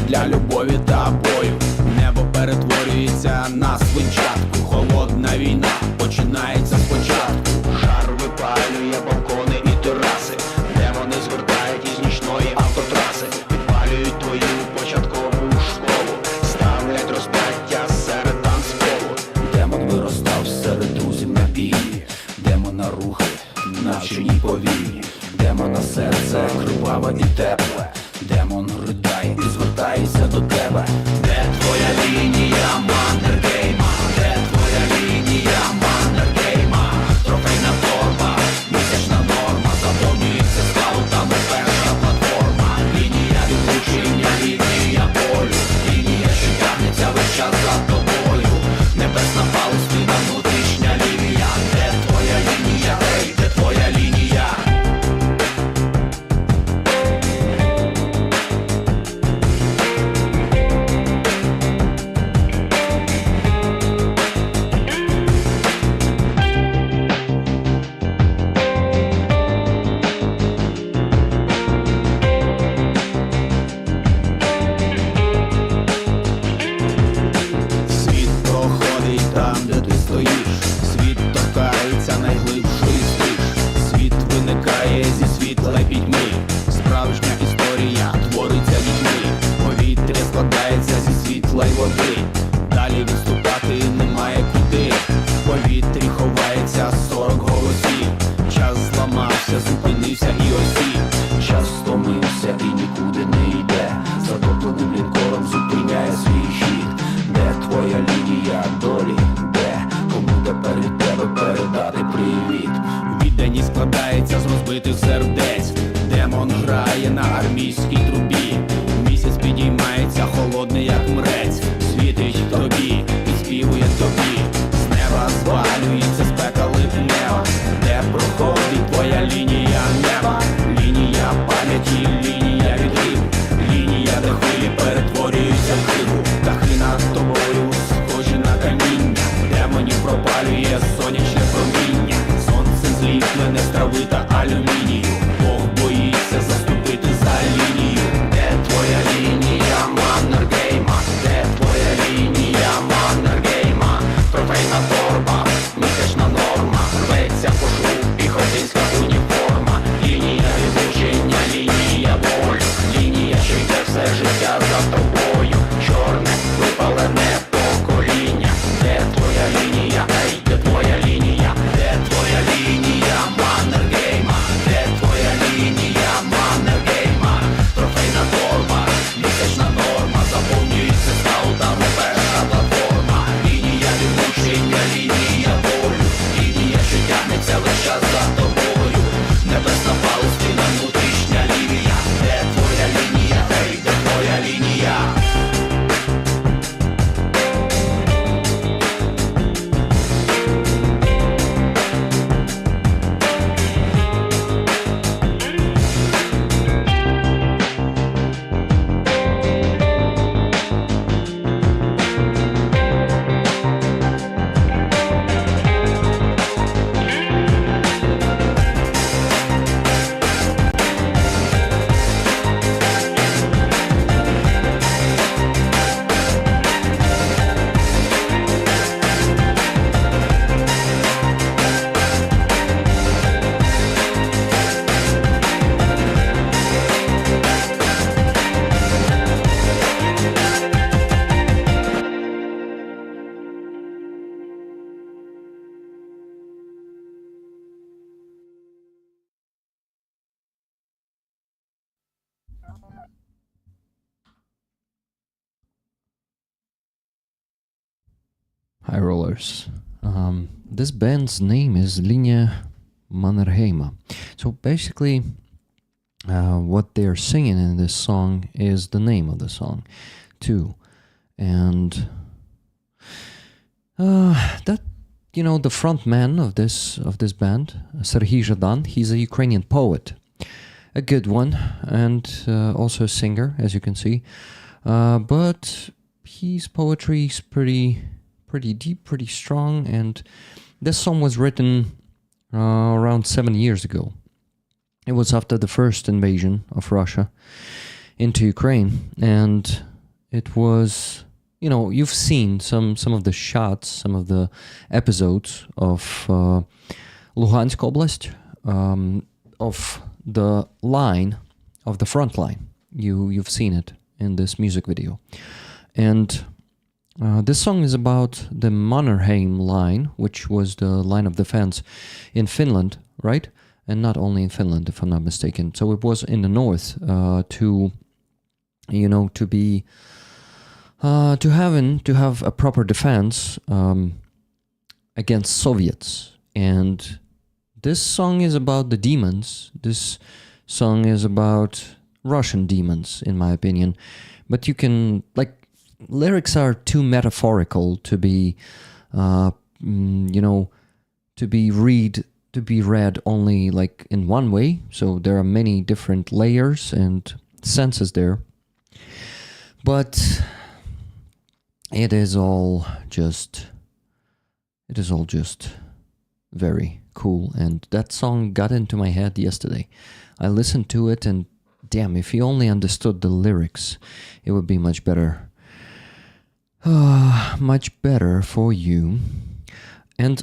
Для любові та бою небо перетворюється на свинчатку. Холодна війна починається спочатку. Жар випалює балкони і тераси. Демони звертають із нічної автотраси. Підпалюють твою початкову школу. Ставлять розп'яття серед танцполу. Демон виростав серед друзів на бійні. Демона рухи навчені повільні. Демона серце криваве і тепле. Демон ридає і звертається до тебе. Де твоя лінія, Маннергейма? Де твоя лінія, Маннергейма? Трофейна торба, місячна норма. Заповнюється скаутами перша платформа. Лінія відлучення, лінія болю. Лінія, що тягнеться весь час за тобою. Небесна Палестина, внутрішня лінія. Де твоя лінія, ей, де твоя лінія? Далі відступати немає куди. В повітрі ховається 40 голосів. Час зламався, зупинився і осів. Час стомився і нікуди не йде. Затопленим лінкором зупиняє свій хід. Де твоя лінія долі? Де? Кому тепер від тебе передати привіт? Відданість складається з розбитих сердець. Демон грає на армійській трубі. Місяць підіймається холодний як мрець. Світить тобі і співує тобі. З неба звалюється спека липнева. Де проходить твоя лінія неба? Лінія пам'яті, лінія відрив. Лінія, де хвилі перетворюються в криву. Птахи над тобою схожі на каміння. Демонів пропалює сонячне проміння. Сонце зліпне не з трави та алюмінію. Бог боїться заступити за лінію. Де твоя лінія, Маннергейма? Де твоя лінія, Маннергейма? Трофейна торба, місячна норма. Рветься по шву піхотинська уніформа. Лінія відлучення, лінія болю. Лінія, що йде все життя за тобою. Чорне, випалене покоління. Де твоя лінія, ей, де твоя лінія? Де твоя лінія, Маннергейма? Де твоя лінія, Маннергейма? Трофейна торба, місячна норма. Заповнюється скаутами перша платформа. Лінія відлучення, лінія болю. Лінія, що тягнеться весь час за тобою. Небесна Палестина, внутрішня лінія. Де твоя лінія, ей, де твоя лінія? High rollers. This band's name is Linia Mannerheima. So basically, what they're singing in this song is the name of the song, too. And that, the front man of this band, Serhiy Zhadan, he's a Ukrainian poet, a good one, and also a singer, as you can see. But his poetry is pretty deep, pretty strong, and this song was written around 7 years ago. It was after the first invasion of Russia into Ukraine, and it was, you've seen some of the shots, some of the episodes of Luhansk Oblast, of the line, of the front line. You've seen it in this music video. And this song is about the Mannerheim line, which was the line of defense in Finland, right? And not only in Finland, if I'm not mistaken. So it was in the north to have a proper defense against Soviets. And this song is about the demons. This song is about Russian demons, in my opinion. But you can, lyrics are too metaphorical to be, to be read only in one way. So there are many different layers and senses there. But it is all just very cool. And that song got into my head yesterday. I listened to it, and damn, if you only understood the lyrics, it would be much better. Much better for you. And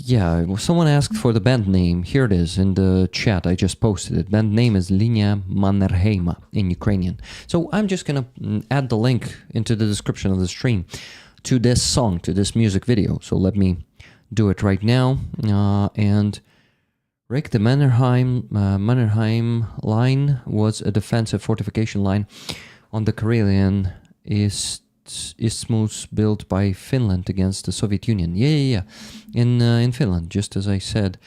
yeah, someone asked for the band name. Here it is in the chat. I just posted it. Band name is Linia Mannerheima in Ukrainian. So I'm just gonna add the link into the description of the stream to this song, to this music video. So let me do it right now. And Rick, the Mannerheim line was a defensive fortification line on the Karelian isthmus built by Finland against the Soviet Union. Yeah. In Finland, just as I said.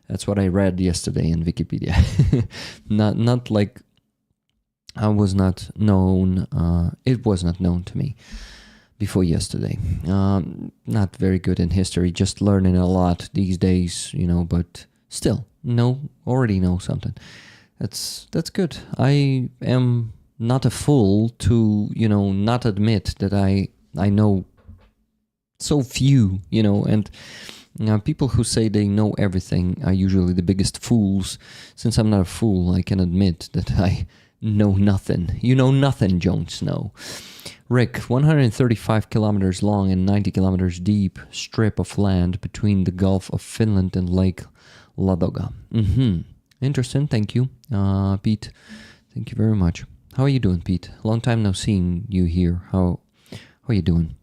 That's what I read yesterday in Wikipedia. not like I was not known. It was not known to me before yesterday. Not very good in history. Just learning a lot these days, but still, already know something. That's good. I am not a fool to, not admit that I know so few, and people who say they know everything are usually the biggest fools. Since I'm not a fool, I can admit that I know nothing. You know nothing, Jon Snow. Rick, 135 kilometers long and 90 kilometers deep strip of land between the Gulf of Finland and Lake Ladoga. Interesting, thank you. Pete, thank you very much. How are you doing, Pete? Long time no seeing you here. How are you doing?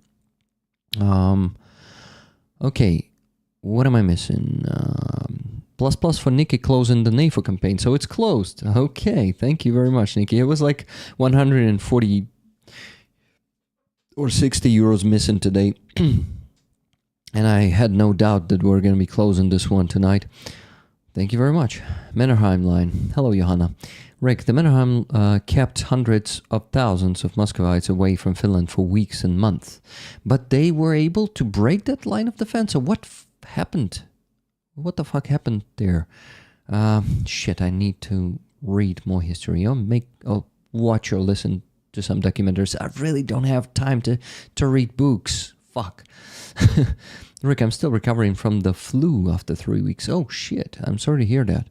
Okay, what am I missing? Plus for Nikki closing the NAFO campaign, so it's closed. Okay, thank you very much, Nikki. It was like 140 or 60 euros missing today. And I had no doubt that we're going to be closing this one tonight. Thank you very much. Mannerheim line. Hello, Johanna. Rick, the Mannerheim kept hundreds of thousands of Muscovites away from Finland for weeks and months. But they were able to break that line of defense. So what happened? What the fuck happened there? Shit, I need to read more history. I'll watch or listen to some documentaries. I really don't have time to read books. Fuck. Rick, I'm still recovering from the flu after 3 weeks. Oh shit, I'm sorry to hear that.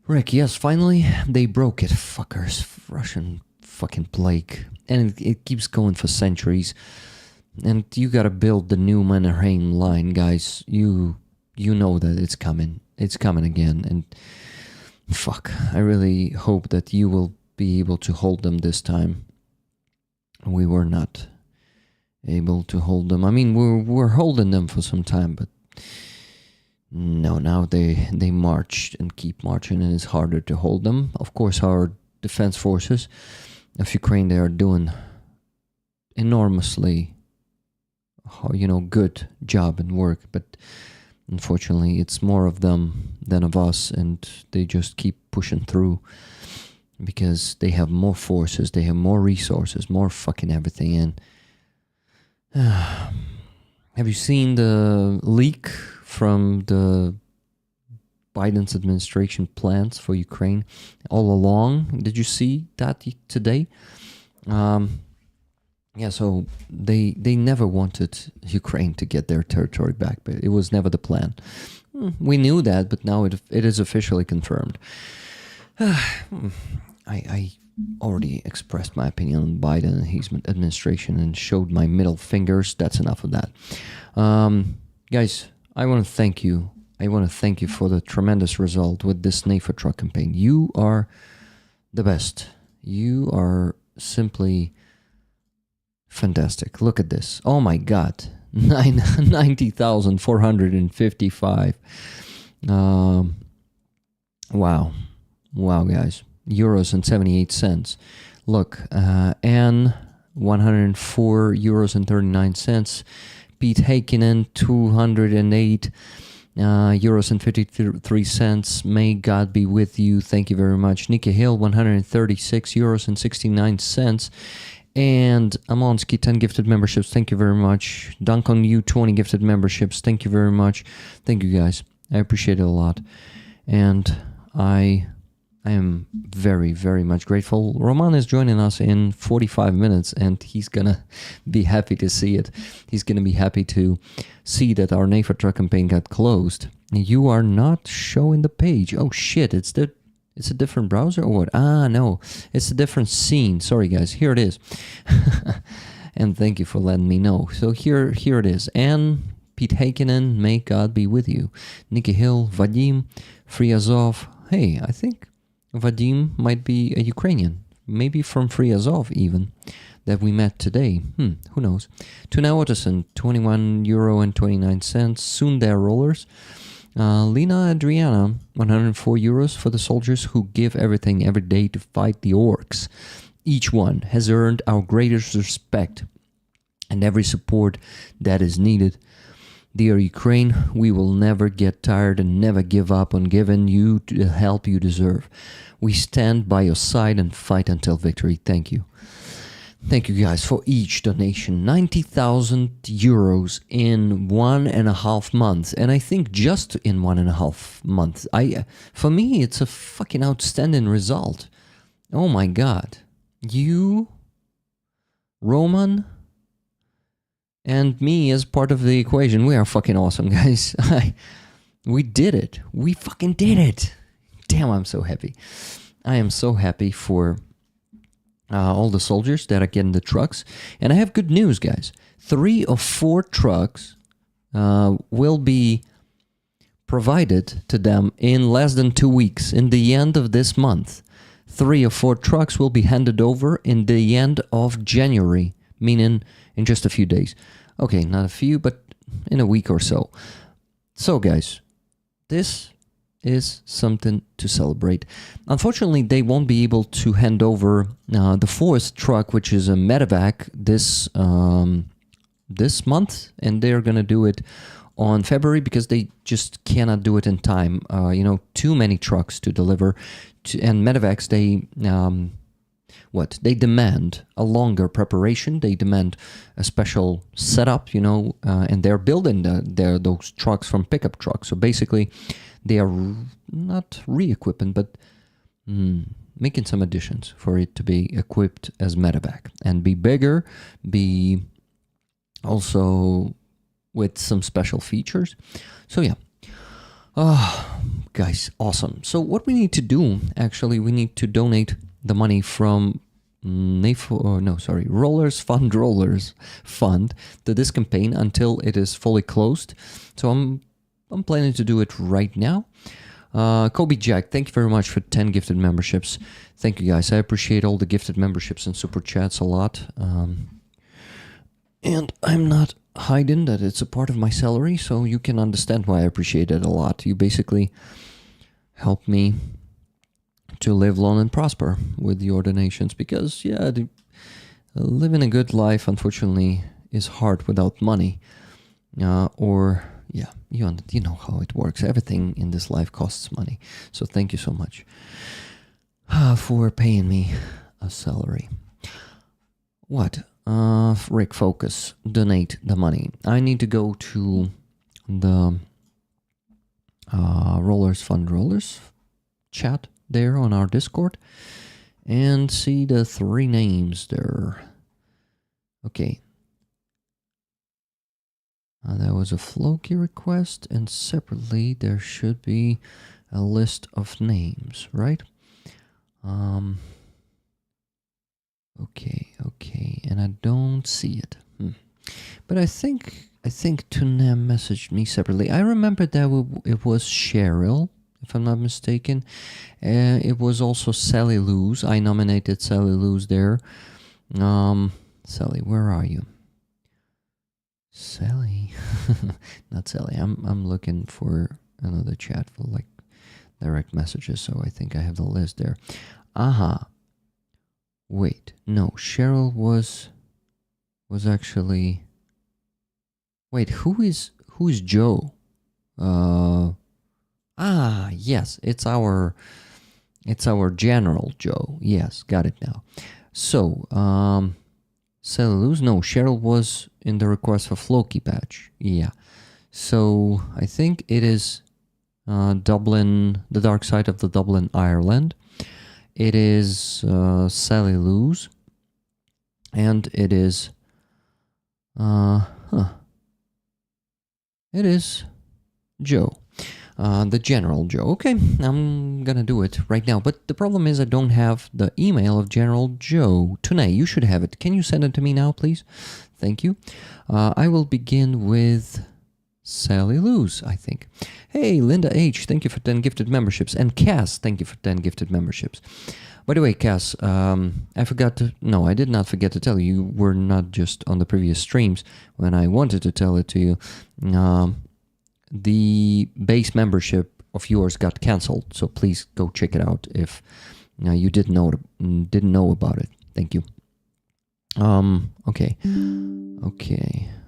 Rick, yes, finally they broke it. Fuckers. Russian fucking plague. And it keeps going for centuries. And you gotta build the new Mannerheim line, guys. You know that it's coming. It's coming again. And fuck, I really hope that you will be able to hold them this time. We were not able to hold them. I mean, we're holding them for some time, but no, now they marched and keep marching, and it's harder to hold them. Of course, our defense forces of Ukraine, they are doing enormously good job and work, but unfortunately it's more of them than of us, and they just keep pushing through because they have more forces, they have more resources, more fucking everything. And have you seen the leak from the Biden's administration plans for Ukraine all along? Did you see that today? So they never wanted Ukraine to get their territory back, but it was never the plan. We knew that, but now it is officially confirmed. I already expressed my opinion on Biden and his administration and showed my middle fingers. That's enough of that. Guys, I want to thank you. I want to thank you for the tremendous result with this NAFO truck campaign. You are the best. You are simply fantastic. Look at this. Oh my God. 90,455. Wow. Wow, guys. Euros and 78 cents. Look, N 104 euros and 39 cents. Pete Heikkinen 208 euros and 53 cents. May God be with you. Thank you very much. Nikki Hill 136 euros and 69 cents. And Amonsky 10 gifted memberships. Thank you very much. Duncan you 20 gifted memberships. Thank you very much. Thank you guys. I appreciate it a lot. And I am very, very much grateful. Roman is joining us in 45 minutes, and he's gonna be happy to see it. He's gonna be happy to see that our NAFO truck campaign got closed. You are not showing the page. Oh shit, it's a different browser or what? No, it's a different scene. Sorry guys, here it is. And thank you for letting me know. So here it is. And Pete Heikkinen, may God be with you. Nikki Hill, Vadim, Friazov. Hey, I think Vadim might be a Ukrainian, maybe from Friazov even, that we met today. Who knows? Tuna Otterson, 21 euro and 29 cents. Soon there rollers. Lena Adriana, 104 euros for the soldiers who give everything every day to fight the orcs. Each one has earned our greatest respect and every support that is needed. Dear Ukraine, we will never get tired and never give up on giving you the help you deserve. We stand by your side and fight until victory. Thank you. Thank you guys for each donation. 90,000 euros in 1.5 months. And I think just in 1.5 months. For me, it's a fucking outstanding result. Oh my God. You, Roman, and me as part of the equation, we are fucking awesome, guys. We did it. We fucking did it. Damn, I'm so happy. I am so happy for all the soldiers that are getting the trucks. And I have good news, guys. 3 or 4 trucks will be provided to them in less than 2 weeks, in the end of this month. 3 or 4 trucks will be handed over in the end of January, meaning in just a few days. Okay, not a few, but in a week or so. So, guys, this is something to celebrate. Unfortunately, they won't be able to hand over the 4th truck, which is a medevac, this month, and they're gonna do it on February because they just cannot do it in time. Too many trucks to deliver, and medevacs, they demand a longer preparation. They demand a special setup, and they're building those trucks from pickup trucks. So basically, they are not re-equipping, but making some additions for it to be equipped as medevac and be bigger, be also with some special features. So yeah. Guys, awesome. So what we need to do, actually, we need to donate the money from Rollers Fund to this campaign until it is fully closed. So I'm planning to do it right now. Kobe Jack, thank you very much for 10 gifted memberships. Thank you guys. I appreciate all the gifted memberships and super chats a lot. And I'm not hiding that it's a part of my salary, so you can understand why I appreciate it a lot. You basically help me to live long and prosper with your donations, because living a good life, unfortunately, is hard without money. Or yeah, you know how it works. Everything in this life costs money. So thank you so much for paying me a salary. What? Rick, focus. Donate the money. I need to go to the Rollers Fund Rollers chat there on our Discord and see the 3 names there. Okay. That was a Floki request, and separately there should be a list of names, right? Okay, and I don't see it. But I think Tunem messaged me separately. I remember that it was Cheryl, if I'm not mistaken. It was also Sally Luz. I nominated Sally Luz there. Sally, where are you? Sally, not Sally. I'm looking for another chat for like direct messages. So I think I have the list there. Aha. Wait, no. Cheryl was actually. Wait, who is Joe? Yes, it's our General Joe. Yes, got it now. So, Cellulose, no, Cheryl was in the request for Floki patch. Yeah. So, I think it is Dublin, the dark side of the Dublin, Ireland. It is Cellulose. And it is it is Joe. The General Joe. Okay, I'm gonna do it right now. But the problem is I don't have the email of General Joe. Tonight, you should have it. Can you send it to me now, please? Thank you. I will begin with Sally Luz, I think. Hey, Linda H., thank you for 10 gifted memberships. And Cass, thank you for 10 gifted memberships. By the way, Cass, I forgot to... No, I did not forget to tell you. You were not just on the previous streams when I wanted to tell it to you. The base membership of yours got canceled, so please go check it out if you didn't know about it. Thank you. Okay.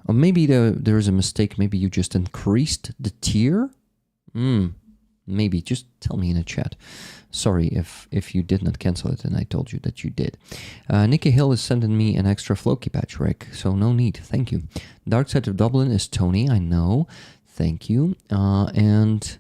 Or maybe there is a mistake. Maybe you just increased the tier. Maybe just tell me in the chat. Sorry if you did not cancel it and I told you that you did. Nikki Hill is sending me an extra Floki patch, Rick, so no need. Thank you. Dark Side of Dublin is Tony. I know. Thank you. And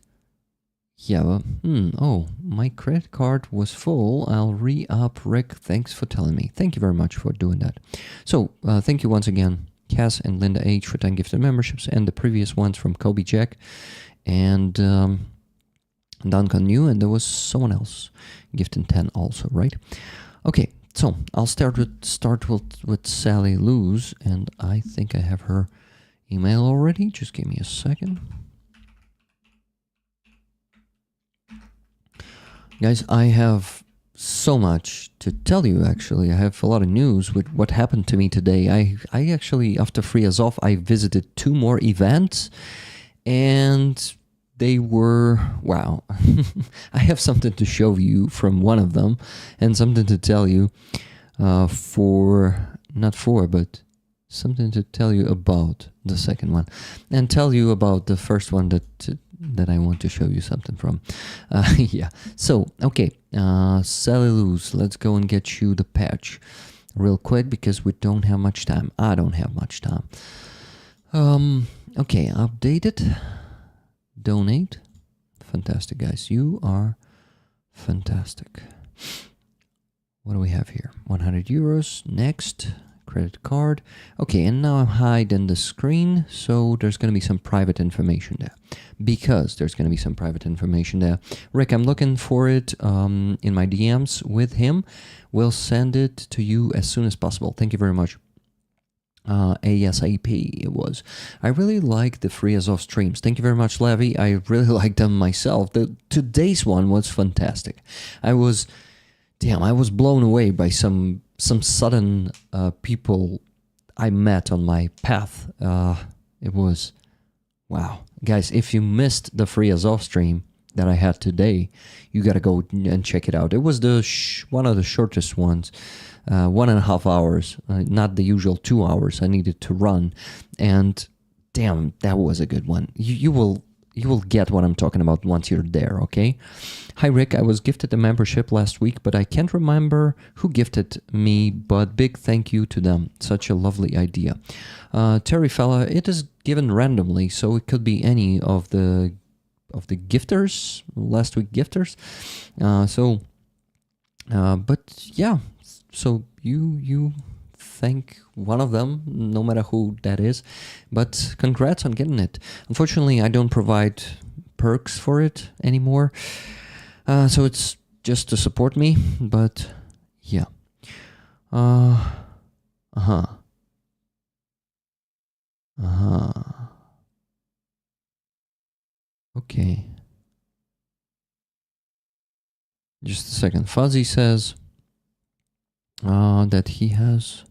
yeah, oh, my credit card was full. I'll re-up. Rick, thanks for telling me. Thank you very much for doing that. So, thank you once again, Cass and Linda H. for 10 gifted memberships, and the previous ones from Kobe Jack and Duncan New, and there was someone else gifting 10 also, right? Okay, so I'll start with Sally Luz, and I think I have her email already. Just give me a second. Guys, I have so much to tell you, actually. I have a lot of news with what happened to me today. I actually, after Free Azov, I visited 2 more events, and they were, wow. I have something to show you from one of them, and something to tell you but something to tell you about the second one, and tell you about the first one that I want to show you something from. Yeah. So, okay, Sally Luz, let's go and get you the patch real quick because we don't have much time. I don't have much time. Okay, update it. Donate. Fantastic, guys. You are fantastic. What do we have here? 100 euros. Next. Credit card. Okay, and now I'm hiding the screen, so there's going to be some private information there. Because there's going to be some private information there. Rick, I'm looking for it in my DMs with him. We'll send it to you as soon as possible. Thank you very much. ASAP it was. I really like the Free Azov streams. Thank you very much, Levy. I really like them myself. Today's one was fantastic. I was blown away by some sudden people I met on my path. It was, wow. Guys, if you missed the Free Azov stream that I had today, you gotta go and check it out. It was one of the shortest ones 1.5 hours, not the usual 2 hours I needed to run. And damn, that was a good one. You will get what I'm talking about once you're there, okay? Hi, Rick. I was gifted a membership last week, but I can't remember who gifted me, but big thank you to them. Such a lovely idea. Terry fella, it is given randomly, so it could be any of the gifters, last week gifters. But yeah, so you thank one of them, no matter who that is, but congrats on getting it. Unfortunately, I don't provide perks for it anymore, so it's just to support me, but yeah. Okay. Just a second. Fuzzy says that he has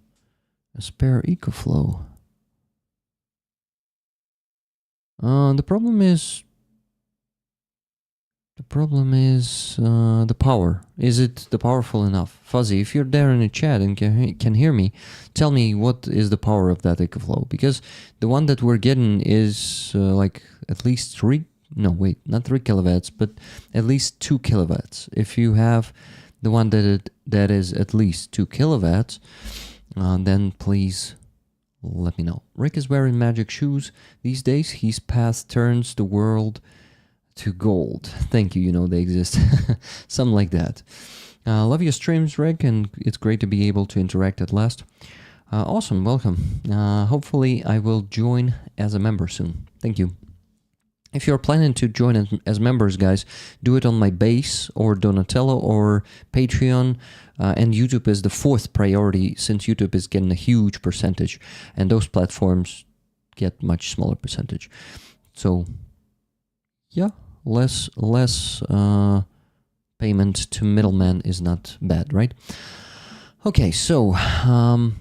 a spare EcoFlow. The problem is the power. Is it powerful enough? Fuzzy, if you're there in the chat and can hear me, tell me what is the power of that EcoFlow, because the one that we're getting is like at least 3, no wait, not 3 kilowatts, but at least 2 kilowatts. If you have the one that is at least 2 kilowatts, then please let me know. Rick is wearing magic shoes these days. His path turns the world to gold. Thank you, you know they exist. Something like that. Love your streams, Rick, and it's great to be able to interact at last. Awesome, welcome. Hopefully I will join as a member soon. Thank you. If you're planning to join as members, guys, do it on my base or Donatello or Patreon, and YouTube is the 4th priority, since YouTube is getting a huge percentage and those platforms get much smaller percentage. So yeah, less payment to middlemen is not bad, right? Okay, so a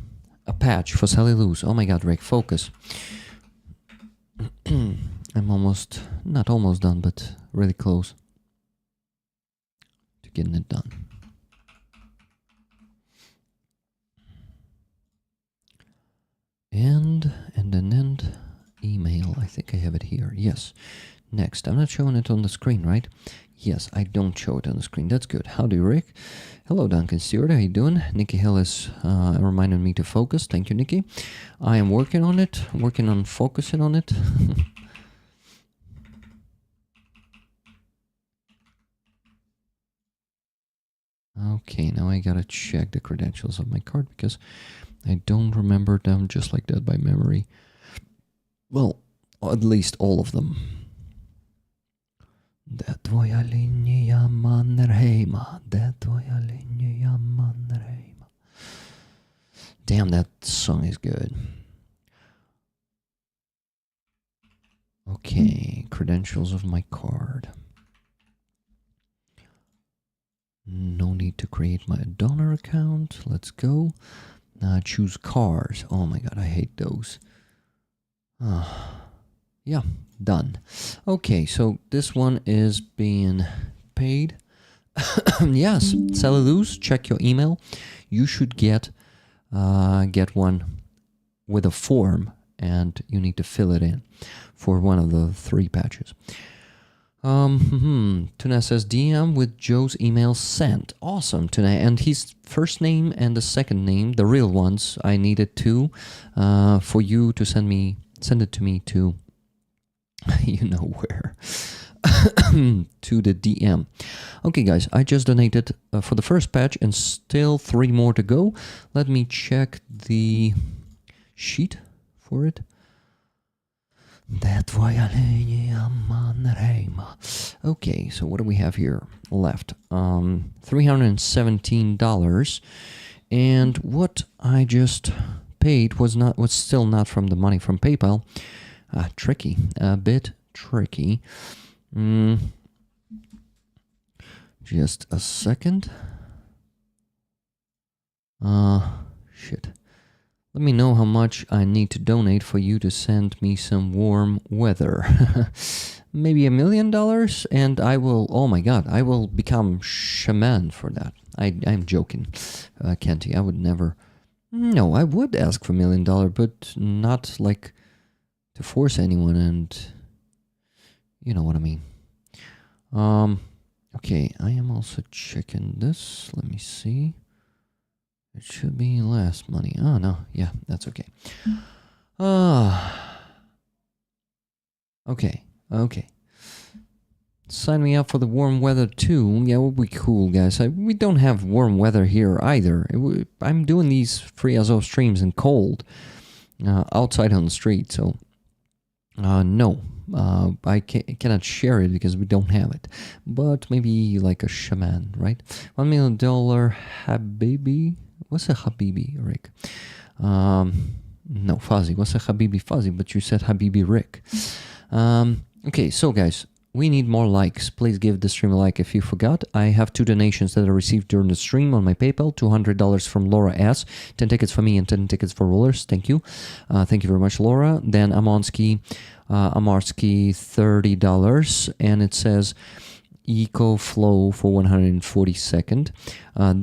patch for Sally Luz. Oh my god, Rick, focus. I'm not almost done, but really close to getting it done. And an end email. I think I have it here. Yes. Next. I'm not showing it on the screen, right? Yes, I don't show it on the screen. That's good. Howdy, Rick. Hello, Duncan Stewart. How you doing? Nikki Hill is reminding me to focus. Thank you, Nikki. I am working on it. Working on focusing on it. Okay, now I gotta check the credentials of my card because I don't remember them just like that by memory. Well, at least all of them. Det tvoja linja Mannerheima. Det tvoja linja Mannerheima. Damn, that song is good. Okay, credentials of my card. No need to create my donor account. Let's go. Choose cars. Oh my god, I hate those. Yeah, done. Okay, so this one is being paid. Yes, Sally Luz, check your email. You should get one with a form, and you need to fill it in for one of the 3 patches. Tuna says DM with Joe's email sent. Awesome, Tuna. And his first name and the second name, the real ones, I needed to for you to send it to me to you know where. To the DM. Okay, guys, I just donated for the first patch and still 3 more to go. Let me check the sheet for it. Okay, so what do we have here left? $317, and what I just paid was still not from the money from PayPal. Tricky, a bit tricky. Just a second. Shit. Let me know how much I need to donate for you to send me some warm weather. Maybe $1 million, and I will, oh my god, I will become shaman for that. I'm joking, Kenty. I would never. No, I would ask for $1 million, but not like to force anyone, and you know what I mean. Okay, I am also checking this. Let me see. It should be last money. Oh no, yeah, that's okay. Okay. Sign me up for the warm weather too. Yeah, it would be cool, guys. We don't have warm weather here either. I'm doing these free Azov streams in cold, outside on the street. So, no, I cannot share it because we don't have it. But maybe like a shaman, right? $1 million Habibi. What's a Habibi, Rick? No, Fuzzy. What's a Habibi Fuzzy? But you said Habibi Rick. Okay, so guys, we need more likes. Please give the stream a like if you forgot. I have 2 donations that I received during the stream on my PayPal. $200 from Laura S. 10 tickets for me and 10 tickets for Rollers. Thank you. Thank you very much, Laura. Then Amarski, $30. And it says EcoFlow for 142nd.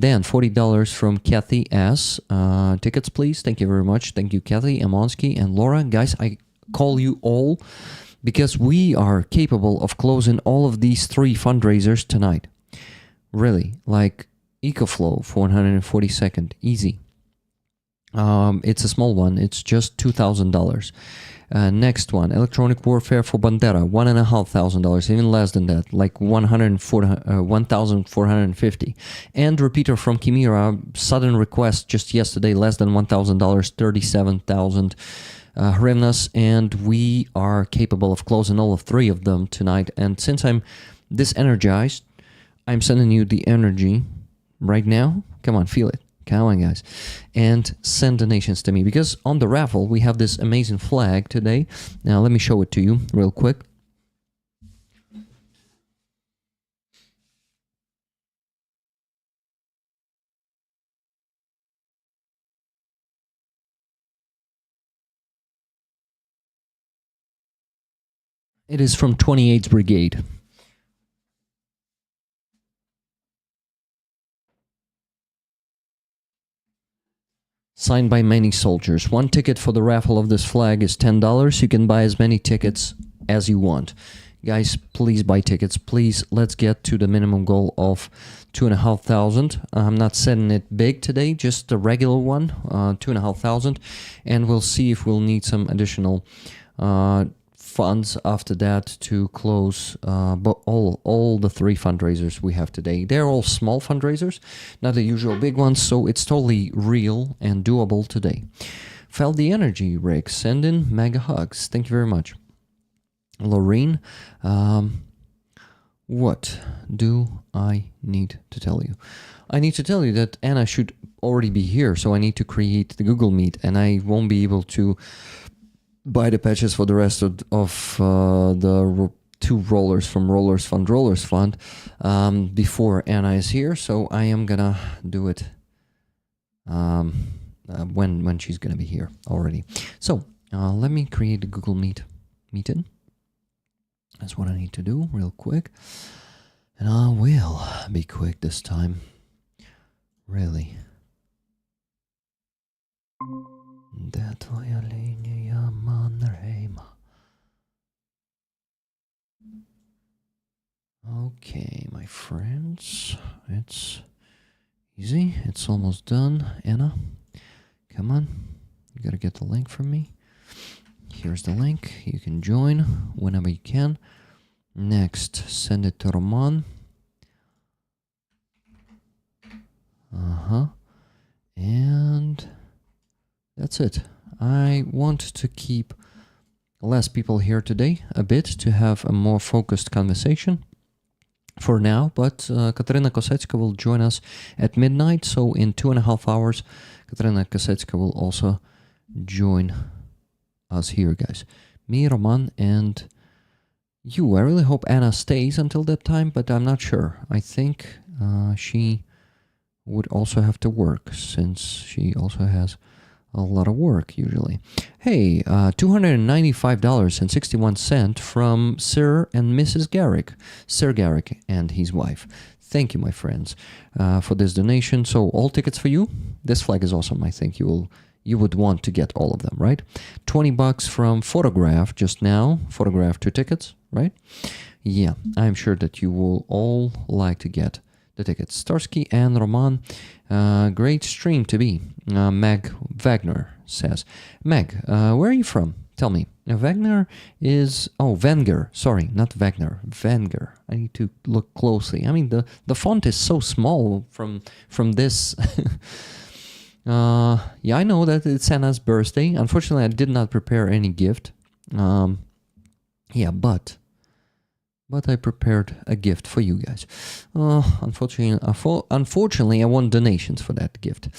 Then $40 from Kathy S. Tickets, please. Thank you very much. Thank you, Kathy, Amonski, and Laura. Guys, I call you all because we are capable of closing all of these 3 fundraisers tonight. Really, like EcoFlow for 142nd, easy. It's a small one. It's just $2,000. Next one, Electronic Warfare for Bandera, $1,500, even less than that, like 1,450. And Repeater from Chimera, sudden request just yesterday, less than $1,000, 37,000 hryvnias, and we are capable of closing all of 3 of them tonight. And since I'm this energized, I'm sending you the energy right now. Come on, feel it. Come on, guys. And send donations to me. Because on the raffle, we have this amazing flag today. Now, let me show it to you real quick. It is from 28th Brigade. Signed by many soldiers. 1 ticket for the raffle of this flag is $10. You can buy as many tickets as you want. Guys, please buy tickets. Please, let's get to the minimum goal of 2,500. I'm not setting it big today, just a regular one, 2,500. And we'll see if we'll need some additional funds after that to close but all the 3 fundraisers we have today. They're all small fundraisers, not the usual big ones, so it's totally real and doable today. Felt the energy, Rick. Send in mega hugs. Thank you very much. Lorraine, what do I need to tell you? I need to tell you that Anna should already be here, so I need to create the Google Meet, and I won't be able to buy the patches for the rest of the 2 rollers from Rollers Fund before Anna is here, so I am gonna do it when she's gonna be here already. So let me create the Google meeting. That's what I need to do real quick, and I will be quick this time. Really. Det var jag linje Mannerheim. Okay, my friends, it's easy. It's almost done. Anna, come on. You gotta get the link from me. Here's the link. You can join whenever you can. Next, send it to Roman. And that's it. I want to keep less people here today a bit to have a more focused conversation for now, but Katarina Kosecka will join us at midnight, so in 2.5 hours Katarina Kosecka will also join us here, guys. Me, Roman, and you. I really hope Anna stays until that time, but I'm not sure. I think she would also have to work, since she also has a lot of work usually. Hey, $295.61 from Sir and Mrs. Garrick. Sir Garrick and his wife. Thank you, my friends, for this donation. So all tickets for you. This flag is awesome. I think you would want to get all of them, right? $20 from Photograph just now. Photograph 2 tickets, right? Yeah, I'm sure that you will all like to get the tickets. Starsky and Roman, great stream to be. Meg Wagner says, Meg, where are you from? Tell me. Wagner is, Wenger, sorry, not Wagner, Wenger. I need to look closely. I mean, the font is so small from this. Yeah, I know that it's Anna's birthday. Unfortunately, I did not prepare any gift. Yeah, but I prepared a gift for you guys. Unfortunately, I want donations for that gift.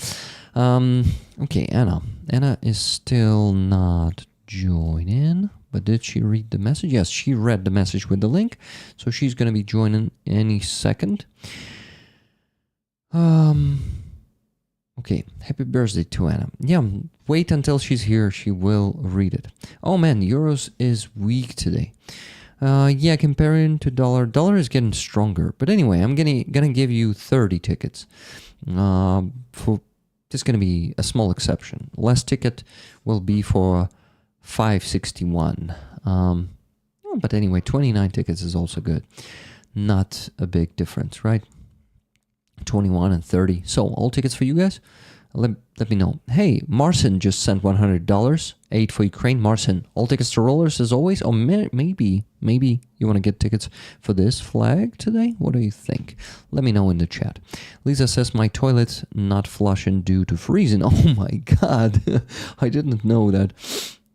Okay, Anna. Anna is still not joining, but did she read the message? Yes, she read the message with the link, so she's going to be joining any second. Okay, happy birthday to Anna. Yeah, wait until she's here, she will read it. Oh man, euros is weak today. Yeah, comparing to dollar is getting stronger. But anyway, I'm gonna give you 30 tickets. For this is gonna be a small exception. Last ticket will be for 561. But anyway, 29 tickets is also good. Not a big difference, right? 21 and 30. So all tickets for you guys. Let me know. Hey, Marcin just sent $100. 8 for Ukraine. Marcin, all tickets to Rollers as always. Or maybe you want to get tickets for this flag today? What do you think? Let me know in the chat. Lisa says, my toilet's not flushing due to freezing. Oh my god. I didn't know that.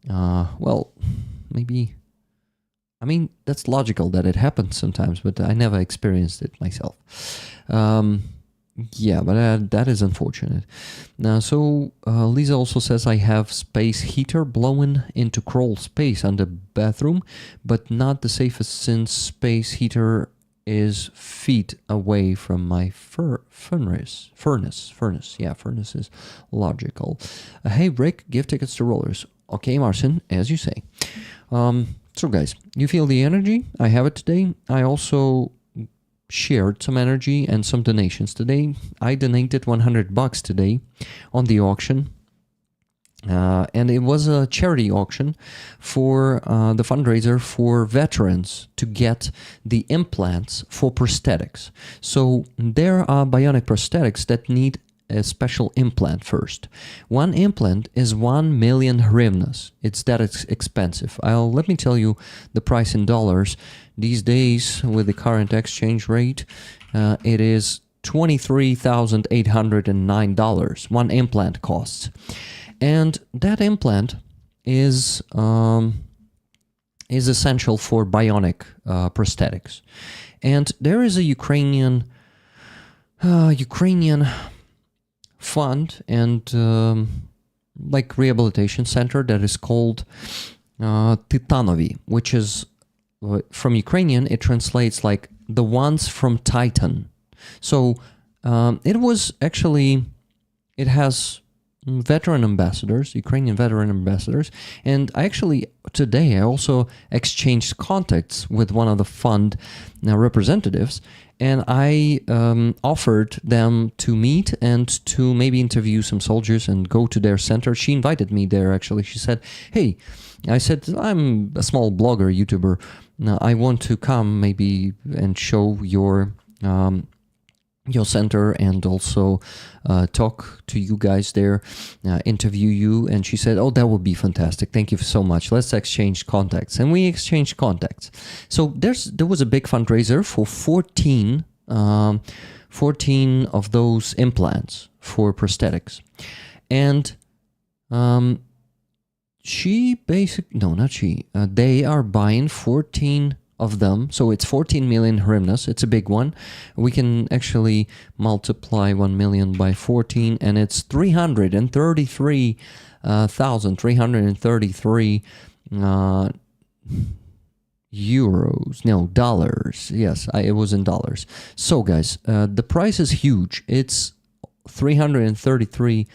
Well, maybe... I mean, that's logical that it happens sometimes, but I never experienced it myself. Yeah, but that is unfortunate. Now, so Lisa also says I have space heater blowing into crawl space under bathroom, but not the safest since space heater is feet away from my furnace. Yeah, furnace is logical. Hey, Rick, give tickets to Rollers. Okay, Marcin, as you say. So guys, you feel the energy? I have it today. I also shared some energy and some donations today. I donated $100 today on the auction. And it was a charity auction for the fundraiser for veterans to get the implants for prosthetics. So there are bionic prosthetics that need a special implant first. One implant is 1 million hryvnias. It's that expensive. Let me tell you the price in dollars. These days, with the current exchange rate, it is $23,809. One implant costs. And that implant is essential for bionic prosthetics. And there is a Ukrainian fund and like rehabilitation center that is called Titanovi, which is from Ukrainian, it translates like the ones from Titan. So it has veteran ambassadors, Ukrainian veteran ambassadors, and today I also exchanged contacts with one of the fund representatives, and I offered them to meet and to maybe interview some soldiers and go to their center. She invited me there, actually. She said, hey, I said, I'm a small blogger, YouTuber. I want to come maybe and show your center and also talk to you guys there, interview you. And she said, oh, that would be fantastic. Thank you so much. Let's exchange contacts. And we exchanged contacts. So there was a big fundraiser for 14 of those implants for prosthetics. And they are buying 14 of them, so it's 14 million hryvnias. It's a big one. We can actually multiply 1 million by 14, and it's 333,333 euros. No, dollars. Yes, it was in dollars. So guys, the price is huge. It's 333,000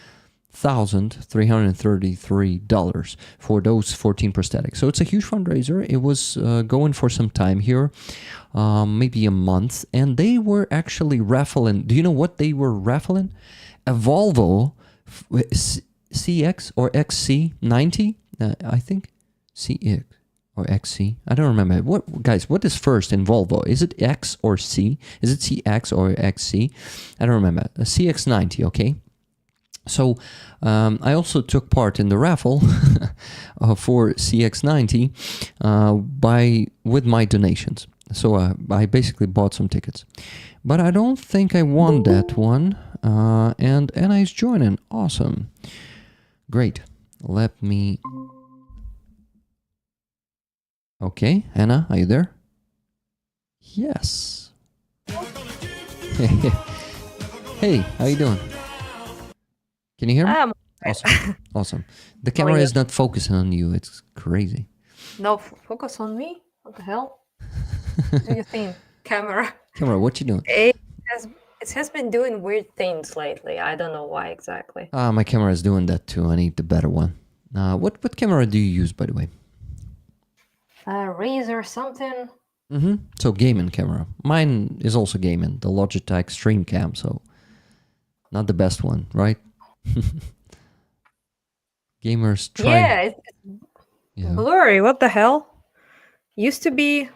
$1,333 for those 14 prosthetics. So it's a huge fundraiser. It was going for some time here, maybe a month, and they were actually raffling. Do you know what they were raffling? A Volvo CX or XC90, I think. CX or XC. I don't remember. What, guys, what is first in Volvo? Is it X or C? Is it CX or XC? I don't remember. A CX90, okay? So I also took part in the raffle for CX90 with my donations. So I basically bought some tickets. But I don't think I won that one. And Anna is joining. Awesome. Great. Let me... Okay, Anna, are you there? Yes. Hey, how you doing? Can you hear me? Awesome. Awesome. The camera is not focusing on you. It's crazy. No, focus on me? What the hell? Do you think? Camera. Camera, what you doing? It has been doing weird things lately. I don't know why exactly. My camera is doing that too. I need the better one. What camera do you use, by the way? Razer something. So gaming camera. Mine is also gaming. The Logitech Stream Cam, so not the best one, right? Gamers try. Yeah, it's blurry. What the hell? Used to be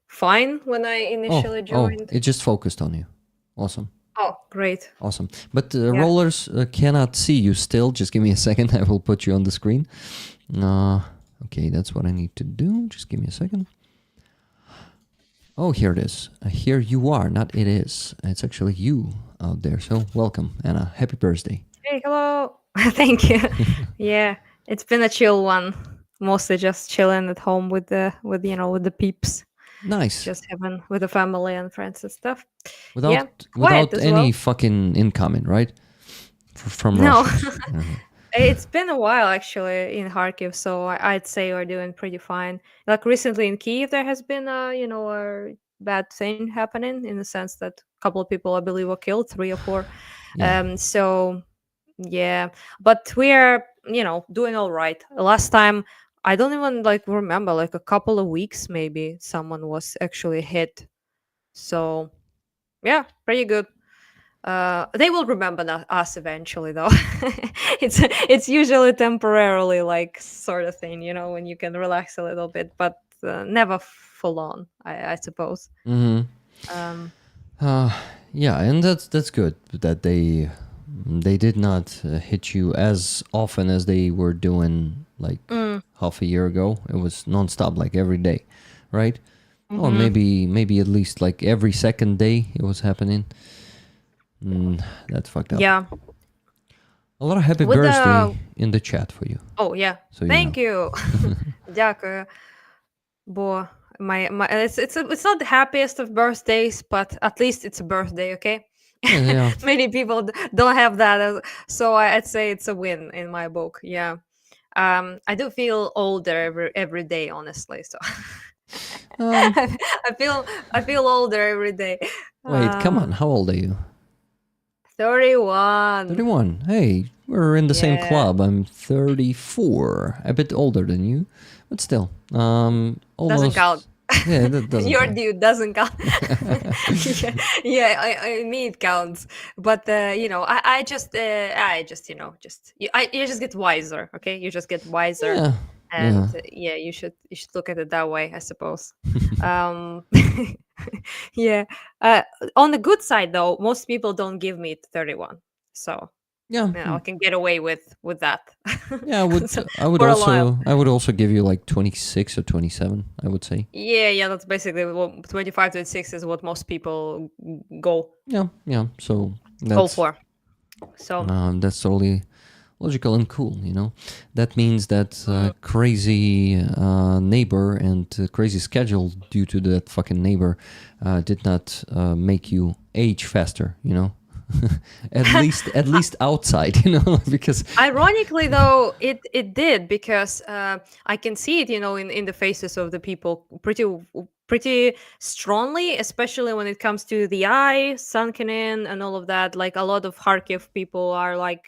fine when I initially joined. It just focused on you. Awesome. Oh, great. Awesome. But rollers cannot see you still. Just give me a second. I will put you on the screen. Okay, that's what I need to do. Just give me a second. Oh, here it is. Here you are, not it is. It's actually you out there. So welcome, Anna. Happy birthday. Hey, hello. Thank you. Yeah, it's been a chill one. Mostly just chilling at home with the peeps. Nice. Just having with the family and friends and stuff. Without any fucking incoming, right? From no. Russia. It's been a while actually in Kharkiv, so I'd say we're doing pretty fine. Like recently in Kyiv, there has been a bad thing happening in the sense that a couple of people, I believe, were killed, 3 or 4. Yeah. So yeah, but we are doing all right. Last time, I don't even remember, like a couple of weeks maybe someone was actually hit. So yeah, pretty good. They will remember us eventually, though. It's usually temporarily, sort of thing, when you can relax a little bit, but never full on, I suppose. Yeah, and that's good that they did not hit you as often as they were doing half a year ago. It was nonstop, like every day, right? Or maybe at least like every second day it was happening. That's fucked up. Yeah. A lot of happy birthday in the chat for you. Oh yeah. So Thank you. Дякую. Бо it's not the happiest of birthdays, but at least it's a birthday, okay? Yeah. Many people don't have that, so I'd say it's a win in my book. Yeah. I do feel older every day, honestly. So I feel older every day. Wait, come on. How old are you? 31. 31. Hey, we're in the same club. I'm 34. A bit older than you, but still. Almost. Doesn't count. Yeah, that doesn't Your count. dude doesn't count. I mean it counts, but I just you just get wiser, okay? You just get wiser, Yeah. and you should look at it that way, I suppose. Yeah. On the good side, though, most people don't give me 31, so Yeah. I can get away with that. Yeah, I would also give you like 26 or 27, I would say. Yeah, that's basically 25 to 26 is what most people go. Yeah. So Go for. So that's totally logical and cool, That means that crazy neighbor and crazy schedule due to that fucking neighbor did not make you age faster, at least outside, because ironically though it did, because I can see it in the faces of the people pretty strongly, especially when it comes to the eye sunken in and all of that. Like a lot of Kharkiv people are like,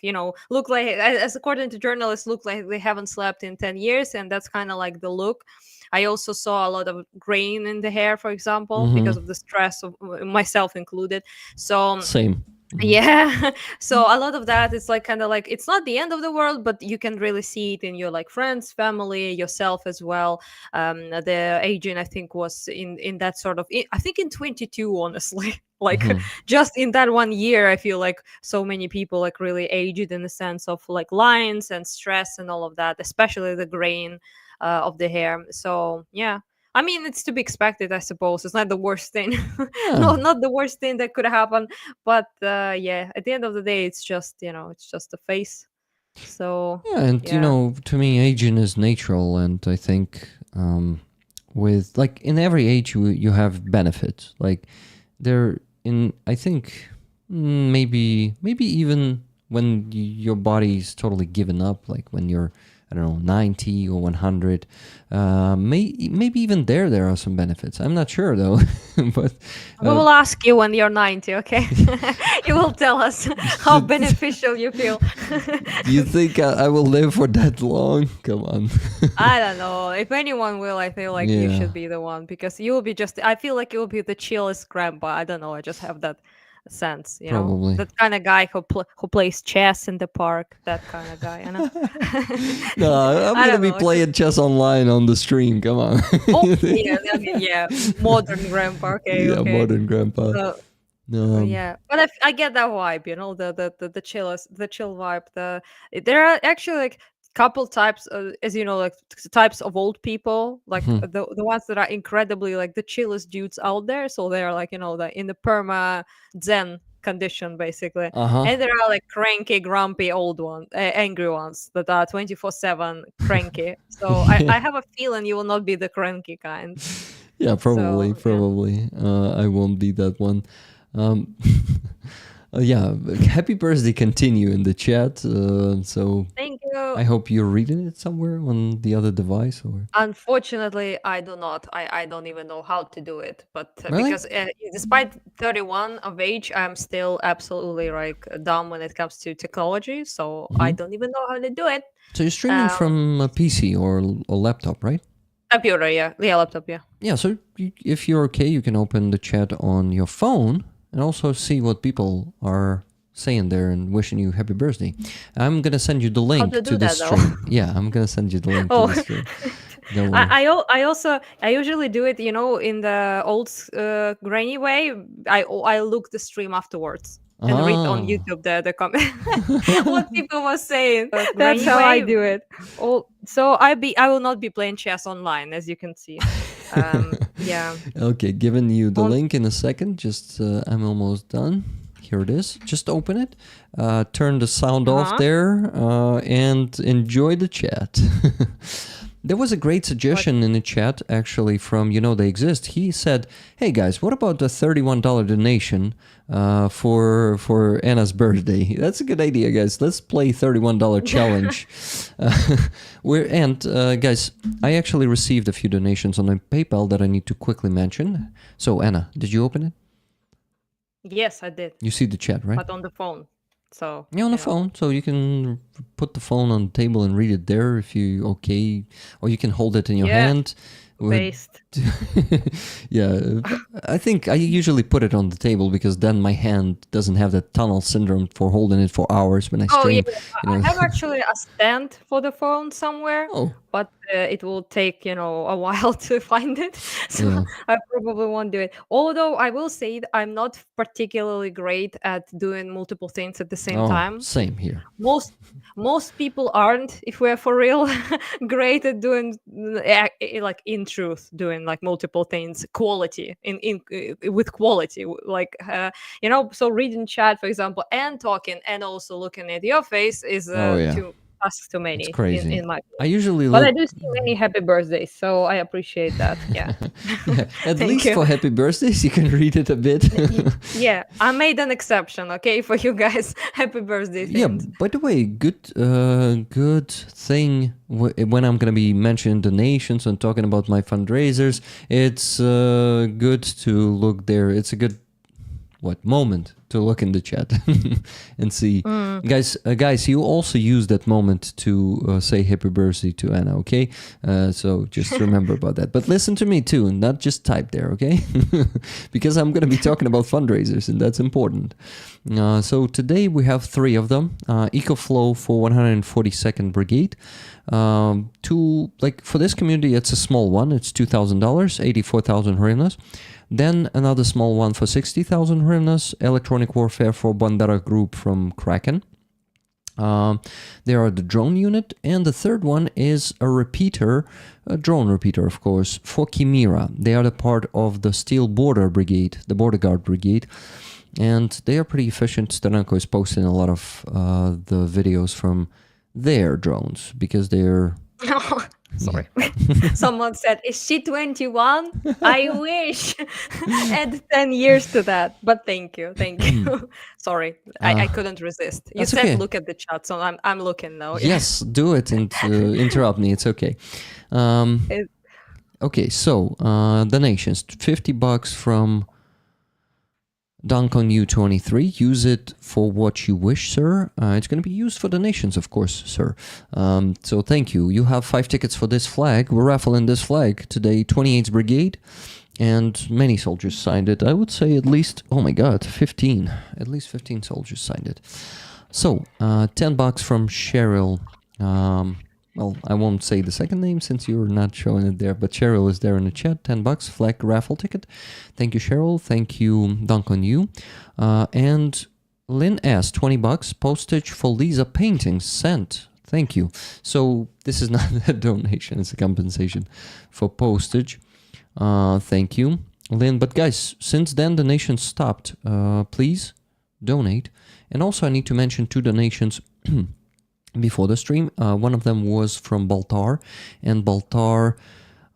look like, as according to journalists, look like they haven't slept in 10 years, and that's kind of like the look. I also saw a lot of grain in the hair, for example, because of the stress of myself included. So Same. yeah. So a lot of that is like kind of like, it's not the end of the world, but you can really see it in your like friends, family, yourself as well. The aging, I think, was in that sort of, I think in 22, honestly. Like just in that 1 year, I feel like so many people like really aged in the sense of like lines and stress and all of that, especially the grain of the hair. So yeah, I mean, it's to be expected, I suppose. It's not the worst thing. No, Yeah. not the worst thing that could happen. But yeah, at the end of the day, it's just, it's just a face. So Yeah, and yeah. to me, aging is natural, and I think with like in every age you have benefits. Like there in I think maybe even when your body's totally given up, like when you're, I don't know, 90 or 100, maybe even there are some benefits. I'm not sure though, but We will ask you when you're 90, okay? You will tell us how beneficial you feel. do you think I will live for that long? Come on. I don't know. If anyone will, I feel like you Yeah. should be the one, because you will be just, I feel like you will be the chillest grandpa. I don't know. I just have that sense, Probably. That kind of guy who plays chess in the park, that kind of guy, No, I'm I gonna don't be know. It's just, playing chess online on the stream. Come on. oh, yeah, I mean, yeah, modern grandpa. Okay, Yeah, okay. modern grandpa. So, yeah, but I get that vibe, the chill vibe. There are actually like couple types, as you know, like types of old people, like Mhm. the ones that are incredibly like the chillest dudes out there. So they are like, in the perma zen condition basically, Uh-huh. and there are like cranky, grumpy old ones, angry ones that are 24/7 cranky. So I Yeah. have a feeling you will not be the cranky kind. Yeah, So yeah. probably. I won't be that one. Um, yeah, happy birthday continue in the chat. So Thank you. I hope you're reading it somewhere on the other device or Unfortunately, I do not. I don't even know how to do it. But really? because despite 31 of age, I'm still absolutely like dumb when it comes to technology. So I Hmm. don't even know how to do it. So you're streaming Um, from a PC or a laptop, right? Computer, yeah, laptop, yeah. Yeah, so if you're okay, you can open the chat on your phone and also see what people are saying there and wishing you happy birthday. I'm gonna send you the How link to to do this that though? stream. Yeah, I'm gonna send you the link to Oh, the stream. Don't worry. I also I usually do it, in the old granny way. I look the stream afterwards and read on Ah. YouTube the comment what people were saying. That's Granny how I way. do it. Oh, so I will not be playing chess online, as you can see. Yeah. Okay, giving you the On link in a second. Just I'm almost done. Here it is. Just open it. Turn the sound off Uh-huh. there and enjoy the chat. There was a great suggestion in the chat, actually, from They Exist. He said, "Hey guys, what about the $31 donation for Anna's birthday?" That's a good idea, guys. Let's play $31 challenge. Guys, I actually received a few donations on my PayPal that I need to quickly mention. So Anna, did you open it? Yes, I did, You see the chat, right? but on the phone. So Yeah, on the phone, so you can put the phone on the table and read it there if you or you can hold it in your Yeah. hand. Based. Yeah, I think I usually put it on the table because then my hand doesn't have that tunnel syndrome for holding it for hours when I Oh yeah, stream. You I know. have actually a stand for the phone somewhere, Oh, but it will take a while to find it, so yeah. I probably won't do it. Although I will say that I'm not particularly great at doing multiple things at the same Oh, time. same here. Most people aren't, if we're for real, great at doing like in truth doing like multiple things quality in with quality, like so reading chat, for example, and talking and also looking at your face is Oh yeah. ask too It's many crazy. in my I usually but I look. do see many happy birthdays, so I appreciate that. Yeah. Yeah, at Thank least you. for happy birthdays, you can read it a bit. Yeah, I made an exception, okay, for you guys. Happy birthday Yeah. themed. By the way, good thing when I'm gonna be mentioning donations and talking about my fundraisers. It's good to look there. It's a good moment to look in the chat and see, guys. You also use that moment to say happy birthday to Anna, okay? So just remember about that. But listen to me too, and not just type there, okay? Because I'm going to be talking about fundraisers, and that's important. So today we have 3 of them. EcoFlow for 142nd Brigade. For this community, it's a small one. It's $2,000, 84,000 hryvnias. Then another small one for 60,000 hryvnias, electronic warfare for Bandera Group from Kraken. There are the drone unit, and the third one is a repeater, a drone repeater, of course, for Chimera. They are the part of the Steel Border Brigade, the Border Guard Brigade, and they are pretty efficient. Starenko is posting a lot of the videos from their drones because they're... Sorry. Someone said, is she 21? I wish. Add 10 years to that. But thank you. Thank you. Sorry. I couldn't resist. You that's said okay. Look at the chat, so I'm looking now. Yes, do it and interrupt me. It's okay. Okay, so donations. $50 from Duncan U23. Use it for what you wish, sir. It's going to be used for donations, of course, sir. So thank you. You have 5 tickets for this flag. We're raffling this flag today, 28th Brigade, and many soldiers signed it. I would say at least, oh my god, 15. At least 15 soldiers signed it. So, $10 from Cheryl. Well, I won't say the second name since you're not showing it there, but Cheryl is there in the chat. $10 flag raffle ticket. Thank you, Cheryl. Thank you, Duncan U. And Lynn S, $20 postage for Lisa paintings sent. Thank you. So this is not a donation; it's a compensation for postage. Thank you, Lynn. But guys, since then donation stopped. Please donate. And also, I need to mention 2 donations. Before the stream. One of them was from Baltar, and Baltar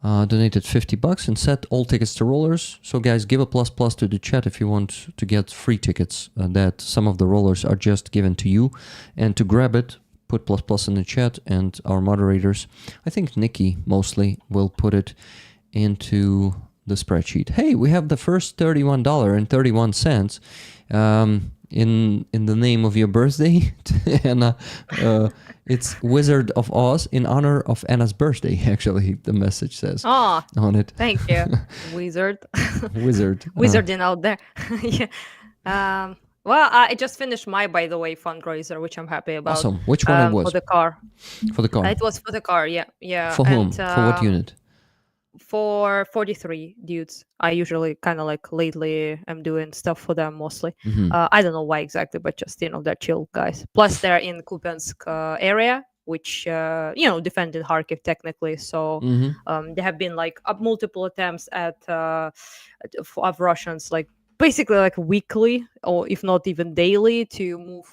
donated $50 and set all tickets to rollers. So guys, give a plus to the chat if you want to get free tickets, that some of the rollers are just given to you. And to grab it, put plus in the chat, and our moderators, I think Nikki mostly, will put it into the spreadsheet. Hey, we have the first $31.31 in the name of your birthday, Anna. It's Wizard of Oz in honor of Anna's birthday, actually, the message says on it. Thank you, Wizard. Wizarding out there. Yeah. Well, I just finished my, by the way, fundraiser, which I'm happy about. Awesome. Which one it was? For the car. For the car. It was for the car, yeah. For whom? And, For what unit? For 43 dudes. I usually kind of like lately I'm doing stuff for them mostly. I don't know why exactly, but just, they're chill guys. Plus they're in Kupiansk area, which, defended Kharkiv technically. So there have been like multiple attempts of Russians, like basically like weekly or if not even daily, to move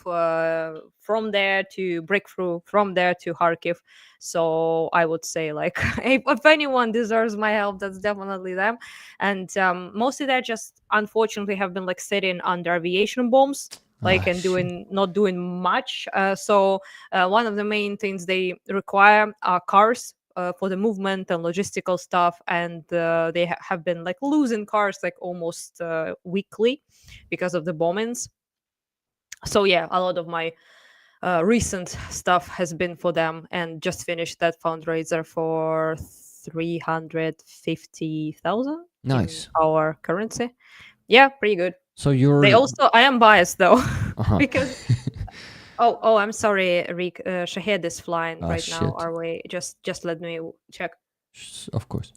from there to break through from there to Kharkiv. So I would say like if anyone deserves my help, that's definitely them. And mostly they just unfortunately have been like sitting under aviation bombs, like and not doing much. So one of the main things they require are cars for the movement and logistical stuff, and they have been like losing cars like almost weekly because of the bombings. So yeah, a lot of my recent stuff has been for them, and just finished that fundraiser for 350,000. Nice. In our currency. Yeah, pretty good. So you're... I am biased though, because oh, I'm sorry, Rick. Shahed is flying right now our way. Just let me check. Of course.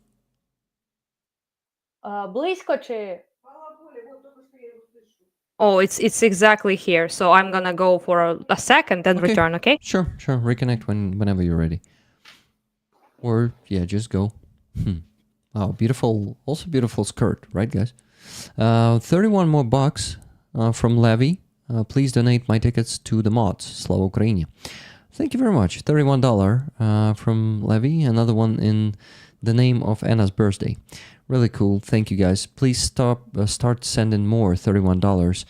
Близько чи? Oh, it's exactly here. So I'm gonna go for a second and return. Okay. Sure. Reconnect whenever you're ready. Or yeah, just go. Oh, beautiful. Also beautiful skirt, right, guys? 31 more bucks from Levy. Please donate my tickets to the mods. Slava Ukraini. Thank you very much. $31 from Levy. Another one in the name of Anna's birthday. Really cool. Thank you, guys. Please start sending more $31,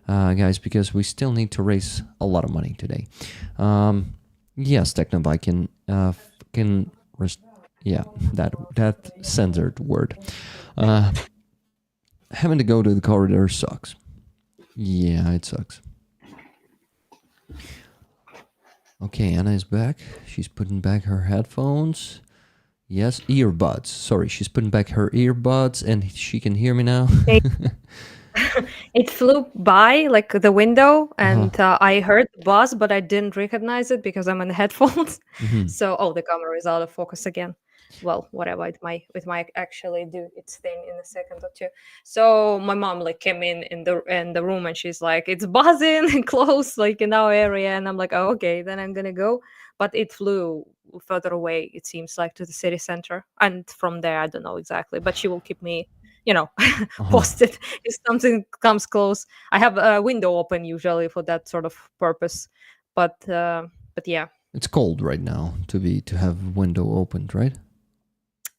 guys, because we still need to raise a lot of money today. Yes, Technobike yeah, that censored word. Having to go to the corridor sucks. Yeah, it sucks. Okay, Anna is back. She's putting back her headphones. Yes, earbuds. Sorry, she's putting back her earbuds and she can hear me now. It flew by like the window, and I heard the buzz, but I didn't recognize it because I'm in headphones. So, the camera is out of focus again. Well, whatever, it might actually do its thing in a second or two. So my mom like came in the room, and she's like, it's buzzing close, like in our area, and I'm like, oh, okay, then I'm gonna go. But it flew further away, it seems like, to the city center, and from there I don't know exactly, but she will keep me posted if something comes close. I have a window open usually for that sort of purpose, but yeah, It's cold right now to have window opened, right?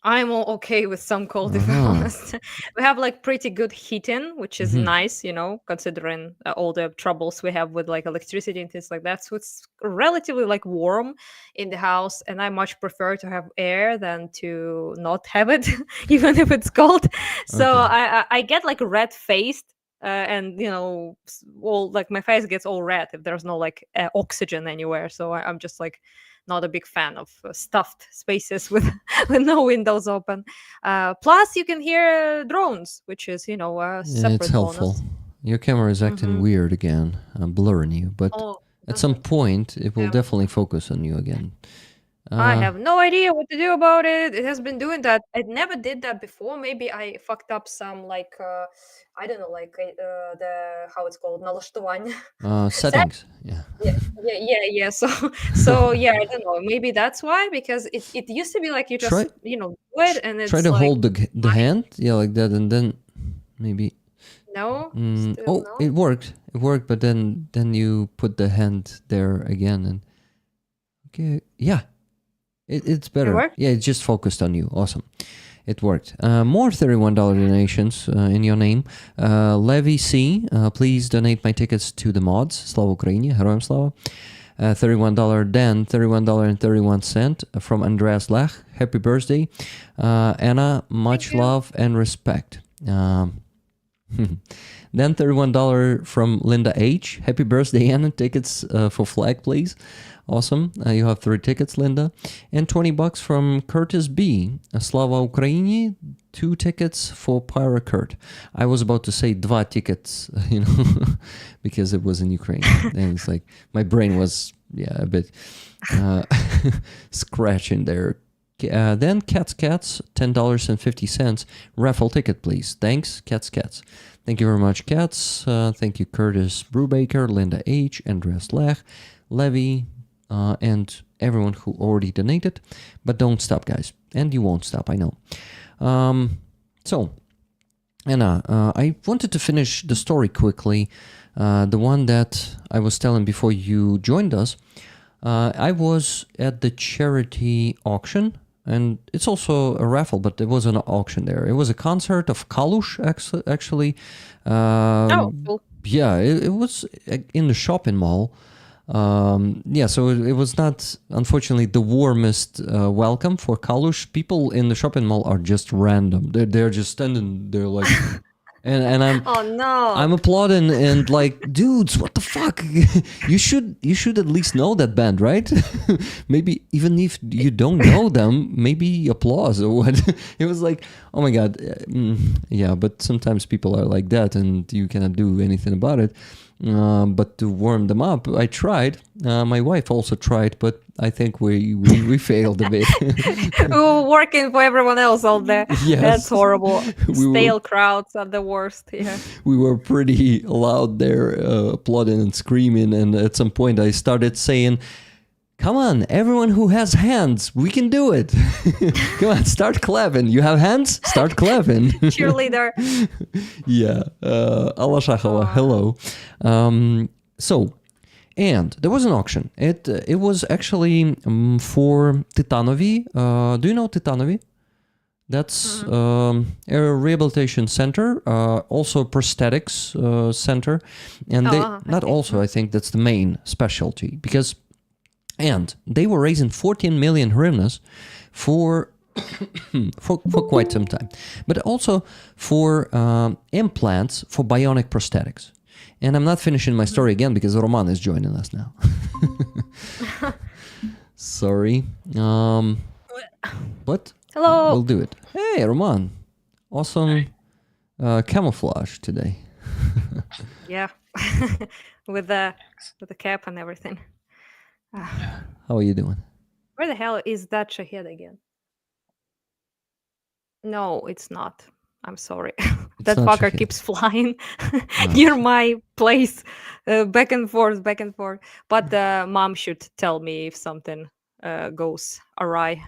I'm okay with some cold, if I'm honest. We have like pretty good heating, which is nice, considering all the troubles we have with like electricity and things like that. So it's relatively like warm in the house, and I much prefer to have air than to not have it, even if it's cold. So I get like red faced. And all like my face gets all red if there's no like oxygen anywhere. So I'm just like not a big fan of stuffed spaces with with no windows open. Plus, you can hear drones, which is a separate it's helpful. bonus. Your camera is acting weird again. I'm blurring you, but at some point it will definitely focus on you again. I have no idea what to do about it. It has been doing that. It never did that before. Maybe I fucked up some like I don't know, like the how it's called, налаштування. Settings. Yeah. Yeah. So yeah, I don't know. Maybe that's why, because it used to be like you just Try- do it, and it's Try to like, hold the hand, yeah, like that, and then maybe. no, Oh, no. it worked. It worked, but then you put the hand there again, and okay, yeah, it's better. worked? Yeah, it just focused on you. Awesome, it worked. More $31 donations in your name. Levy C, please donate my tickets to the mods. Slava Ukraini, Heroям Slava. $31 Dan, $31.31 from Andreas Lech. Happy birthday, Anna. Much love and respect. Then $31 from Linda H. Happy birthday, Anna. Tickets for flag, please. Awesome. You have 3 tickets, Linda. And $20 from Curtis B. Slava Ukraini. 2 tickets for Pyra Kurt. I was about to say 2 tickets, because it was in Ukraine. And it's like my brain was, a bit scratching there. Then Cats, $10.50. Raffle ticket, please. Thanks, Cats. Thank you very much, Cats. Thank you, Curtis Brubaker, Linda H., Andreas Lech, Levy, and everyone who already donated. But don't stop, guys. And you won't stop, I know. So, Anna, I wanted to finish the story quickly. The one that I was telling before you joined us. I was at the charity auction, and it's also a raffle, but there was an auction there. It was a concert of Kalush, actually. Cool. Yeah, it was in the shopping mall. So it was not, unfortunately, the warmest welcome for Kalush. People in the shopping mall are just random. They're just standing there like... And I'm I'm applauding and like, dudes, what the fuck? you should at least know that band, right? Maybe even if you don't know them, maybe applause or what. It was like, oh my god, yeah. But sometimes people are like that, and you cannot do anything about it. But to warm them up, I tried. My wife also tried, but I think we failed a bit. We were working for everyone else out there. Yes. That's horrible. Stale crowds are the worst. Yeah. We were pretty loud there, applauding and screaming. And at some point I started saying, come on, everyone who has hands, we can do it. Come on, start clapping. You have hands? Start clapping. Cheerleader. Yeah. Allah Shahwa, hello. So, And there was an auction. It was actually for Titanovi. Do you know Titanovi? That's a rehabilitation center, also prosthetics center, and I think that's the main specialty and they were raising 14 million hryvnias for quite some time, but also for implants for bionic prosthetics. And I'm not finishing my story again because Roman is joining us now. Sorry, but. Hello. We'll do it. Hey, Roman. Awesome camouflage today. Yeah. with the cap and everything. How are you doing? Where the hell is that Shahid again? No, it's not. I'm sorry. That not fucker Shahid. keeps flying near my place, back and forth, back and forth. But mom should tell me if something goes awry.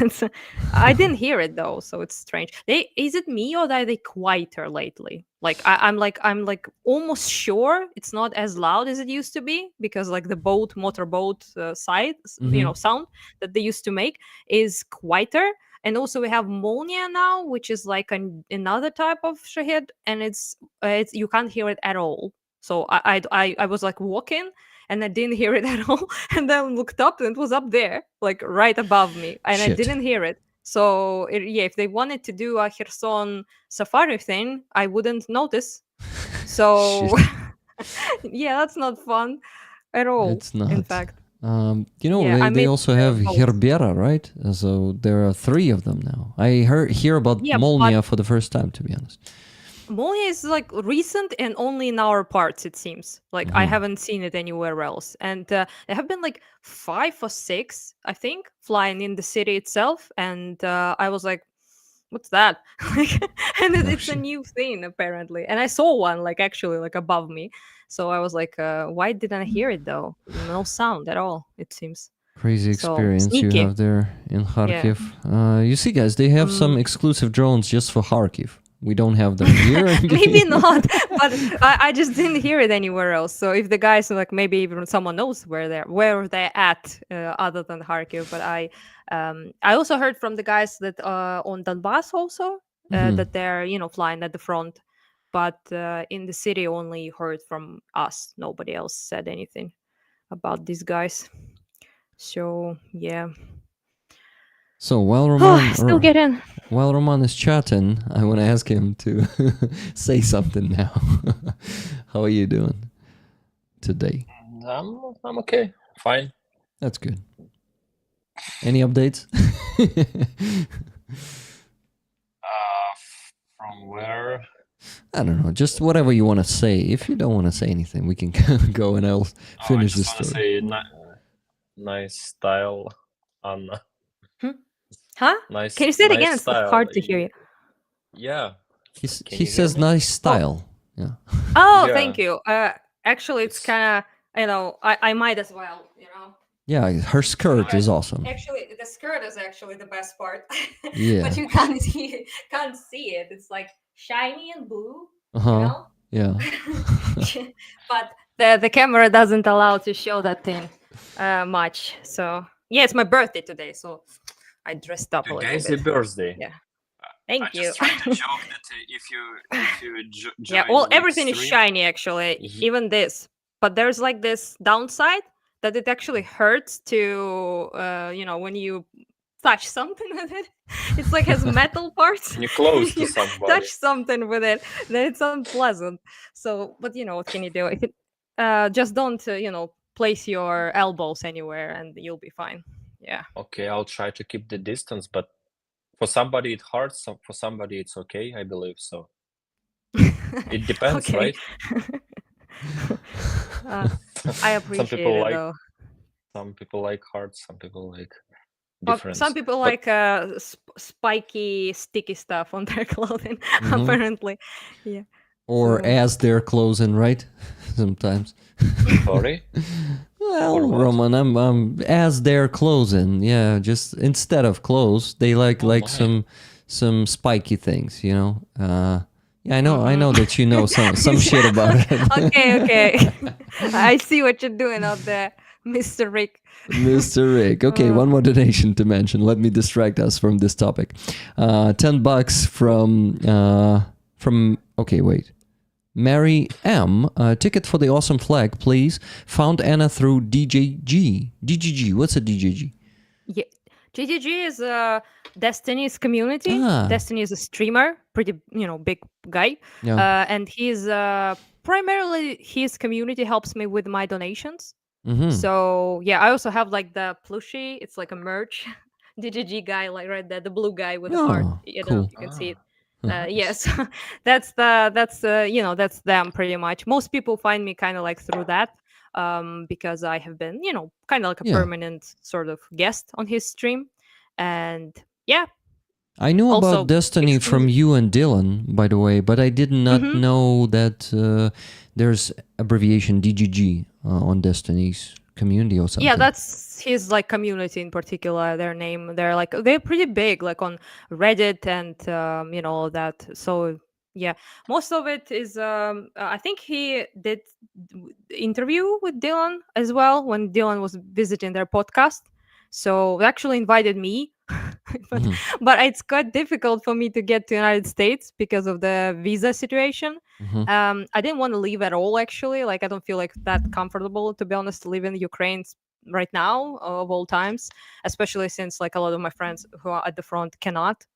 And so, I didn't hear it though, so it's strange. Is it me or are they quieter lately? Like I'm like almost sure it's not as loud as it used to be, because like the motorboat sound that they used to make is quieter. And also we have Molnia now, which is like another type of Shahid, and it's you can't hear it at all. So I was like walking and I didn't hear it at all, and then looked up and it was up there, like right above me, and I Shit. didn't hear it. So if they wanted to do a Kherson safari thing, I wouldn't notice. So yeah, that's not fun at all. It's not. In fact. They also have Herbera, right? So there are 3 of them now. I hear about Molnia for the first time, to be honest. Molnia is like recent and only in our parts, it seems. Like I haven't seen it anywhere else. And there have been like 5 or 6, I think, flying in the city itself. And I was like, what's that? It's a new thing apparently. And I saw one like actually like above me. So I was like, why didn't I hear it though? No sound at all, it seems. Crazy experience you have there in Kharkiv. Yeah. You see, guys, they have some exclusive drones just for Kharkiv. We don't have them here. Maybe not, but I just didn't hear it anywhere else. So if the guys like maybe even someone knows where they're at other than Kharkiv. But I also heard from the guys that on Donbass also that they're flying at the front, but in the city only heard from us. Nobody else said anything about these guys. So yeah. So while Roman still get in. While Roman is chatting, I want to ask him to say something now. How are you doing today? I'm okay. Fine. That's good. Any updates? From where? I don't know. Just whatever you want to say. If you don't want to say anything, we can go and I'll finish the story. Say nice style, Anna. Huh? Nice. Can you say it nice again? style. It's hard to hear you. Yeah. He says nice style. Yeah. Oh, Yeah. thank you. Actually, it's kind of, I might as well, Yeah, her skirt is awesome. Actually, the skirt is actually the best part. Yeah. But you can't see it. It's like shiny and blue, Yeah. But the camera doesn't allow to show that thing much. So yeah, it's my birthday today, so I dressed up a little Today's bit. your birthday. Yeah. Thank I you. just tried to joke that if you Yeah, join well, the everything is stream- shiny actually, even this. But there's like this downside that it actually hurts to, when you touch something with it. It's like has metal parts. When you're close to You somebody. touch something with it, then it's unpleasant. So, but what can you do? If it, just don't, place your elbows anywhere, and you'll be fine. Yeah. Okay, I'll try to keep the distance, but for somebody it hurts, for somebody it's okay, I believe so. It depends, Okay. right? I appreciate people it like though. Some people like hard, some people like Well, different. some people like spiky, sticky stuff on their clothing, apparently. Yeah. Or So- as they're closing, right? Sometimes. Sorry? Well, Or what? Roman, I'm as they're closing. Yeah, just instead of clothes, they like my. some spiky things. Yeah, I know that you know some shit about it. Okay. I see what you're doing out there, Mr. Rick. Mr. Rick. Okay, one more donation to mention. Let me distract us from this topic. $10 from okay, wait. Mary M. Ticket for the awesome flag, please. Found Anna through DJG. DGG. What's a DJG? Yeah. GGG is Destiny's community. Ah. Destiny is a streamer, pretty, big guy. Yeah. And he's primarily his community helps me with my donations. Mm-hmm. So yeah, I also have like the plushie. It's like a merch. DGG guy, like right there, the blue guy with the heart. Oh, I don't know cool. if you can see it. Yes, that's them pretty much. Most people find me kind of like through that, because I have been, kind of like a Yeah. permanent sort of guest on his stream, and yeah. I knew Also, about Destiny from you and Dylan, by the way, but I did not know that there's abbreviation DGG on Destiny's community or something. Yeah, that's his like community in particular. Their name, they're pretty big, like on Reddit and all that. So yeah, most of it is. I think he did interview with Dylan as well when Dylan was visiting their podcast. So they actually invited me, but it's quite difficult for me to get to United States because of the visa situation. I didn't want to leave at all, actually. Like, I don't feel like that comfortable, to be honest, to live in Ukraine right now, of all times, especially since like a lot of my friends who are at the front cannot,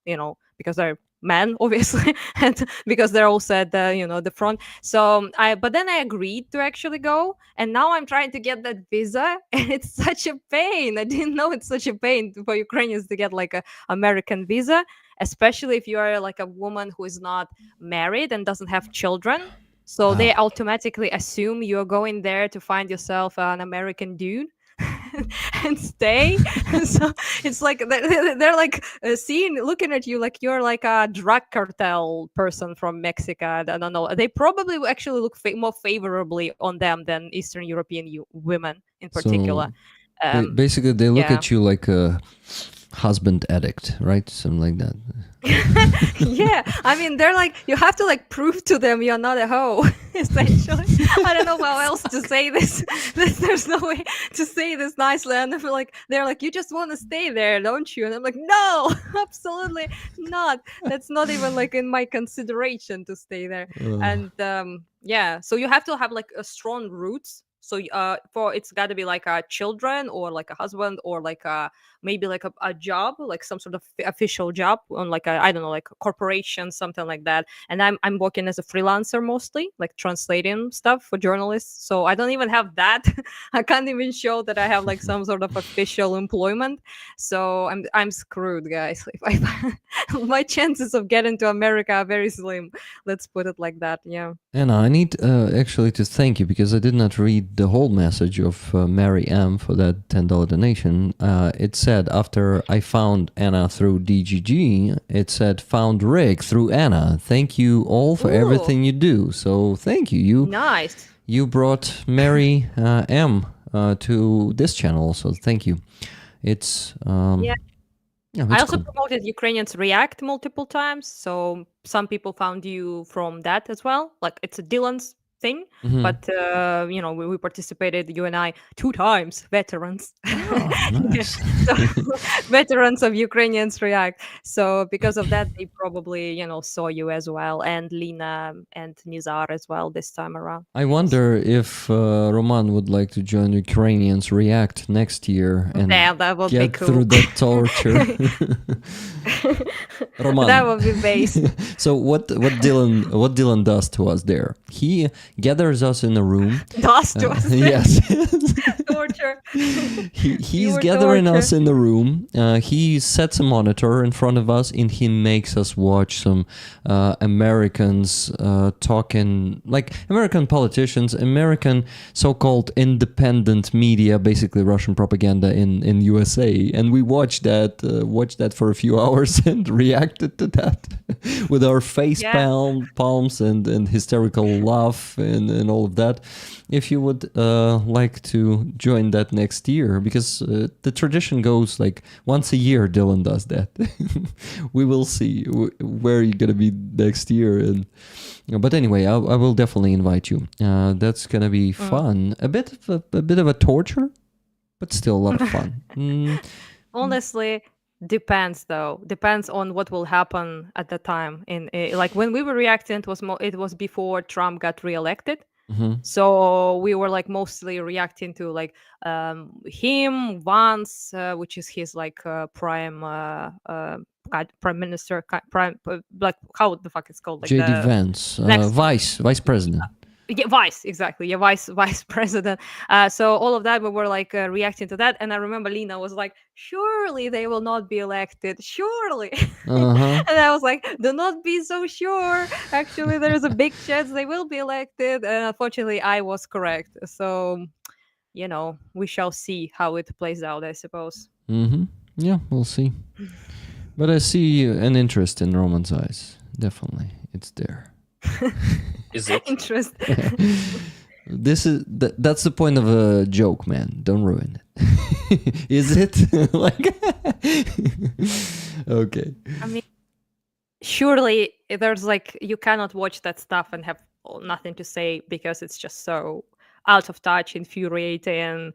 because they're men, obviously, and because they're also at the front. So but then I agreed to actually go, and now I'm trying to get that visa, and it's such a pain. I didn't know it's such a pain for Ukrainians to get like a American visa, especially if you are like a woman who is not married and doesn't have children. So they automatically assume you're going there to find yourself an American dude and stay. So it's like they're like looking at you like you're like a drug cartel person from Mexico. I don't know. They probably actually look more favorably on them than Eastern European women in particular. Basically, they look yeah. at you like a husband addict, right? Something like that. Yeah, I mean, they're like, you have to like prove to them you're not a hoe, essentially. I don't know how else to say this. There's no way to say this nicely. And they're like, you just want to stay there, don't you? And I'm like, no, absolutely not. That's not even like in my consideration to stay there. And yeah, so you have to have like a strong roots. So for it's got to be like a children or like a husband or like maybe like a job, like some sort of official job on like I don't know, like a corporation, something like that. And I'm working as a freelancer mostly, like translating stuff for journalists. So I don't even have that. I can't even show that I have like some sort of official employment. So I'm screwed, guys. My chances of getting to America are very slim. Let's put it like that. Yeah. Anna, I need actually to thank you because I did not read the whole message of Mary M for that $10 donation. It said after I found Anna through DGG, it said found Rick through Anna. Thank you all for everything you do. So thank you. Nice. You brought Mary M to this channel also. Thank you. It's yeah. it's I also cool. promoted Ukrainians React multiple times, so some people found you from that as well. Like it's a Dylan's thing, but we participated, you and I, 2 times, veterans. Oh, nice. So, veterans of Ukrainians React. So because of that, they probably saw you as well, and Lina and Nizar as well this time around. I wonder if Roman would like to join Ukrainians React next year and Yeah, that would be get cool. through that torture. Roman. That would be base. So what Dylan does to us there? He gathers us in a room. Does to us. Yes. Torture. He's gathering us in the room. He sets a monitor in front of us and he makes us watch some Americans talking, like American politicians, American so-called independent media, basically Russian propaganda in USA. And we watched that for a few hours and reacted to that with our face palms and hysterical laugh and all of that. If you would like to join that next year, because the tradition goes like once a year. Dylan does that. We will see where you're gonna be next year, and but anyway, I will definitely invite you. That's gonna be fun. A bit of a torture, but still a lot of fun. Honestly, depends though. Depends on what will happen at the time. Like when we were reacting, it was before Trump got reelected. So we were like mostly reacting to like him, Vance, which is his like prime minister, like how the fuck it's called, like JD the Vance, next vice president. yeah, vice, exactly. Yeah, vice president. So all of that, we were like reacting to that, and I remember Lena was like, "Surely they will not be elected, surely." Uh-huh. And I was like, "Do not be so sure. Actually, there is a big chance they will be elected." And unfortunately, I was correct. So, we shall see how it plays out, I suppose. Yeah, we'll see. But I see an interest in Roman's eyes. Definitely, it's there. Is it? Interest. That's the point of a joke, man. Don't ruin it. Is it? Like, okay. I mean, surely there's like, you cannot watch that stuff and have nothing to say because it's just so out of touch, infuriating.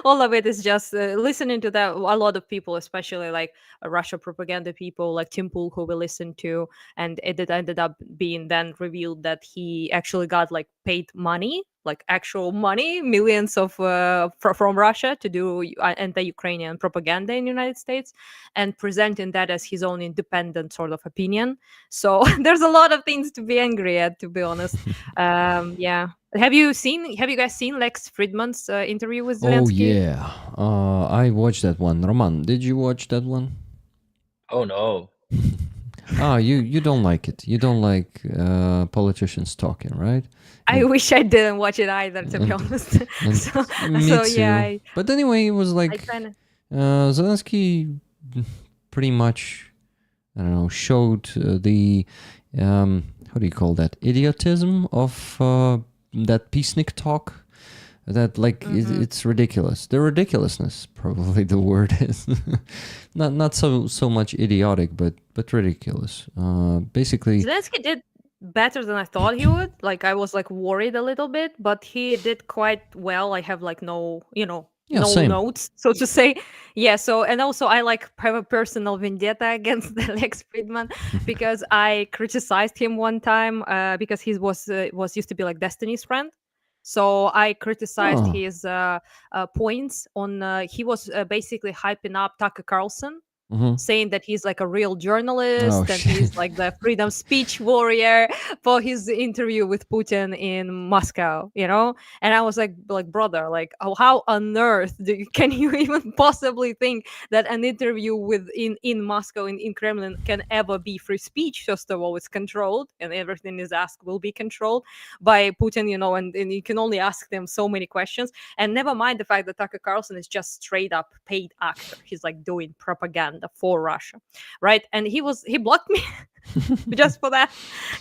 All of it is just listening to that. A lot of people, especially like Russia propaganda people like Tim Pool, who we listened to, and it ended up being then revealed that he actually got like paid money, like actual money, millions of from Russia to do anti-Ukrainian propaganda in the United States, and presenting that as his own independent sort of opinion. So there's a lot of things to be angry at, to be honest. Yeah. Have you guys seen Lex Friedman's interview with Oh Zelensky? yeah, I watched that one. Roman, did you watch that one? Oh no. You don't like it. You don't like politicians talking, right? I wish I didn't watch it either, to be honest. Me so too. yeah, But anyway, it was I like kind of. Zelensky pretty much, I don't know, showed the how do you call that, idiotism of that peacenik talk. That like it's ridiculous. The ridiculousness, probably the word is not so much idiotic, but ridiculous. Basically, Zelensky did better than I thought he would. Like I was like worried a little bit, but he did quite well. I have like no same. notes, so to say. Yeah. So, and also I like have a personal vendetta against Lex Friedman because I criticized him one time because he was used to be like Destiny's friend. So I criticized his points on. He was basically hyping up Tucker Carlson, saying that he's like a real journalist and he's like the freedom speech warrior for his interview with Putin in Moscow, And I was like brother, like, how on earth can you even possibly think that an interview in Moscow in Kremlin can ever be free speech? First of all, it's controlled, and everything is asked will be controlled by Putin, and you can only ask them so many questions. And never mind the fact that Tucker Carlson is just straight up paid actor. He's like doing propaganda for Russia, right? And he blocked me just for that.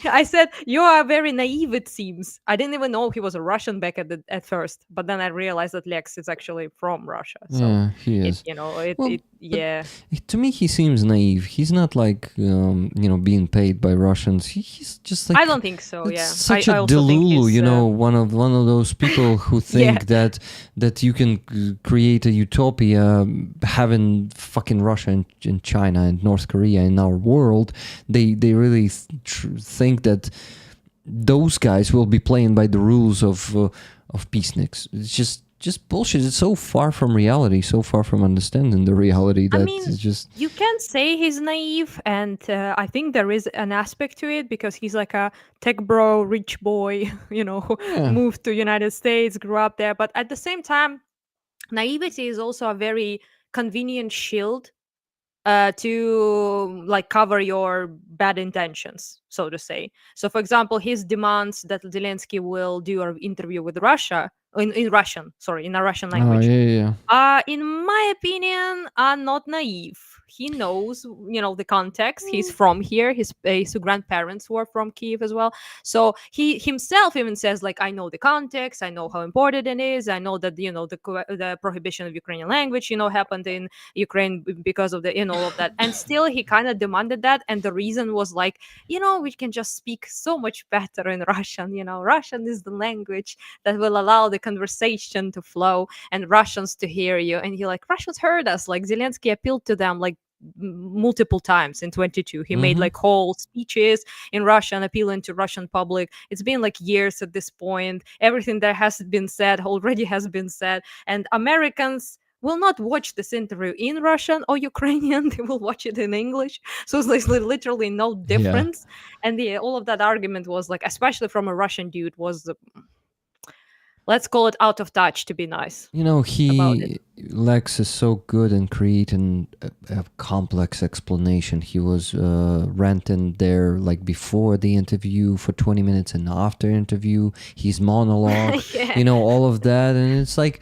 I said, "You are very naive, it seems." I didn't even know he was a Russian back at first, but then I realized that Lex is actually from Russia. So yeah, he is. Yeah. To me, he seems naive. He's not like being paid by Russians. He's just like, I don't think so. Yeah, such I a also think delulu. One of those people who think that you can create a utopia having fucking Russia and China and North Korea in our world. They really think that those guys will be playing by the rules of peaceniks. It's just bullshit. It's so far from reality, so far from understanding the reality that it's just... You can't say he's naive, and I think there is an aspect to it because he's like a tech bro, rich boy, who moved to United States, grew up there. But at the same time, naivety is also a very convenient shield to like cover your bad intentions, so to say. So, for example, his demands that Zelensky will do an interview with Russia in a Russian language. Yeah. In my opinion, are not naive. he knows, the context. He's from here. His grandparents were from Kiev as well. So he himself even says, like, I know the context. I know how important it is. I know that, the prohibition of Ukrainian language, happened in Ukraine because of all of that. And still he kind of demanded that. And the reason was like, we can just speak so much better in Russian. Russian is the language that will allow the conversation to flow and Russians to hear you. And he like, Russians heard us. Like Zelensky appealed to them like multiple times in 22. He made like whole speeches in Russian appealing to Russian public. It's been like years at this point. Everything that has been said already has been said. And Americans will not watch this interview in Russian or Ukrainian. They will watch it in English. So it's literally no difference. And all of that argument was like, especially from a Russian dude, was let's call it out of touch, to be nice. Lex is so good in creating a complex explanation. He was ranting there like before the interview for 20 minutes and after interview. His monologue, all of that. And it's like,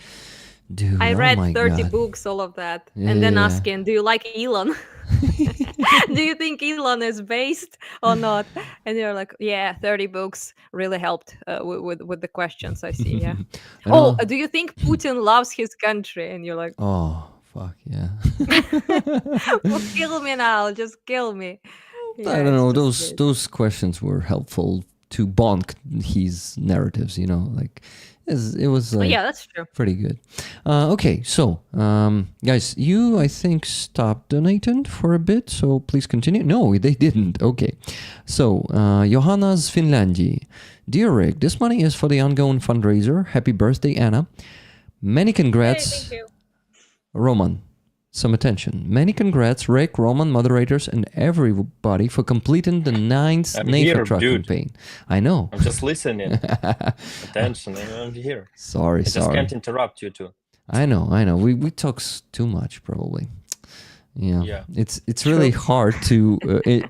dude, I read 30 God. books, all of that. And then asking, do you like Elon? Do you think Elon is based or not? And you're like, 30 books really helped with the questions I see. Yeah. Do you think Putin loves his country? And you're like, oh, fuck yeah. well, kill me now. Just kill me. I don't know. Those questions were helpful to bonk his narratives, like it was like, that's true. Pretty good. Okay, so guys, you I think stopped donating for a bit, so please continue. No, they didn't. Okay, so Johanna's Finlandia. Dear Rick, this money is for the ongoing fundraiser. Happy birthday, Anna. Many congrats. Hey, thank you. Roman, some attention. Many congrats, Rick, Roman, moderators, and everybody for completing the 9th NAFO truck campaign. I know. I'm just listening. Attention, I'm here. Sorry. I just can't interrupt you too. I know. We talk too much, probably. Yeah. It's really hard to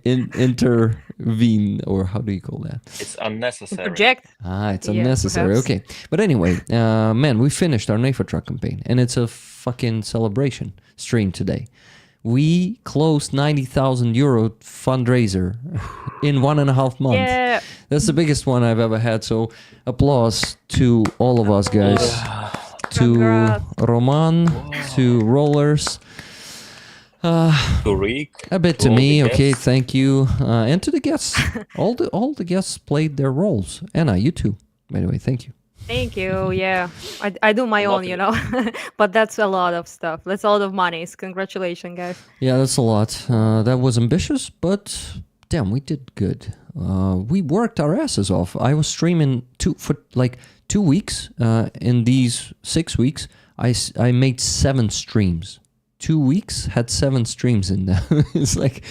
intervene, or how do you call that? It's unnecessary. Project. It's unnecessary. Perhaps. Okay. But anyway, man, we finished our NAFO truck campaign, and it's a fucking celebration stream today. We closed €90,000 fundraiser in 1.5 months. Yeah. That's the biggest one I've ever had. So applause to all of us, guys. To Congrats. Roman, to Rollers. To Rick. A bit to me, okay, thank you. And to the guests. all the guests played their roles. Anna, you too, by the way, thank you. Thank you. Yeah, I do my own, but that's a lot of stuff. That's a lot of money. So congratulations, guys. Yeah, that's a lot. That was ambitious, but damn, we did good. We worked our asses off. I was streaming for like 2 weeks. In these 6 weeks, I made 7 streams. 2 weeks had 7 streams in them. It's like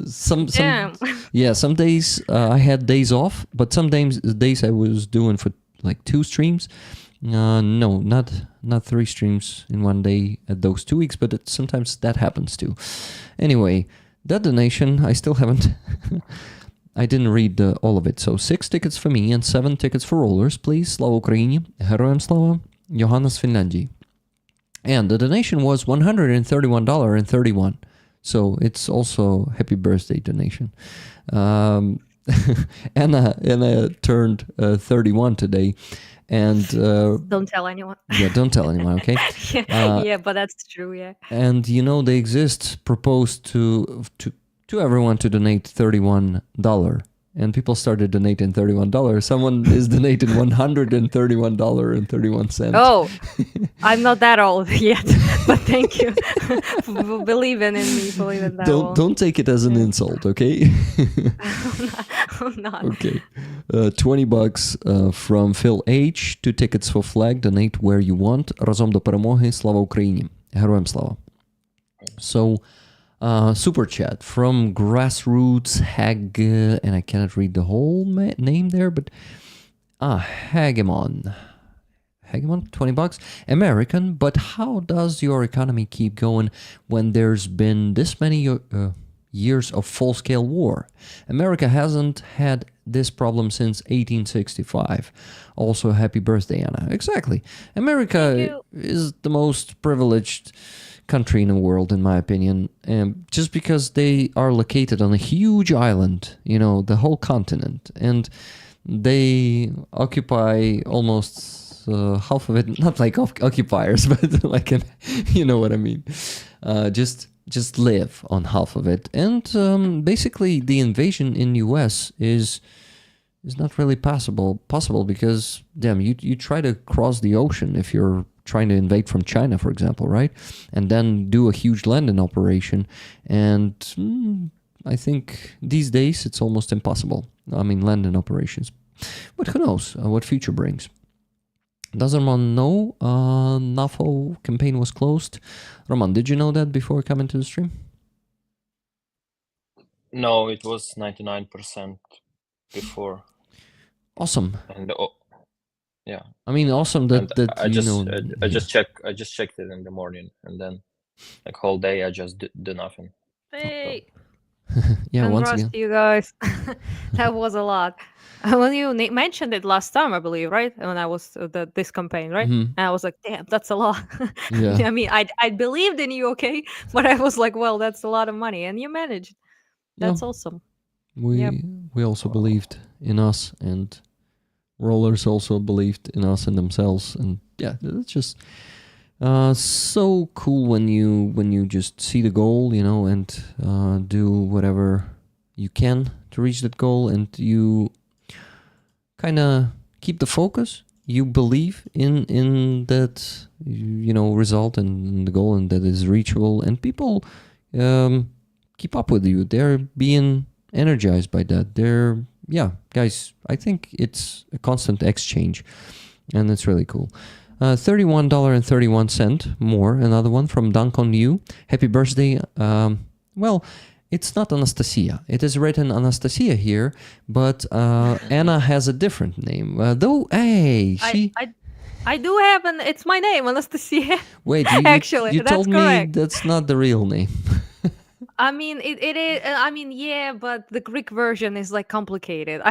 some days I had days off, but some days I was doing for like 2 streams. No, not 3 streams in one day at those 2 weeks, but sometimes that happens too. Anyway, that donation I still haven't. I didn't read all of it. So 6 tickets for me and 7 tickets for Rollers, please. Slava Ukraini, Героям слава, Johanna's Finlandia. And the donation was $131.31. So it's also happy birthday donation. Anna turned 31 today. And Don't tell anyone. Yeah, don't tell anyone, okay? But that's true, yeah. And they exist proposed to everyone to donate $31. And people started donating $31. Someone is donating $131.31. Oh, I'm not that old yet, but thank you for believing in me. Believing that. Don't take it as an insult, okay? I'm not. Okay. $20 from Phil H. 2 tickets for flag. Donate where you want. Разом до перемоги. Слава Україні. Героям слава. So, super chat from Grassroots Hag, and I cannot read the whole name there, but Hagemon, $20. American, but how does your economy keep going when there's been this many years of full-scale war. America hasn't had this problem since 1865. Also, happy birthday, Anna. Exactly. America is the most privileged country in the world, in my opinion, just because they are located on a huge island, the whole continent, and they occupy almost half of it, not like occupiers, but like, you know what I mean, just live on half of it. And basically the invasion in US is not really possible because, damn, you try to cross the ocean if you're trying to invade from China, for example, right? And then do a huge landing operation. And I think these days it's almost impossible. I mean, landing operations. But who knows what future brings. Does Roman know NAFO campaign was closed? Roman, did you know that before coming to the stream? No, it was 99% before. Awesome. And yeah. I mean, awesome that I just checked it in the morning, and then like whole day I just do nothing. Hey, yeah, once congrats again. to you guys. That was a lot. When you mentioned it last time, I believe, right? When I was this campaign, right? Mhm. And I was like, damn, that's a lot. Yeah. I mean, I believed in you, okay? But I was like, well, that's a lot of money. And you managed. That's awesome. We also believed in us, and rollers also believed in us and themselves, and yeah, it's just so cool when you just see the goal, and do whatever you can to reach that goal, and you kind of keep the focus. You believe in that result and the goal, and that is reachable, and people keep up with you. They're being energized by that. Guys, I think it's a constant exchange, and it's really cool. $31.31 more, another one from Dunk on You. Happy birthday. Well, it's not Anastasia. It is written Anastasia here, but Anna has a different name. Though, hey, I do have it's my name, Anastasia. Wait, actually, you that's told correct. me that's not the real name. I mean, it is. I mean, yeah, but the Greek version is like complicated.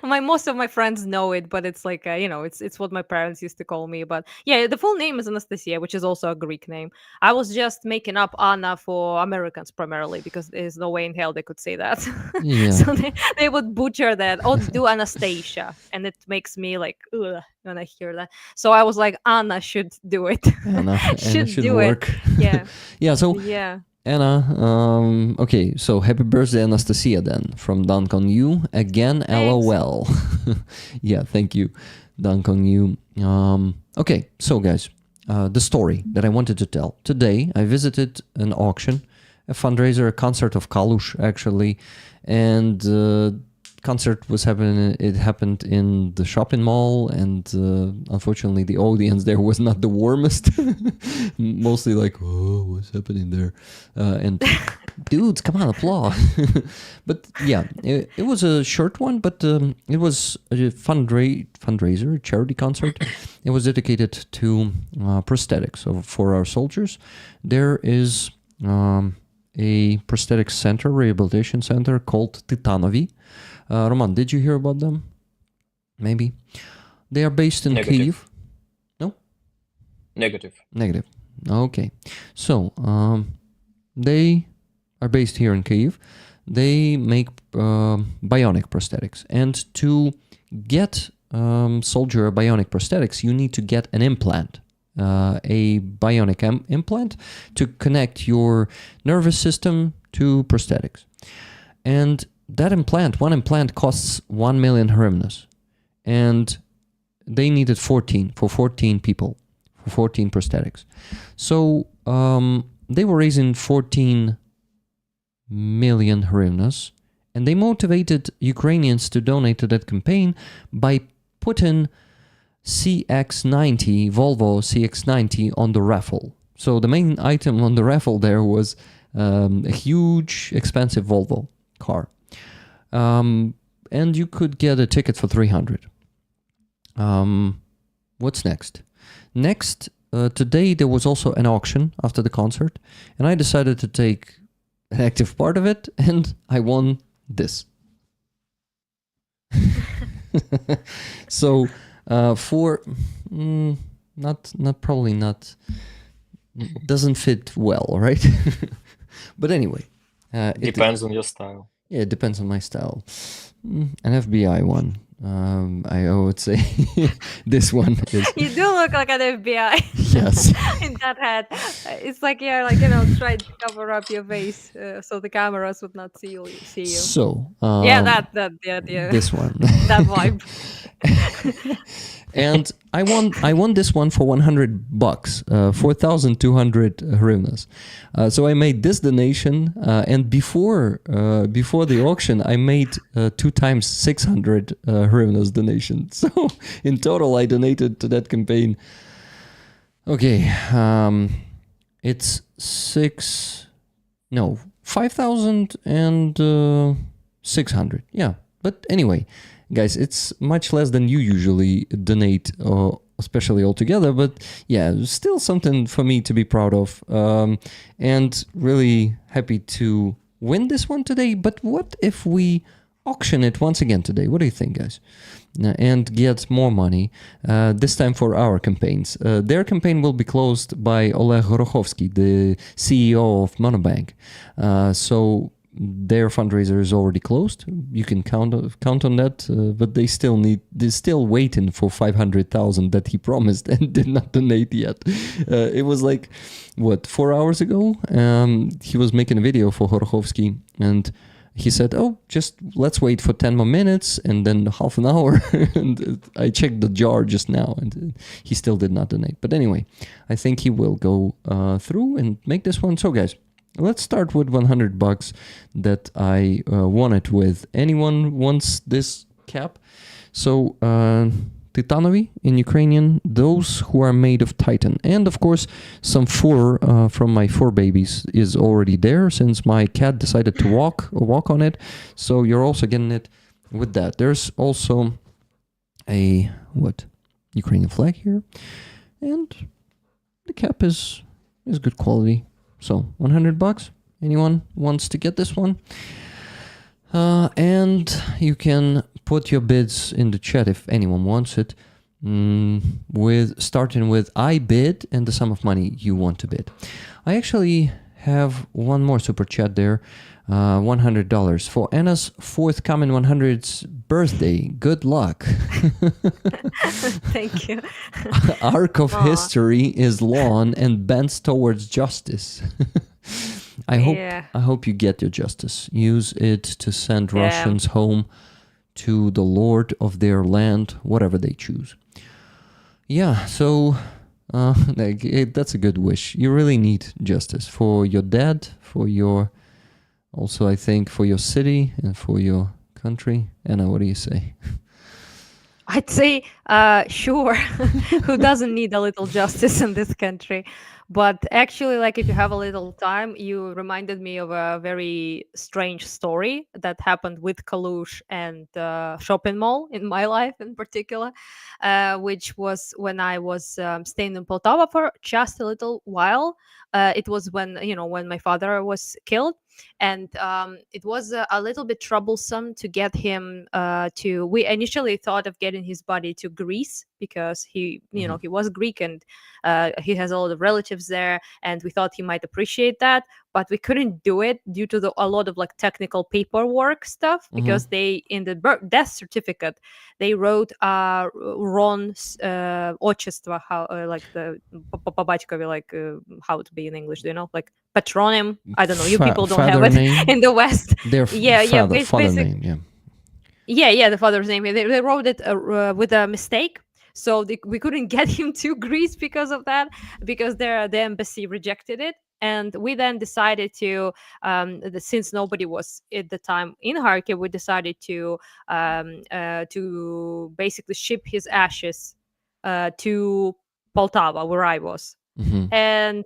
Most of my friends know it, but it's like it's what my parents used to call me. But yeah, the full name is Anastasia, which is also a Greek name. I was just making up Anna for Americans primarily because there's no way in hell they could say that. Yeah. So they would butcher that or do Anastasia, and it makes me like ugh when I hear that. So I was like, Anna should do it. Anna should do work. it. Yeah. Yeah. So. Yeah. Anna, okay, so happy birthday, Anastasia, then, from Dunk on You. Again, Thanks. LOL. Yeah, thank you, Dunk on You. Okay, so guys, the story that I wanted to tell. Today, I visited an auction, a fundraiser, a concert of Kalush, actually, and concert was happening. It happened in the shopping mall, and unfortunately the audience there was not the warmest. Mostly like, oh, what's happening there? And dudes, come on, applaud. But yeah, it was a short one, but it was a fundraiser, a charity concert. It was dedicated to prosthetics for our soldiers. There is a prosthetic center, rehabilitation center called Titanovi. Roman, did you hear about them? Maybe. They are based in Kyiv. No? Negative. Okay. So, they are based here in Kyiv. They make bionic prosthetics. And to get soldier bionic prosthetics, you need to get an implant. A bionic implant to connect your nervous system to prosthetics. And that one implant costs 1 million hryvnias, and they needed 14 for 14 people, for 14 prosthetics. So they were raising 14 million hryvnias, and they motivated Ukrainians to donate to that campaign by putting CX-90, Volvo CX-90 on the raffle. So the main item on the raffle there was a huge, expensive Volvo car. And you could get a ticket for 300. What's next? Next, today there was also an auction after the concert, and I decided to take an active part of it, and I won this. So for not probably not doesn't fit well, right? But anyway, it Depends on your style. yeah, it depends on my style. An FBI one. I would say this one is You do look like an FBI yes. in that hat. It's like you're trying to cover up your face so the cameras would not see you. So Yeah, that yeah. this one. That vibe. And I won this one for $100, 4,200 hryvnias. So I made this donation, and before the auction, I made 2 times 600 hryvnias donation. So in total, I donated to that campaign. Okay, it's 5,600. Yeah, but anyway. Guys, it's much less than you usually donate, especially altogether, but yeah, still something for me to be proud of, and really happy to win this one today. But what if we auction it once again today? What do you think, guys? And get more money, this time for our campaigns. Their campaign will be closed by Oleg Gorokhovsky, the CEO of Monobank. So their fundraiser is already closed. You can count on that, but they're still waiting for 500,000 that he promised and did not donate yet. It was like 4 hours ago. He was making a video for Horokhovsky, and he said, "Oh, just let's wait for 10 more minutes and then half an hour." And I checked the jar just now, and he still did not donate. But anyway, I think he will go through and make this one. So, guys. Let's start with $100 that I won it with. Anyone wants this cap? So, Titanovi in Ukrainian, those who are made of titan. And of course, some fur from my fur babies is already there since my cat decided to walk on it. So you're also getting it with that. There's also a, Ukrainian flag here. And the cap is good quality. So $100. Anyone wants to get this one? And you can put your bids in the chat if anyone wants it. Starting with I bid and the sum of money you want to bid. I actually have one more super chat there. $100 for Anna's forthcoming 100th birthday. Good luck. Thank you. Arc of history is long and bends towards justice. I hope you get your justice. Use it to send Russians home to the lord of their land, whatever they choose. Yeah, so that's a good wish. You really need justice for your dad, also, I think, for your city and for your country. Anna, what do you say? I'd say, sure. Who doesn't need a little justice in this country? But actually, like, if you have a little time, you reminded me of a very strange story that happened with Kalush and shopping mall in my life in particular, which was when I was staying in Poltava for just a little while. It was when my father was killed. And it was a little bit troublesome to get him we initially thought of getting his body to Greece because he was Greek and he has a lot of relatives there, and we thought he might appreciate that, but we couldn't do it due to a lot of like technical paperwork stuff, because they, in the death certificate, they wrote Ron отчество, how like the по батькові, like how to be in English, do you know, like patronym? I don't know, you people don't have it name? in the West. Their father name, the father's name. They wrote it with a mistake, so we couldn't get him to Greece because of that, because the embassy rejected it. And we then decided to, since nobody was at the time in Kharkiv, we decided to basically ship his ashes to Poltava, where I was. And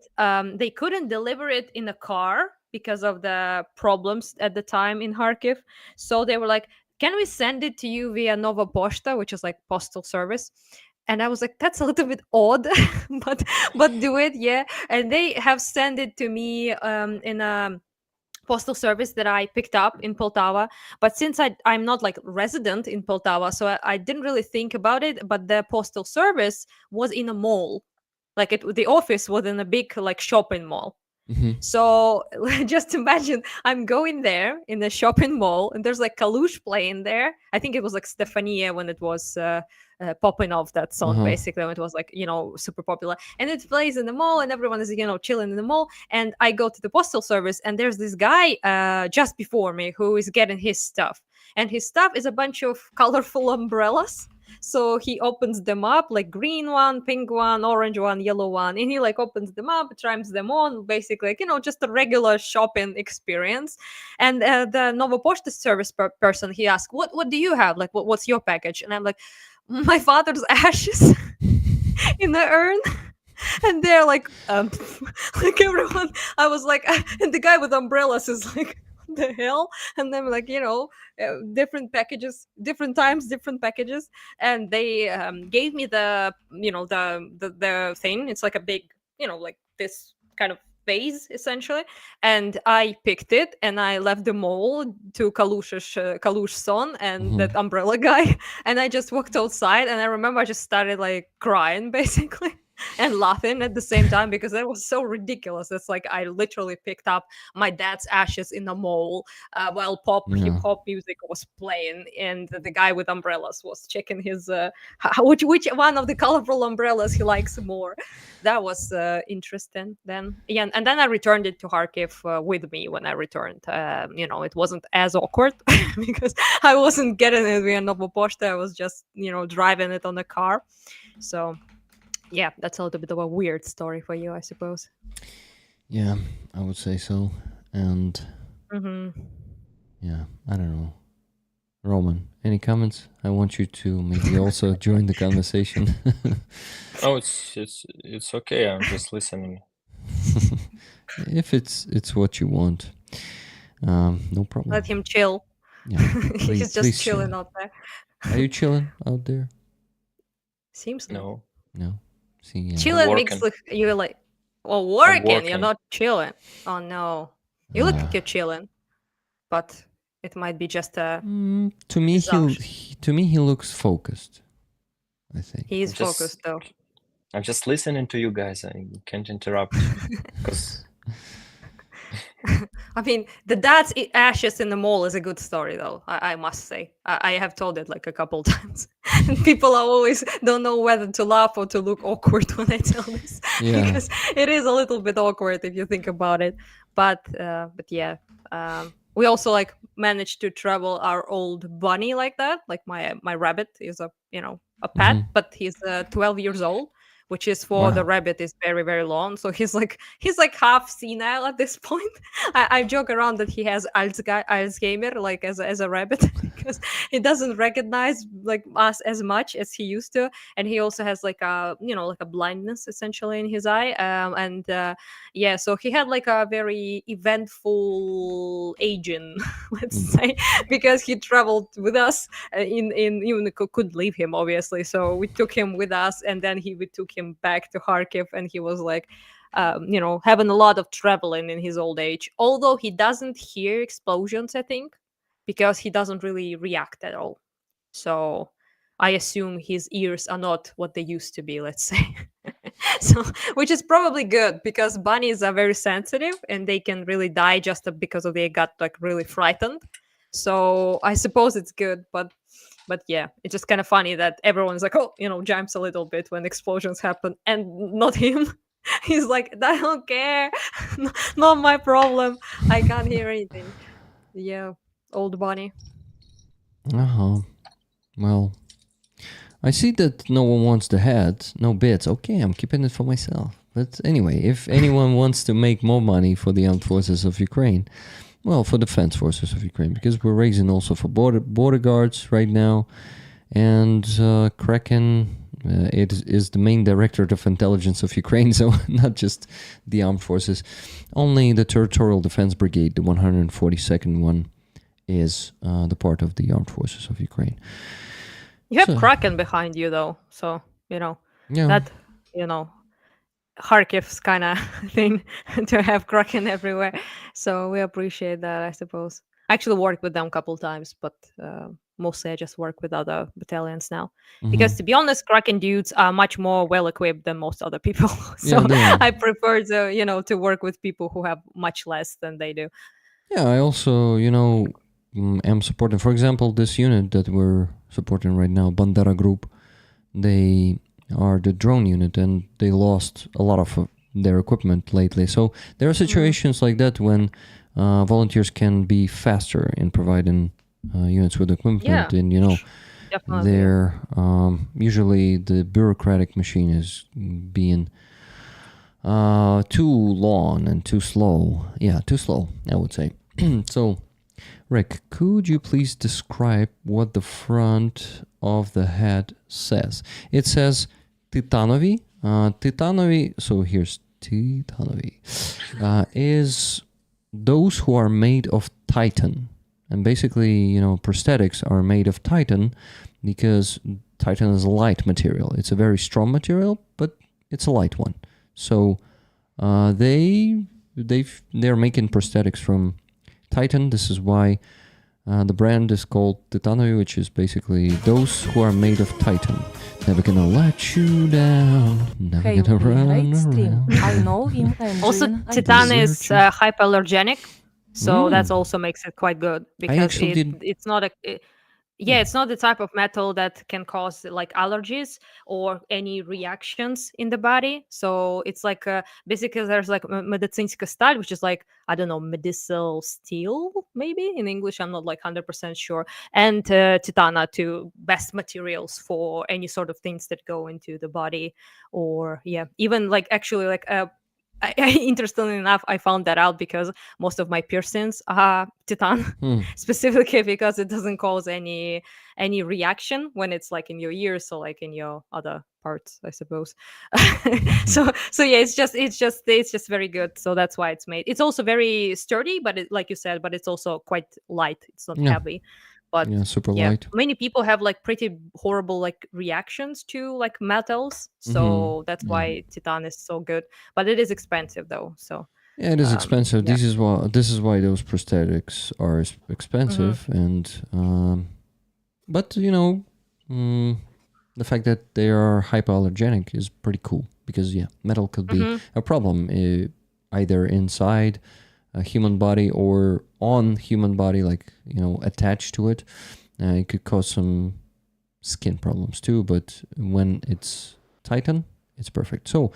they couldn't deliver it in a car because of the problems at the time in Kharkiv. So they were like, can we send it to you via Nova Poshta, which is like postal service? And I was like, that's a little bit odd, but do it, yeah. And they have sent it to me in a postal service that I picked up in Poltava. But since I'm not like resident in Poltava, so I didn't really think about it. But the postal service was in a mall, like the office was in a big like shopping mall. Mhm. So just imagine I'm going there in the shopping mall, and there's like Kalush playing there. I think it was like Stefania when it was popping off that song, Uh-huh. basically, when it was like, super popular. And it plays in the mall, and everyone is, chilling in the mall. And I go to the postal service, and there's this guy just before me who is getting his stuff. And his stuff is a bunch of colorful umbrellas. So he opens them up, like green one, pink one, orange one, yellow one, and he like opens them up, tries them on, basically, like, just a regular shopping experience. And the Novo Posta service person, he asked, "What do you have? Like, what's your package?" And I'm like, "My father's ashes in the urn." And they're like, like everyone. I was like, and the guy with umbrellas is like, "What the hell?" And then like, different packages, different times, different packages. And they gave me the thing. It's like a big, like this kind of vase essentially. And I picked it, and I left the mall to Kalush's son and that umbrella guy. And I just walked outside, and I remember I just started like crying basically. And laughing at the same time, because that was so ridiculous. It's like I literally picked up my dad's ashes in the mall while hip Yeah. hop music was playing, and the guy with umbrellas was checking his which one of the colorful umbrellas he likes more. That was interesting. Then yeah, and then I returned it to Kharkiv with me when I returned. It wasn't as awkward because I wasn't getting it via Novo Posta. I was just driving it on the car. So yeah, that's a little bit of a weird story for you, I suppose. Yeah, I would say so. And Hmm. yeah, I don't know. Roman, any comments? I want you to maybe also join the conversation. Oh, it's okay. I'm just listening. If it's what you want, no problem. Let him chill. Yeah, He's just please chilling chill. out there. Are you chilling out there? Seems like No, No. See, yeah. chilling makes working. you're like, well, I'm working. You're working. not chilling. Oh no, you look like Uh, you're chilling, but it might be just a to me, presumption. he looks focused. I think. He is I'm just focused though. I'm just listening to you guys. I can't interrupt because I mean, the dad's ashes in the mall is a good story, though. I must say, I have told it like a couple times, and people are always don't know whether to laugh or to look awkward when I tell this, Yeah. because it is a little bit awkward if you think about it. But yeah, we also like managed to travel our old bunny like that. Like my rabbit is a pet, Mhm. but he's 12 years old, which is for the Wow. rabbit is very very long. So he's like half senile at this point. I joke around that he has Alzheimer like as a rabbit because he doesn't recognize like us as much as he used to, and he also has like a blindness essentially in his eye. And yeah, so he had like a very eventful aging, let's say, because he traveled with us in even couldn't leave him obviously, so we took him with us, and then we took him back to Kharkiv, and he was like having a lot of traveling in his old age, although he doesn't hear explosions, I think, because he doesn't really react at all. So I assume his ears are not what they used to be, let's say. So, which is probably good because bunnies are very sensitive and they can really die just because of they got like really frightened. So I suppose it's good, but yeah, it's just kind of funny that everyone's like, oh, jumps a little bit when explosions happen, and not him. He's like, I don't care, not my problem. I can't hear anything. Yeah, old bunny. Uh-huh. Well, I see that no one wants the head, no bits. Okay, I'm keeping it for myself. But anyway, if anyone wants to make more money for the armed forces of Ukraine, well, for defense forces of Ukraine, because we're raising also for border guards right now, and Kraken is the main directorate of intelligence of Ukraine, so not just the armed forces. Only the territorial defense brigade, the 142nd one, is the part of the armed forces of Ukraine. You have So- Kraken behind you though, so Yeah. that you know Kharkiv's kind of thing to have Kraken everywhere. So we appreciate that, I suppose. I actually worked with them a couple times, but mostly I just work with other battalions now. Because to be honest, Kraken dudes are much more well equipped than most other people. So Yeah, they are. I prefer to work with people who have much less than they do. Yeah, I also, am supporting, for example, this unit that we're supporting right now, Bandera Group. They are the drone unit and they lost a lot of their equipment lately. So there are situations like that when volunteers can be faster in providing units with equipment. Yeah, And, definitely. they're usually the bureaucratic machine is being too long and too slow. Yeah, too slow, I would say. So, Rick, could you please describe what the front of the head says? It says Titanovi. Titanovi, so here's Titanovi, is those who are made of titan. And basically, prosthetics are made of titan because titan is a light material. It's a very strong material, but it's a light one. So they're making prosthetics from titan. This is why the brand is called Titanovi, which is basically those who are made of titan. Never gonna let you down. Never Hey, gonna run great stream. around. I know him. I'm Also, Jin. I Titan do. is hypoallergenic, so that Mm. also makes it quite good I because actually did. it's not it's not the type of metal that can cause like allergies or any reactions in the body. So it's like basically there's like медицинская сталь, which is like, I don't know, medicinal steel maybe in English. I'm not like 100% sure. And titana, two best materials for any sort of things that go into the body, or even like actually like interestingly enough, I found that out because most of my piercings are titan, specifically because it doesn't cause any reaction when it's like in your ears or like in your other parts, I suppose. So yeah, it's just very good. So that's why it's made. It's also very sturdy, but like you said, but it's also quite light. It's not Yeah. heavy. But Yeah, super yeah, light. many people have like pretty horrible like reactions to like metals, so that's Yeah. why titan is so good. But it is expensive though, so Yeah, it is expensive. yeah. This is why those prosthetics are expensive, and but the fact that they are hypoallergenic is pretty cool because metal could be a problem either inside a human body or on human body, like attached to it. It could cause some skin problems too, but when it's titan, it's perfect. So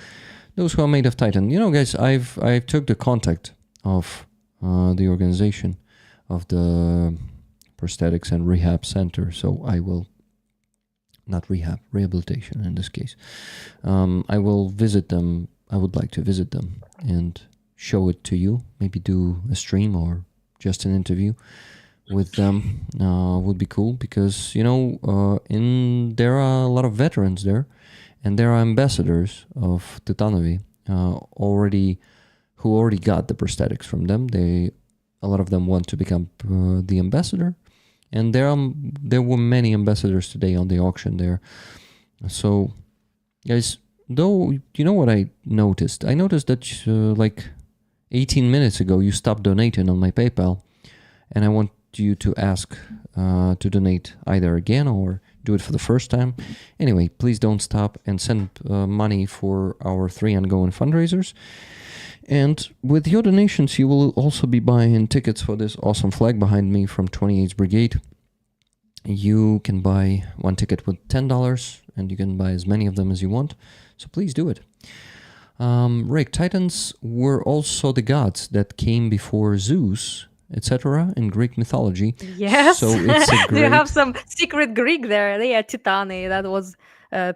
those who are made of titan, guys, I've took the contact of the organization of the prosthetics and rehab center, so I will not rehabilitation in this case. I will visit them. I would like to visit them and show it to you, maybe do a stream or just an interview with them. Would be cool because there are a lot of veterans there, and there are ambassadors of Titanovi who already got the prosthetics from them. A lot of them want to become the ambassador, and there were many ambassadors today on the auction there. So, guys, though, you know what I noticed? I noticed that like 18 minutes ago you stopped donating on my PayPal, and I want you to ask to donate either again or do it for the first time. Anyway, please don't stop and send money for our 3 ongoing fundraisers. And with your donations, you will also be buying tickets for this awesome flag behind me from 28th Brigade. You can buy one ticket with $10, and you can buy as many of them as you want. So please do it. Rick, Titans were also the gods that came before Zeus, etc. in Greek mythology. Yes. So it's a Do you have great... some secret Greek there? Yeah, Titani. That was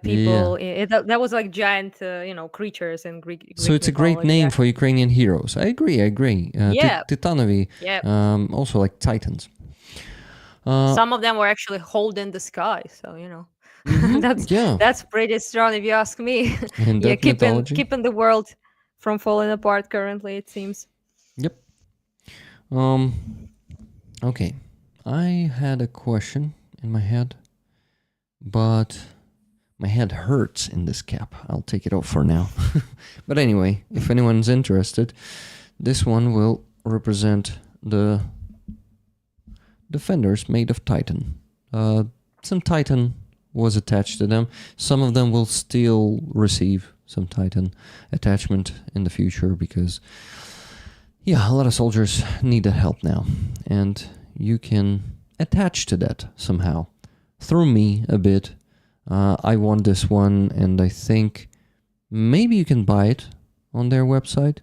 people. That was like giant, creatures in Greek. So it's a great mythology, name yeah. for Ukrainian heroes. I agree. Yeah. Titanovi, Yeah. also like Titans. Some of them were actually holding the sky, so that's pretty strong if you ask me. In Yeah, that mythology. keeping the world from falling apart currently, it seems. Yep. Okay. I had a question in my head, but My head hurts in this cap. I'll take it off for now. But anyway, if anyone's interested, this one will represent the defenders made of Titan. Some Titan was attached to them. Some of them will still receive some Titan attachment in the future because, yeah, a lot of soldiers need that help now. And you can attach to that somehow. Through me a bit. I want this one, and I think maybe you can buy it on their website.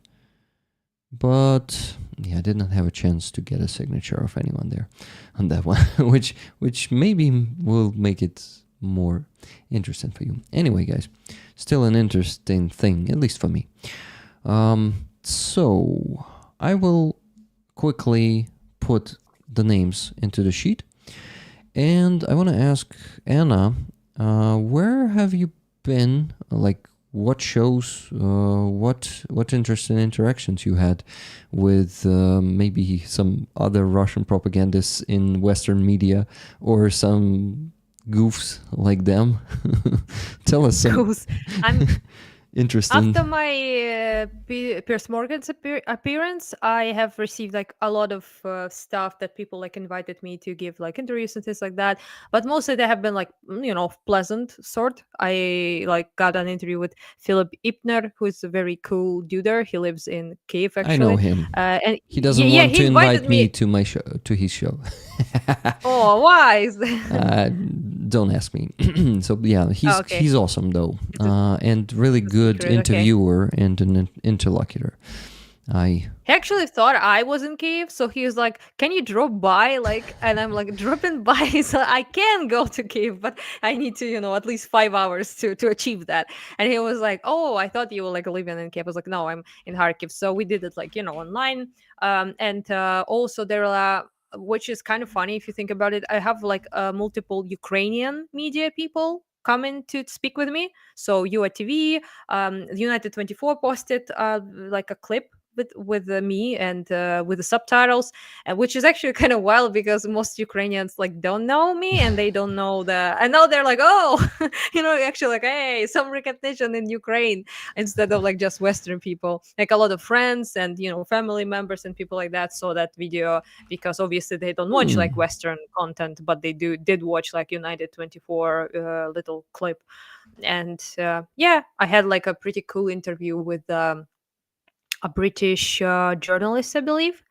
But yeah, I did not have a chance to get a signature of anyone there on that one, which maybe will make it more interesting for you. Anyway, guys, still an interesting thing, at least for me. So I will quickly put the names into the sheet, and I want to ask Anna, where have you been? Like, what shows, what interesting interactions you had with maybe some other Russian propagandists in Western media, or some goofs like them? Tell us some Goose. I'm interesting. After my Piers Morgan's appearance, I have received like a lot of stuff that people like invited me to give like interviews and things like that. But mostly they have been like pleasant sort. I like got an interview with Philip Ipner, who is a very cool duder. He lives in Kiev actually. I know him. And He doesn't want he to invited invite me to my show, to his show. Oh, why? Don't ask me. So yeah, Okay. he's awesome though, and really good secret, okay. interviewer and an interlocutor. He actually thought I was in Kiev, so he was like, "Can you drop by?" Like, and I'm like, "Dropping by, so I can go to Kiev, but I need to, at least 5 hours to achieve that." And he was like, "Oh, I thought you were like living in Kiev." I was like, "No, I'm in Kharkiv." So we did it like online, and also there are. Which is kind of funny if you think about it. I have like multiple Ukrainian media people coming to speak with me. So UATV, United 24 posted like a clip with me and with the subtitles, which is actually kind of wild because most Ukrainians like don't know me and they don't know and now they're like, oh, actually like, hey, some recognition in Ukraine instead of like just Western people. Like a lot of friends and family members and people like that saw that video because obviously they don't watch like Western content, but they did watch like United 24 little clip. And yeah, I had like a pretty cool interview with a British journalist, I believe.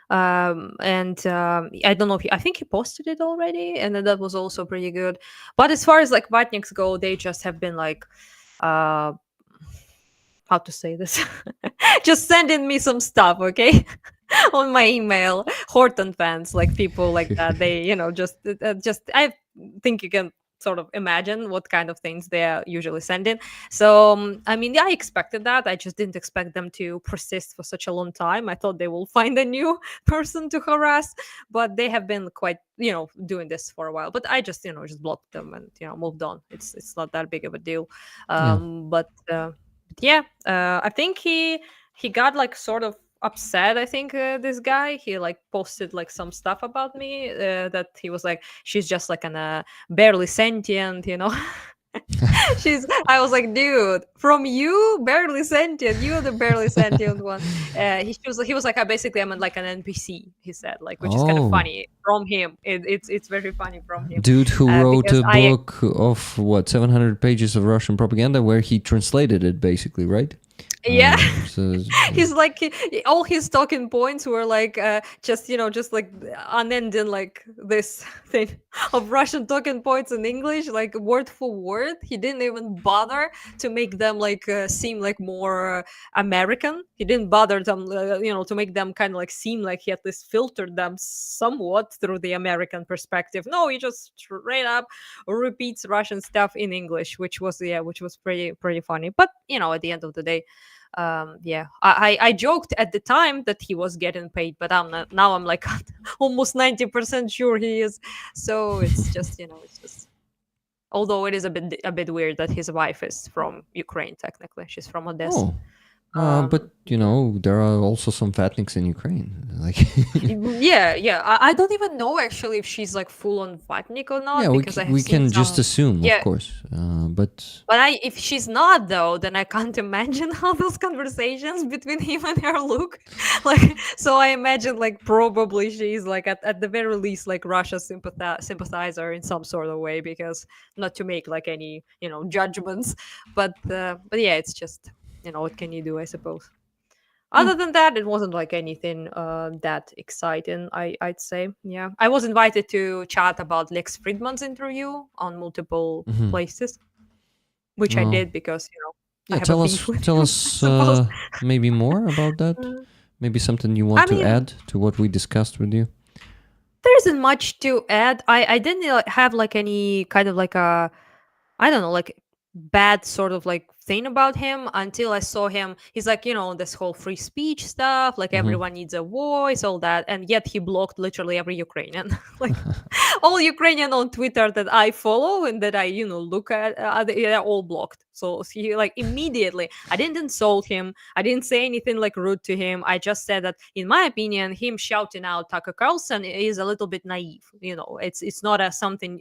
And I don't know if I think he posted it already, and then that was also pretty good. But as far as like Vatniks go, they just have been like, how to say this, just sending me some stuff, okay, on my email. Horton fans, like people like that, they just I think you can sort of imagine what kind of things they're usually sending. So I mean, yeah, I expected that. I just didn't expect them to persist for such a long time. I thought they will find a new person to harass, but they have been quite doing this for a while. But I just just blocked them and moved on. It's not that big of a deal. But yeah, I think he got like sort of upset. I think this guy, he like posted like some stuff about me that he was like, she's just like an barely sentient, I was like, dude, from you, barely sentient, you're the barely sentient one. He was like, I'm like an NPC, he said, like, which is kind of funny from him. It's very funny from him. Dude who wrote a because book of 700 pages of Russian propaganda where he translated it basically, right? Yeah. So, He's like all his talking points were like just like unending like this thing of Russian talking points in English, like word for word. He didn't even bother to make them like seem like more American. He didn't bother them to make them kind of like seem like he at least filtered them somewhat through the American perspective. No, he just straight up repeats Russian stuff in English, which was pretty funny. But at the end of the day, I joked at the time that he was getting paid, but I'm not now. I'm like almost 90% sure he is. So it's just it's just, although it is a bit weird that his wife is from Ukraine. Technically she's from Odessa. But you know, there are also some fatniks in Ukraine. Like, Yeah. I don't even know actually if she's like full on vatnik or not yeah, because I have we seen can just some. assume, of Yeah, course. But but if she's not though, then I can't imagine how those conversations between him and her look. Like, so I imagine like probably she's like at the very least like Russia sympathizer in some sort of way, because not to make like any judgments, but yeah, it's just what can you do, I suppose. yeah. Other than that, it wasn't like anything that exciting. I'd say, yeah. I was invited to chat about Lex Friedman's interview on multiple Mhm. places, which I Uh, did because I yeah, have a beef with tell him, I us suppose. maybe more about that. Uh, Maybe something you I want to mean, add to what we discussed with you. there isn't much to add. I didn't have like any kind of like a, I don't know, like bad sort of like thing about him until I saw him. He's like, this whole free speech stuff, like Mhm. everyone needs a voice, all that. And yet he blocked literally every Ukrainian. Like all Ukrainian on Twitter that I follow and that I, look at, they're all blocked. So he like immediately, I didn't insult him. I didn't say anything like rude to him. I just said that, in my opinion, him shouting out Tucker Carlson is a little bit naive. It's not a something.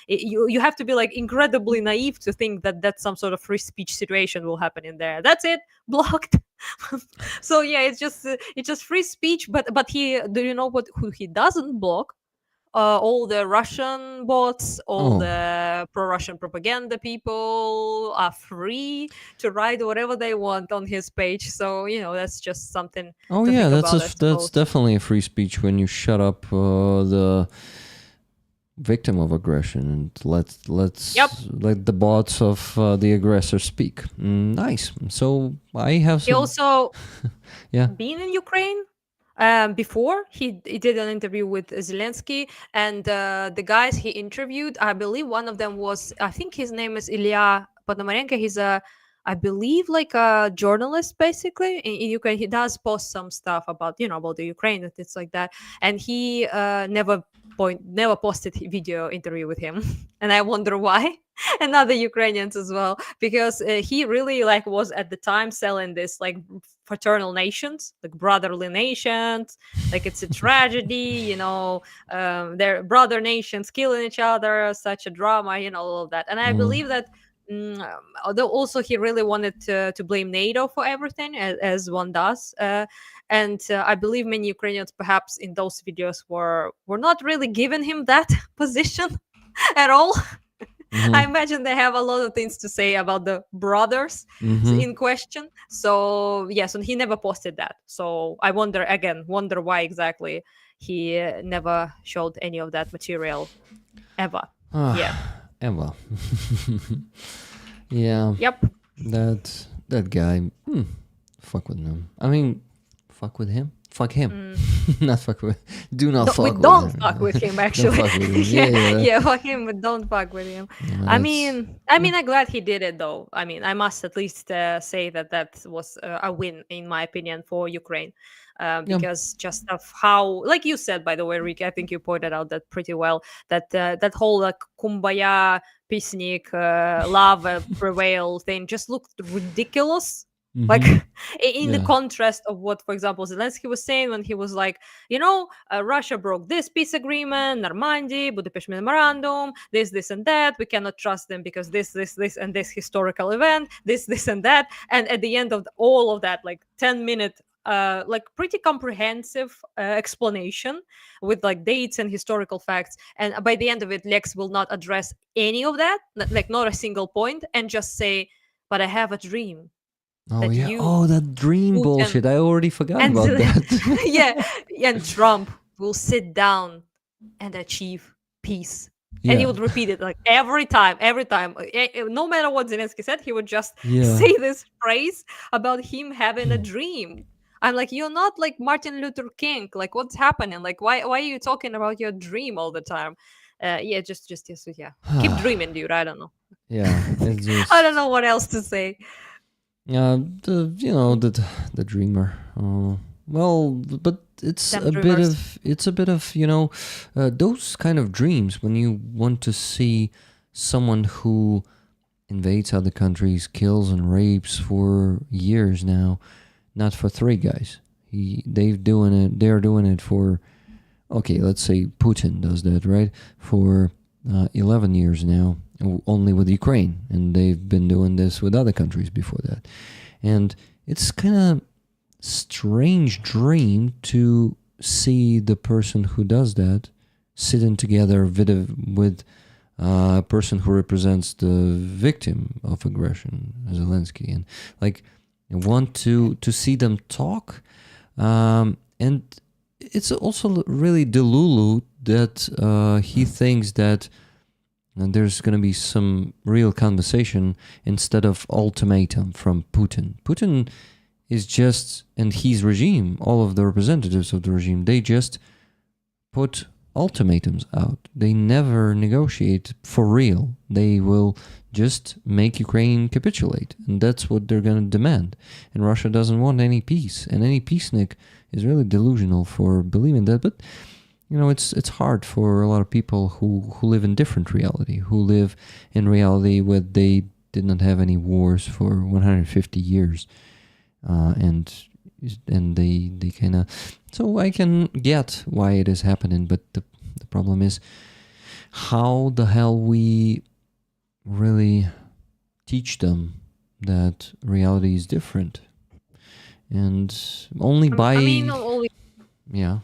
You have to be like incredibly naive to think that that's some sort of free speech situation will happen in there. That's it, blocked. So yeah, it's just free speech. But he, do you know who he doesn't block? All the Russian bots, all Oh, the pro-Russian propaganda people are free to write whatever they want on his page. So that's just something oh to yeah, think about, I that's suppose. definitely a free speech when you shut up the victim of aggression and Yep. let the bots of the aggressor speak. Nice. So I have He some. also Yeah. been in Ukraine. Before he did an interview with Zelensky, and the guys he interviewed, I believe one of them was, I think his name is Ilya Ponomarenko. He's I believe like a journalist basically in Ukraine. He does post some stuff about about the Ukraine and things like that, and he never posted video interview with him, and I wonder why. And other Ukrainians as well, because he really like was at the time selling this like fraternal nations, like brotherly nations, like it's a tragedy, their brother nations killing each other, such a drama, all of that. And I Mm, believe that, although also he really wanted to blame NATO for everything, as one does. And I believe many Ukrainians, perhaps in those videos, were not really giving him that position at all. I mhm, imagine they have a lot of things to say about the brothers mhm. in question. So yes, and he never posted that. So I wonder why exactly he never showed any of that material ever. Yeah. Emma. Yeah, Yep. that guy. Fuck with him. I mean, fuck with him. Fuck him. Mm. Not fuck with. Do not We fuck with don't him. fuck with him, Don't actually. fuck with him. Yeah, Yeah, yeah, fuck him, but don't fuck with him. I that's mean, I mean, I'm glad he did it, though. I mean, I must at least say that was a win, in my opinion, for Ukraine, yeah. because just of how, like you said, by the way, Rick, I think you pointed out that pretty well. That whole like kumbaya, peacenik, love prevail thing just looked ridiculous. Like Mhm. in the Yeah. contrast of what, for example, Zelensky was saying when he was like, Russia broke this peace agreement, Normandy, Budapest Memorandum, this, and that. We cannot trust them because this, and this historical event, this, and that. And at the end of all of that, like 10-minute, like pretty comprehensive explanation with like dates and historical facts. And by the end of it, Lex will not address any of that, like not a single point, and just say, "But I have a dream Oh that yeah. you, Oh, that dream Putin, bullshit. I already forgot and about yeah, that. and Trump will sit down and achieve peace." And he Yeah. would repeat it like every time. No matter what Zelensky said, he would just Yeah. say this phrase about him having a dream. I'm like, you're not like Martin Luther King. Like, what's happening? Like, why are you talking about your dream all the time? Yeah, just yes, yeah. Keep dreaming, dude. I don't know. Yeah. It's I don't just know what else to say. the dreamer. Well, but Them dreamers. it's a bit of those kind of dreams when you want to see someone who invades other countries, kills and rapes for years now, not for three guys. They're doing it for, okay, let's say Putin does that, right? For 11 years now, only with Ukraine, and they've been doing this with other countries before that. And it's kind of strange dream to see the person who does that sitting together with a person who represents the victim of aggression, Zelensky, and like I want to see them talk, and it's also really delulu that he thinks that there's going to be some real conversation instead of ultimatum from Putin. Putin is just, and his regime, all of the representatives of the regime, they just put ultimatums out. They never negotiate for real. They will just make Ukraine capitulate, and that's what they're going to demand. And Russia doesn't want any peace, and any peacenik is really delusional for believing that. But it's hard for a lot of people who live in different reality, who live in reality where they did not have any wars for 150 years, and they kind of. So I can get why it is happening, but the problem is how the hell we really teach them that reality is different, and only by I mean, only yeah.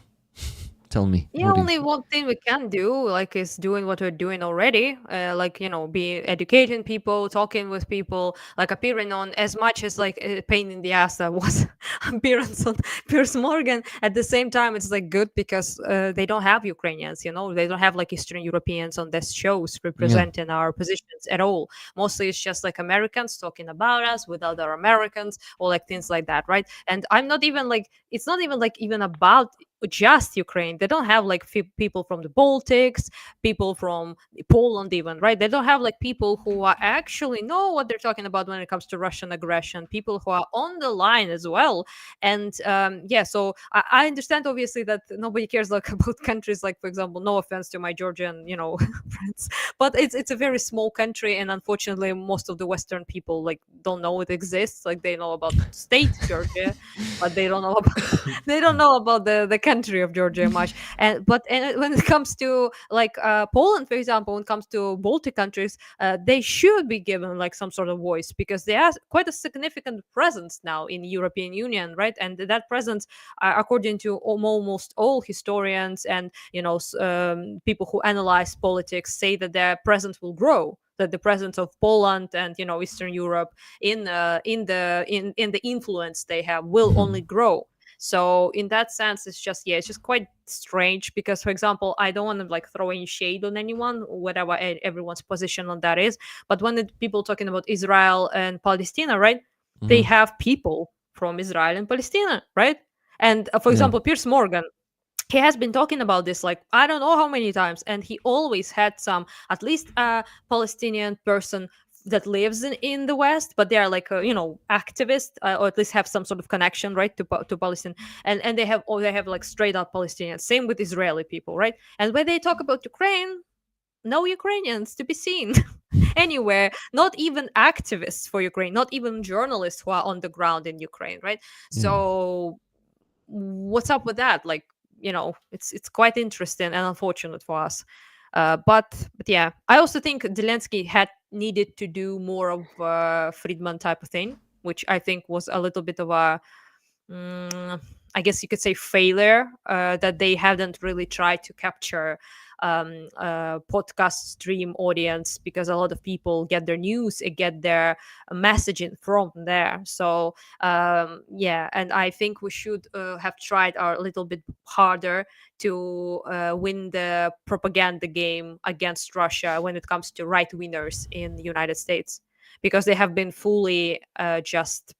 Tell me. Yeah, What do you? only one thing we can do, like, is doing what we're doing already. Like, be educating people, talking with people, like appearing on as much as like a pain in the ass that was appearance on Piers Morgan. At the same time, it's like good because they don't have Ukrainians, they don't have like Eastern Europeans on these shows Yeah. representing our positions at all. Mostly it's just like Americans talking about us with other Americans or like things like that, right? And I'm not even like, it's not even like even about just Ukraine. They don't have like people from the Baltics, people from Poland, even, right? They don't have like people who are actually know what they're talking about when it comes to Russian aggression, people who are on the line as well. And yeah, so I understand obviously that nobody cares like about countries like, for example, no offense to my Georgian, friends, but it's a very small country, and unfortunately, most of the Western people like don't know it exists. Like they know about state Georgia, but they don't know about the country of Georgia much. And when it comes to like Poland, for example, when it comes to Baltic countries, they should be given like some sort of voice because they have quite a significant presence now in European Union, right? And that presence, according to almost all historians and people who analyze politics, say that their presence will grow, that the presence of Poland and Eastern Europe in the influence they have will only grow. So in that sense, it's just quite strange because, for example, I don't want to like throw any shade on anyone, whatever everyone's position on that is. But when people talking about Israel and Palestine, right? They Mhm. have people from Israel and Palestine, right? And for Yeah. example, Piers Morgan, he has been talking about this like I don't know how many times, and he always had some at least a Palestinian person that lives in the West, but they are like activists, or at least have some sort of connection, right, to Palestine, and they have like straight up Palestinians. Same with Israeli people, right? And when they talk about Ukraine, no Ukrainians to be seen anywhere, not even activists for Ukraine, not even journalists who are on the ground in Ukraine, right? Yeah. So what's up with that? Like, it's quite interesting and unfortunate for us. But yeah, I also think Zelensky had needed to do more of Friedman type of thing, which I think was a little bit of a I guess you could say failure, that they haven't really tried to capture podcast stream audience, because a lot of people get their news and get their messaging from there. So yeah, and I think we should have tried a little bit harder to win the propaganda game against Russia when it comes to right wingers in the United States, because they have been fully just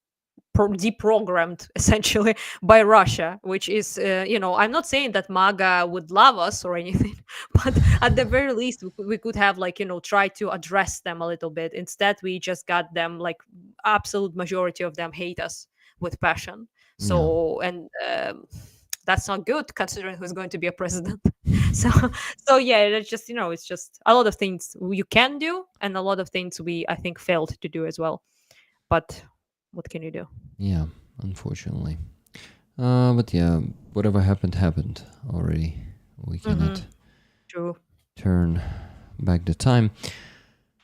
deprogrammed essentially by Russia, which is, I'm not saying that MAGA would love us or anything, but at the very least, we could have like, try to address them a little bit. Instead, we just got them like absolute majority of them hate us with passion. Yeah. So, and that's not good considering who's going to be a president. so so yeah, it's just it's just a lot of things you can do and a lot of things we I think failed to do as well. But what can you do? Yeah, unfortunately. But yeah, whatever happened already. We cannot True. turn back the time.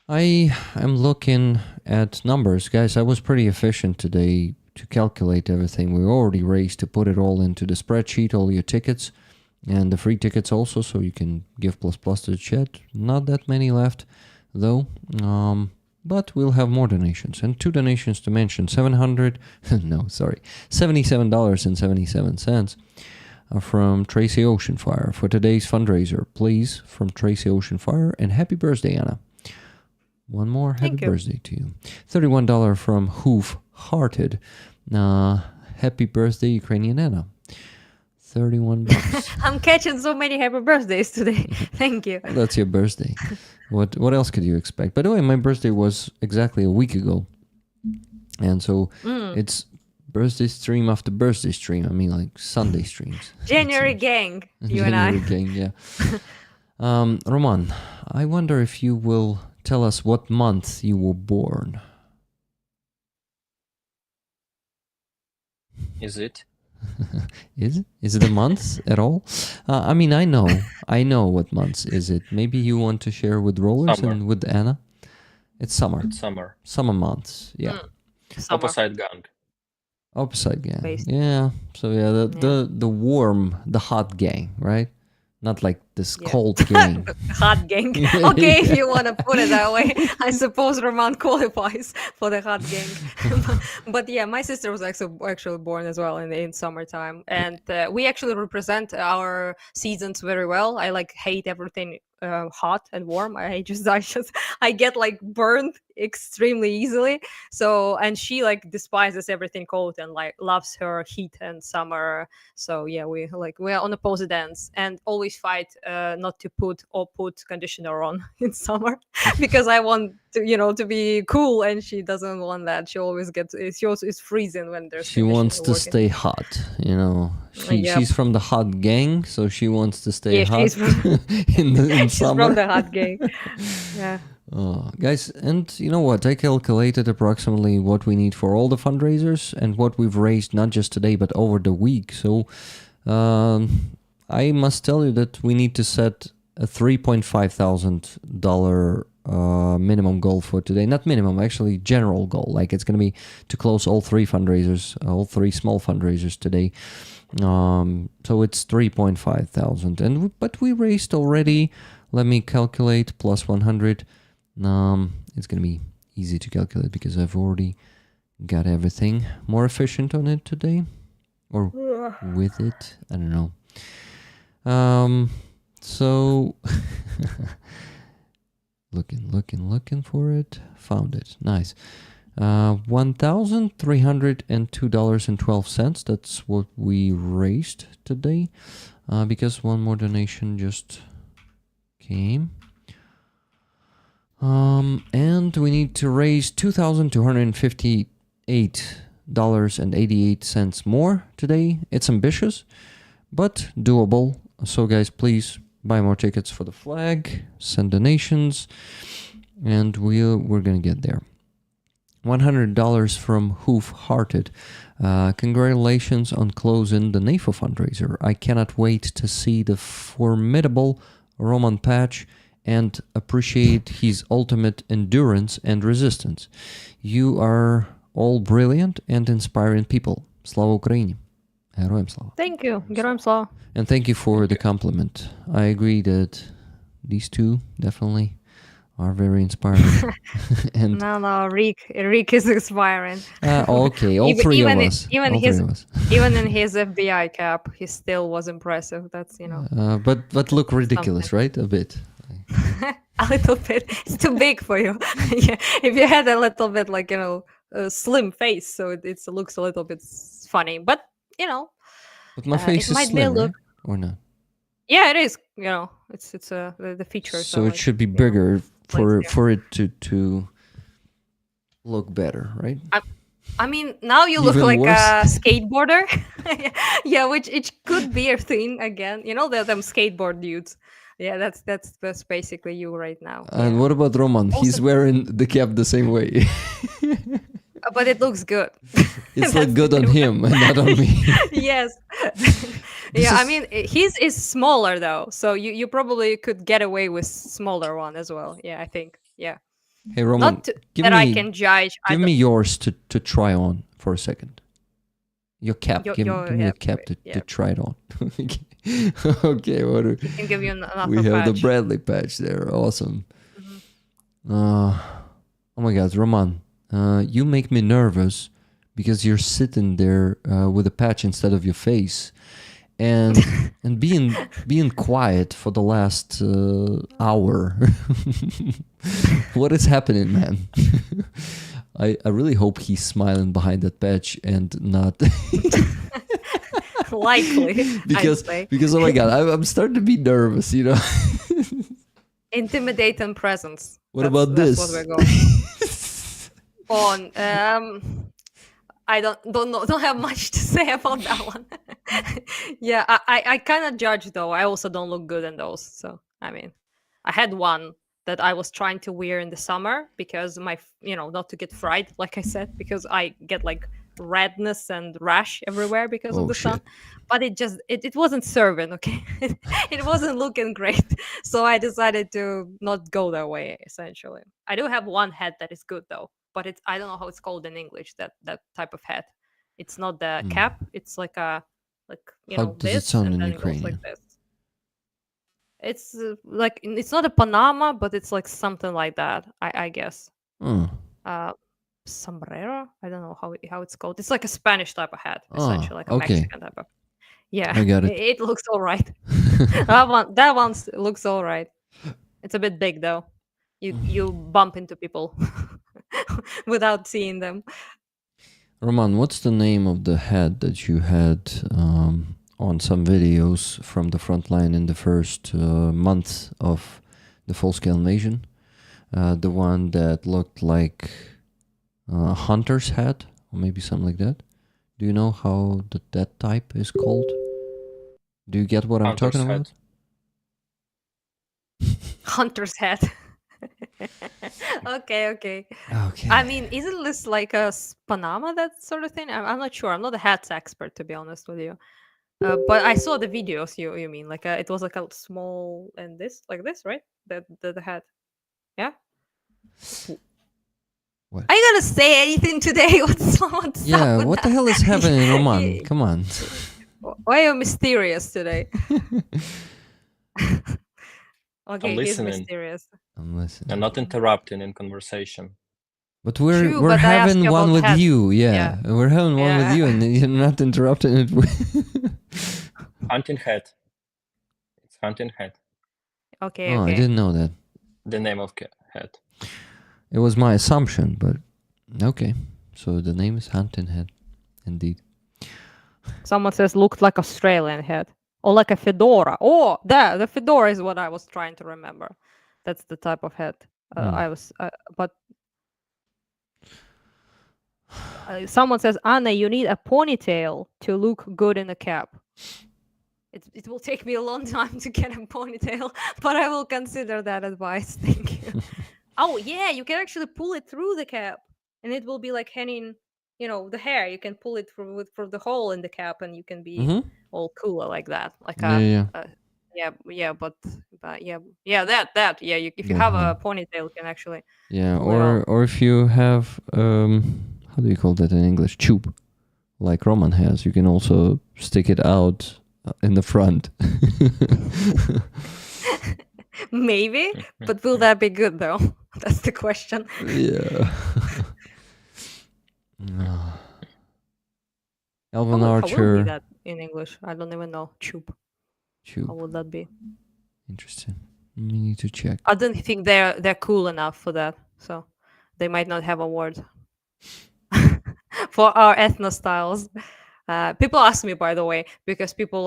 I am looking at numbers, guys. I was pretty efficient today to calculate everything. We already raised to put it all into the spreadsheet, all your tickets and the free tickets also, so you can give plus to the chat. Not that many left though, but we'll have more donations, and 2 donations to mention. $77.77 from Tracy Oceanfire for today's fundraiser. Please, from Tracy Oceanfire, and happy birthday, Anna. One more happy Thank you. birthday to you. $31 from Hoof Hearted. Happy birthday, UkrainianAna. $31. I'm catching so many happy birthdays today. Thank you. Well, that's your birthday. What else could you expect? By the way, my birthday was exactly a week ago. And so it's birthday stream after birthday stream. I mean, like Sunday streams. January gang, you and I. January gang, yeah. Roman, I wonder if you will tell us what month you were born. Is it? Is it a month at all? I mean, I know what months is it. Maybe you want to share with Rollers Summer. and with Anna. It's summer. It's summer. Summer months. Yeah. Summer. Opposite gang. Opposite gang. Based. Yeah. So yeah, the warm, the hot gang, right? Not like this cold gang. Hot gang. Okay, if you want to put it that way. I suppose Roman qualifies for the hot gang. But yeah, my sister was actually born as well in summertime. And we actually represent our seasons very well. I hate everything hot and warm. I get burned extremely easily. So, and she despises everything cold and loves her heat and summer. So yeah, we're on opposite ends and always fight not to put conditioner on in summer because I want to be cool, and she doesn't want that. She always is freezing when there's She wants to working. stay hot, Yep. She's from the hot gang, so she wants to stay hot she's from, in she's summer. from the hot gang. Yeah. Guys, and you know what? I calculated approximately what we need for all the fundraisers and what we've raised, not just today, but over the week. So I must tell you that we need to set a $3,500 minimum goal for today. Not minimum, actually general goal. It's going to be to close all 3 fundraisers, all 3 small fundraisers today. So it's 3,500. But we raised already, let me calculate, plus 100. It's going to be easy to calculate because I've already got everything more efficient on it today. Or with it. I don't know. So looking for it. Found it. Nice. $1,302.12. That's what we raised today. Because one more donation just came. And we need to raise $2,258.88 more today. It's ambitious, but doable. So guys, please buy more tickets for the flag, send donations, and we're gonna get there. $100 from Hoof Hearted. Congratulations on closing the NAFO fundraiser. I cannot wait to see the formidable Roman Patch and appreciate his ultimate endurance and resistance. You are all brilliant and inspiring people. Slava Ukraini. Героям слава. Thank you. Героям слава. And thank you for the compliment. I agree that these two definitely are very inspiring. And No, Rick is inspiring. okay, all Even- three even of i- us. even all his- three of us. Even in his FBI cap, he still was impressive. That's But look ridiculous, right? A bit. a little bit. It's too big for you. Yeah. If you had a little bit a slim face, so it looks a little bit funny. But But my face it is might be a slim, look. right? Or not? Yeah, it is. It's the features. So are it should be you know, bigger yeah. for it to look better, right? I mean, now you look Even like worse? a skateboarder. Yeah, which it could be a thing again. You know, them skateboard dudes. Yeah, that's basically you right now. And Yeah. what about Roman? Also, He's wearing the cap the same way. but it looks good. It's That's like good the on him and not on me. Yes. This Yeah, I is- mean, his is smaller though, so you probably could get away with smaller one as well. Yeah, I think. Yeah. Hey Roman, Not give that I me can judge. I give me yours to try on for a second. Your cap. Your- give your- me yeah, the cap to yeah. try it on. Okay, what do can give you another we have? The patch. Bradley patch there. Awesome. Mhm. Oh my God, Roman, you make me nervous because you're sitting there with a patch instead of your face, and and being quiet for the last hour. What is happening, man? I really hope he's smiling behind that patch and not Likely, because I'd say. because oh my God, I'm starting to be nervous. You know. Intimidating presence. What That's- about that's this? what we're going on. I don't have much to say about that one. Yeah, I kind of judge though. I also don't look good in those. So I mean, I had one that I was trying to wear in the summer because not to get fried, like I said, because I get like redness and rash everywhere because Oh, of the sun. shit. But it wasn't serving, okay? It wasn't looking great. So I decided to not go that way, essentially. I do have one hat that is good though, but I don't know how it's called in English, that type of hat. It's not the cap, it's like a How does it this, sound and in then it goes Ukrainian? like this. It's like it's not a Panama, but it's like something like that, I guess. Oh, Sombrero? I don't know how it's called. It's like a Spanish type of hat, Oh, essentially, like a okay. Mexican type of. Yeah, I got it. It looks all right. That one looks all right. It's a bit big though. You bump into people without seeing them. Roman, what's the name of the hat that you had on some videos from the front line in the first month of the full-scale invasion? The one that looked like a hunter's hat, or maybe something like that. Do you know how that type is called? Do you get what I'm Hunter's talking hat. about? Hunter's hat. Okay. Okay. I mean, isn't this like a Panama, that sort of thing? I'm not sure. I'm not a hats expert, to be honest with you. But I saw the videos. You mean like it was like a small and this like this, right? The hat. Yeah. What? Are you gonna say anything today? What's up Yeah, with what the that? hell is happening, Roman? Come on. Why are you mysterious today? Okay, he's listening. mysterious. I'm listening. And not interrupting in conversation. But we're True, we're but I asked having you one about with hats. you, yeah. We're having one with Yeah. you, and you're not interrupting it. With Hunting hat. It's hunting hat. Okay, Oh, I okay. didn't know that. The name of hat. It was my assumption, but okay. So the name is Hunting Head, indeed. Someone says looked like Australian hat. Or like a fedora. Oh, the fedora is what I was trying to remember. That's the type of hat I was. But someone says, Anna, you need a ponytail to look good in a cap. It will take me a long time to get a ponytail, but I will consider that advice. Thank you. Oh yeah, you can actually pull it through the cap, and it will be like hanging. The hair. You can pull it through the hole in the cap, and you can be Mm-hmm. all cooler like that. Like Yeah. but that if you have a ponytail, you can actually Yeah, pull it or if you have how do you call that in English? Tube, like Roman has. You can also stick it out in the front. maybe, but will that be good though? That's the question. Yeah. Alvin How would be Archer. that in English? I don't even know. Tube. How Tube. would that be? Interesting. We need to check. I don't think they're cool enough for that, so they might not have a word for our ethno styles. People ask me, by the way, because people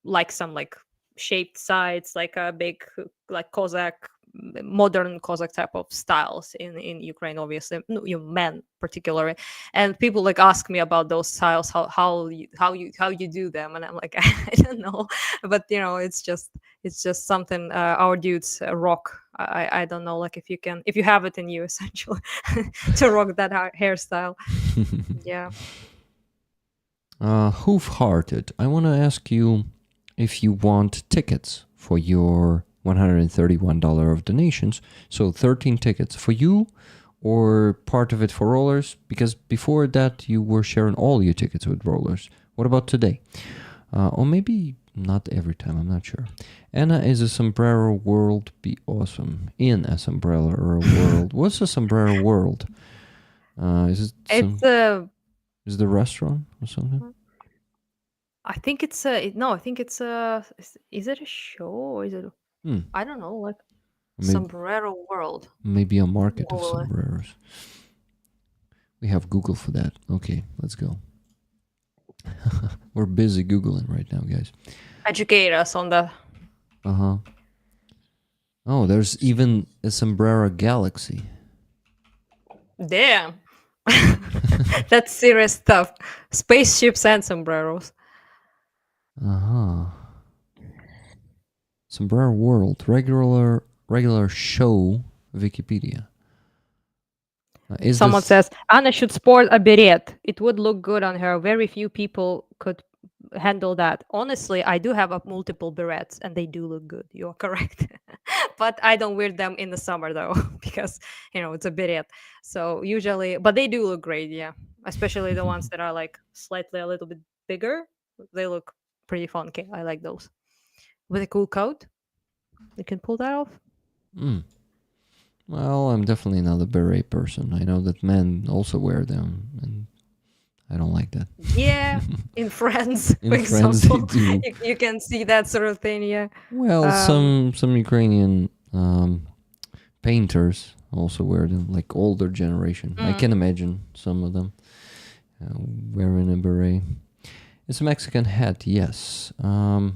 like some like shaped sides, like a big like Cossack modern Cossack type of styles in Ukraine, obviously, men particularly. And people like ask me about those styles, how you do them, and I'm like, I don't know, but it's just something our dudes rock. I don't know, like if you have it in you essentially to rock that hairstyle. Yeah. Hoof-hearted, I want to ask you if you want tickets for your $131 of donations. So 13 tickets for you, or part of it for Rollers, because before that you were sharing all your tickets with Rollers. What about today? Or maybe not every time, I'm not sure. Anna, is a sombrero world be awesome? In a sombrero world. What's a sombrero world? Is it is the restaurant or something? I think it's I think it's is it a show or is it I don't know, like Sombrero World. Maybe a market of Google it. sombreros. We have Google for that. Okay, let's go. We're busy Googling right now, guys. Educate us on that. Uh-huh. Oh, there's even a sombrero galaxy. Damn. That's serious stuff. Spaceships and sombreros. Uh-huh. Sombrero world. Regular show Wikipedia. Someone says Anna should sport a beret. It would look good on her. Very few people could handle that. Honestly, I do have multiple berets and they do look good. You're correct. But I don't wear them in the summer though, because it's a beret. So usually, but they do look great, yeah. Especially the ones that are like slightly a little bit bigger. They look pretty funky. I like those. With a cool coat. You can pull that off. Well, I'm definitely not a beret person. I know that men also wear them, and I don't like that. Yeah, in France, In for France, example, they do. you can see that sort of thing. Yeah. Well, some Ukrainian painters also wear them, like older generation. I can imagine some of them wearing a beret. It's a Mexican hat, yes. Yeah,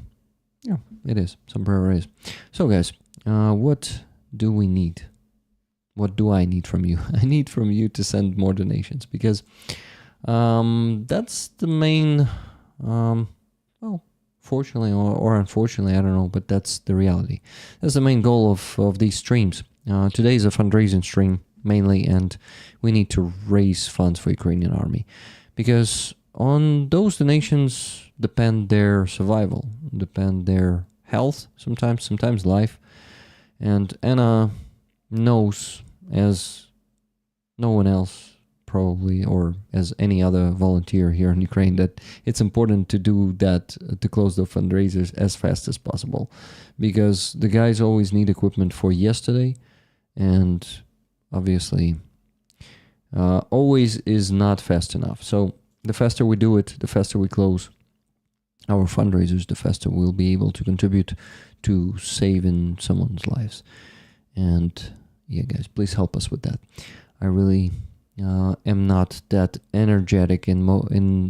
it is. Sombrero is. So, guys, what do we need? What do I need from you? I need from you to send more donations, because that's the main, well, fortunately or unfortunately, I don't know, but that's the reality. That's the main goal of these streams. Today is a fundraising stream mainly, and we need to raise funds for Ukrainian army, because on those donations depend their survival, depend their health, sometimes life. And Anna knows, as no one else probably, or as any other volunteer here in Ukraine, that it's important to do that, to close the fundraisers as fast as possible, because the guys always need equipment for yesterday, and obviously always is not fast enough. So the faster we do it, the faster we close our fundraisers, the faster we'll be able to contribute to saving someone's lives. And yeah, guys, please help us with that. I really am not that energetic in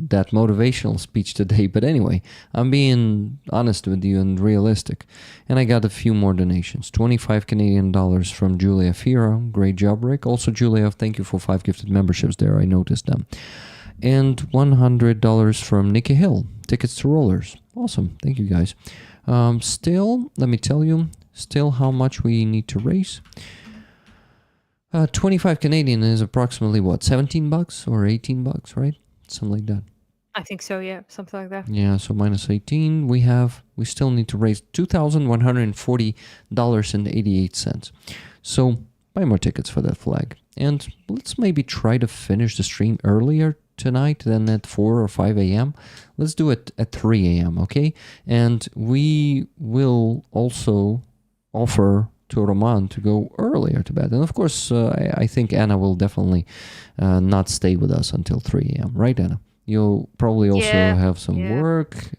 that motivational speech today, but anyway, I'm being honest with you and realistic. And I got a few more donations. 25 Canadian dollars from Julia Fira. Great job, Rick. Also, Julia, thank you for 5 gifted memberships there. I noticed them. And $100 from Nikki Hill. Tickets to Rollers. Awesome. Thank you, guys. Still, let me tell you, how much we need to raise. 25 Canadian is approximately what, $17 or $18, right? Something like that. I think so, yeah, something like that. Yeah, so minus 18, we still need to raise $2,140.88. So buy more tickets for that flag. And let's maybe try to finish the stream earlier tonight than at 4 or 5 a.m. Let's do it at 3 a.m., okay? And we will also offer to Roman to go earlier to bed. And of course, I think Anna will definitely not stay with us until 3 a.m., right, Anna? You'll probably also have some work.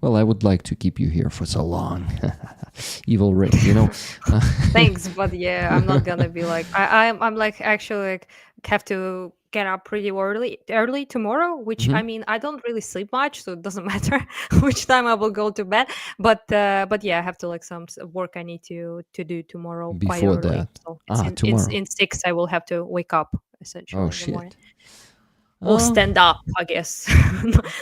Well, I would like to keep you here for so long. evil Ray, you know. Thanks, but yeah, I'm not gonna be like I'm like actually like have to get up pretty early tomorrow, which Mhm. I mean I don't really sleep much, so it doesn't matter which time I will go to bed. But yeah, I have to like some work I need to do tomorrow quite Before early. that. So Ah, it's tomorrow. in 6 I will have to wake up Oh essentially in the morning. shit. Or Uh, stand up, I guess.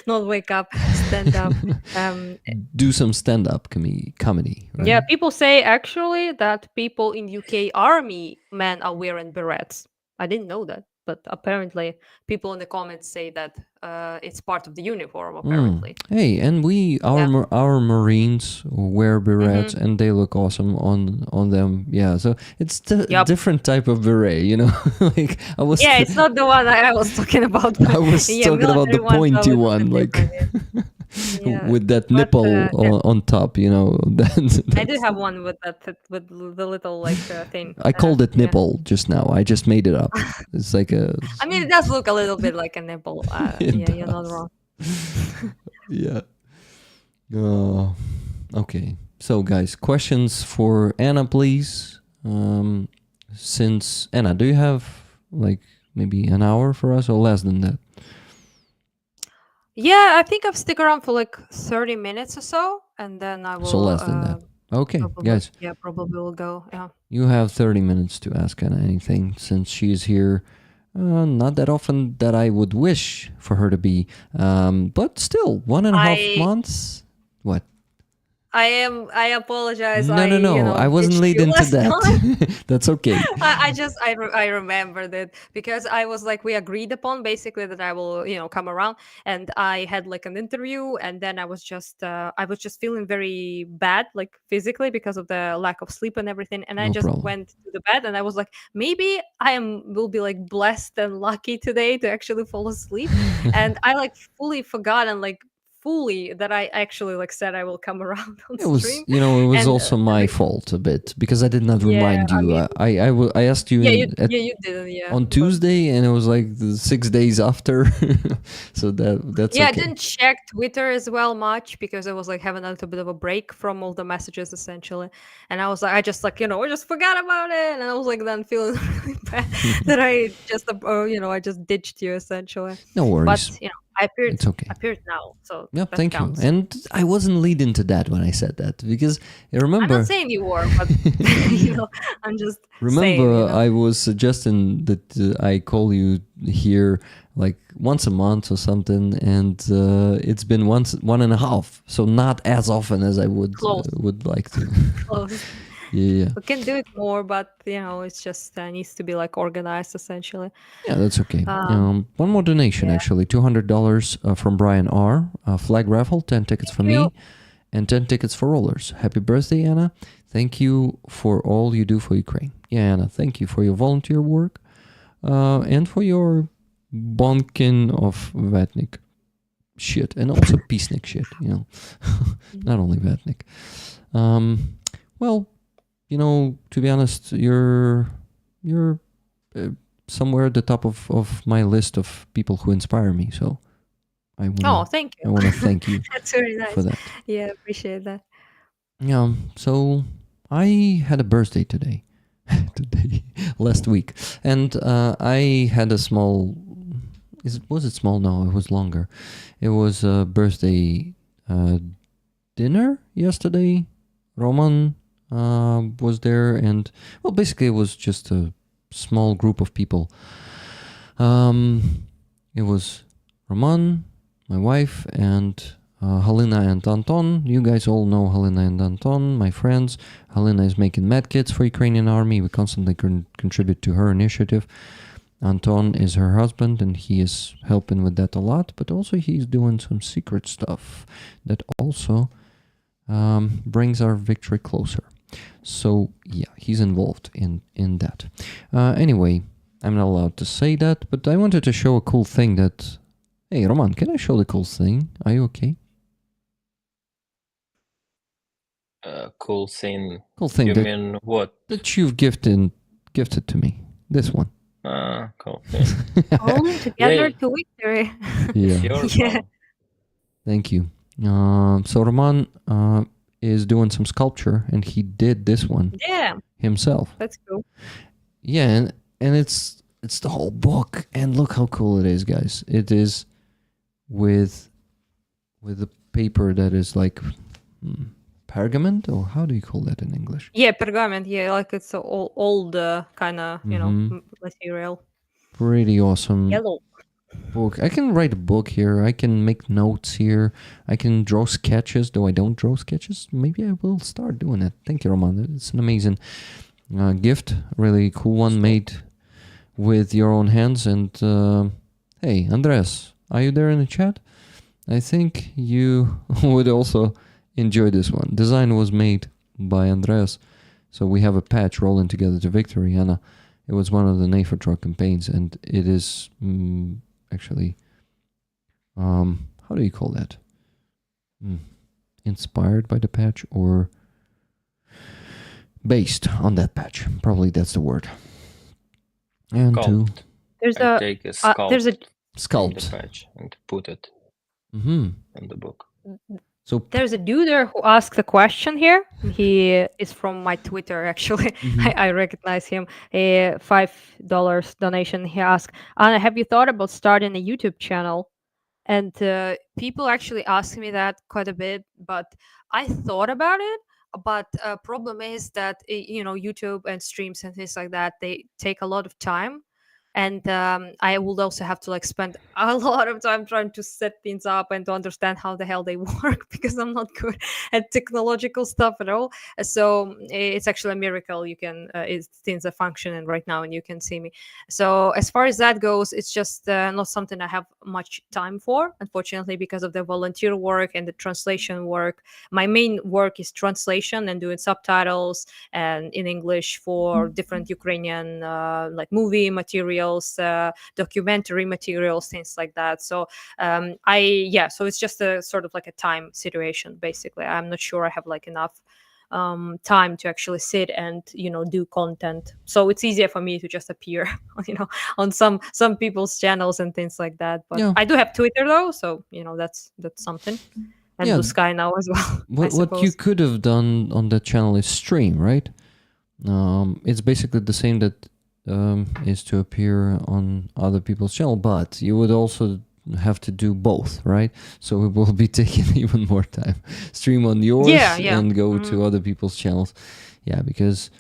Not wake up, stand up. Um do some stand-up comedy, right? Yeah, people say actually that people in UK army men are wearing berets. I didn't know that, but apparently people in the comments say that it's part of the uniform. Apparently, Hey, and yeah. our Marines wear berets, Hmm. and they look awesome on them. Yeah, so it's a Yep. different type of beret, you know. Like Yeah, it's not the one I was talking about. I was Yeah, talking about the military ones are a pointy little one, bit like different. Yeah, with that but nipple yeah, on top, you know. I do That's, have one with with the little like thing. I called it Yeah, nipple just now. I just made it up. It's like a. I mean it does look a little bit like a nipple. It Yeah, you're not does. wrong. Yeah. Oh, okay. So, guys, questions for Anna, please. Since Anna, do you have like maybe an hour for us or less than that? Yeah, I think I'll stick around for like 30 minutes or so, and then I will So less than that. Okay, probably guys, probably will go. Yeah. you have 30 minutes to ask Anna anything since she is here. Not that often that I would wish for her to be, but still 1.5 I months. What? I apologize. No. I wasn't ditched you leading to last time. that. That's okay. I remembered it because I was like we agreed upon basically that I will come around, and I had like an interview, and then I was just feeling very bad like physically because of the lack of sleep and everything, and I No just problem. went to the bed, and I was like maybe will be like blessed and lucky today to actually fall asleep, and I like fully forgot and like fully that I actually like said I will come around on It was, stream. it was And also my fault a bit because I did not yeah, remind I you. mean, I asked you you didn't, yeah. on But Tuesday, and it was like the 6 days after, so that's yeah, I okay. didn't check Twitter as well much because I was like having a little bit of a break from all the messages essentially. And I was like, I just like, I just forgot about it. And I was like then feeling really bad that I just ditched you essentially. No worries, But I it's okay. appeared now. So Yeah, that thank counts. you. And I wasn't leading to that when I said that because I'm remember. not saying you were, but I'm just Remember, saying, I was suggesting that I call you here like once a month or something, and it's been 1.5, so not as often as I Close. would like to. Close. Yeah. We can do it more, but it's just needs to be like organized essentially. Yeah, that's okay. Um, One more donation, yeah. actually, $200 from Brian R. Flag raffle, 10 tickets for Thank you. me, and 10 tickets for rollers. Happy birthday, Anna. Thank you for all you do for Ukraine. Yeah, Anna, thank you for your volunteer work and for your bonkin of Vatnik shit, and also peacenik shit, not only Vatnik. Well, to be honest, you're somewhere at the top of my list of people who inspire me. So I Thank you. want to thank you That's very nice. for that. Yeah, appreciate that. Yeah. So I had a birthday today, last week, and I had a small. Was it small? No, it was longer. It was a birthday dinner yesterday. Roman was there, and well, basically it was just a small group of people. It was Roman, my wife, and Halina and Anton. You guys all know Halina and Anton, my friends. Halina is making medkits for Ukrainian army. We constantly contribute to her initiative. Anton is her husband, and he is helping with that a lot, but also he's doing some secret stuff that also brings our victory closer. So yeah, he's involved in that. Anyway, I'm not allowed to say that, but I wanted to show a cool thing that... Hey, Roman, can I show the cool thing? Are you okay? Cool thing. Cool thing You that, mean what? that you've gifted to me. This one. Cool thing. Rolling together Yeah. to victory. Yeah. It's yours Yeah. now. Thank you. So Roman, is doing some sculpture, and he did this one Yeah, himself. that's cool. Yeah, and it's the whole book, and look how cool it is, guys. It is with a paper that is like pergament, or how do you call that in English? Yeah, pergament. Yeah, like it's a old kind of material. Pretty awesome Yellow. book. I can write a book here. I can make notes here. I can draw sketches, though I don't draw sketches. Maybe I will start doing it. Thank you, Roman. It's an amazing gift. Really cool one, made with your own hands. And hey, Andres, are you there in the chat? I think you would also enjoy this one. Design was made by Andres. So we have a patch, Rolling Together to Victory, Anna. It was one of the NAFO truck campaigns, and it is actually, how do you call that? Inspired by the patch, or based on that patch? Probably that's the word. And Sculpt. There's I a take a sculpt there's a from the sculpt. patch and put it Mm-hmm. in the book. So There's a dude there who asked a question here. He is from my Twitter, actually. I recognize him. A $5 donation. He asked, Anna, have you thought about starting a YouTube channel? And people actually ask me that quite a bit, but I thought about it. But problem is that YouTube and streams and things like that, they take a lot of time, and I would also have to like spend a lot of time trying to set things up and to understand how the hell they work, because I'm not good at technological stuff at all. So it's actually a miracle you can things are functioning right now and you can see me. So as far as that goes, it's just not something I have much time for, unfortunately, because of the volunteer work and the translation work. My main work is translation and doing subtitles and in English for different Ukrainian like movie materials, documentary materials, things like that. So so it's just a sort of like a time situation, basically. I'm not sure I have like enough time to actually sit and do content, so it's easier for me to just appear on some people's channels and things like that. But Yeah. I do have Twitter though, so that's something, and Yeah. Blue Sky now as well. what you could have done on that channel is stream, right? It's basically the same that is to appear on other people's channel, but you would also have to do both, right? So it will be taking even more time. Stream on yours and go to other people's channels. Yeah, because,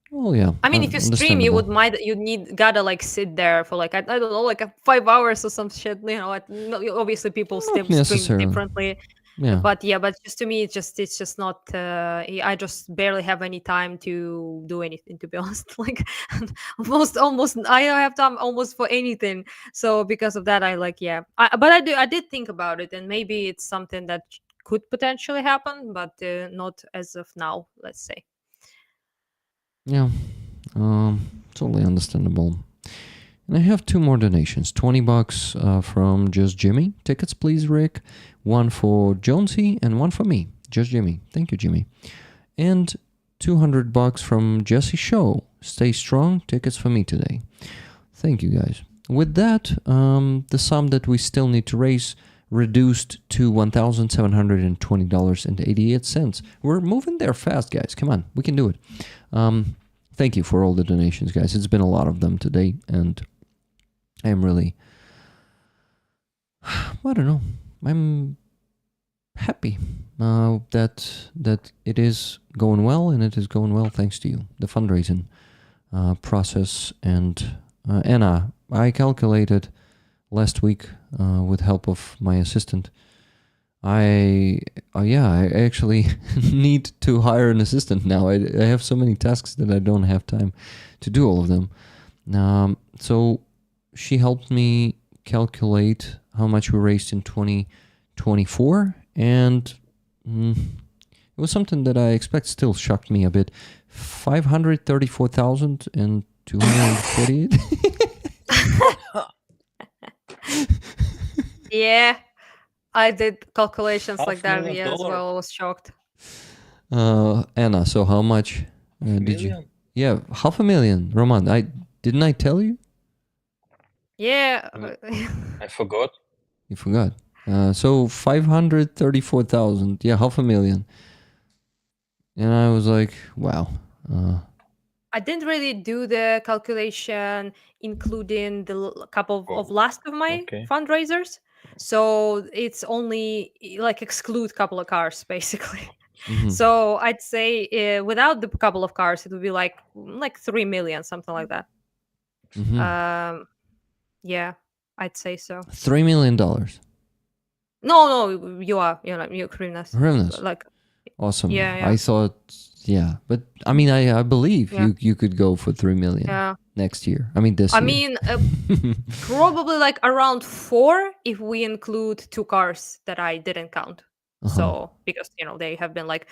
well, yeah. I mean, if you stream, you gotta like sit there for like I don't know, like 5 hours or some shit. Obviously people Not stream necessarily. differently. Yeah. But just to me, it's just not. I just barely have any time to do anything, to be honest. Like almost, I don't have time almost for anything. So because of that, but I did think about it, and maybe it's something that could potentially happen, but not as of now. Let's say. Yeah. Totally understandable. And I have 2 more donations. $20 from Just Jimmy. Tickets, please, Rick. One for Jonesy and one for me. Just Jimmy. Thank you, Jimmy. And $200 from Jesse Show. Stay strong. Tickets for me today. Thank you, guys. With that, the sum that we still need to raise reduced to $1,720.88. We're moving there fast, guys. Come on. We can do it. Thank you for all the donations, guys. It's been a lot of them today, and I'm really, I don't know, I'm happy that it is going well, and it is going well thanks to you, the fundraising process. And Anna, I calculated last week with help of my assistant. I actually need to hire an assistant now. I have so many tasks that I don't have time to do all of them. So she helped me calculate how much we raised in 2024, and it was something that I expect still shocked me a bit. 534,248. Yeah, I did calculations like that. $500,000? Yeah, as well. I was shocked. Anna, so how much did you? Million? Yeah, $500,000. Roman, didn't I tell you? Yeah. I forgot. You forgot. So 534,000. Yeah, $500,000. And I was like, wow. I didn't really do the calculation, including the couple of Oh, last of my okay. fundraisers. So it's only like exclude couple of cars basically. Mhm. So I'd say without the couple of cars, it would be like 3 million, something like that. Mhm. Yeah, I'd say so. $3 million. No, you Krinas. Hryvnias. Like, Awesome. yeah, I thought, yeah, but I mean, I believe yeah, you could go for 3 million yeah. next year. I mean, this I year. mean, probably like around 4 if we include 2 cars that I didn't count. So because they have been like,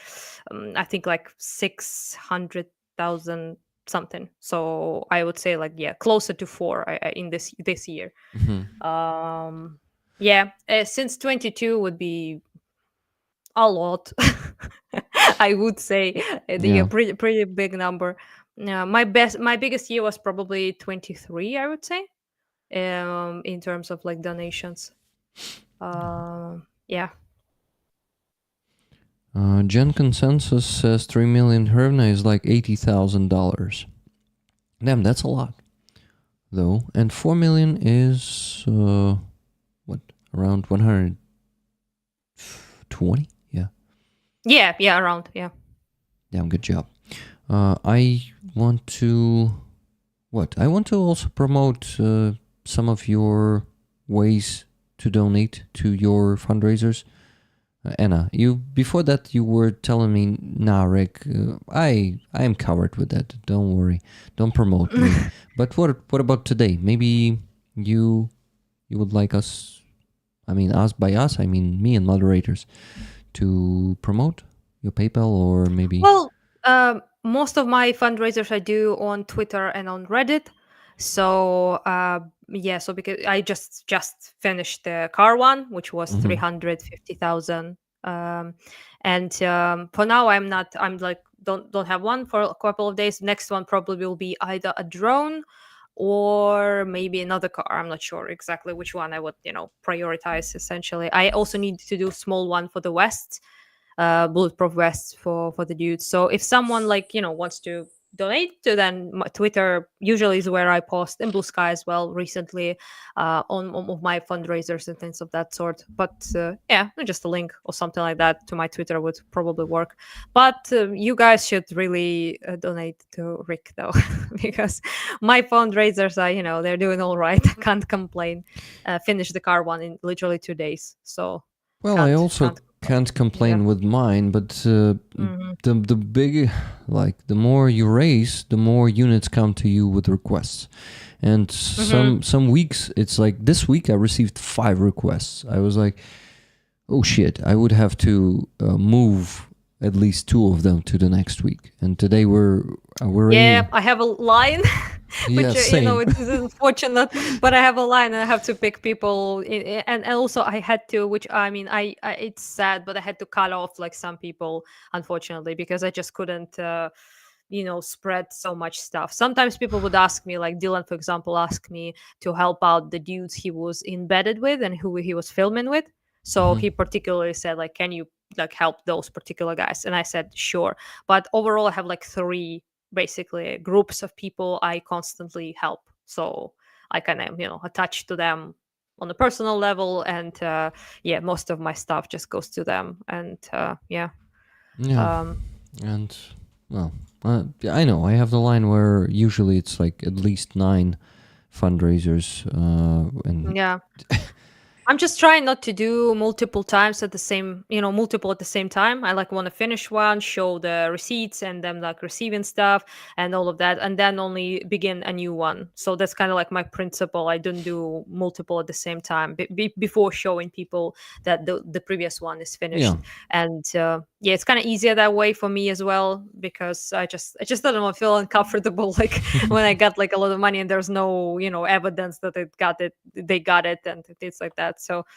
I think like 600,000 something. So I would say like closer to 4 in this year. Yeah, since 22 would be a lot. I would say Yeah. pretty big number. My biggest year was probably 23, I would say, in terms of like donations. Yeah. Gen Consensus says 3 million hryvnia is like $80,000. Damn, that's a lot, though. And 4 million is what, around 120? Yeah, around, yeah. Damn, good job. I want to also promote some of your ways to donate to your fundraisers. Anna, before that you were telling me, nah, Rick, I am covered with that. Don't worry, don't promote me. But what about today? Maybe you would like us, I mean us, by us I mean me and moderators, to promote your PayPal, or maybe. Well, most of my fundraisers I do on Twitter and on Reddit. So yeah, so because I just finished the car one, which was 350,000. And for now I'm like don't have one for a couple of days. Next one probably will be either a drone or maybe another car. I'm not sure exactly which one I would prioritize. Essentially, I also need to do a small one for the West, bulletproof vests for the dudes. So if someone like wants to donate to, then my Twitter usually is where I post, in Blue Sky as well recently, on my fundraisers and things of that sort. But yeah, just a link or something like that to my Twitter would probably work. But you guys should really donate to Rick though, because my fundraisers are they're doing all right. Can't complain. Finished the car one in literally 2 days. So Well, I can't also can't complain with mine, but the big, like, the more you raise, the more units come to you with requests. And some weeks, it's like this week I received 5 requests. I was like, oh shit, I would have to move at least 2 of them to the next week. And today we're yeah, I have a line. Yeah, Which same. it's unfortunate, but I have a line and I have to pick people and also I had to, which I mean I it's sad, but I had to cut off like some people, unfortunately, because I just couldn't spread so much stuff. Sometimes people would ask me, like Dylan for example asked me to help out the dudes he was embedded with and who he was filming with. So he particularly said, like, can you like help those particular guys? And I said sure. But overall I have like 3 basically groups of people I constantly help. So I kind of, attach to them on a personal level. And yeah, most of my stuff just goes to them. And yeah. Yeah. And, well, I know. I have the line where usually it's like at least 9 fundraisers. And Yeah. I'm just trying not to do multiple times at the same, multiple at the same time. I like want to finish one, show the receipts and them like receiving stuff and all of that, and then only begin a new one. So that's kind of like my principle. I don't do multiple at the same time before showing people that the previous one is finished. Yeah. And yeah, it's kind of easier that way for me as well, because I just don't want to feel uncomfortable like when I got like a lot of money and there's no evidence that they got it and things like that. So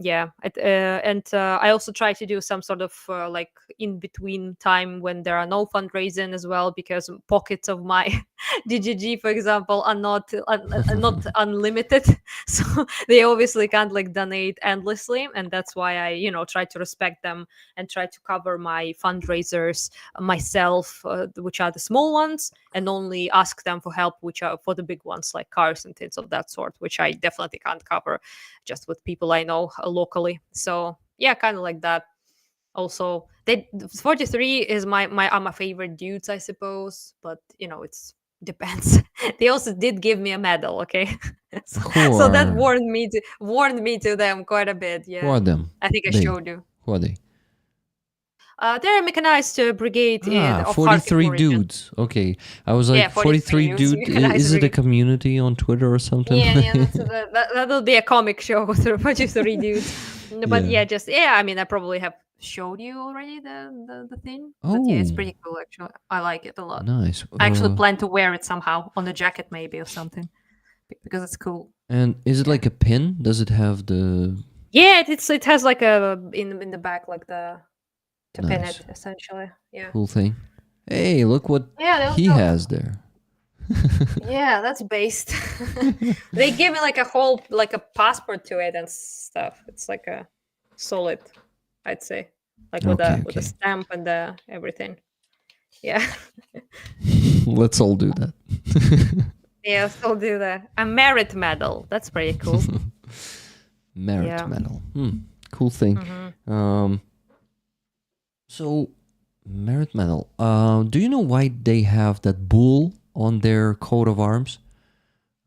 I also try to do some sort of like in between time when there are no fundraising as well, because pockets of my DGG, for example, are not unlimited, so they obviously can't like donate endlessly, and that's why I try to respect them and try to cover my fundraisers myself, which are the small ones, and only ask them for help which are for the big ones like cars and things of that sort, which I definitely can't cover just with people I know locally. So yeah, kind of like that. Also, 43 is my are my favorite dudes, I suppose, but it's depends. They also did give me a medal, okay? so, Who so that are warned me to them quite a bit. who Yeah, are them? I think I They. showed you. Who are they? They're a mechanized brigade of 43 Kharkiv origin. dudes. Okay. I was like, Yeah, 43 dude, dudes, mechanized is it a brigade. community on Twitter or something? Yeah, that'll be a comic show through just three dudes. But I mean, I probably have showed you already the thing. But yeah, it's Oh, pretty cool actually. I like it a lot. nice. I actually plan to wear it somehow on a jacket maybe or something because it's cool. And is it like a pin? Does it have the Yeah, it has like a in the back like the to pin nice it essentially. Yeah. cool thing? Hey, look what Yeah, he has there. yeah, that's based. They give me like a whole like a passport to it and stuff. It's like a solid, I'd say, like with Okay, with the okay. stamp and the everything. Yeah, Let's all do that. yeah, still do that. A merit medal. That's pretty cool. Merit Yeah. medal. Cool thing. Mhm. So merit medal. Do you know why they have that bull on their coat of arms?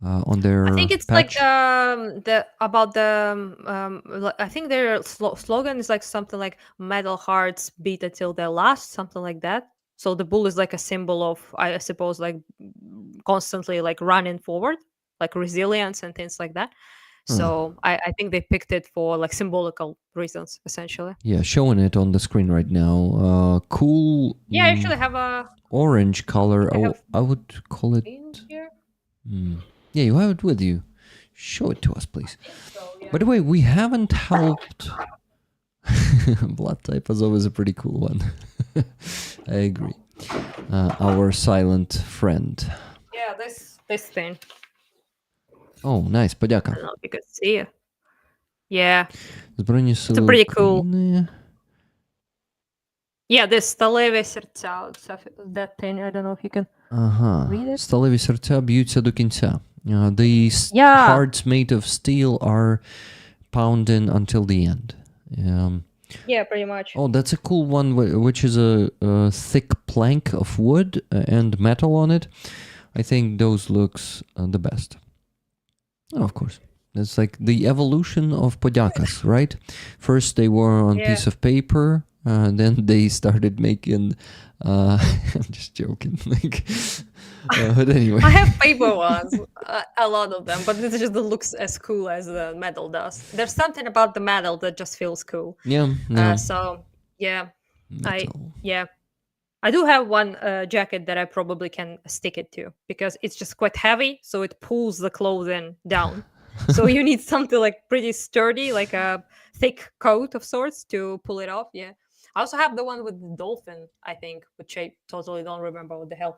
On their I think it's patch? like the about the I think their slogan is like something like "Metal hearts beat until they last," something like that. So the bull is like a symbol of, I suppose, like constantly like running forward, like resilience and things like that. Huh. So I think they picked it for like symbolical reasons, essentially. Yeah, showing it on the screen right now. Cool Yeah, I actually have a orange color. I have I would call it. in here. Yeah, you have it with you. Show it to us, please. So yeah. By the way, we haven't helped. Blood type is always a pretty cool one. I agree. Our silent friend. Yeah, this thing. Oh, nice. I Подяка. don't know if you could see it. Yeah. Збройні сили It's pretty cool. України. Yeah, this сталеві серця. That thing, I don't know if you can Ага. read it. Сталеві серця б'ються до кінця. The Yeah. hearts made of steel are pounding until the end. Yeah, pretty much. Oh, that's a cool one, which is a thick plank of wood and metal on it. I think those looks the best. Oh, of course. It's like the evolution of podyakas, right? First they were on Yeah. piece of paper, then they started making. I'm just joking. But anyway, I have paper ones, a lot of them, but it just looks as cool as the metal does. There's something about the metal that just feels cool. yeah, no, So yeah, metal. I do have one jacket that I probably can stick it to because it's just quite heavy, so it pulls the clothing down. So you need something like pretty sturdy, like a thick coat of sorts to pull it off. Yeah. I also have the one with the dolphin, I think, which I totally don't remember what the hell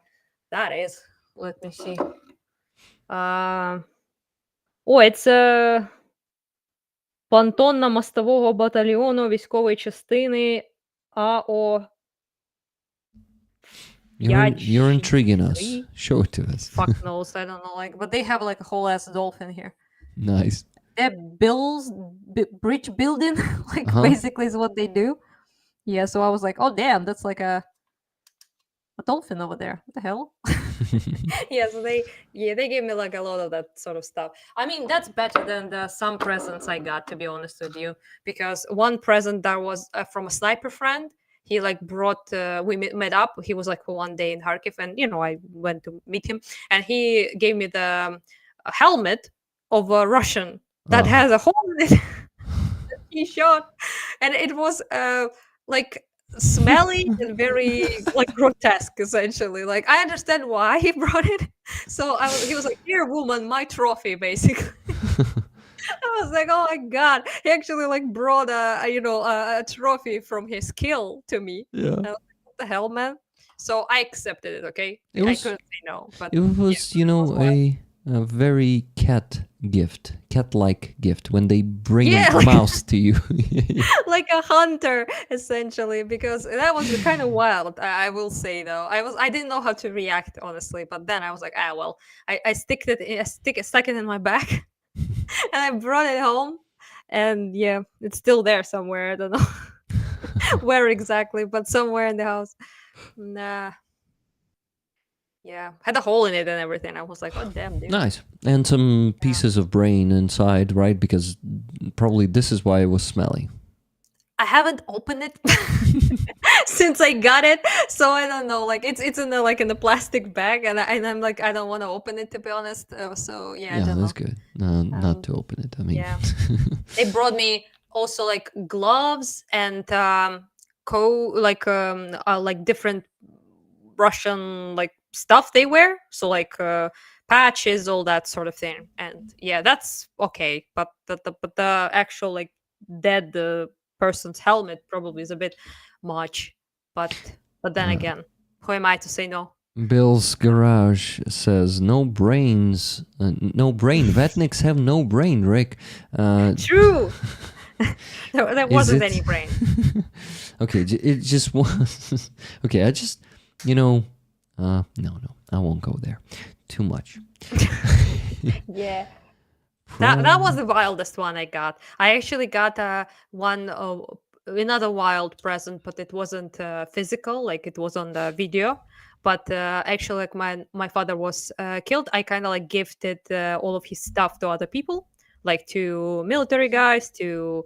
that is. Let me see. It's понтонна мостового батальйону військової частини АО. You're intriguing us. Three. Show it to us. Fuck knows, I don't know. Like, but they have like a whole ass dolphin here. Nice. They're bridge building, like basically is what they do. Yeah, so I was like, oh damn, that's like a dolphin over there. What the hell? Yeah, so they gave me like a lot of that sort of stuff. I mean, that's better than the some presents I got, to be honest with you, because one present that was from a sniper friend. He like brought we met up. He was like for one day in Kharkiv, and I went to meet him, and he gave me the helmet of a Russian that has a hole in it. He shot, and it was like smelly and very like grotesque, essentially. Like, I understand why he brought it. So he was like, "Here, woman, my trophy," basically. I was like, oh my god, he actually like brought a trophy from his kill to me. Yeah. I was like, what the hell, man? So I accepted it. Okay, It I was couldn't say no, but it was, you it was know, wild. a very cat-like gift when they bring Yeah, a mouse to you. like a hunter essentially, because that was kind of wild. I will say though, I didn't know how to react honestly, but then I was like, ah well, I stuck it in my bag, and I brought it home, and yeah, it's still there somewhere. I don't know where exactly, but somewhere in the house. Nah, yeah, had a hole in it and everything. I was like, oh damn, dude. Nice. And some Yeah. pieces of brain inside, right? Because probably this is why it was smelly. I haven't opened it since I got it, so I don't know. Like it's in the plastic bag, and I'm like I don't want to open it to be honest. So yeah, I Yeah, don't that's know. good. No, not Um, to open it. I mean, yeah, they brought me also like gloves and like different Russian like stuff they wear. So like patches, all that sort of thing. And yeah, that's okay. But the actual like dead person's helmet probably is a bit much. But then uh, again, who am I to say no? Bill's Garage says no brains, no brain. Vetniks have no brain, Rick. True. There Is wasn't it? any brain. Okay, it just was. Okay, I just, no, I won't go there. Too much. Yeah. That was the wildest one I got. I actually got another wild present, but it wasn't physical, like it was on the video. But actually, like my father was killed. I kind of like gifted all of his stuff to other people, like to military guys, to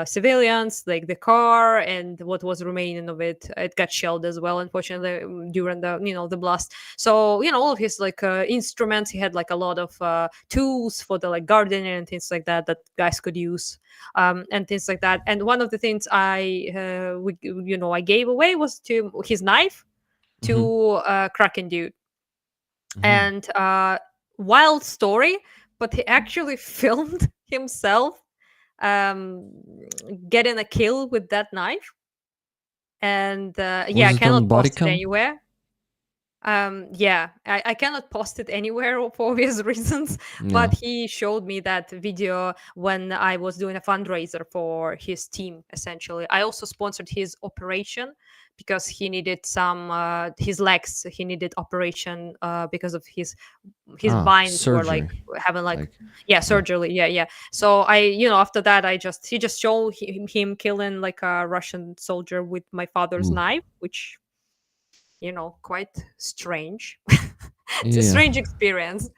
civilians, like the car and what was remaining of it. It got shelled as well, unfortunately, during the blast. So all of his like instruments. He had like a lot of tools for the like gardening and things like that guys could use, and things like that. And one of the things I gave away was to his knife to Kraken dude. Mhm. And wild story, but he actually filmed himself um getting a kill with that knife. And yeah, I Was it on cannot body post it cam? anywhere. Yeah, I cannot post it anywhere for obvious reasons, Yeah. but he showed me that video when I was doing a fundraiser for his team. Essentially, I also sponsored his operation because he needed his legs. He needed operation because of his vines were like Surgery. having like Like, surgery. Yeah. So after that he just showed him killing like a Russian soldier with my father's Ooh. knife, which quite strange. It's a Yeah. strange experience.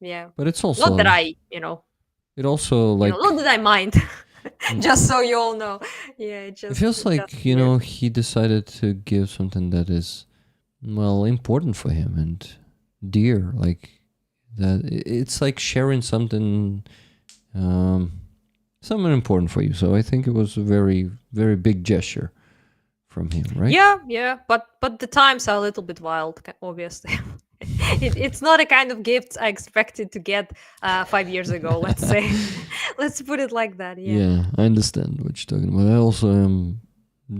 Yeah. But it's Not also, that it also like, not that I mind. Just so you all know. Yeah, it feels like, weird. he decided to give something that is, well, important for him and dear. Like, that it's like sharing something, something important for you. So I think it was a very, very big gesture from him, right? Yeah, but the times are a little bit wild, obviously. It's not a kind of gift I expected to get 5 years ago, let's say. Let's put it like that. Yeah. Yeah, I understand what you're talking about. I also am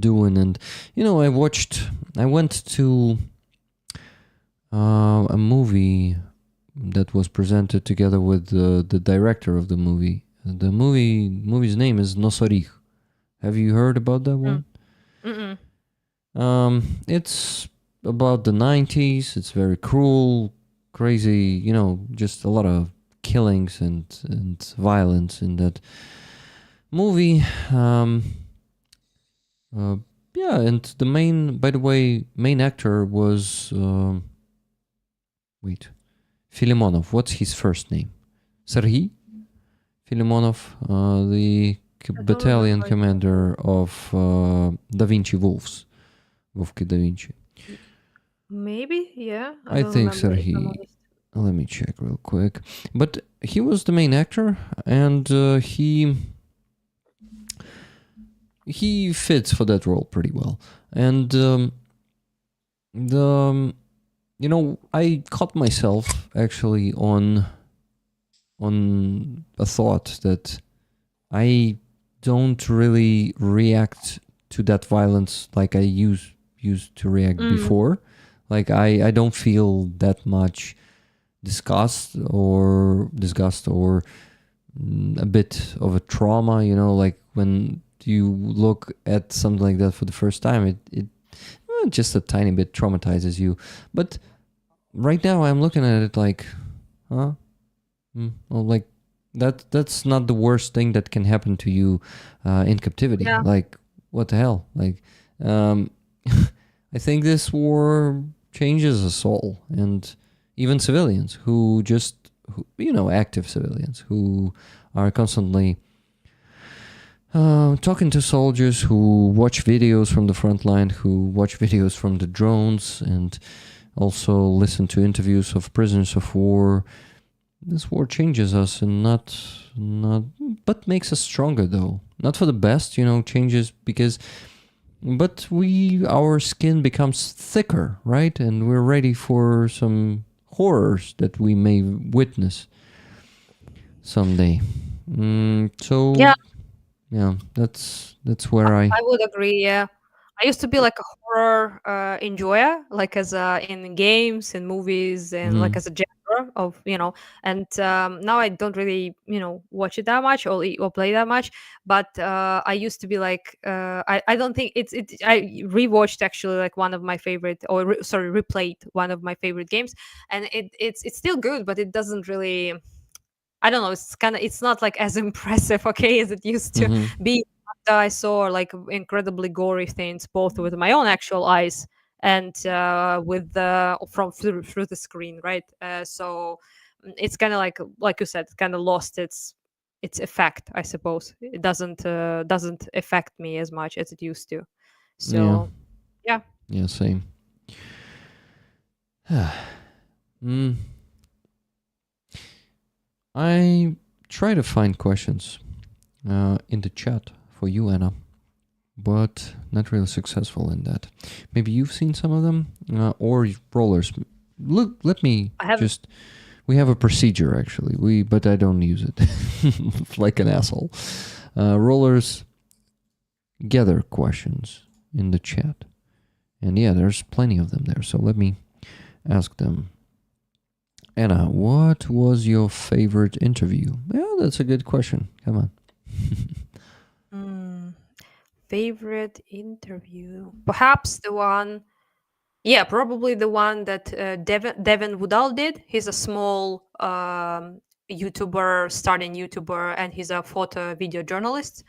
doing, and I went to a movie that was presented together with the director of the movie. The movie's name is Nosorich. Have you heard about that one? Mm-mm. It's about the 90s. It's very cruel, crazy, just a lot of killings and violence in that movie. Yeah, and by the way, main actor was Filimonov. What's his first name? Serhiy Filimonov, the I don't battalion remember. commander of Da Vinci Wolves. Вовки Da Vinci. Maybe, yeah. I don't think remember, if I'm Serhiy. honest. Let me check real quick. But he was the main actor, and he fits for that role pretty well. And I caught myself actually on on a thought that I don't really react to that violence like I used to react before. Like I don't feel that much disgust or a bit of a trauma, like when you look at something like that for the first time, it just a tiny bit traumatizes you. But right now I'm looking at it like, well, like that's not the worst thing that can happen to you in captivity. Yeah. Like, what the hell? Like, I think this war changes us all, and even civilians who active civilians who are constantly talking to soldiers, who watch videos from the front line, who watch videos from the drones, and also listen to interviews of prisoners of war. This war changes us, and but makes us stronger, though. Not for the best, changes but our skin becomes thicker, right? And we're ready for some horrors that we may witness someday. So yeah, that's where I would agree. Yeah, I used to be like a horror enjoyer, like in games and movies, and like as a genre of And now I don't really watch it that much or play that much. But I used to be like I don't think I rewatched actually like one of my favorite replayed one of my favorite games, and it's still good, but it doesn't really. I don't know. It's not like as impressive, okay, as it used to be. I saw like incredibly gory things, both with my own actual eyes and with through the screen, right? So it's kind of like you said, kind of lost its effect, I suppose. It doesn't affect me as much as it used to. So yeah. Yeah, same. I try to find questions in the chat for you, Anna, but not really successful in that. Maybe you've seen some of them, or rollers. Look, we have a procedure actually, but I don't use it like an asshole. Rollers gather questions in the chat, and yeah, there's plenty of them there. So let me ask them. Anna, what was your favorite interview? Yeah, that's a good question. Come on. Favorite interview? Perhaps the one. Yeah, probably the one that Devin Woodall did. He's a small starting YouTuber, and he's a photo video journalist.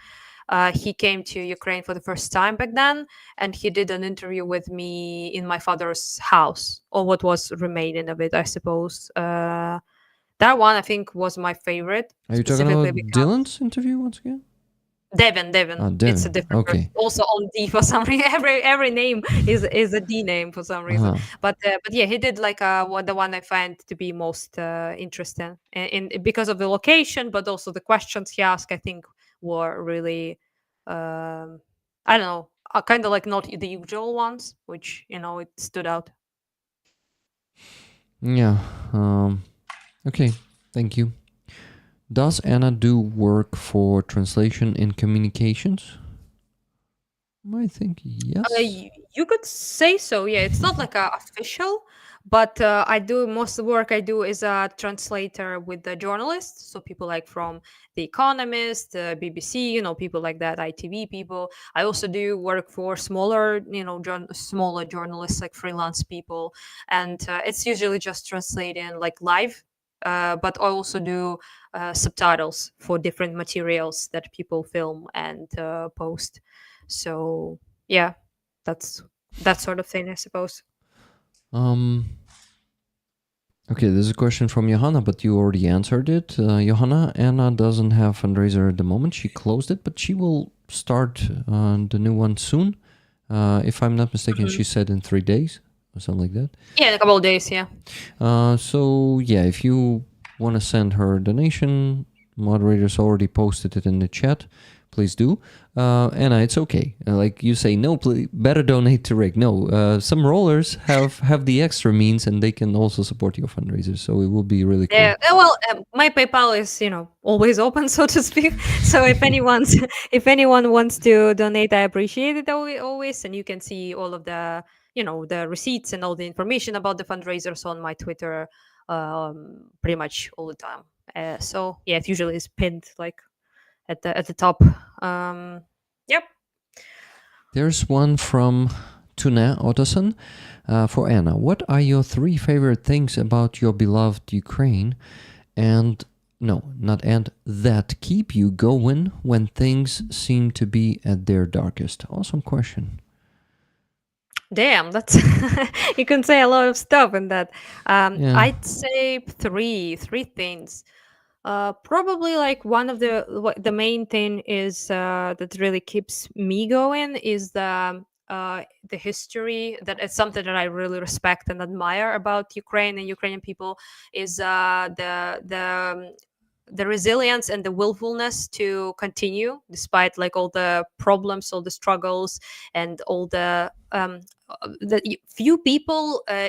He came to Ukraine for the first time back then, and he did an interview with me in my father's house, or what was remaining of it, I suppose. That one, I think, was my favorite. Are you talking about Dylan's interview once again? Devin. Devin. It's a different person. Also on D for some reason. Every name is a D name for some reason. But yeah, he did like the one I find to be most interesting, in because of the location, but also the questions he asked. I think were really, I don't know, kind of like not the usual ones, which it stood out. Yeah. Okay. Thank you. Does Anna do work for translation in communications? I think yes. You could say so. Yeah, it's not like official, but I do most of the work I do is a translator with the journalists. So people like from The Economist, BBC, people like that, ITV people. I also do work for smaller, smaller journalists, like freelance people, and it's usually just translating like live. But I also do subtitles for different materials that people film and post. So yeah, that's that sort of thing, I suppose. Okay, there's a question from Johanna, but you already answered it. Johanna, Anna doesn't have fundraiser at the moment. She closed it, but she will start the new one soon. If I'm not mistaken, she said in 3 days or something like that. Yeah, in a couple of days, yeah. So yeah, if you want to send her a donation, moderators already posted it in the chat. please do. Anna, it's okay. Like you say, no, better donate to Rick. No, some rollers have the extra means and they can also support your fundraiser. So it will be really cool. Yeah, well, my PayPal is, always open, so to speak. So if if anyone wants to donate, I appreciate it always. And you can see all of the, the receipts and all the information about the fundraisers on my Twitter, pretty much all the time. So yeah, it usually is pinned like at the top. Yep. There's one from Tuna Ottoson for Anna. What are your 3 favorite things about your beloved Ukraine? And no, not and that keep you going when things seem to be at their darkest. Awesome question. Damn, that's you can say a lot of stuff in that. Yeah. I'd say three things. Probably like one of the main thing is that really keeps me going is the history. That is something that I really respect and admire about Ukraine and Ukrainian people is the resilience and the willfulness to continue despite like all the problems, all the struggles, and all the few people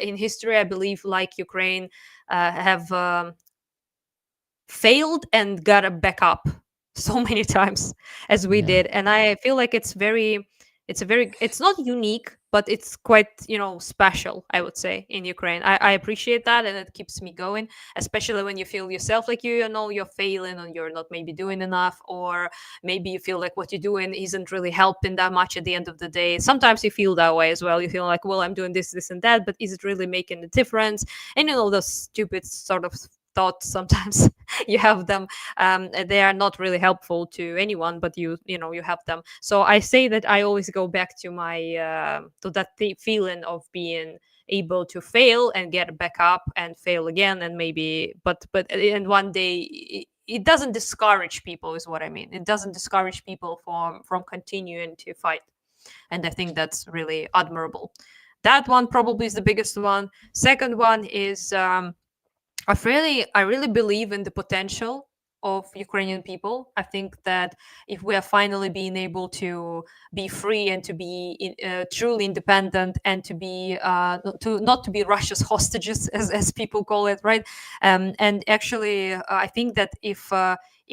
in history, I believe, like Ukraine, have failed and got a backup so many times as we Yeah. did. And I feel like it's not unique, but it's quite, special, I would say, in Ukraine. I appreciate that, and it keeps me going, especially when you feel yourself like you're failing and you're not maybe doing enough, or maybe you feel like what you're doing isn't really helping that much at the end of the day. Sometimes you feel that way as well. You feel like, well, I'm doing this and that, but is it really making a difference? And those stupid sort of thoughts sometimes you have them. They are not really helpful to anyone, but you have them. So I say that I always go back to my to that feeling of being able to fail and get back up and fail again, and maybe but and one day it doesn't discourage people, is what I mean. It doesn't discourage people from continuing to fight, and I think that's really admirable. That one probably is the biggest one. Second one is I really believe in the potential of Ukrainian people. I think that if we are finally being able to be free and to be truly independent, and to be not to be Russia's hostages, as people call it, right? And actually, I think that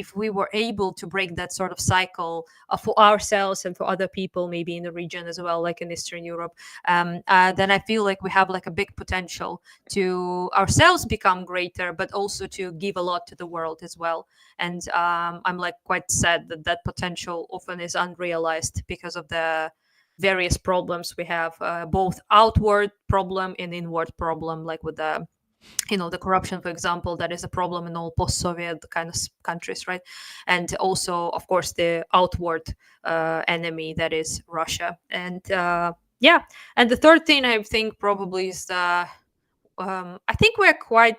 if we were able to break that sort of cycle for ourselves and for other people, maybe in the region as well, like in Eastern Europe, then I feel like we have like a big potential to ourselves become greater, but also to give a lot to the world as well. And I'm like quite sad that that potential often is unrealized because of the various problems we have, both outward problem and inward problem, like with the corruption, for example, that is a problem in all post-Soviet kind of countries, right? And also, of course, the outward enemy, that is Russia. And yeah, and the third thing I think probably is I think we're quite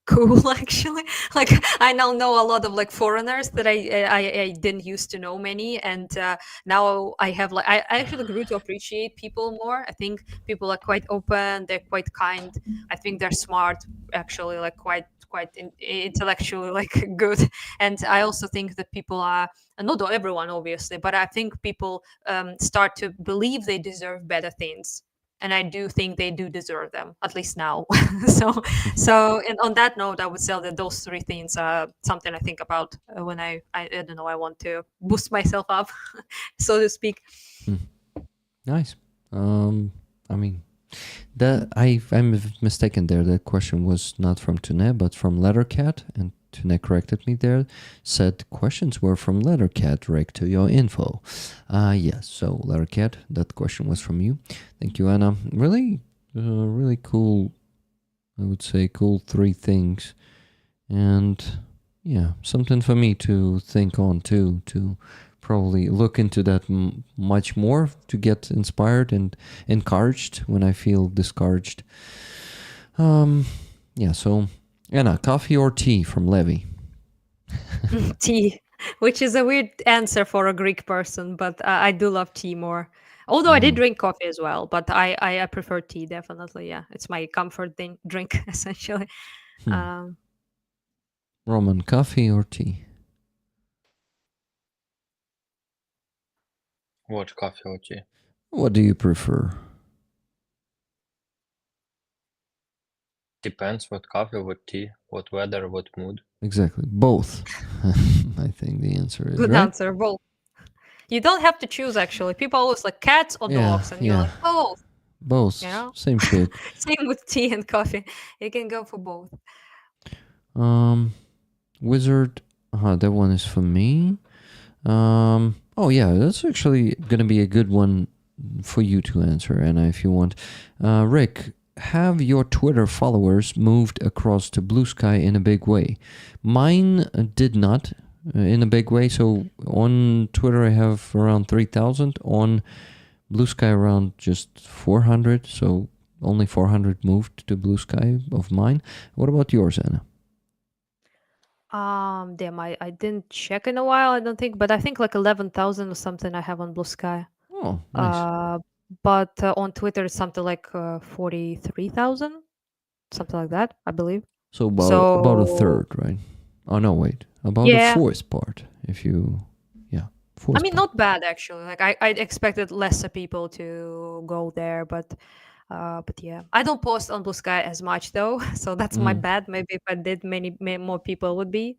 cool actually. Like I now know a lot of like foreigners that I didn't used to know many, and now I have like I actually grew to appreciate people more. I think people are quite open, they're quite kind. I think they're smart, actually, like quite intellectually like good. And I also think that people are, and not everyone obviously, but I think people start to believe they deserve better things, and I do think they do deserve them, at least now. so and on that note, I would say that those 3 things are something I think about when I don't know, I want to boost myself up, so to speak. Nice. I mean, I'm mistaken there. That question was not from Tune, but from Lettercat, and Tune corrected me there. Said questions were from Lettercat, Rick, to your info. Yes, so Lettercat, that question was from you. Thank you, Anna. Really, really cool. I would say cool 3 things, and yeah, something for me to think on too, to probably look into that much more, to get inspired and encouraged when I feel discouraged. Yeah, so Anna, coffee or tea from Levi? Tea, which is a weird answer for a Greek person, but I do love tea more. Although I did drink coffee as well, but I prefer tea, definitely. Yeah, it's my comfort drink essentially. Um, Roman, coffee or tea? What, coffee or tea? What do you prefer? Depends what coffee, what tea, what weather, what mood. Exactly. Both. I think the answer is, Good right? answer, both. You don't have to choose actually. People always like cats or Yeah, dogs, and you're yeah. like both. You Both. know, Same shit. same with tea and coffee. You can go for both. Wizard. That one is for me. Oh yeah, that's actually gonna be a good one for you to answer, Anna, if you want. Rick, have your Twitter followers moved across to Blue Sky in a big way? Mine did not in a big way. So on Twitter, I have around 3,000. On Blue Sky, around just 400. So only 400 moved to Blue Sky of mine. What about yours, Anna? Damn, I didn't check in a while, I don't think, but I think like 11,000 or something I have on Blue Sky. Oh, nice. But on Twitter it's something like 43,000, something like that, I believe. So about a So third, right? Oh no, wait, about a yeah, fourth part. If you, yeah, I fourth mean part. not bad actually. Like I expected lesser people to go there, but yeah, I don't post on Blue Sky as much though, so that's my Mm, bad. Maybe if I did, many more people would be.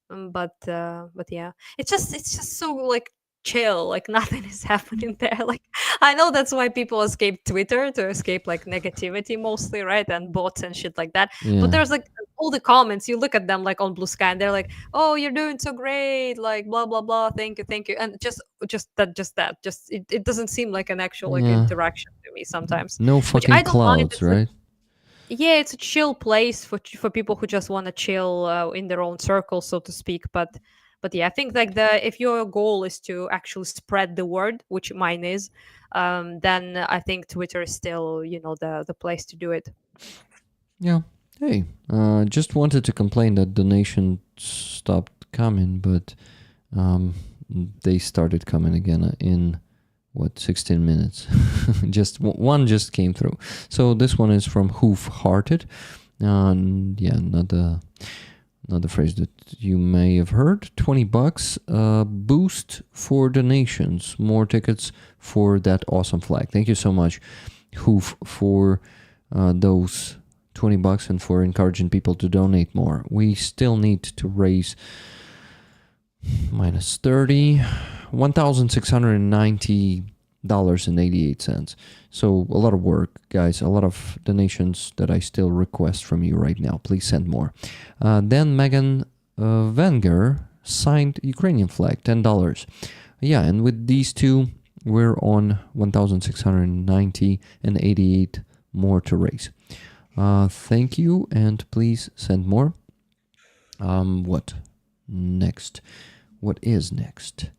But yeah, it's just so like chill. Like nothing is happening there. Like I know that's why people escape Twitter to escape like negativity mostly, right? And bots and shit like that. But yeah, there's like all the comments. You look at them like on Blue Sky, and they're like, "Oh, you're doing so great!" Like blah blah blah. Thank you, and just it doesn't seem like an actual like yeah. interaction to me sometimes, No which fucking I don't mind. clouds, right? Yeah, it's a chill place for people who just want to chill in their own circle, so to speak. But yeah, I think like the if your goal is to actually spread the word, which mine is, then I think Twitter is still the place to do it. Yeah. Hey, just wanted to complain that donation stopped coming, but um, they started coming again in what 16 minutes. Just one just came through. So this one is from Hoof Hearted. Yeah, another phrase that you may have heard. $20 boost for donations, more tickets for that awesome flag. Thank you so much, Hoof, for those $20 and for encouraging people to donate more. We still need to raise minus 30, $1,690.88. So a lot of work, guys, a lot of donations that I still request from you right now. Please send more. Then Megan Wenger signed Ukrainian flag, $10. Yeah, and with these two, we're on 1,690 and 88 more to raise. Thank you, and please send more. What next? What is next?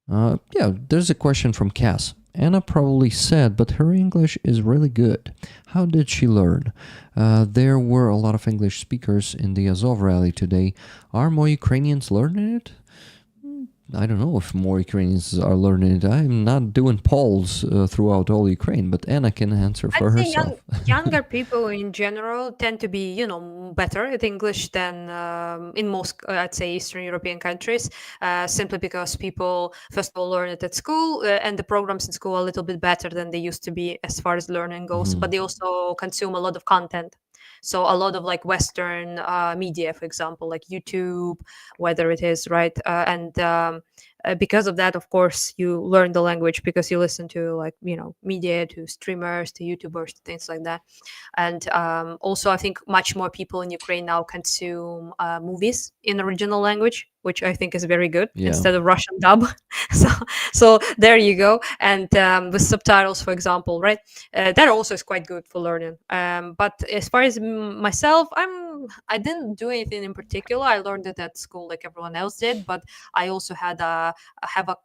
Yeah, there's a question from Cass. Anna probably said, but her English is really good. How did she learn? There were a lot of English speakers in the Azov rally today. Are more Ukrainians learning it? I don't know if more Ukrainians are learning it. I'm not doing polls throughout all Ukraine, but Anna can answer for I'd say herself. younger people in general tend to be, better at English than in most, I'd say, Eastern European countries, simply because people, first of all, learn it at school, and the programs in school are a little bit better than they used to be as far as learning goes. But they also consume a lot of content. So a lot of like Western media, for example, like YouTube, whether it is right, and because of that, of course, you learn the language because you listen to like media, to streamers, to YouTubers, to things like that. And also, I think much more people in Ukraine now consume movies in original language, which I think is very good Yeah. instead of Russian dub. so there you go. And with subtitles, for example, right? That also is quite good for learning. But as far as myself, I didn't do anything in particular. I learned it at school like everyone else did, but I also have a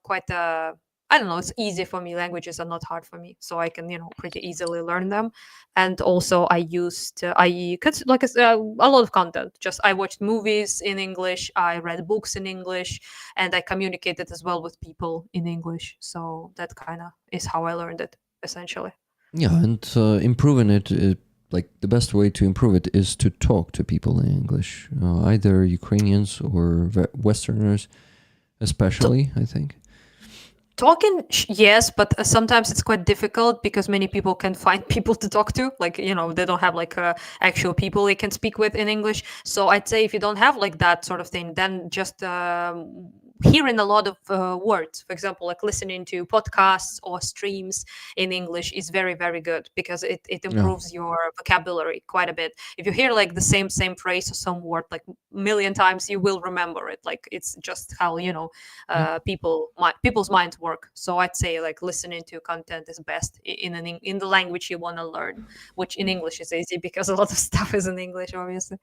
quite a I don't know. It's easy for me. Languages are not hard for me, so I can pretty easily learn them. And also, I used like a lot of content. Just I watched movies in English, I read books in English, and I communicated as well with people in English. So that kind of is how I learned it essentially. Yeah, and improving it, like the best way to improve it is to talk to people in English, either Ukrainians or Westerners, especially, I think. Talking, yes, but sometimes it's quite difficult because many people can find people to talk to. Like, they don't have like actual people they can speak with in English. So I'd say if you don't have like that sort of thing, then just hearing a lot of words, for example, like listening to podcasts or streams in English is very, very good because it Yeah. improves your vocabulary quite a bit. If you hear like the same phrase or some word like million times, you will remember it. Like it's just how, Yeah. people's minds work. So I'd say like listening to content is best in the language you want to learn, which in English is easy because a lot of stuff is in English, obviously.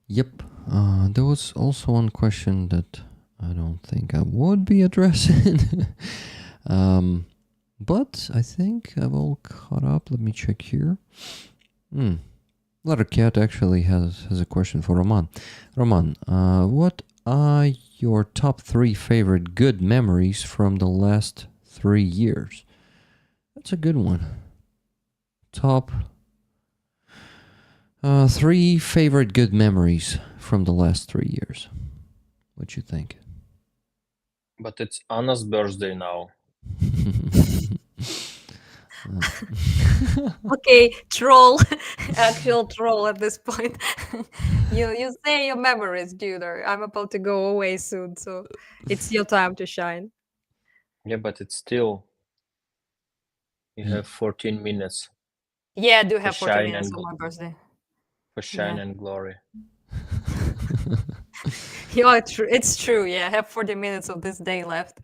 Yep. There was also one question that I don't think I would be addressing. But I think I've all caught up. Let me check here. Letter Cat actually has a question for Roman. Roman, what are your top 3 favorite good memories from the last 3 years? That's a good one. Top 3 favorite good memories from the last 3 years. What you think? But it's Anna's birthday now. Okay, troll, actual troll at this point. You say your memories, dude. I'm about to go away soon, so it's your time to shine. Yeah, but it's still you Ye- have 14 minutes Yeah, I do for have 40 shine minutes and on my birthday. shine Yeah. and glory. Yeah, it's true. Yeah, I have 40 minutes of this day left,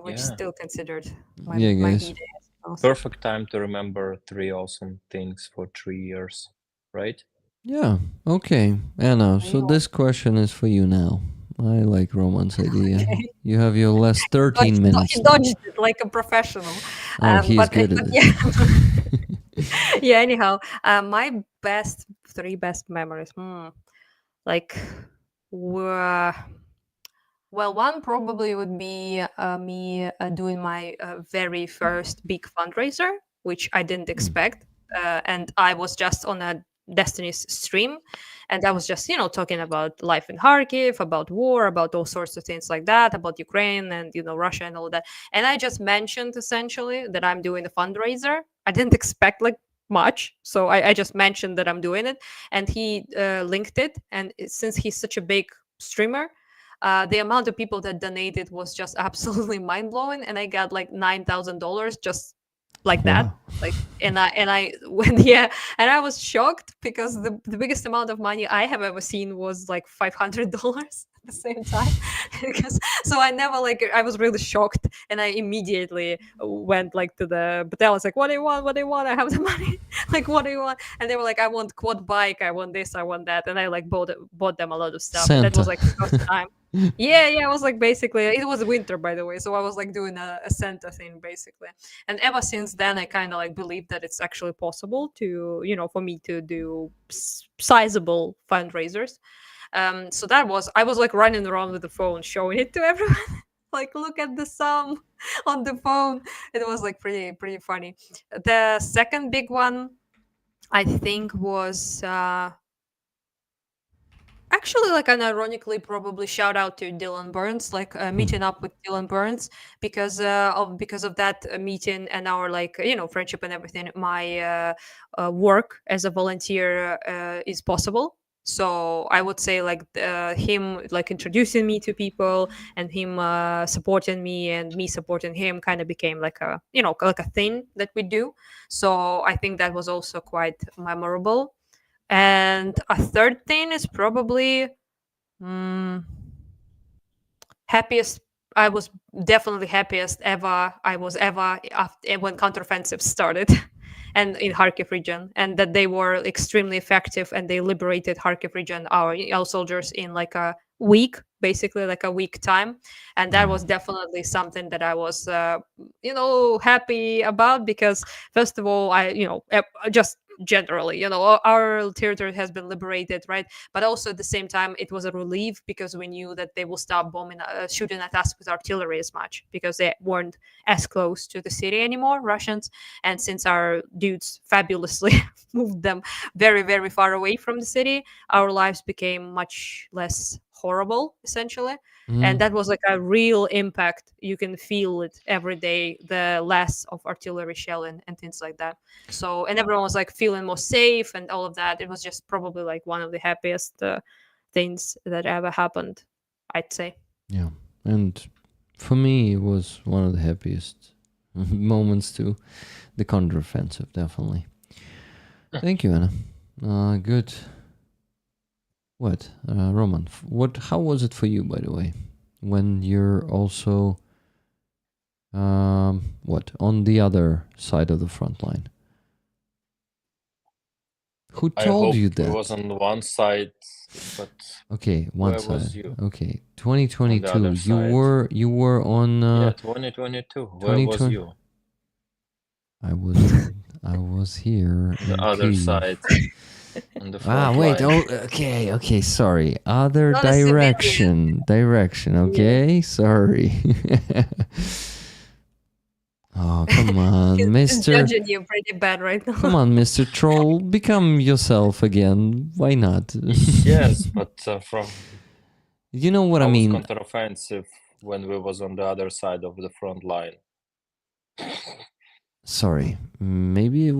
which is Yeah. still considered yeah, my guys. B-day, I suppose. Perfect time to remember 3 awesome things for 3 years, right? Yeah. Okay, Anna. So Yo, this question is for you now. I like Roman's idea. okay. You have your last 13 He minutes now. dodged it like a professional. Oh, he is good at But it. yeah, yeah. Anyhow, my three best memories. Like, were well, one probably would be me doing my very first big fundraiser, which I didn't expect. And I was just on a Destiny's stream. And I was just, talking about life in Kharkiv, about war, about all sorts of things like that, about Ukraine and, Russia and all that. And I just mentioned essentially that I'm doing a fundraiser. I didn't expect like much. So I just mentioned that I'm doing it. And he linked it. And since he's such a big streamer, the amount of people that donated was just absolutely mind blowing, and I got like $9,000 just like that. Wow. Like, and I went, yeah, and I was shocked because the biggest amount of money I have ever seen was like $500 at the same time. Because so I never like I was really shocked, and I immediately went like to the but I was like, what do you want? What do you want? I have the money. Like, what do you want? And they were like, I want quad bike, I want this, I want that, and I like bought them a lot of stuff, and that was Santa. like the first time. Yeah, I was like basically it was winter by the way, so I was like doing a Santa thing basically. And ever since then, I kind of like believe that it's actually possible to, for me to do sizable fundraisers. So that was I was like running around with the phone, showing it to everyone. Like, look at the sum on the phone. It was like pretty funny. The second big one, I think, was actually like an ironically probably shout out to Dylan Burns, like meeting up with Dylan Burns because of that meeting and our like friendship and everything. My work as a volunteer is possible. So I would say like him like introducing me to people and him supporting me and me supporting him kind of became like a like a thing that we do. So I think that was also quite memorable. And a third thing is probably mm, happiest. I was definitely happiest ever. I was ever after when counteroffensive started, and in Kharkiv region, and that they were extremely effective, and they liberated Kharkiv region, our soldiers in like a week, basically like a week time, and that was definitely something that I was, happy about because first of all, just generally, our territory has been liberated, right? But also at the same time it was a relief because we knew that they will stop bombing shooting at us with artillery as much because they weren't as close to the city anymore, Russians. And since our dudes fabulously moved them very, very far away from the city, our lives became much less horrible, essentially. Mhm. And that was like a real impact. You can feel it every day, the less of artillery shell and things like that. So, and everyone was like feeling more safe and all of that. It was just probably like one of the happiest things that ever happened, I'd say. Yeah. And for me, it was one of the happiest moments too. The counteroffensive, definitely. Thank you, Anna. Good. What, Roman? How was it for you, by the way, when you're also on the other side of the front line? Who I told hope you it that? was on one side, but Okay, one where side. was you? Okay, On the 2022. other You side. were on. Yeah, 2022. Where was 2020. you? I was here. The in other Kyiv. side, on the front Wait. line. Okay. Sorry. Other Not a civilian. direction. Okay, sorry. Oh, come on, He's Mister. judging you pretty bad right now. Come on, Mr. Troll. Become yourself again. Why not? Yes, but from You know what I how was mean. counteroffensive when we was on the other side of the front line? Sorry, maybe it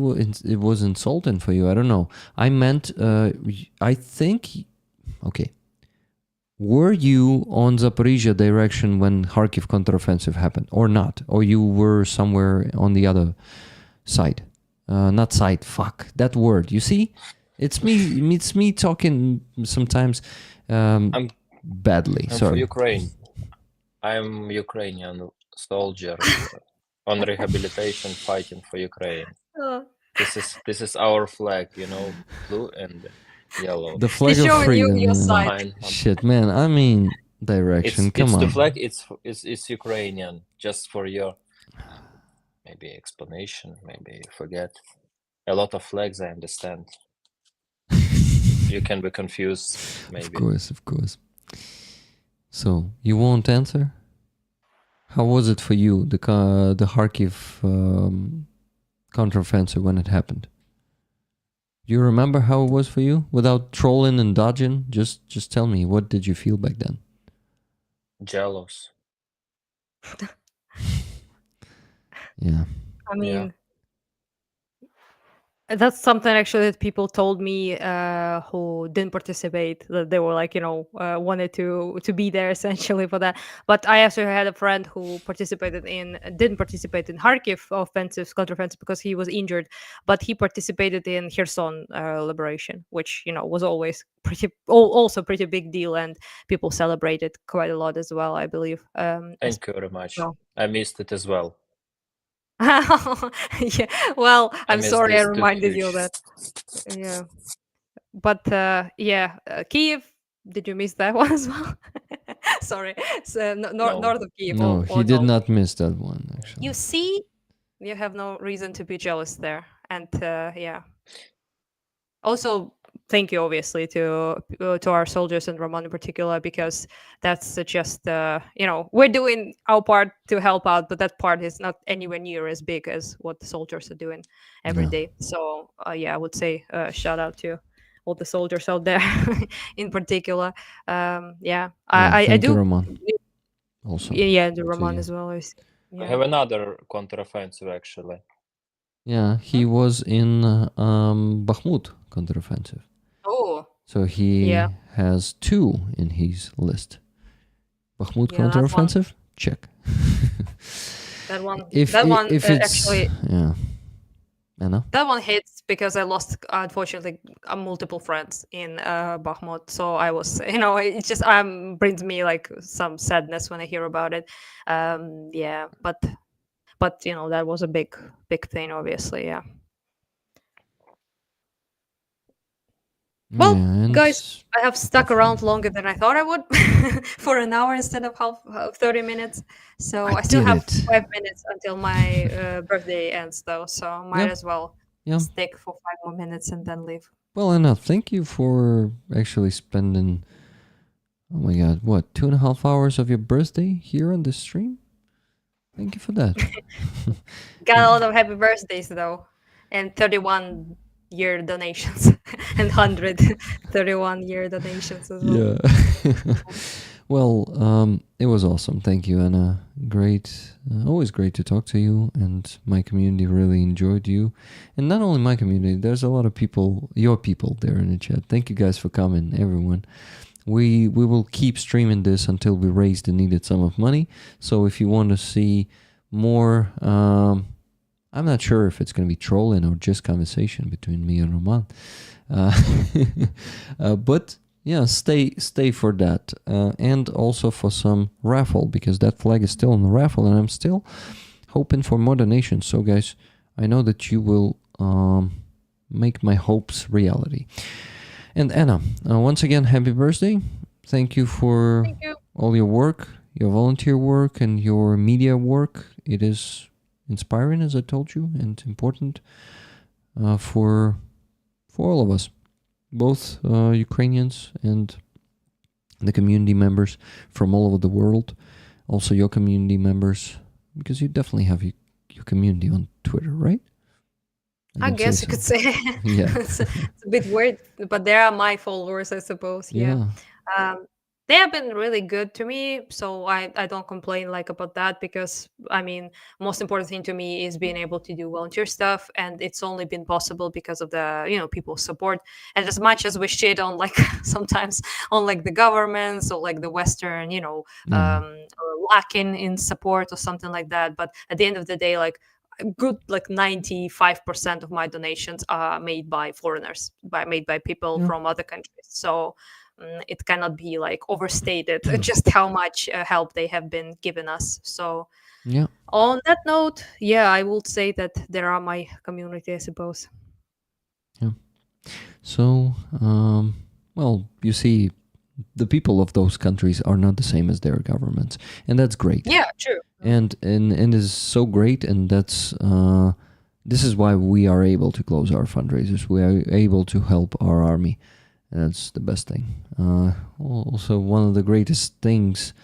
was insulting for you. I don't know. I meant, I think, okay. Were you on Zaporizhia direction when Kharkiv counteroffensive happened, or not? Or you were somewhere on the other side? Not side. Fuck that word. You see, it's me. It's me talking sometimes badly. I'm Sorry. for Ukraine. I'm Ukrainian soldier on rehabilitation, fighting for Ukraine. Oh. This is our flag, blue and yellow. The flag He's of showing you freedom. your yeah. side. Behind, Shit, man. I mean, direction. Come on. the flag. It's Ukrainian. Just for your maybe explanation. Maybe you forget. A lot of flags. I understand. You can be confused. Maybe. Of course. So you won't answer? How was it for you, the Kharkiv counteroffensive when it happened? Do you remember how it was for you? Without trolling and dodging, just tell me, what did you feel back then? Jealous. Yeah. I mean, Yeah. that's something actually that people told me who didn't participate. That they were like, wanted to be there essentially for that. But I actually had a friend who didn't participate in Kharkiv counteroffensive because he was injured, but he participated in Kherson liberation, which was always also pretty big deal, and people celebrated quite a lot as well, I believe. Thank you very much. well. I missed it as well. Yeah. Well, I I'm missed sorry I this too reminded you huge. of that. Yeah. But Kiev, did you miss that one as well? Sorry. So, No. north of Kiev. No, he did not miss that one, actually. You see, you have no reason to be jealous there. And yeah. Also, thank you, obviously, to our soldiers and Roman in particular, because that's just we're doing our part to help out, but that part is not anywhere near as big as what the soldiers are doing every Yeah. day. So yeah, I would say shout out to all the soldiers out there in particular. Yeah, I thank do. you, Roman. Also. Yeah, the to Roman you. as well. I Yeah. have another counteroffensive actually. Yeah, he was in Bakhmut counteroffensive. Oh. So he Yeah. has 2 in his list. Bakhmut Yeah, that one. counteroffensive? Check. That one. If it's Actually. yeah, Anna. That one hits because I lost, unfortunately, multiple friends in Bakhmut. So I was, it just brings me like some sadness when I hear about it. Yeah, but that was a big thing, obviously. Yeah. Well, Yeah, guys, I have stuck definitely. around longer than I thought I would for an hour instead of 30 minutes. So I still did have it. 5 minutes until my birthday ends, though. So might Yeah. as well Yeah. stick for 5 more minutes and then leave. Well, Anna, thank you for actually spending, oh my God, what, 2.5 hours of your birthday here on the stream? Thank you for that. Got a lot of happy birthdays though, and 31 year donations and 131-year donations as well. Yeah. Well, it was awesome. Thank you, Anna. Great. Always great to talk to you, and my community really enjoyed you. And not only my community, there's a lot of people, your people there in the chat. Thank you guys for coming, everyone. We will keep streaming this until we raise the needed sum of money. So if you want to see more, I'm not sure if it's going to be trolling or just conversation between me and Roman. But yeah, stay for that. And also for some raffle, because that flag is still on the raffle, and I'm still hoping for more donations. So guys, I know that you will make my hopes reality. And Anna, once again, happy birthday. Thank you for Thank you. all your work, your volunteer work, and your media work. It is inspiring, as I told you, and important for all of us, both Ukrainians and the community members from all over the world. Also your community members, because you definitely have your community on Twitter, right? I can guess say you could so. say. Yeah. It's a bit weird, but they are my followers, I suppose. Yeah. They have been really good to me, so I don't complain like about that, because I mean, most important thing to me is being able to do volunteer stuff, and it's only been possible because of the people's support. And as much as we shit on like sometimes on like the governments or like the Western, Yeah. lacking in support or something like that, but at the end of the day, like a good like 95% of my donations are made by foreigners, made by people Yeah. from other countries. So it cannot be like overstated just how much help they have been giving us. So Yeah. on that note, yeah, I would say that there are my community, I suppose. So, well, you see, the people of those countries are not the same as their governments, and that's great. Yeah, true. And is so great, and that's this is why we are able to close our fundraisers. We are able to help our army, and that's the best thing. Also, one of the greatest things,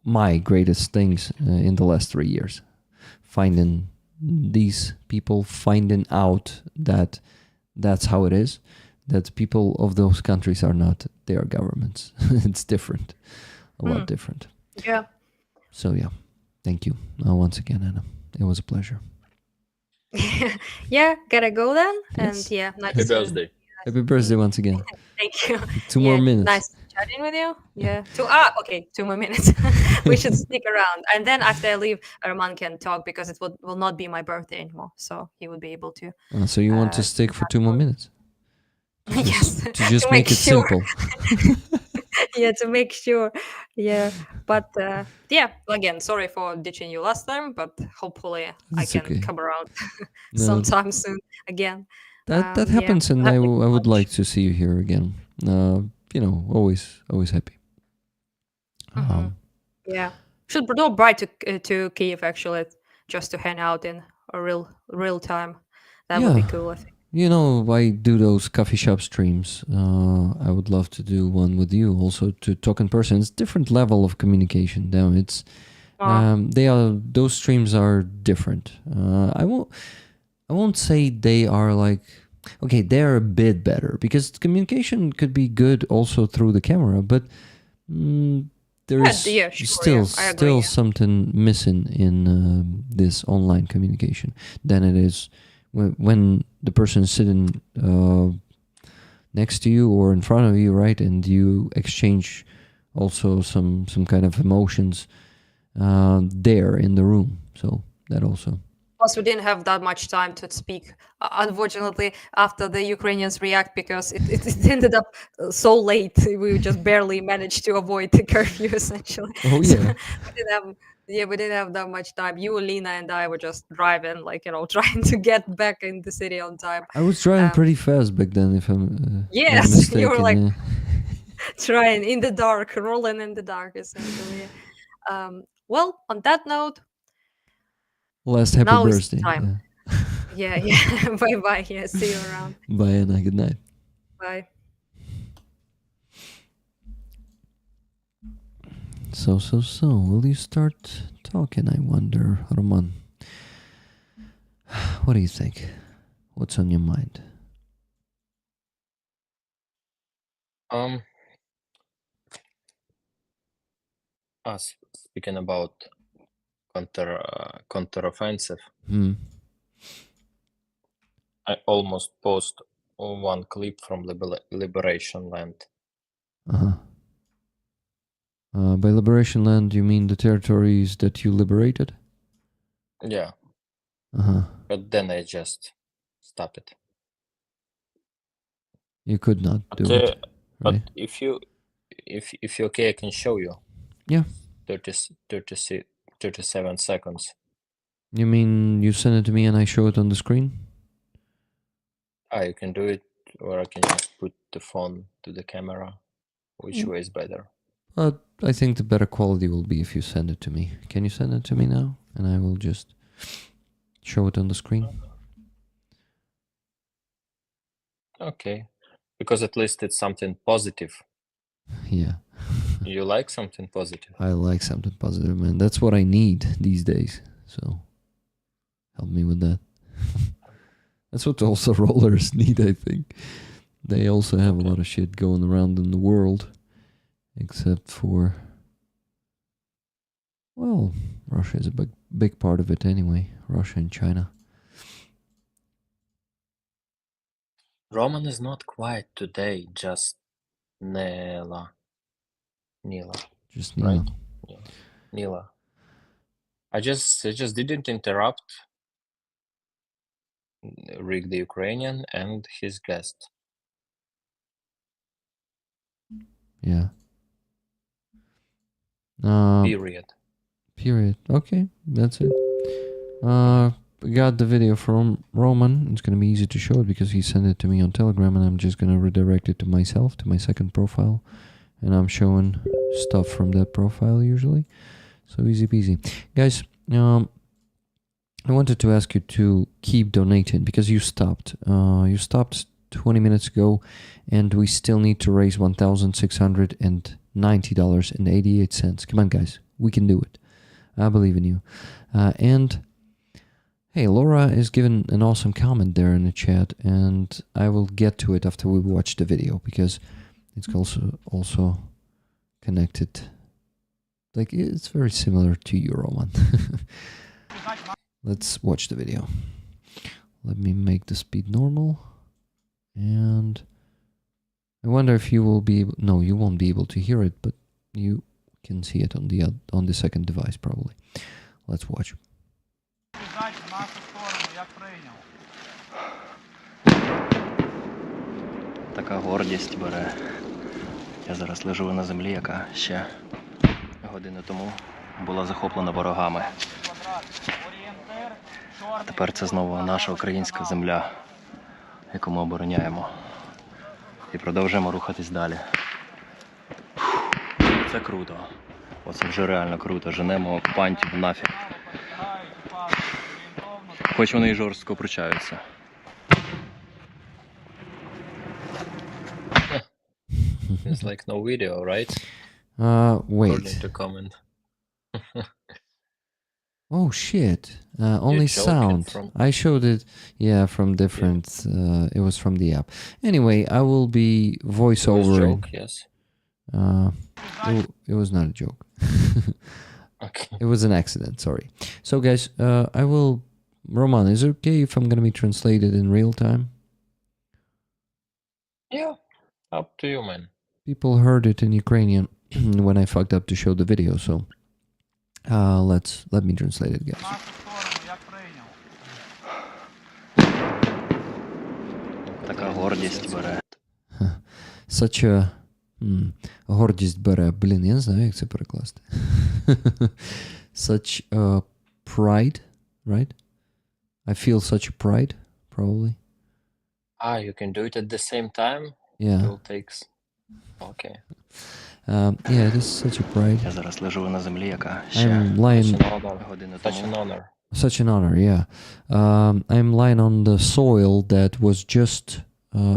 my greatest things in the last 3 years, finding these people, finding out that that's how it is, that people of those countries are not their governments. It's different, a lot different. Yeah. So yeah, thank you once again, Anna. It was a pleasure. Yeah, gotta go then. Yes. And yeah, nice Happy to- birthday. Happy birthday once again. Thank you. 2 more Yeah, minutes. Nice chatting with you. Yeah. Okay, 2 more minutes. We should stick around. And then after I leave, Roman can talk, because it will not be my birthday anymore. So he will be able to. So you want to stick for 2 more minutes? Yes. To just make it sure. simple. Yeah, to make sure. Yeah. But yeah, again, sorry for ditching you last time, but hopefully I It's can okay. come around No, sometime soon again. that Yeah. happens, and I Thank you would much. like to see you here again. Always happy. Yeah, should do a ride to Kiev actually, just to hang out in a real time. That would be Yeah. cool, I think. I do those coffee shop streams. I would love to do one with you also, to talk in person. It's different level of communication. Now it's those streams are different. I won't say they are like, okay, they're a bit better, because communication could be good also through the camera, but there's Yeah, sure, still yeah, I agree, yeah. something missing in this online communication than it is when the person is sitting next to you or in front of you, right? And you exchange also some kind of emotions there in the room. So that also. Plus, we didn't have that much time to speak, unfortunately, after the Ukrainians react, because it ended up so late. We just barely managed to avoid the curfew, essentially. Oh, So yeah. we didn't have that much time. You, Lena, and I were just driving, trying to get back in the city on time. I was driving pretty fast back then, if I'm not Yes, you were mistaken. like trying in the dark, rolling in the dark, essentially. Well, on that note, Last happy now is birthday. time. Yeah. Yeah. Bye bye. Yeah. See you around. Bye, Anna. Good night. Bye. So. Will you start talking, I wonder, Roman? What do you think? What's on your mind? Speaking about counter-offensive, Hmm. I almost post one clip from Liberation Land. Uh-huh. By liberation land, you mean the territories that you liberated? Yeah, Uh-huh. but then I just stop it. You could not But, do it, but right? if you're okay, I can show you. Yeah. 37 seconds. You mean you send it to me and I show it on the screen? You can do it, or I can just put the phone to the camera. Which way is better? But I think the better quality will be if you send it to me. Can you send it to me now? And I will just show it on the screen. Okay, because at least it's something positive. Yeah. You like something positive? I like something positive, man. That's what I need these days. So help me with that. That's what also rollers need, I think. They also have a lot of shit going around in the world. Except for, well, Russia is a big part of it anyway. Russia and China. Roman is not quiet today, just Nila. Just Right? Nila. Yeah. Nila. I just didn't interrupt Rick the Ukrainian and his guest. Yeah. Period. Period. Okay, that's it. We got the video from Roman. It's gonna be easy to show it because he sent it to me on Telegram, and I'm just gonna redirect it to myself, to my second profile, and I'm showing stuff from that profile usually. So easy peasy, guys. I wanted to ask you to keep donating because you stopped. You stopped 20 minutes ago, and we still need to raise $1,690.88. Come on, guys, we can do it. I believe in you. And hey, Laura is giving an awesome comment there in the chat, and I will get to it after we watch the video because it's also connected. Like, it's very similar to you, Roman. Let's watch the video. Let me make the speed normal. And I wonder if you will be able... No, you won't be able to hear it, but you can see it on the second device probably. Let's watch. Така гордість бере. Я зараз лежу на землі, яка ще годину тому була захоплена ворогами. А тепер це знову наша українська земля, яку ми обороняємо. І продовжуємо рухатись далі. Це круто. Оце вже реально круто. Женемо окупантів нафіг. Хоч вони і жорстко пручаються. It's like no video, right? Wait. According to comment. Oh shit. Only sound. I showed it, yeah, from different, it was from the app. Anyway, I will be voiceovering. Joke, yes. It was not a joke. Okay. It was an accident, sorry. So guys, I will... Roman, is it okay if I'm going to be translated in real time? Yeah, up to you, man. People heard it in Ukrainian when I fucked up to show the video, so let me translate it, guys. Така гордість бере. Such a... гордість бере. Блін, я не знаю, як це перекласти. Such a pride, right? I feel such a pride, probably. You can do it at the same time? Yeah. It will take... Okay. Yeah, it is such a pride. Я зараз лежу на землі, яка ще I'm lying... годину Such an тому honor. Such an honor, yeah. I'm lying on the soil that was just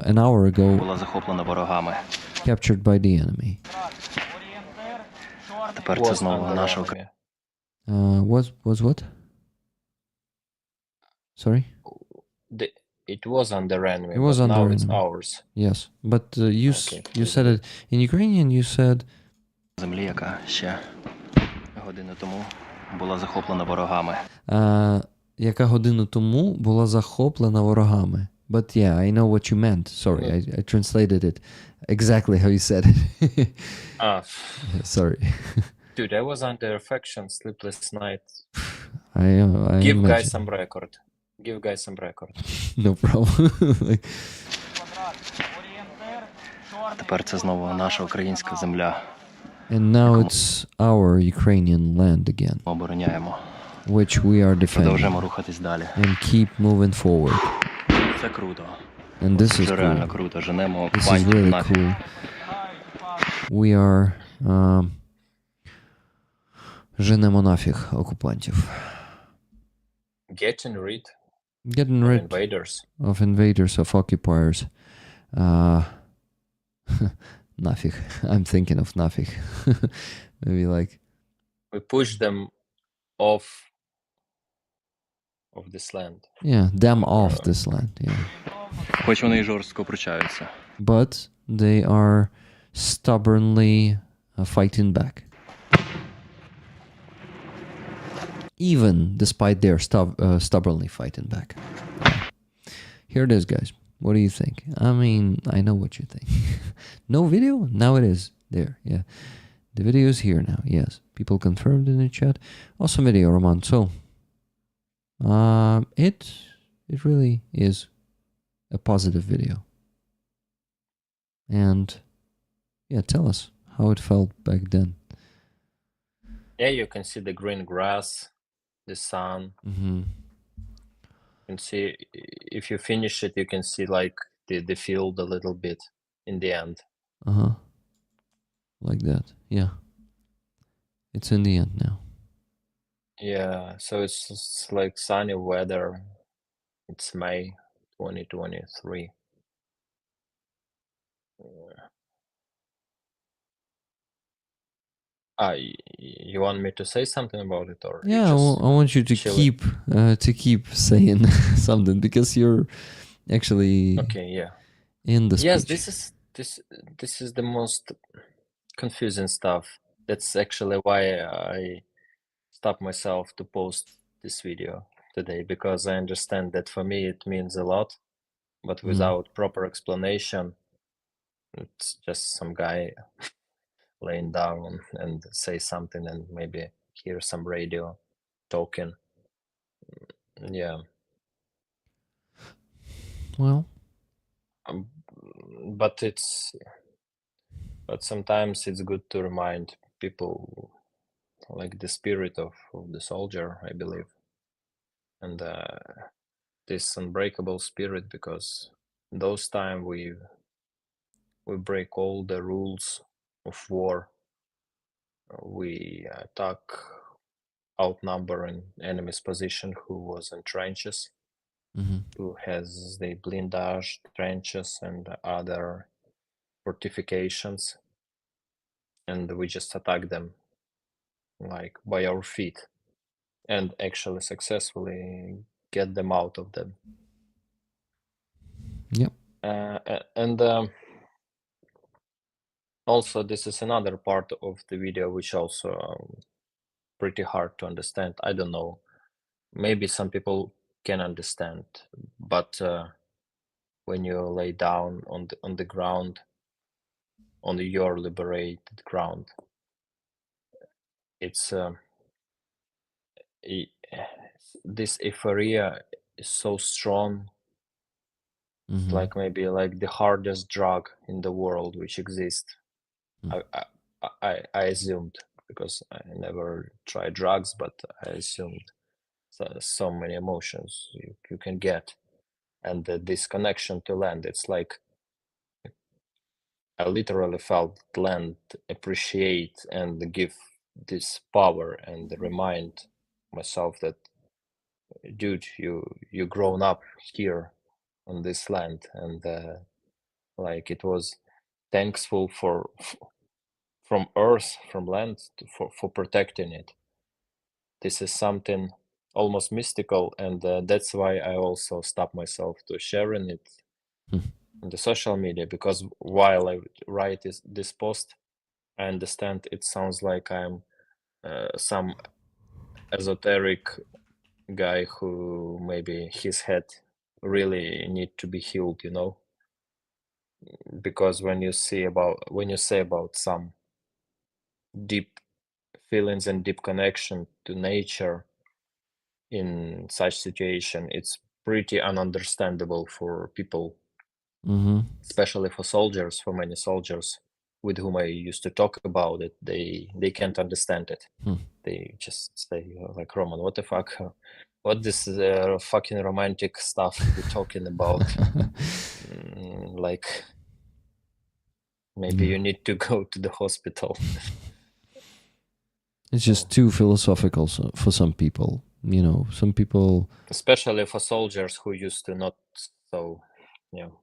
an hour ago була захоплена ворогами. captured by the enemy. А тепер це знову наша Україна. Was what? Sorry? It was under enemy, It was but now under it's enemy. ours. Yes, but Okay, you please said do. it in Ukrainian. You said Землі, яка ще годину тому була захоплена ворогами. яка годину тому була захоплена ворогами. But yeah, I know what you meant. Sorry, I translated it exactly how you said it. Ah, Sorry. dude, I was under affection, sleepless night. I Give imagine. guys some record. Give guys some record. No problem. Like, Тепер це знову наша українська земля. and now it's our Ukrainian land again, Ми обороняємо. which we are Продовжуємо defending рухатись далі. and keep moving forward. Це круто. And this is Це реально cool. круто. Женемо This is паньків really нафіг. cool. We are женемо нафіг окупантів. Getting rid Getting of rid invaders. of invaders, of occupiers. Нафиг. I'm thinking of нафиг. Maybe like, We push them off of this land. yeah, them off this land. Yeah. Хоч вони і жорстко пручаються. But they are stubbornly fighting back. Even despite their stubbornly fighting back. Here it is, guys. What do you think? I mean, I know what you think. No video? Now it is there. Yeah. The video is here now. Yes. People confirmed in the chat. Awesome video, Roman. So, it really is a positive video. And yeah, tell us how it felt back then. Yeah, you can see the green grass, the sun. Mm-hmm. You can see, if you finish it, you can see like the field a little bit in the end. Uh-huh. Like that. Yeah. It's in the end now. Yeah, so it's like sunny weather. It's May 2023. You want me to say something about it, or you Yeah, just I want you to chill it? keep saying something because you're actually Okay, yeah. in the speech. Yes, this is the most confusing stuff. That's actually why I stopped myself to post this video today, because I understand that for me it means a lot, but without proper explanation, it's just some guy laying down and say something and maybe hear some radio talking. Yeah. Well, But sometimes it's good to remind people like the spirit of the soldier, I believe, and this unbreakable spirit, because those time we break all the rules of war. We attack, outnumbering enemy's position, who was in trenches, who has the blindage trenches and other fortifications, and we just attack them like by our feet, and actually successfully get them out of them. yep. And also, this is another part of the video which also pretty hard to understand. I don't know, maybe some people can understand, but when you lay down on the ground, on your liberated ground, it's this euphoria is so strong. It's like maybe like the hardest drug in the world which exists. I assumed, because I never tried drugs, but I assumed so many emotions you can get, and this connection to land, it's like I literally felt land appreciate and give this power, and remind myself that, dude, you grown up here on this land, and like it was thankful from earth, from land, for protecting it. This is something almost mystical, and that's why I also stopped myself to sharing it on the social media, because while I write this post, I understand it sounds like I'm some esoteric guy who maybe his head really need to be healed, you know, because when you say about some deep feelings and deep connection to nature in such situation, it's pretty ununderstandable for people, especially for soldiers, for many soldiers with whom I used to talk about it. They can't understand it. They just say like, Roman, what the fuck, what this fucking romantic stuff you're talking about? Like, maybe you need to go to the hospital. It's just too philosophical for some people. You know, some people, Especially for soldiers who used to not so, you know,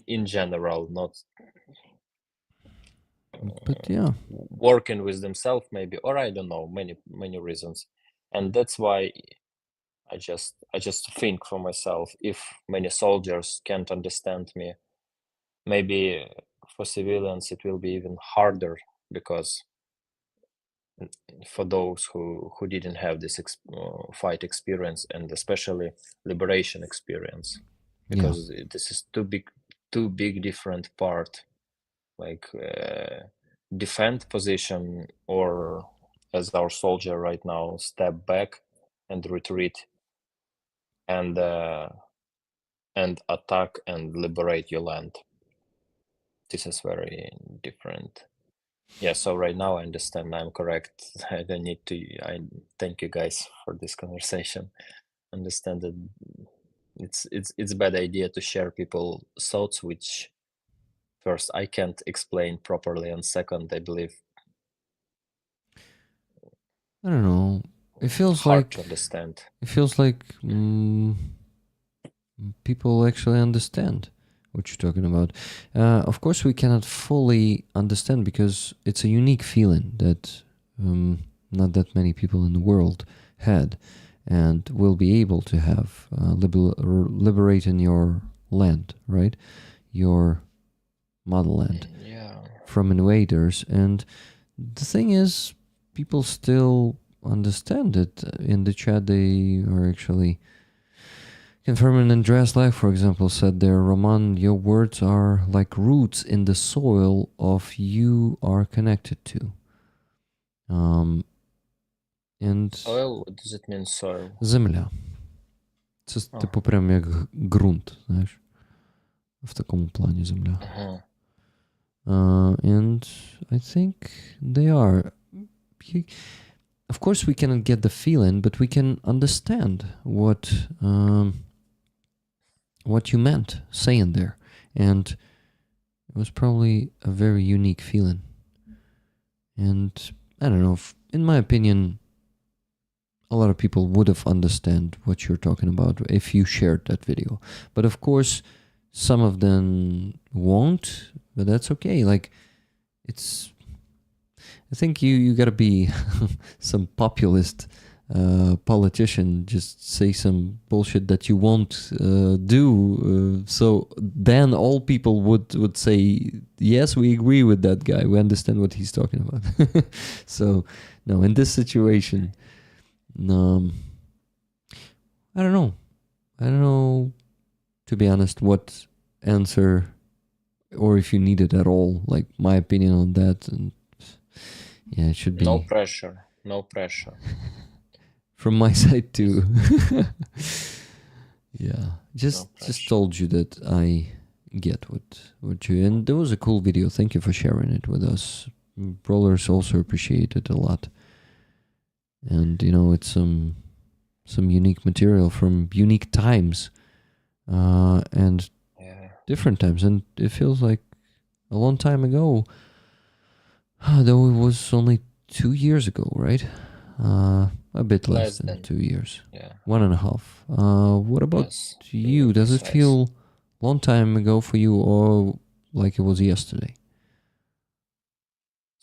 in general, not but yeah, working with themselves maybe, or I don't know, many reasons. And that's why I just think for myself, if many soldiers can't understand me, maybe for civilians it will be even harder, because for those who didn't have this fight experience, and especially liberation experience, because this is too big different part, like defend position, or as our soldier right now, step back and retreat, and attack and liberate your land. This is very different. Yeah, so right now I understand I'm correct. I don't need to. I thank you guys for this conversation. Understand that it's a bad idea to share people thoughts, which first I can't explain properly, and second, I believe I don't know. It feels hard like to understand. it feels like people actually understand what you're talking about. Of course, we cannot fully understand because it's a unique feeling that not that many people in the world had and will be able to have, liberating your land, right? Your motherland Yeah. from invaders. And the thing is, people still understand it. In the chat, they are actually confirming. Andreas Life, for example, said there, Roman, your words are like roots in the soil of you are connected to. And Soil, what does it mean, soil? земля. Це типу прям як ґрунт, знаєш. В такому плані земля. And I think they are. Of course, we cannot get the feeling, but we can understand what you meant saying there. And it was probably a very unique feeling. And I don't know, in my opinion, a lot of people would have understand what you're talking about if you shared that video. But of course, some of them won't, but that's okay. Like, I think you gotta be some populist politician, just say some bullshit that you won't do. So then all people would say, yes, we agree with that guy. We understand what he's talking about. So, no, in this situation, I don't know. To be honest, what answer, or if you need it at all, like my opinion on that. And yeah, it should be No pressure. From my side too. Yeah, just told you that I get what you, and there was a cool video. Thank you for sharing it with us. Brawlers also appreciate it a lot. And you know, it's some unique material from unique times, and different times, and it feels like a long time ago. Though it was only 2 years ago, right? A bit less than 2 years. Yeah. 1.5. What about you? Does it feel long time ago for you, or like it was yesterday?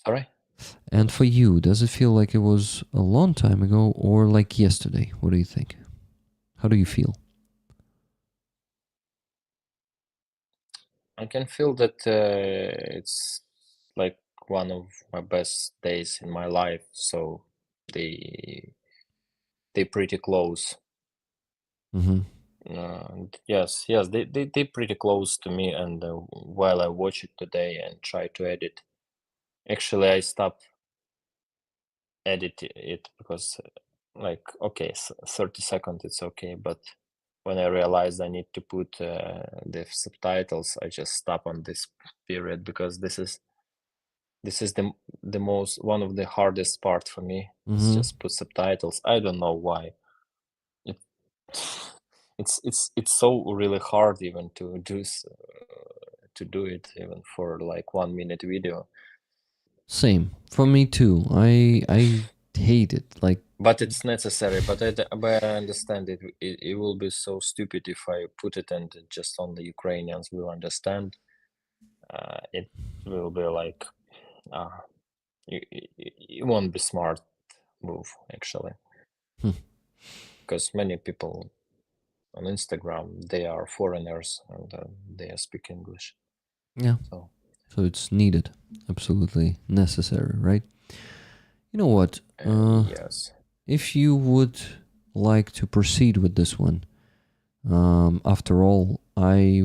Sorry? And for you, does it feel like it was a long time ago or like yesterday? What do you think? How do you feel? I can feel that it's like one of my best days in my life. So they pretty close. Mm-hmm. Yes, they pretty close to me. And while I watch it today and try to edit, actually I stop edit it because like okay, 30 seconds it's okay, but when I realized I need to put the subtitles, I just stop on this period because this is the most one of the hardest part for me. It's Mm-hmm. just put subtitles. I don't know why. It, it's so really hard even to do it even for like 1 minute video. Same for me too. I hate it. Like, But it's necessary. But I understand it. It will be so stupid if I put it and just only Ukrainians will understand. It will be like it won't be smart move actually, Hmm. because many people on Instagram they are foreigners and they speak English. yeah. So So it's needed, absolutely necessary, right? You know what? yes, If you would like to proceed with this one, after all, I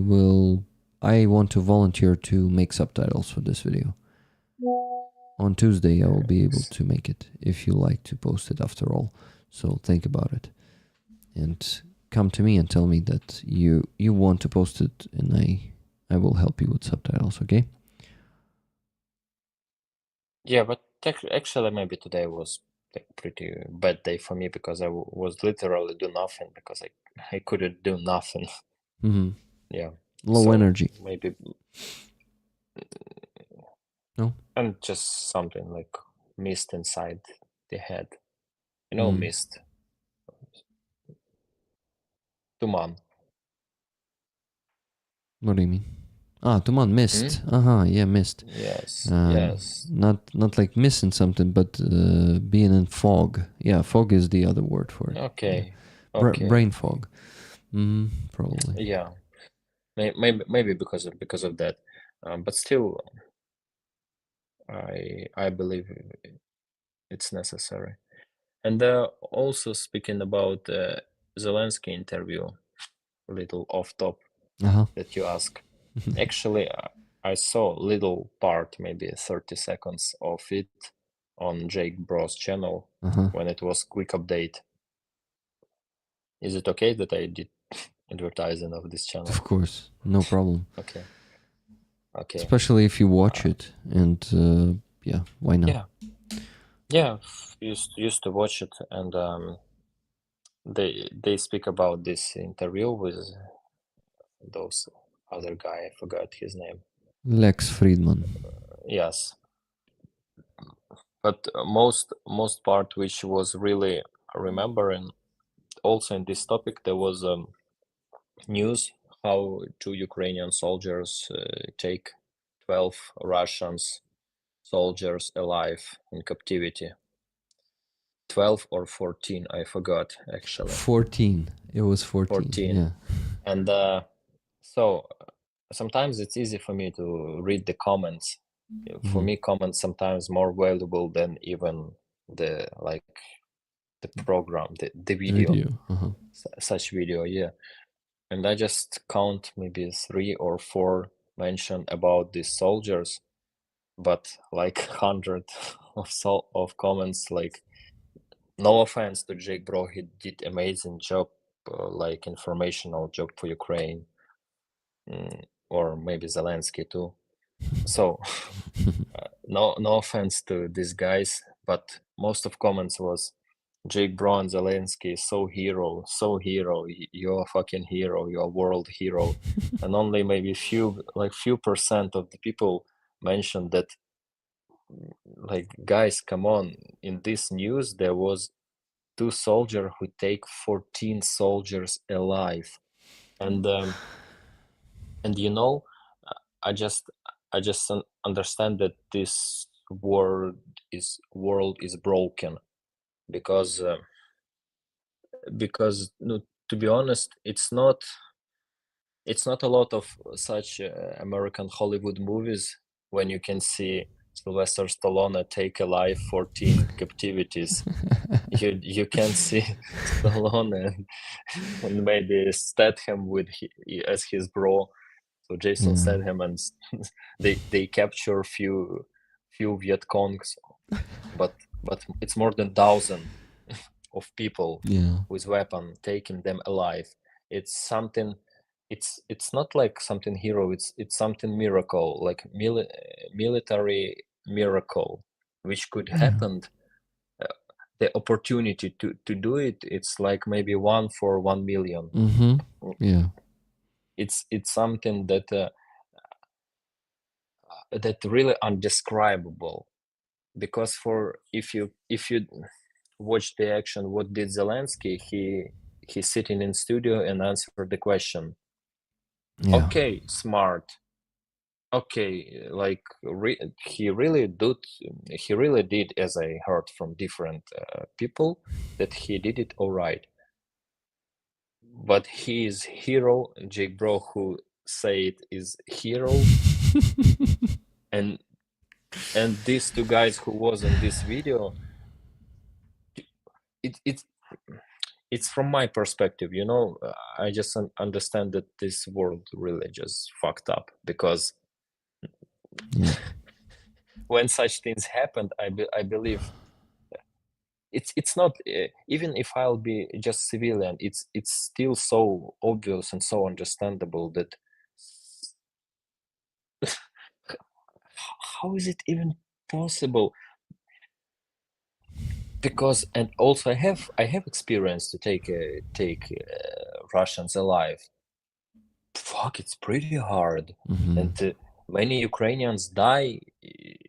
want to volunteer to make subtitles for this video. On Tuesday, I will be able to make it if you like to post it after all. So think about it and come to me and tell me that you want to post it, and I will help you with subtitles, okay? yeah, but actually maybe today was like pretty bad day for me because I was literally do nothing because I couldn't do nothing. Mm-hmm. Yeah, Low so energy. maybe No? and just something like mist inside the head, you know, mist, tuman. What do you mean? Ah, Tuman, mist. Yeah, mist. Yes, yes. Not like missing something, but being in fog. Yeah, fog is the other word for it. Okay, Yeah. okay. Brain fog. Probably. Yeah, maybe because of that, but still, I believe it's necessary. And also speaking about Zelensky interview, a little off top Uh-huh. that you ask. Actually, I saw little part, maybe 30 seconds of it on Jake Bro's channel Uh-huh. when it was quick update. Is it okay that I did advertising of this channel? Of course, no problem. Okay. Especially if you watch it, and yeah, why not? Yeah, used to watch it, and they speak about this interview with those other guy. I forgot his name. Lex Friedman. Yes, but most part which was really remembering also in this topic there was news how two Ukrainian soldiers take 12 Russians soldiers alive in captivity. 12 or 14, I forgot actually. 14. It was 14. 14. Yeah. And so sometimes it's easy for me to read the comments. For me, comments sometimes more valuable than even the program, the video. Uh-huh. Such video, yeah. And I just count maybe 3 or 4 mention about these soldiers, but like 100 of comments like no offense to Jake Bro, he did amazing job, like informational job for Ukraine, or maybe Zelensky too. So no offense to these guys, but most of comments was Jake Bro and Zelensky so hero, you're a fucking hero, you're a world hero. And only maybe few percent of the people mentioned that, like, guys, come on, in this news there was 2 soldiers who take 14 soldiers alive. And you know, I just understand that this world is broken, because no, to be honest, it's not a lot of such American Hollywood movies when you can see Sylvester Stallone take alive 14 captivities. You can see Stallone and maybe Statham as his bro. So Jason Statham, and they capture few Viet Congs, but it's more than 1,000 of people with weapon, taking them alive. It's something. It's not like something hero. It's something miracle, like military miracle, which could happen. The opportunity to do it, it's like maybe 1 for 1 million. Yeah. It's something that really undescribable, because if you watch the action, what did Zelensky, he's sitting in studio and answered the question. Okay, smart. Okay, like he really did, as I heard from different people, that he did it all right. But his hero, Jake Bro, who say it is hero, and these two guys who was in this video, it's from my perspective, I just understand that this world really just fucked up, because when such things happened, I believe it's not even if I'll be just civilian, it's still so obvious and so understandable that how is it even possible? Because, and also I have experience to take Russians alive. Fuck, it's pretty hard. And many Ukrainians die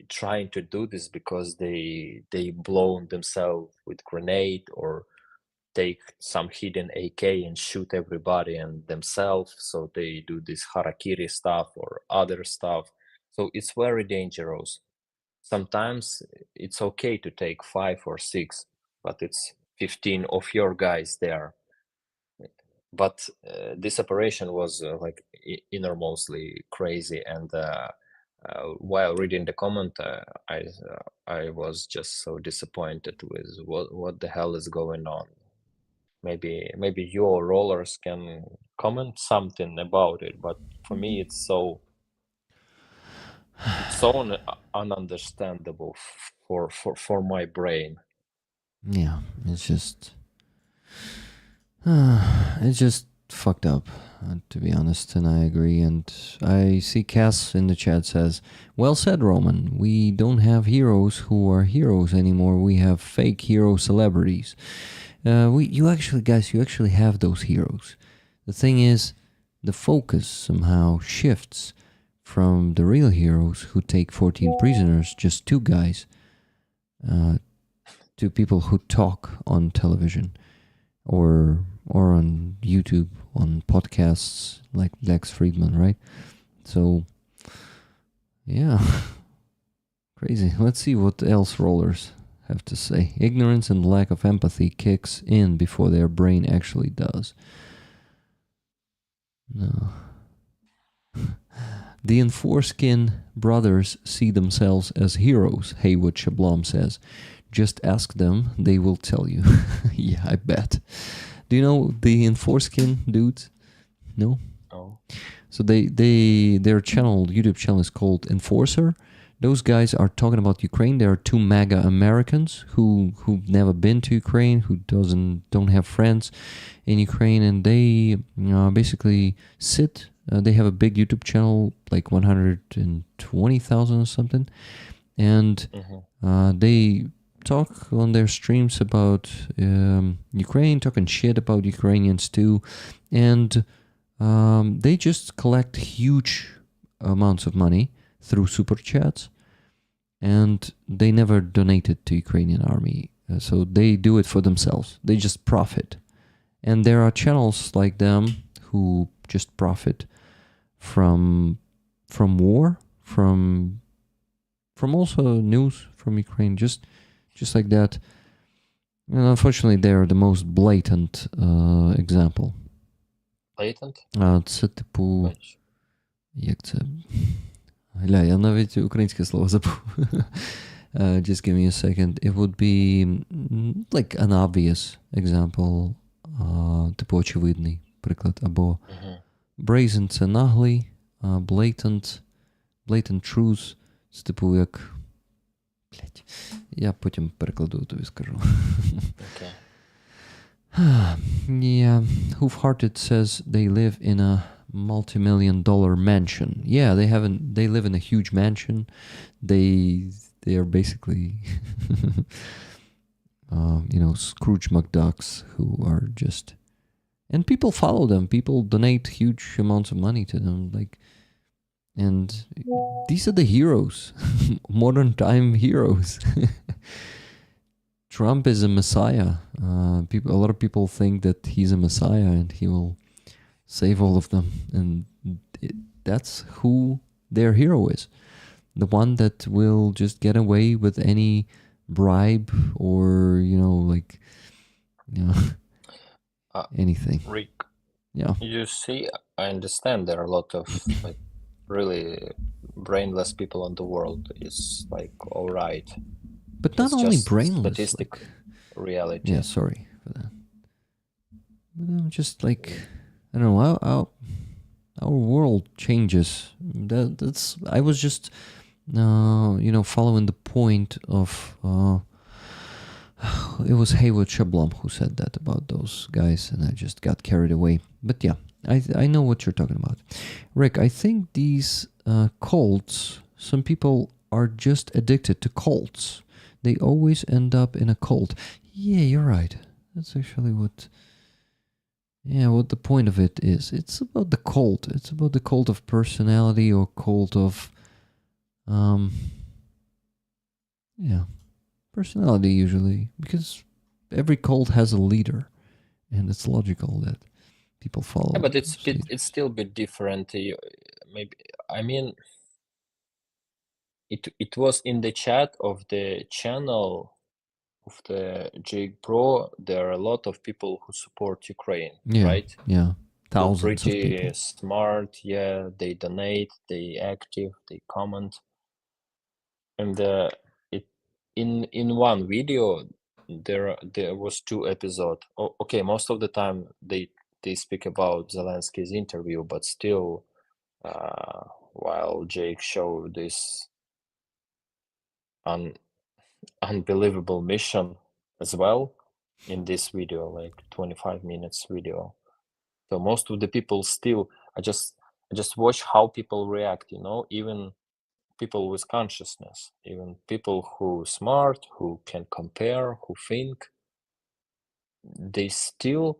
trying to do this, because they blow themselves with grenade, or take some hidden AK and shoot everybody and themselves. So they do this harakiri stuff or other stuff. So it's very dangerous. Sometimes it's okay to take 5 or 6, but it's 15 of your guys there. But this operation was like enormously crazy, and while reading the comment, I was just so disappointed with what the hell is going on. Maybe your rollers can comment something about it, but for me it's so ununderstandable for my brain. Yeah, it's just fucked up, to be honest, and I agree. And I see Cass in the chat says, well said, Roman. We don't have heroes who are heroes anymore. We have fake hero celebrities. You actually have those heroes. The thing is, the focus somehow shifts from the real heroes who take 14 prisoners, just 2 guys, to people who talk on television or on YouTube, on podcasts like Lex Friedman, right? So, yeah, crazy. Let's see what else rollers have to say. Ignorance and lack of empathy kicks in before their brain actually does. No. The Enforeskin brothers see themselves as heroes, Haywood Shablom says. Just ask them, they will tell you. Yeah, I bet. Do you know the Enforeskin dudes? No? Oh. So their YouTube channel is called Enforcer. Those guys are talking about Ukraine. There are 2 MAGA Americans who've never been to Ukraine, who don't have friends in Ukraine, and they basically sit. They have a big YouTube channel, like 120,000 or something, and they talk on their streams about Ukraine, talking shit about Ukrainians too, and they just collect huge amounts of money through super chats, and they never donated to Ukrainian army, so they do it for themselves. They just profit, and there are channels like them who just profit from war, from from also news from Ukraine, just like that. And unfortunately, they are the most blatant example. Blatant? Це типу, Бачиш. як це? Гля, я навіть українське слово забув. Just give me a second. It would be like an obvious example. Типу очевидний приклад. Або brazen – це наглий, blatant truth – це типу як... Блять. Я потім перекладу, тобі скажу. Okay. Yeah, Hoofhearted says they live in a multi-million-dollar mansion. Yeah, they live in a huge mansion. They are basically Scrooge McDucks who are just, and people follow them. People donate huge amounts of money to them, and these are the heroes, modern time heroes. Trump is a messiah. A lot of people think that he's a messiah and he will save all of them, and that's who their hero is. The one that will just get away with any bribe or anything. Rick, Yeah. you see, I understand there are a lot of really brainless people in the world. It's all right. But not It's only just brainless. statistic reality. Yeah, sorry for that. But I'm just I don't know how our world changes. That's I was just following the point of it was Haywood Shablom who said that about those guys, and I just got carried away. But yeah, I know what you're talking about. Rick, I think these cults, some people are just addicted to cults. They always end up in a cult. Yeah, you're right. That's actually what the point of it is. It's about the cult. It's about the cult of personality or cult of personality usually, because every cult has a leader, and it's logical that people follow. Yeah, but it's still a bit different. Maybe I mean, it was in the chat of the channel of the Jake Pro. There are a lot of people who support Ukraine, right? Yeah, They're thousands pretty of people. smart. Yeah, they donate, they active, they comment, and in one video there was 2 episodes. Okay, most of the time they speak about Zelensky's interview, but still, while Jake showed this unbelievable mission as well in this video, 25 minutes video. So most of the people still, I just watch how people react, even people with consciousness, even people who smart, who can compare, who think, they still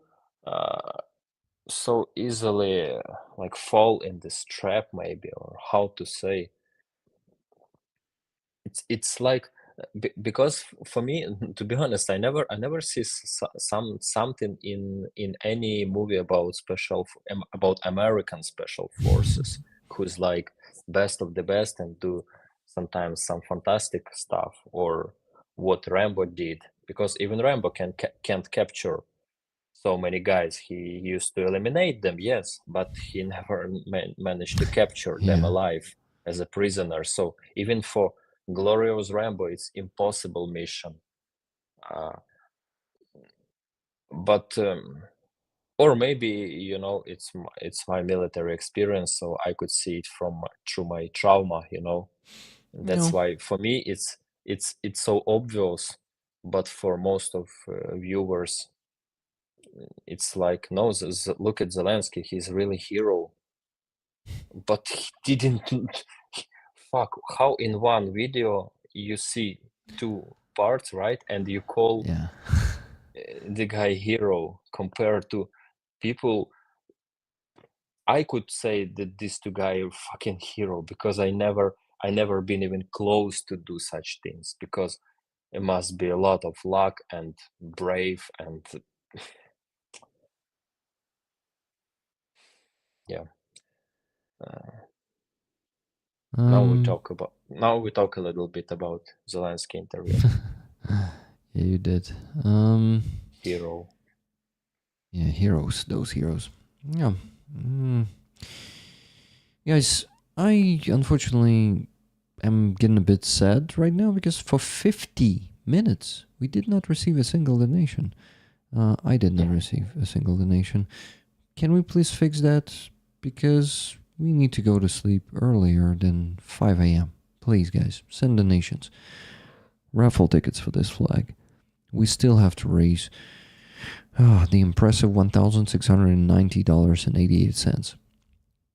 so easily fall in this trap, maybe, or how to say. It's because for me, to be honest, I never see something in any movie about about American special forces who's best of the best and do sometimes some fantastic stuff, or what Rambo did, because even Rambo can't capture so many guys. He used to eliminate them, yes, but he never managed to capture them alive as a prisoner. So even for Glorious Rambo, it's impossible mission. But or maybe it's my military experience, so I could see it through my trauma. That's why for me it's so obvious, but for most of viewers, it's no, look at Zelensky, he's really hero, but he didn't. Fuck, how in one video you see 2 parts, right? And you call the guy hero compared to people. I could say that these 2 guys are fucking hero, because I never been even close to do such things, because it must be a lot of luck and brave and yeah. Now we Um, talk a little bit about Zelensky interview. Yeah, you did. Hero. Yeah, heroes, those heroes. Yeah. Mm. Guys, I unfortunately am getting a bit sad right now because for 50 minutes we did not receive a single donation. I did not receive a single donation. Can we please fix that? Because we need to go to sleep earlier than 5 a.m. Please, guys, send donations. Raffle tickets for this flag. We still have to raise the impressive $1,690.88.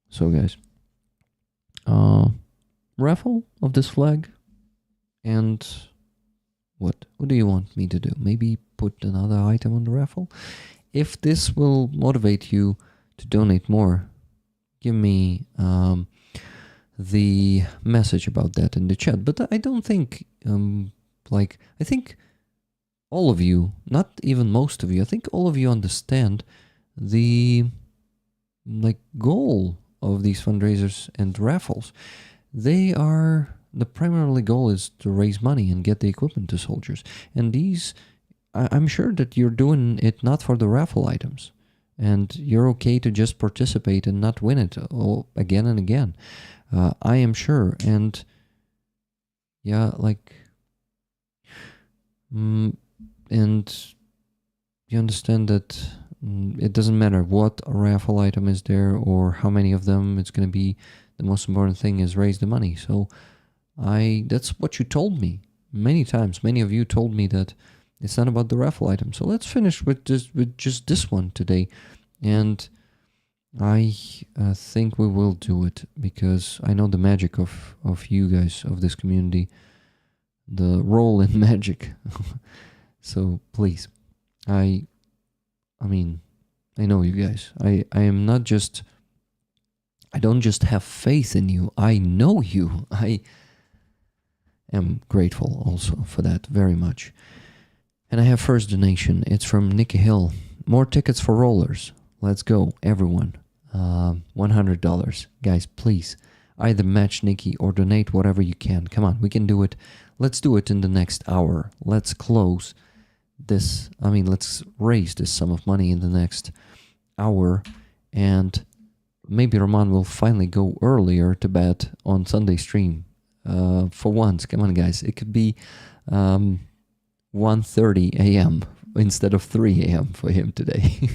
So, guys, raffle of this flag, and what do you want me to do? Maybe put another item on the raffle? If this will motivate you to donate more, give me the message about that in the chat. But I don't think, I think all of you, not even most of you, I think all of you understand the goal of these fundraisers and raffles. The primarily goal is to raise money and get the equipment to soldiers. And these, I'm sure that you're doing it not for the raffle items. And you're okay to just participate and not win it again and again. I am sure. And yeah, and you understand that it doesn't matter what raffle item is there or how many of them it's going to be. The most important thing is raise the money. So that's what you told me many times. Many of you told me that it's not about the raffle item. So let's finish with just this one today. And I think we will do it because I know the magic of you guys, of this community, the role in magic. So please, I mean, I know you guys. I don't just have faith in you. I know you. I am grateful also for that very much. And I have first donation. It's from Nikki Hill. More tickets for rollers. Let's go, everyone. $100. Guys, please, either match Nikki or donate whatever you can. Come on, we can do it. Let's do it in the next hour. Let's close this. Let's raise this sum of money in the next hour. And maybe Roman will finally go earlier to bed on Sunday stream. For once, come on, guys. It could be 1:30 a.m. instead of 3 a.m. for him today.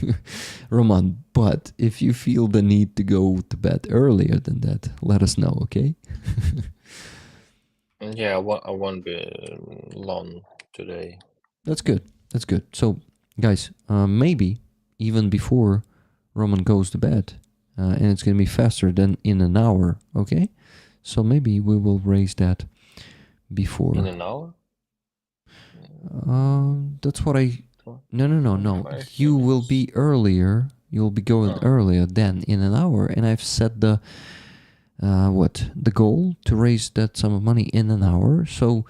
Roman, but if you feel the need to go to bed earlier than that, let us know, okay? Yeah, I won't be long today. That's good. So, guys, maybe even before Roman goes to bed, and it's going to be faster than in an hour, okay? So maybe we will raise that before. In an hour? That's what I... No. You will be earlier. You'll be going earlier than in an hour. And I've set the goal to raise that sum of money in an hour. So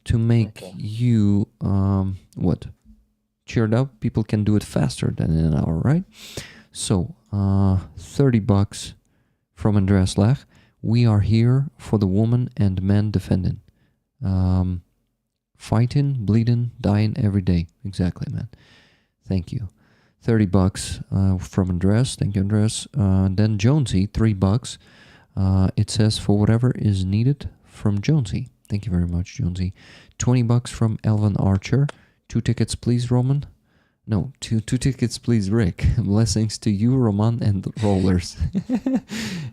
to make you, cheered up, people can do it faster than in an hour, right? So, $30 from Andreas Lech. We are here for the woman and men defending. Fighting, bleeding, dying every day. Exactly, man. Thank you. $30 from Andres. Thank you, Andres. Then Jonesy, $3. It says for whatever is needed from Jonesy. Thank you very much, Jonesy. $20 from Elvin Archer. 2 tickets, please, Roman. No, two tickets, please, Rick. Blessings to you, Roman, and the rollers.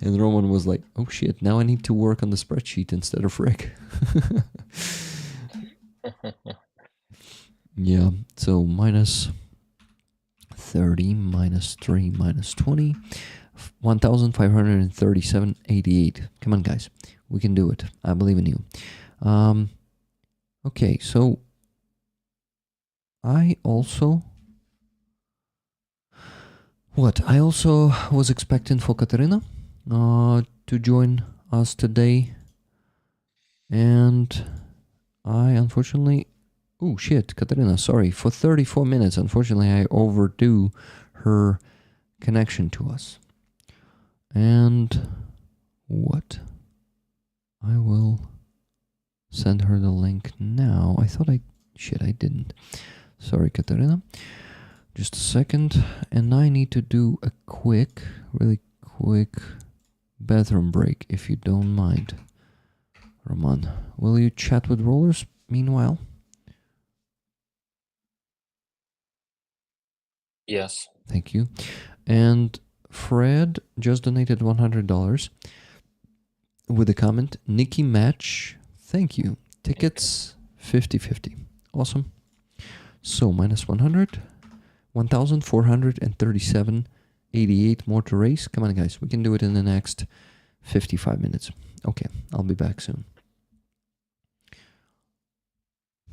And Roman was like, oh shit, now I need to work on the spreadsheet instead of Rick. Yeah, so minus 30, minus 3, minus 20, 1,537.88. Come on, guys. We can do it. I believe in you. Okay, so I also was expecting for Katerina to join us today, and I unfortunately... Oh shit, Katerina, sorry. For 34 minutes, unfortunately, I overdo her connection to us. And what? send her the link now. I thought I didn't. Sorry, Katerina. Just a second. And I need to do a really quick bathroom break, if you don't mind. Roman, will you chat with rollers meanwhile? Yes. Thank you. And Fred just donated $100 with a comment. Nikki Match, thank you. Tickets 50-50. Awesome. So minus 100, 1,437.88 more to raise. Come on, guys. We can do it in the next 55 minutes. Okay, I'll be back soon.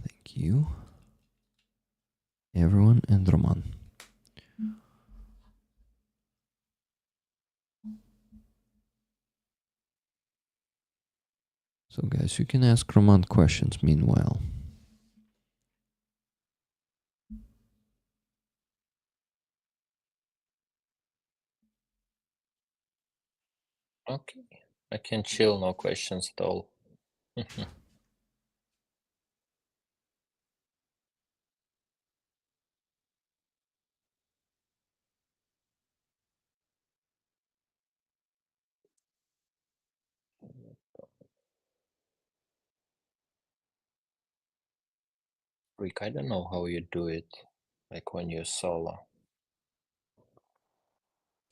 Thank you, everyone, and Roman. So, guys, you can ask Roman questions meanwhile. Okay. I can chill, no questions at all. Rick, I don't know how you do it, like when you're solo.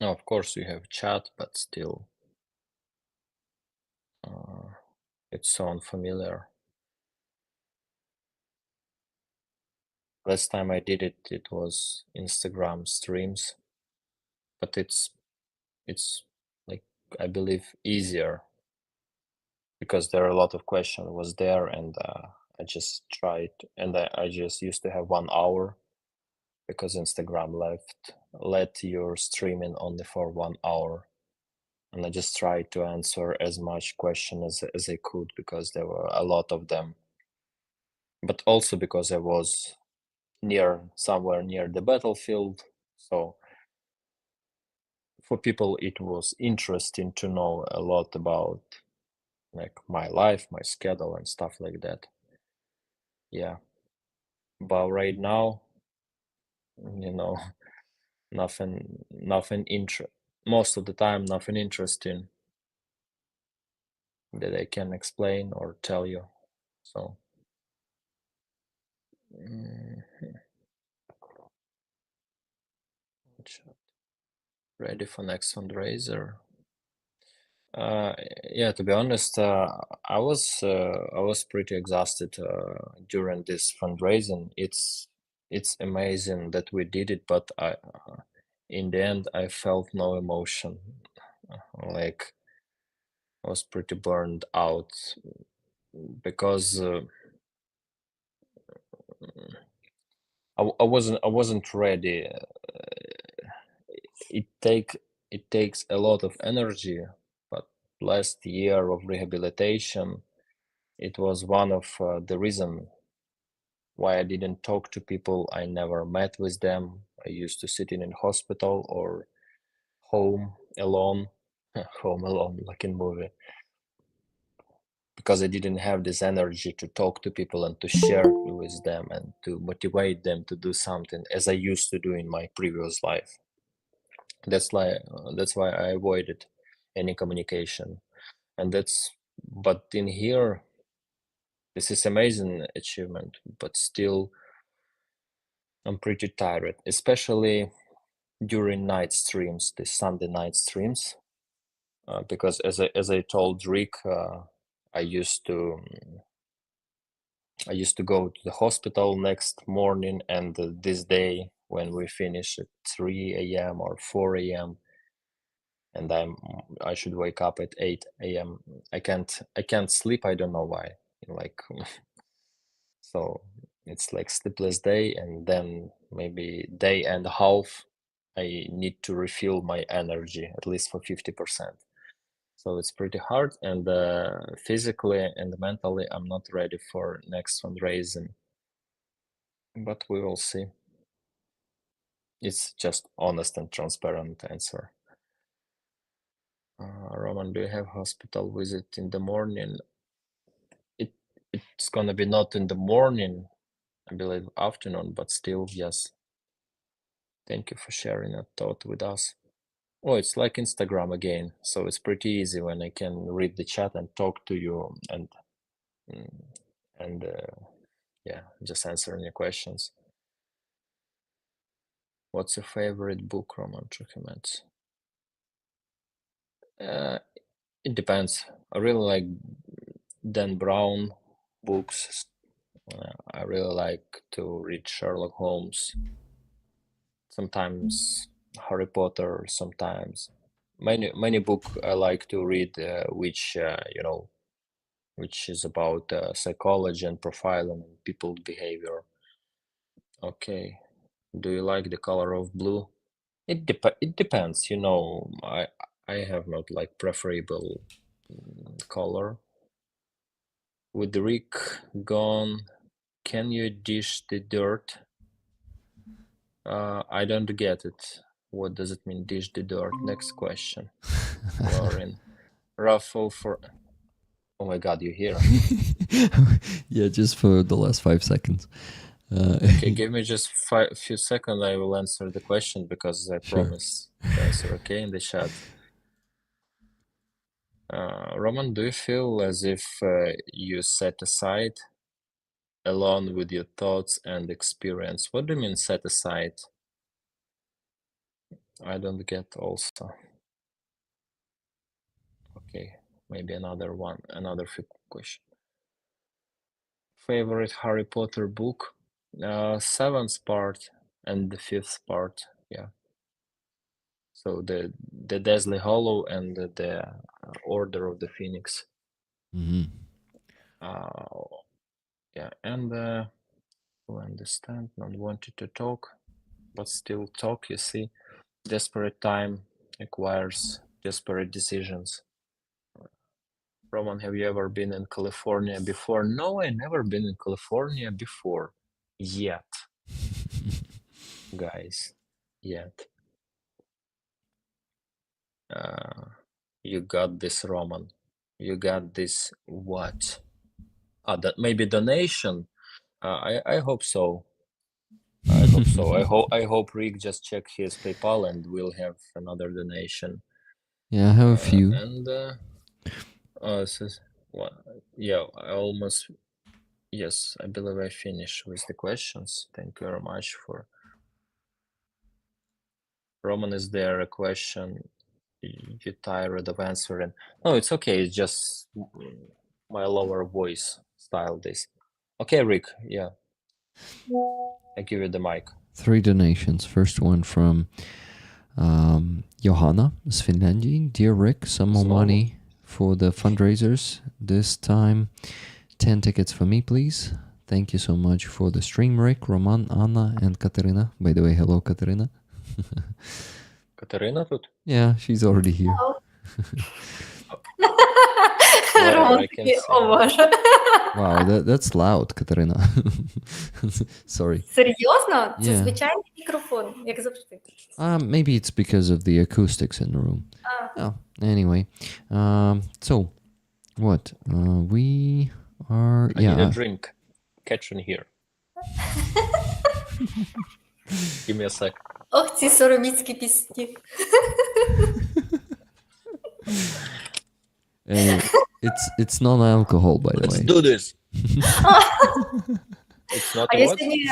No, of course you have chat, but still, it's so unfamiliar. Last time I did it, it was Instagram streams, but it's like, I believe, easier because there are a lot of questions was there, and I just tried, and I just used to have 1 hour because Instagram let your streaming only for 1 hour, and I just tried to answer as much question as I could because there were a lot of them, but also because I was somewhere near the battlefield, so for people it was interesting to know a lot about like my life, my schedule, and stuff like that. Yeah, but right now, you know, nothing most of the time nothing interesting that I can explain or tell you. So ready for next fundraiser. Yeah, to be honest, I was pretty exhausted during this fundraising. It's amazing that we did it, but in the end, I felt no emotion. Like I was pretty burned out because I wasn't ready. It takes a lot of energy, but last year of rehabilitation, it was one of the reason why I didn't talk to people. I never met with them. I used to sit in hospital or home alone, home alone like in movie, because I didn't have this energy to talk to people and to share with them and to motivate them to do something as I used to do in my previous life. That's why I avoided any communication, and but in here, this is amazing achievement, but still I'm pretty tired, especially during night streams, the Sunday night streams, because as I told Rick, I used to go to the hospital next morning, and this day when we finish at 3 a.m. or 4 a.m. and I should wake up at 8 a.m. I can't sleep. I don't know why. Like so it's like sleepless day, and then maybe day and a half I need to refill my energy at least for 50%. So it's pretty hard, and physically and mentally I'm not ready for next fundraising, but we will see. It's just honest and transparent answer. Roman, do you have hospital visit in the morning? it's gonna be not in the morning, I believe afternoon, but still, yes. Thank you for sharing that thought with us. Oh, it's like Instagram again, so it's pretty easy when I can read the chat and talk to you and yeah, just answering your questions. What's your favorite book, Roman, to recommend? It depends. I really like Dan Brown books. I really like to read Sherlock Holmes. Sometimes Harry Potter. Sometimes many book I like to read, which which is about psychology and profiling and people's behavior. Okay. Do you like the color of blue? It depends. I have not like preferable color. With Rick gone, can you dish the dirt? I don't get it. What does it mean, dish the dirt? Next question. Lauren. Raffle for... Oh my god, you hear? Yeah, just for the last 5 seconds. Okay, give me just few seconds. I will answer the question because I Sure. promise to answer, okay, in the chat. Roman, do you feel as if you set aside alone with your thoughts and experience? What do you mean set aside? I don't get also. Okay, maybe another few question. Favorite Harry Potter book? 7th part and the 5th part, yeah. So the Deathly Hollow and the Order of the Phoenix. Mhm. Yeah, and who understand, not wanted to talk, but still talk, you see. Desperate time requires desperate decisions. Roman, have you ever been in California before? No, I never been in California before. Yet. Guys. Yet. You got this, Roman. You got this what? That maybe donation. I hope so. I hope so. I hope Rick just check his PayPal and we'll have another donation. Yeah, I have a few. And yeah, I almost, yes, I believe I finished with the questions. Thank you very much for... Roman, is there a question you tired of answering? No, it's okay. It's just my lower voice style this. Okay, Rick, yeah. I give you the mic. 3 donations. First one from Johanna z Finlandii. Dear Rick, some more Znowu? money for the fundraisers. This time 10 tickets for me, please. Thank you so much for the stream, Rick, Roman, Anna, and Katerina. By the way, hello, Katerina. Katerina тут? Yeah, she's already here. Whatever, I can Роман, see. о боже. Wow, that's loud, Katerina. Sorry. Серйозно? Це Yeah. звичайний мікрофон, як завжди. Maybe it's because of the acoustics in the room. Oh, anyway. So, what? We are... I need a Yeah. drink. Catch in here. Give me a sec. Ох, ці сороміцькі пісні. It's non-alcohol, by the Let's way. do this. It's not А a я what? сьогодні,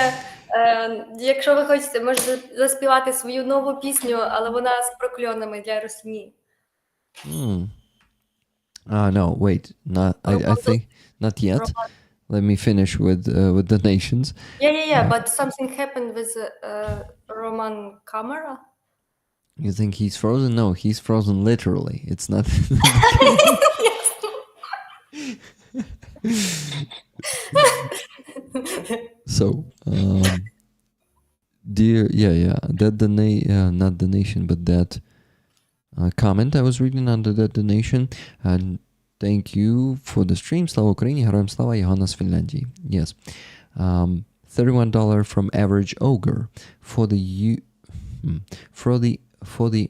якщо ви хочете, можете заспівати свою нову пісню, але вона з прокльонами для русні. No, wait. I think not yet. Let me finish with donations. Yeah, but something happened with Roman camera. You think he's frozen? No, he's frozen literally. It's not... So, dear, that not donation, but that comment I was reading under that donation, and thank you for the stream. Slava Ukraini, Героям Слава, Johanna z Finlandii. Yes. $31 from Average Ogre for the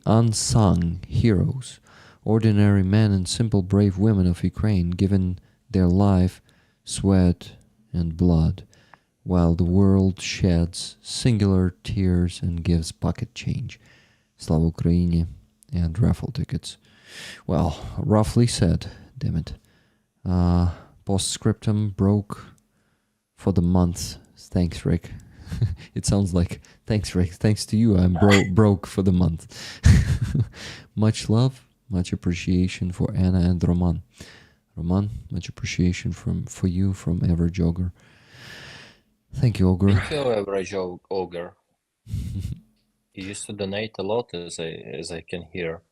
unsung heroes, ordinary men and simple brave women of Ukraine, given their life sweat, and blood, while the world sheds singular tears and gives pocket change. Slava Ukraini and raffle tickets. Well, roughly said, damn it. Postscriptum broke for the month. Thanks, Rick. It sounds like thanks, Rick. Thanks to you, I'm broke for the month. Much love, much appreciation for Anna and Roman. Roman, much appreciation for you from Average Ogre. Thank you, Ogre. Thank you, Average Ogre. He used to donate a lot, as I can hear.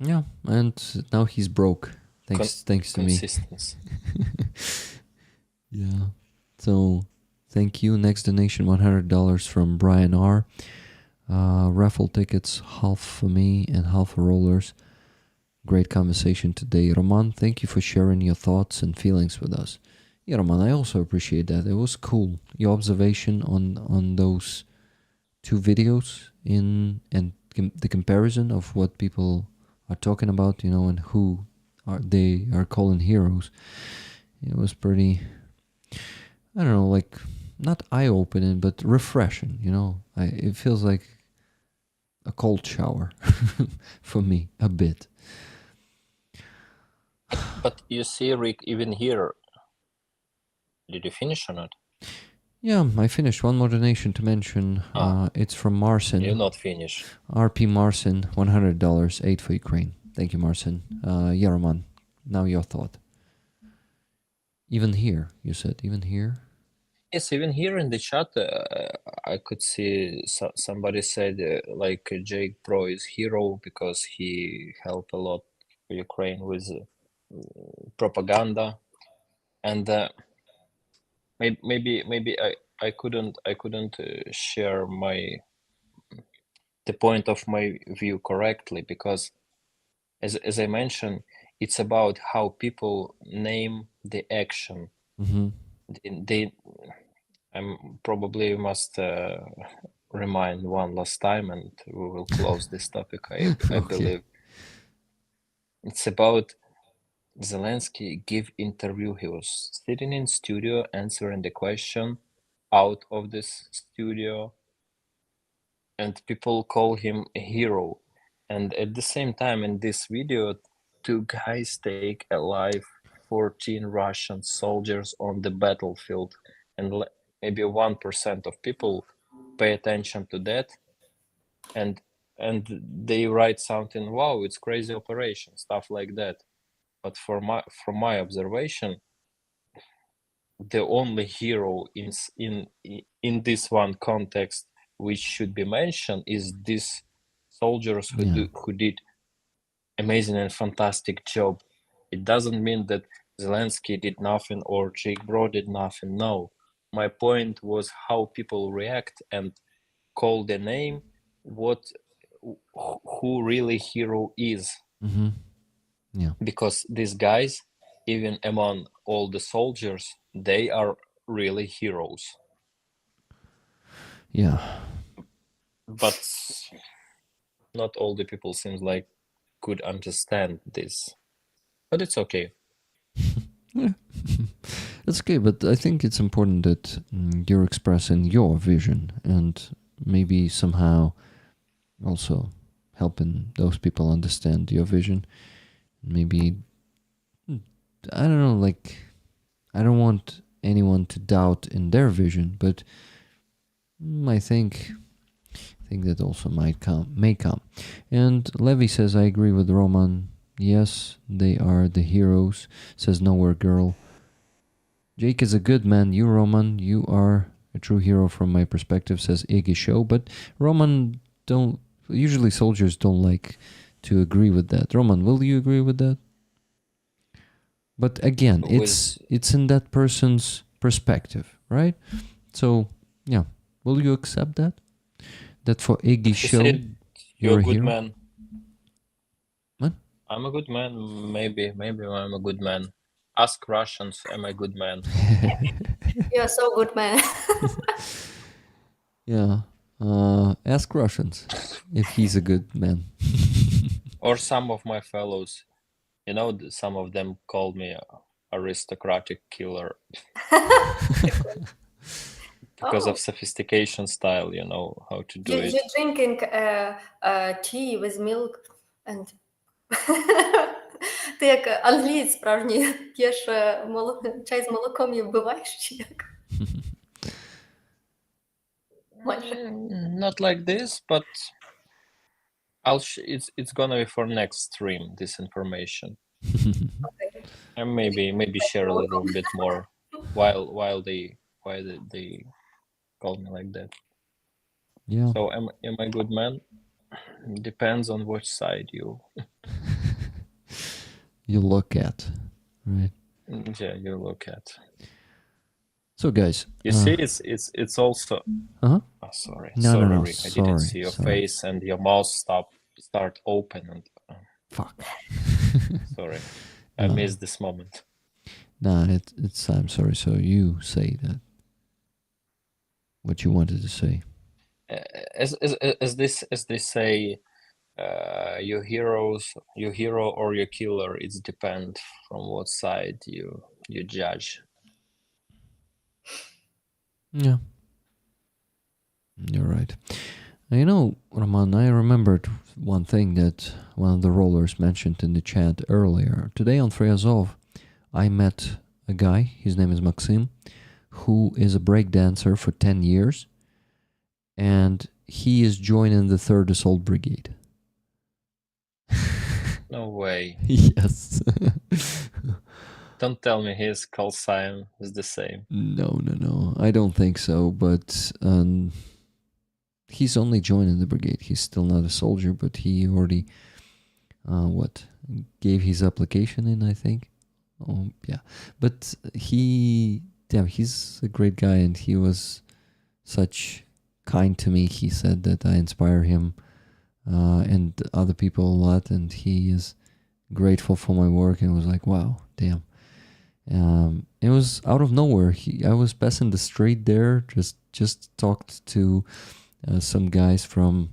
Yeah, and now he's broke. Thanks to me. Consistency. Yeah. So, thank you. Next donation, $100 from Brian R. Raffle tickets, half for me and half for Rollers. Great conversation today. Roman, thank you for sharing your thoughts and feelings with us. Yeah, Roman, I also appreciate that. It was cool. Your observation on those two videos and the comparison of what people are talking about, and who they are calling heroes. It was pretty, I don't know, like not eye-opening, but refreshing. It feels like a cold shower for me, a bit. But you see, Rick, even here, did you finish or not? Yeah, I finished. One more donation to mention. It's from Marcin. You're not finished. RP Marcin, $100, 8 for Ukraine. Thank you, Marcin. Yeah, Roman, now your thought. Even here, you said, even here? Yes, even here in the chat, I could see somebody said like Jake Pro is hero because he helped a lot for Ukraine with propaganda, and maybe I couldn't share the point of my view correctly, because as I mentioned, it's about how people name the action. Mm-hmm. They I probably must remind one last time, and we will close this topic. I Okay. believe it's about Zelensky give interview. He was sitting in studio answering the question out of this studio, and people call him a hero. And at the same time, in this video, two guys take alive 14 Russian soldiers on the battlefield, and maybe 1% of people pay attention to that, and they write something, wow, it's crazy operation, stuff like that. But from my observation, the only hero in this one context which should be mentioned is these soldiers who did amazing and fantastic job. It doesn't mean that Zelensky did nothing or Jake Bro did nothing. No, my point was how people react and call the name who really hero is. Mm-hmm. Yeah. Because these guys, even among all the soldiers, they are really heroes. Yeah. But not all the people seems like could understand this. But it's okay. Yeah. That's okay, but I think it's important that you're expressing your vision and maybe somehow also helping those people understand your vision. Maybe, I don't know, like, I don't want anyone to doubt in their vision, but I think that also may come. And Levy says, I agree with Roman. Yes, they are the heroes, says Nowhere Girl. Jake is a good man. You, Roman, you are a true hero from my perspective, says Iggy Show. But Roman, usually soldiers don't like to agree with that. Roman, will you agree with that? But again, it's in that person's perspective, right? So, yeah. Will you accept that? That for Iggy Show, you're a good hero? man. What? I'm a good man. Maybe I'm a good man. Ask Russians, am I a good man? You're so good, man. Yeah. Ask Russians if he's a good man. Or some of my fellows, some of them called me aristocratic killer because Oh. of sophistication style. You know how to do it. You're drinking tea with milk and ти як англієць справжній, п'єш чай з молоком і вбиваєш, чи як? Майже. Not like this, but it's gonna be for next stream, this information. Окей. And maybe share a little bit more while they call me like that. Yeah. So am I good man? Depends on which side You look at, right? you look at. So guys, You see, it's also. uh-huh. Oh, sorry, No, sorry, no, no, Rick. I didn't sorry, see your sorry. face and your mouth start open and Fuck. sorry, I No. missed this moment. Nah, it's I'm sorry. So you say that what you wanted to say. As they say, your hero or your killer. It depends from what side you judge. Yeah. You're right. You know, Roman, I remembered one thing that one of the rollers mentioned in the chat earlier. Today on Free Azov, I met a guy, his name is Maxim, who is a breakdancer for 10 years, and he is joining the 3rd Assault Brigade. No way. Yes. Don't tell me his call sign is the same. No. I don't think so, but he's only joining the brigade. He's still not a soldier, but he already, gave his application in, I think. Oh, yeah. But he's a great guy, and he was such kind to me. He said that I inspire him and other people a lot, and he is grateful for my work, and was like, wow, damn. It was out of nowhere. I was passing the street there, just talked to some guys from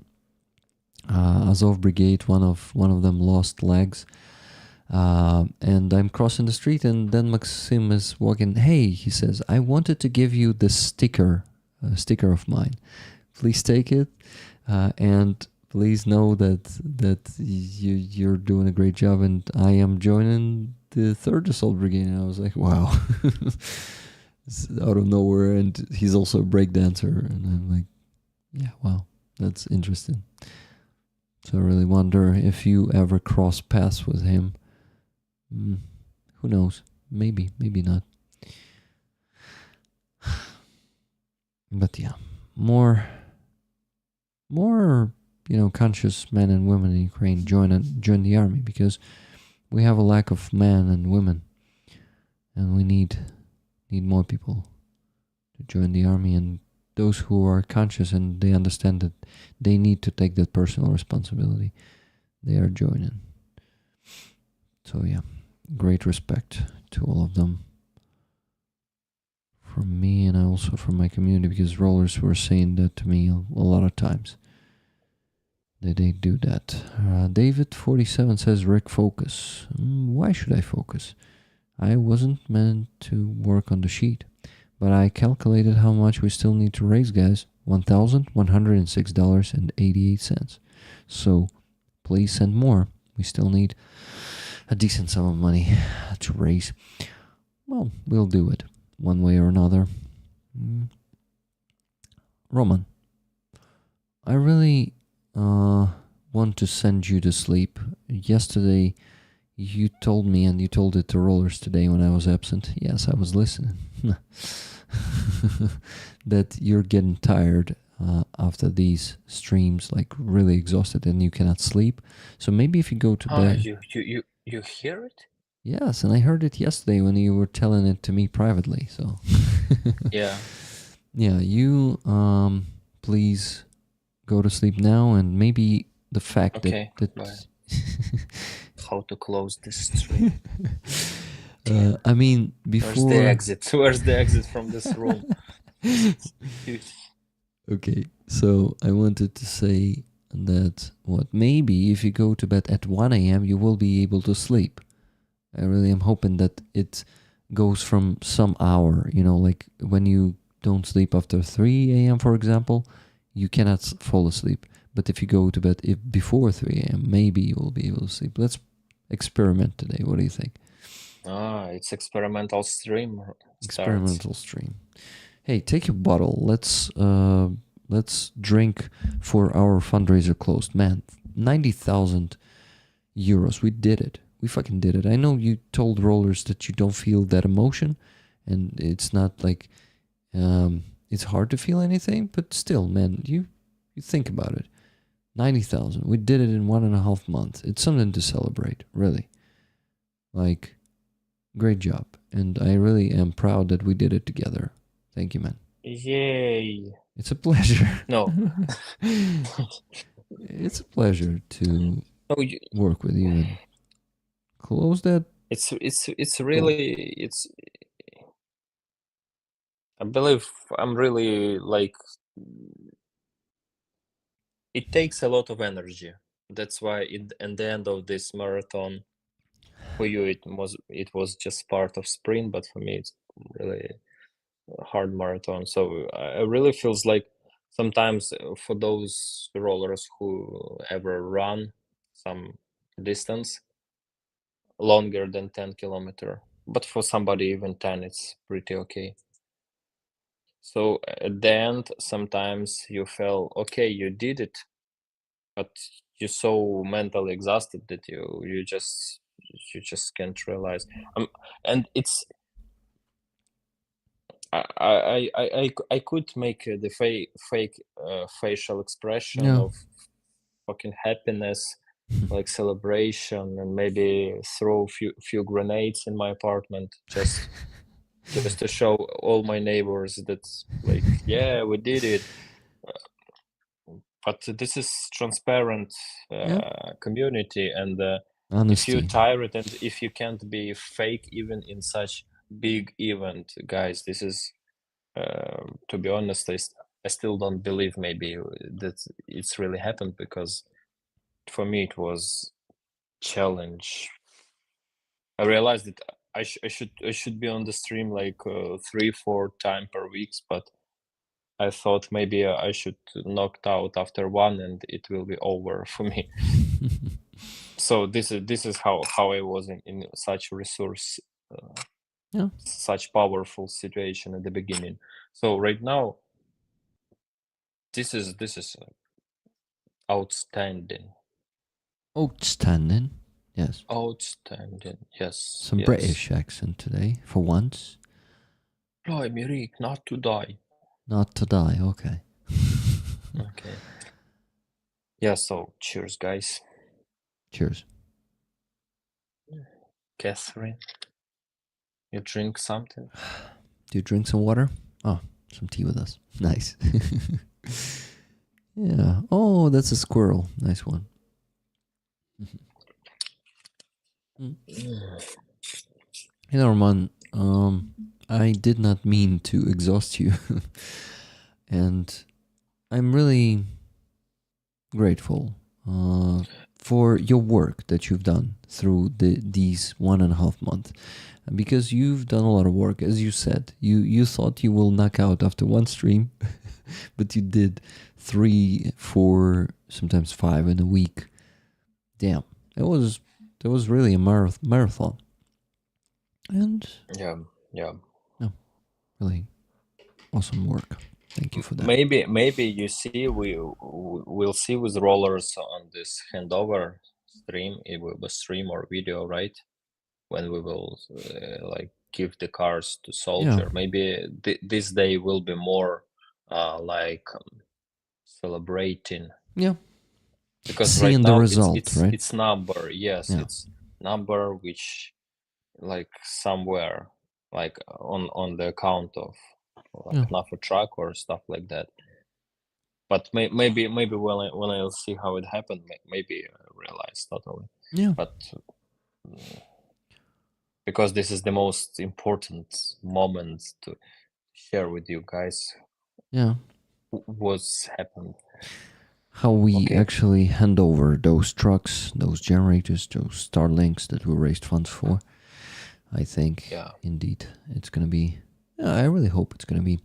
Azov Brigade. One of them lost legs, and I'm crossing the street, and then Maxim is walking. Hey, he says, I wanted to give you this sticker of mine. Please take it, and please know that you're doing a great job, and I am joining the 3rd Assault Brigade. And I was like, wow. It's out of nowhere, and he's also a breakdancer, and I'm like, yeah, wow, that's interesting. So I really wonder if you ever cross paths with him. Who knows? Maybe not. But yeah, more conscious men and women in Ukraine join the army, because we have a lack of men and women, and we need more people to join the army, and those who are conscious and they understand that they need to take that personal responsibility, they are joining. So yeah, great respect to all of them from me, and also from my community, because rollers were saying that to me a lot of times. They do that. David47 says, Rick, focus. Why should I focus? I wasn't meant to work on the sheet, but I calculated how much we still need to raise, guys. $1,106.88. So please send more. We still need a decent sum of money to raise. Well, we'll do it one way or another. Roman, I really want to send you to sleep. Yesterday, you told me, and you told it to rollers today when I was absent. Yes, I was listening. That you're getting tired after these streams, like really exhausted, and you cannot sleep. So maybe if you go to bed. You hear it? Yes, and I heard it yesterday when you were telling it to me privately. So Yeah. Yeah, you please go to sleep now, and maybe the fact Okay, that bye. How to close this stream? I mean, before Where's the exit from this room? Okay, so I wanted to say that maybe if you go to bed at 1 a.m. you will be able to sleep. I really am hoping that it goes from some hour, like when you don't sleep after 3 a.m., for example, you cannot fall asleep. But if you go to bed before 3 a.m., maybe you will be able to sleep. Let's experiment today. What do you think? It's experimental stream starts. Experimental stream. Hey, take your bottle. Let's drink for our fundraiser closed. Man, 90,000 euros. We did it. We fucking did it. I know you told rollers that you don't feel that emotion, and it's not like it's hard to feel anything, but still, man, you think about it. 90,000. We did it in 1.5 months. It's something to celebrate, really. Like, great job. And I really am proud that we did it together. Thank you, man. Yay! It's a pleasure. No. It's a pleasure to No, work with you and close that. it's really it's. I believe I'm really like. It takes a lot of energy. That's why in the end of this marathon, for you it was just part of sprint, but for me it's really a hard marathon. So it really feels like sometimes for those rollers who ever run some distance longer than 10 kilometer, but for somebody even 10, it's pretty okay. So at the end, sometimes you feel okay, you did it, but you're so mentally exhausted that you just can't realize. And it's I could make the fake facial expression Yeah. of fucking happiness, like celebration, and maybe throw a few grenades in my apartment just to show all my neighbors that like, yeah, we did it. But this is transparent community, and if you're Honesty. tired and if you can't be fake even in such big event, guys, this is to be honest, I still don't believe maybe that it's really happened, because for me it was challenge. I realized that I should be on the stream like 3-4 times per week, but I thought maybe I should knocked out after one and it will be over for me. So this is how I was in such resource, such powerful situation at the beginning. So right now, this is outstanding. Outstanding. Yes. Outstanding. Yes. Some British accent today, for once. Blimey, Rick, not to die. Not to die, okay. Okay. Yeah, so cheers, guys. Cheers. Catherine, you drink something? Do you drink some water? Oh, some tea with us. Nice. Yeah. Oh, that's a squirrel. Nice one. Hey, Roman, I did not mean to exhaust you. And I'm really grateful for your work that you've done through these 1.5 months, because you've done a lot of work. As you said, you thought you will knock out after one stream, but you did 3, 4, sometimes 5 in a week. Damn, that was really a marathon. And yeah, really awesome work. Thank you for that. Maybe you see, we'll see with rollers on this handover stream. It will be stream or video, right? When we will like give the cars to soldier. Yeah. Maybe this day will be more like celebrating. Yeah. Because Seeing right the now result, right? it's number. Yes, Yeah. it's number which like somewhere like on the account of like NAFO truck or stuff like that. But maybe when I'll see how it happened, maybe I realize totally. Yeah. But because this is the most important moment to share with you guys. Yeah. What's happened. How we actually hand over those trucks, those generators, those Starlinks that we raised funds for. I think Yeah. indeed it's gonna be. I really hope it's gonna be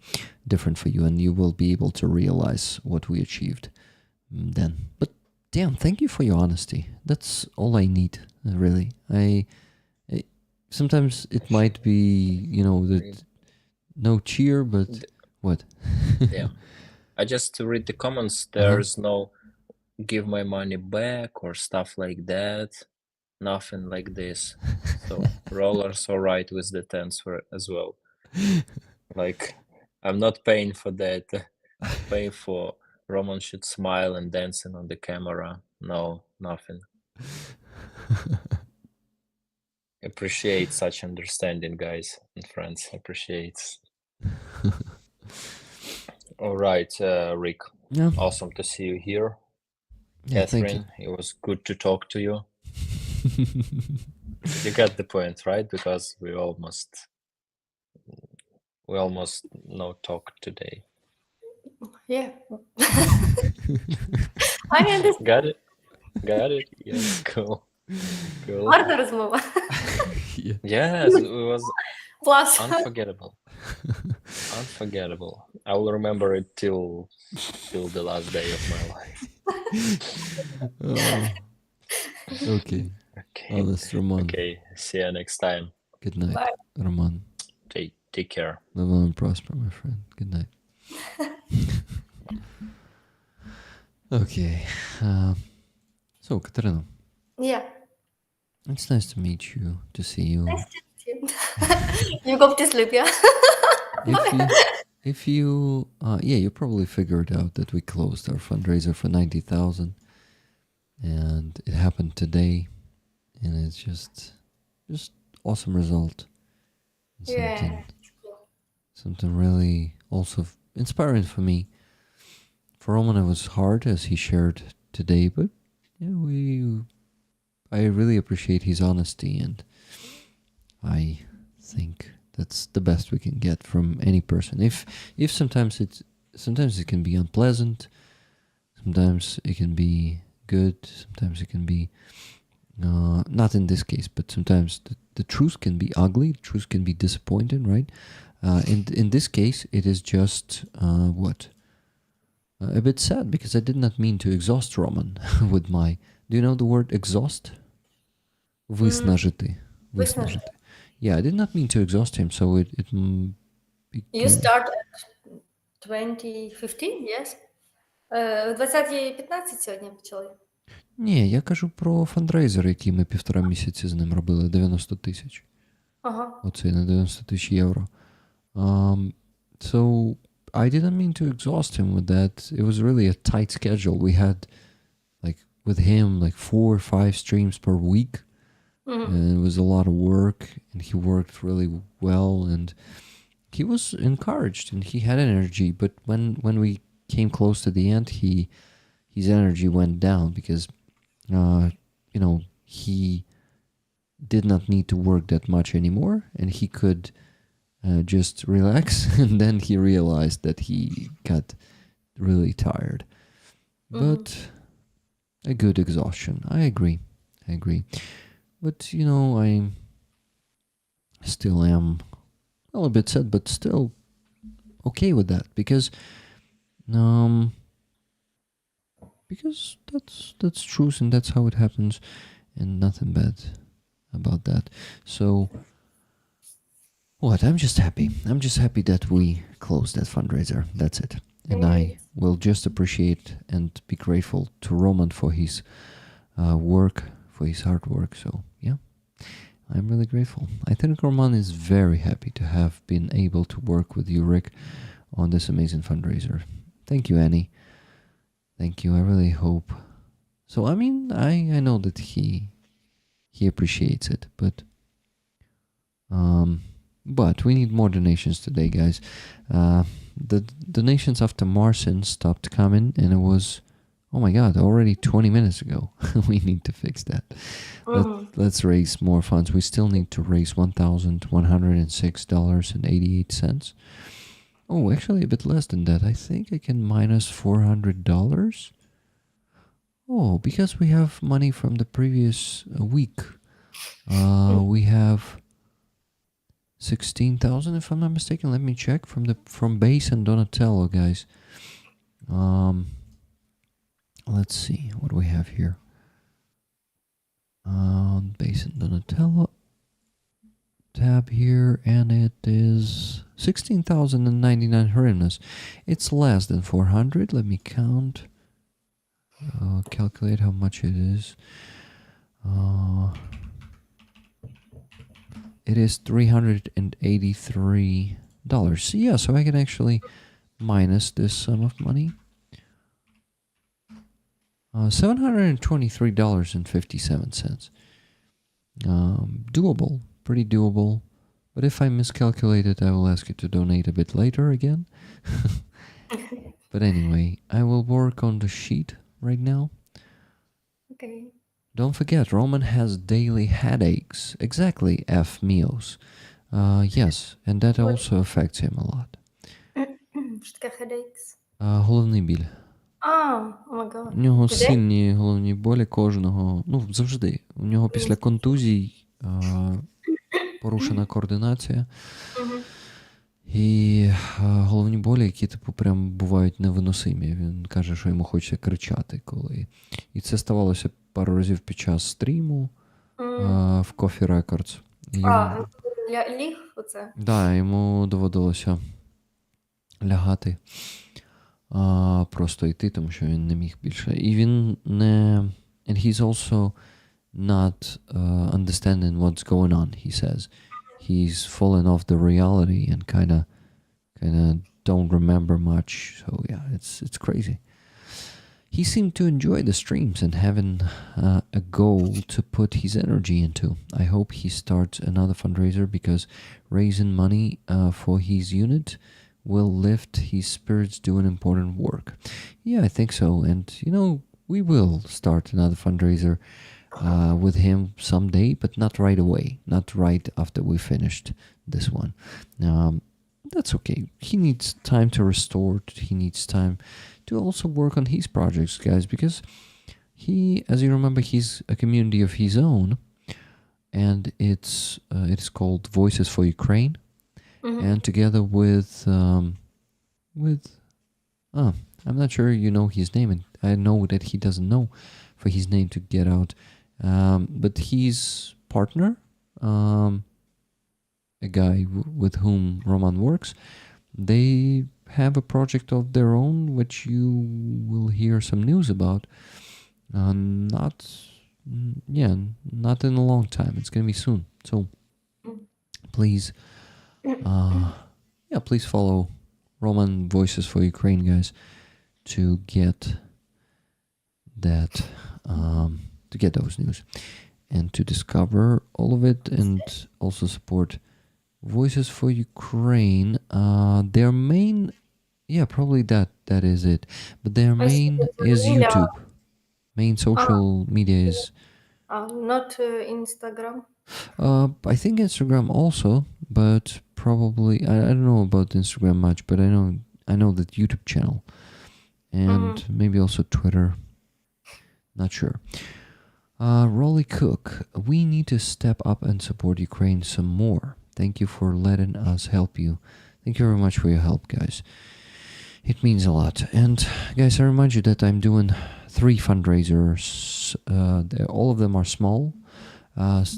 different for you, and you will be able to realize what we achieved then. But damn, thank you for your honesty. That's all I need, really. I sometimes it might be, that no cheer, but what? Yeah. I just read the comments. Uh-huh. There's no give my money back or stuff like that. Nothing like this. So Roller's all right with the transfer as well. Like, I'm not paying for that. Paying for Roman should smile and dancing on the camera. No, nothing. Appreciate such understanding, guys and friends. Appreciates. All right, Rick. Yeah. Awesome to see you here. Yeah, thank you. Catherine, it was good to talk to you. You got the point, right? Because we almost no talk today. Yeah. I understand. Got it? Got it? Yes, cool. Cool. Гарна розмова. Yeah. Yes, it was Клас. unforgettable. Unforgettable. I will remember it till the last day of my life. Oh, okay. Okay. Oh, that's Roman. Okay. See you next time. Good night, Bye. Roman. Take care. Live long and prosper, my friend. Good night. Okay. So, Katarina, Yeah. it's nice to meet you, to see you. You go to sleep, yeah? If you, you probably figured out that we closed our fundraiser for 90,000, and it happened today, and it's just awesome result. Yeah. Something really also inspiring for me. For Roman, it was hard, as he shared today, but yeah, I really appreciate his honesty, and I think that's the best we can get from any person. If sometimes it can be unpleasant, sometimes it can be good, sometimes it can be not in this case, but sometimes the truth can be ugly, the truth can be disappointing, right? In this case, it is just a bit sad, because I did not mean to exhaust Roman with my. Do you know the word exhaust? Виснажити. Виснажити. Yeah, I did not mean to exhaust him, so it You start at 2015, yes? В 20:15 сьогодні почали. Ні, я кажу про фандрейзер, який ми 1,5 місяці з ним робили, 90 тисяч. Ага. Оцей на 90 тисяч євро. So I didn't mean to exhaust him with that. It was really a tight schedule. We had, like, with him, like 4 or 5 streams per week. And it was a lot of work, and he worked really well, and he was encouraged, and he had energy. But when we came close to the end, his energy went down, because he did not need to work that much anymore, and he could just relax. And then he realized that he got really tired. But a good exhaustion. I agree. But, I still am a bit sad, but still okay with that, because that's truth, and that's how it happens, and nothing bad about that. So, I'm just happy. I'm just happy that we closed that fundraiser. That's it. And I will just appreciate and be grateful to Roman for his work, for his hard work. So, yeah, I'm really grateful. I think Roman is very happy to have been able to work with you, Rick, on this amazing fundraiser. Thank you, Annie. Thank you. I really hope. So, I mean, I know that he appreciates it, but we need more donations today, guys. The donations after Marcin stopped coming, and it was, oh my God, already 20 minutes ago. We need to fix that. Let's raise more funds. We still need to raise $1,106.88. Oh, actually a bit less than that. I think I can minus $400. Oh, because we have money from the previous week. We have 16,000 if I'm not mistaken. Let me check from base and Donatello, guys. Let's see what we have here. Base and Donatello tab here, and it is 16,099 hryvnias. It's less than 400. Let me count. Calculate how much it is. It is $383. Yeah, so I can actually minus this sum of money. $723.57. Doable, pretty doable. But if I miscalculated, I will ask you to donate a bit later again. But anyway, I will work on the sheet right now. Okay. Don't forget, Roman has daily headaches. Exactly, F. Mios. Yes, and that also affects him a lot. Що таке headaches? Головний біль. Oh my god. У нього Today? сильні головні болі кожного, ну, завжди. У нього після контузій порушена координація. І головні болі, які типу прям бувають невиносимі. Він каже, що йому хочеться кричати коли. І це ставалося пару разів під час стріму в Coffee Records. Ліг оце? Да, йому доводилося лягати, просто йти, тому що він не міг більше. І він не... And he's also not understanding what's going on, he says. He's fallen off the reality and kind of don't remember much. So yeah, it's crazy. He seemed to enjoy the streams and having a goal to put his energy into. I hope he starts another fundraiser because raising money for his unit will lift his spirits doing important work. Yeah, I think so. And, you know, we will start another fundraiser with him someday, but not right away. Not right after we finished this one. That's okay. He needs time to restore. He needs time to also work on his projects, guys, because he, as you remember, he's a community of his own, and it is called Voices for Ukraine. And together with I'm not sure you know his name, and I know that he doesn't know for his name to get out. But his partner, a guy with whom Roman works, they have a project of their own, which you will hear some news about. Not in a long time. It's gonna be soon. So please, please follow Roman Voices for Ukraine, guys, to get that, to get those news and to discover all of it, and also support Voices for Ukraine. Their main, probably that is it. But their main is YouTube. Main social media is Not Instagram. I think Instagram also, but probably I don't know about Instagram much, but I know that YouTube channel, and maybe also Twitter. Not sure. Rolly Cook, we need to step up and support Ukraine some more. Thank you for letting us help you. Thank you very much for your help, guys. It means a lot. And guys, I remind you that I'm doing 3 fundraisers. All of them are small.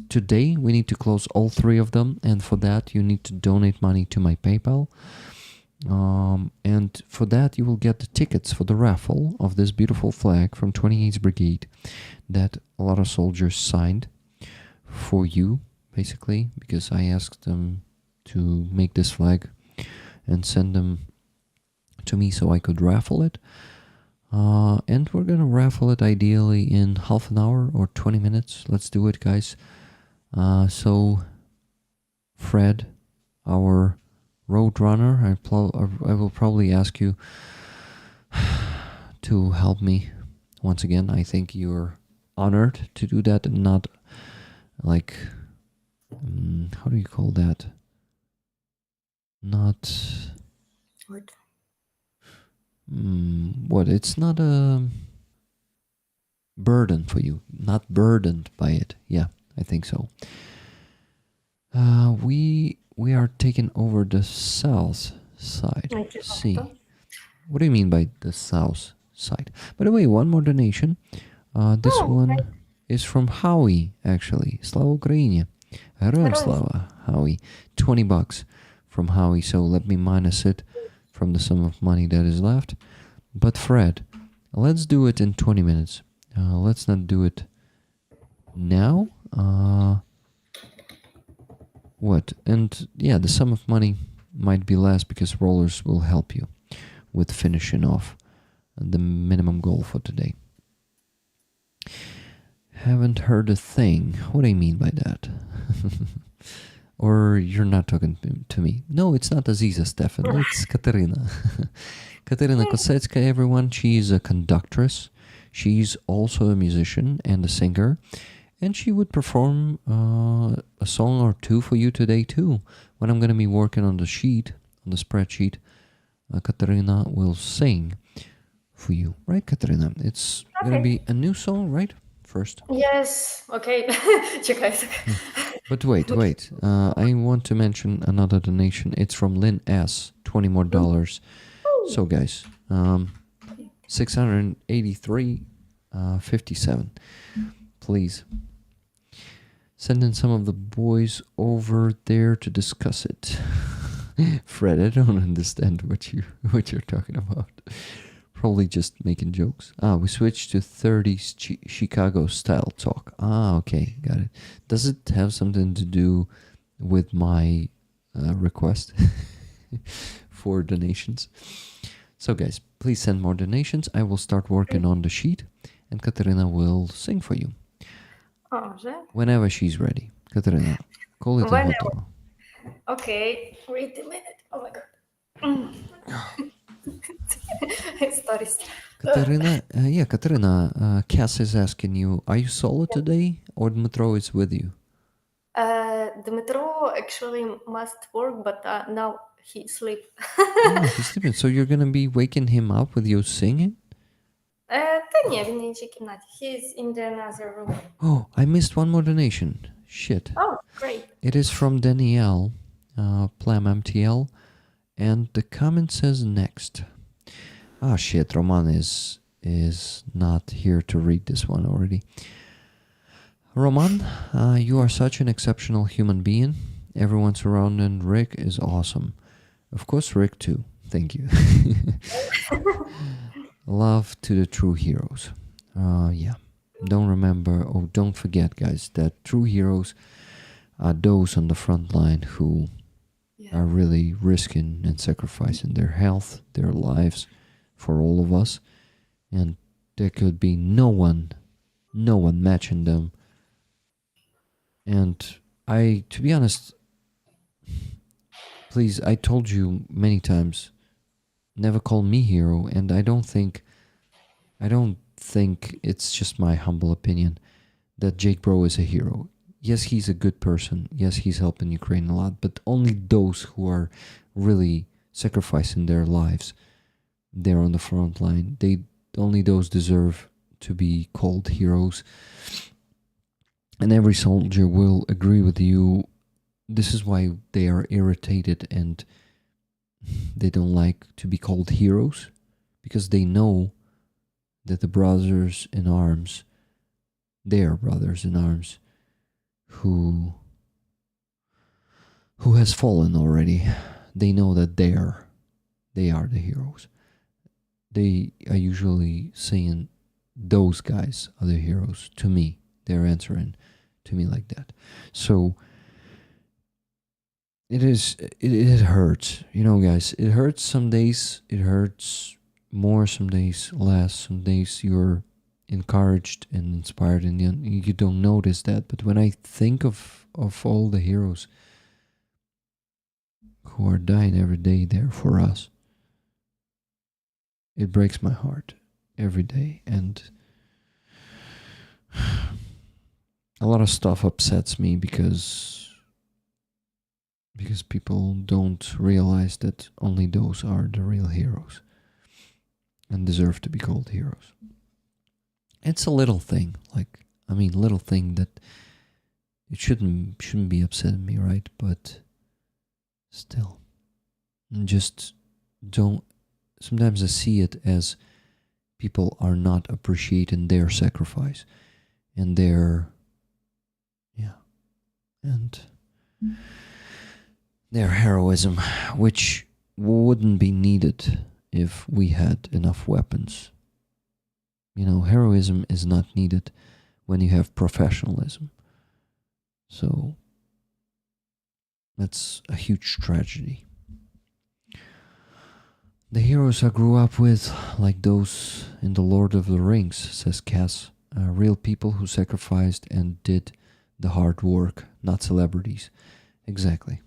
Today we need to close all 3 of them, and for that you need to donate money to my PayPal. And for that you will get the tickets for the raffle of this beautiful flag from 28th Brigade that a lot of soldiers signed for you, basically, because I asked them to make this flag and send them to me so I could raffle it. And we're gonna raffle it ideally in half an hour or 20 minutes. Let's do it, guys. So Fred, our road runner, I will probably ask you to help me once again. I think you're honored to do that, and not like how do you call that? Not What? What? It's not a burden for you. Not burdened by it. Yeah, I think so. we are taking over the south side. See. Esatto. What do you mean by the south side? By the way, one more donation. This Oh, one is from Howie, actually. Slava Ukraini. Героям Героям слава, Howie. $20 from Howie, so let me minus it from the sum of money that is left. But Fred, let's do it in 20 minutes. Let's not do it now. What? And yeah, the sum of money might be less because rollers will help you with finishing off the minimum goal for today. Haven't heard a thing. What do I mean by that? Or you're not talking to me. No, it's not Aziza, Stefan. It's Katerina. Katerina Kosecka, everyone. She's a conductress. She's also a musician and a singer. And she would perform a song or two for you today too. When I'm going to be working on the sheet, on the spreadsheet, Katerina will sing for you. Right, Katerina? It's going to be a new song, right? First. Yes, okay. Чекайте. But wait. I want to mention another donation. It's from Lynn S. $20 more. So guys, 683.57. Please send in some of the boys over there to discuss it. Fred, I don't understand what you're talking about. Probably just making jokes. We switched to 30s Chicago style talk. Okay, got it. Does it have something to do with my request for donations? So guys, please send more donations. I will start working on the sheet and Katerina will sing for you. Вже? Whenever she's ready. Katerina, call it a Whenever. hotel. Okay, wait a minute. Oh my god. Stories. Katerina, Cass is asking you, are you solo today or Dmitro is with you? Dmitro actually must work, but now he sleep. He's sleeping. So you're going to be waking him up with you singing? Та ні, він в іншій кімнаті. He's in the another room. Oh, I missed one more donation. Shit. Oh, great. It is from Danielle, Plam MTL, and the comment says next. Shit, Roman is not here to read this one already. Roman, you are such an exceptional human being. Everyone surrounding Rick is awesome. Of course, Rick too. Thank you. Love to the true heroes. Yeah. Don't forget, guys, that true heroes are those on the front line who are really risking and sacrificing their health, their lives for all of us. And there could be no one matching them. And to be honest, please, I told you many times, never call me hero, and I don't think it's just my humble opinion that Jake Bro is a hero. Yes, he's a good person. Yes, he's helping Ukraine a lot, but only those who are really sacrificing their lives, they're on the front line. Only those deserve to be called heroes. And every soldier will agree with you. This is why they are irritated and they don't like to be called heroes, because they know that the brothers in arms, their brothers in arms, who has fallen already, they know that they are the heroes. They are usually saying those guys are the heroes to me. They're answering to me like that. So it hurts, guys. It hurts some days. It hurts more some days, less. Some days you're encouraged and inspired, and you don't notice that. But when I think of all the heroes who are dying every day there for us, it breaks my heart every day. And a lot of stuff upsets me because people don't realize that only those are the real heroes and deserve to be called heroes. It's a little thing, little thing that it shouldn't be upsetting me, right? But still, just don't. Sometimes I see it as people are not appreciating their sacrifice and their, and their heroism, which wouldn't be needed if we had enough weapons. Heroism is not needed when you have professionalism. So that's a huge tragedy. The heroes I grew up with, like those in The Lord of the Rings, says Cass, are real people who sacrificed and did the hard work, not celebrities. Exactly.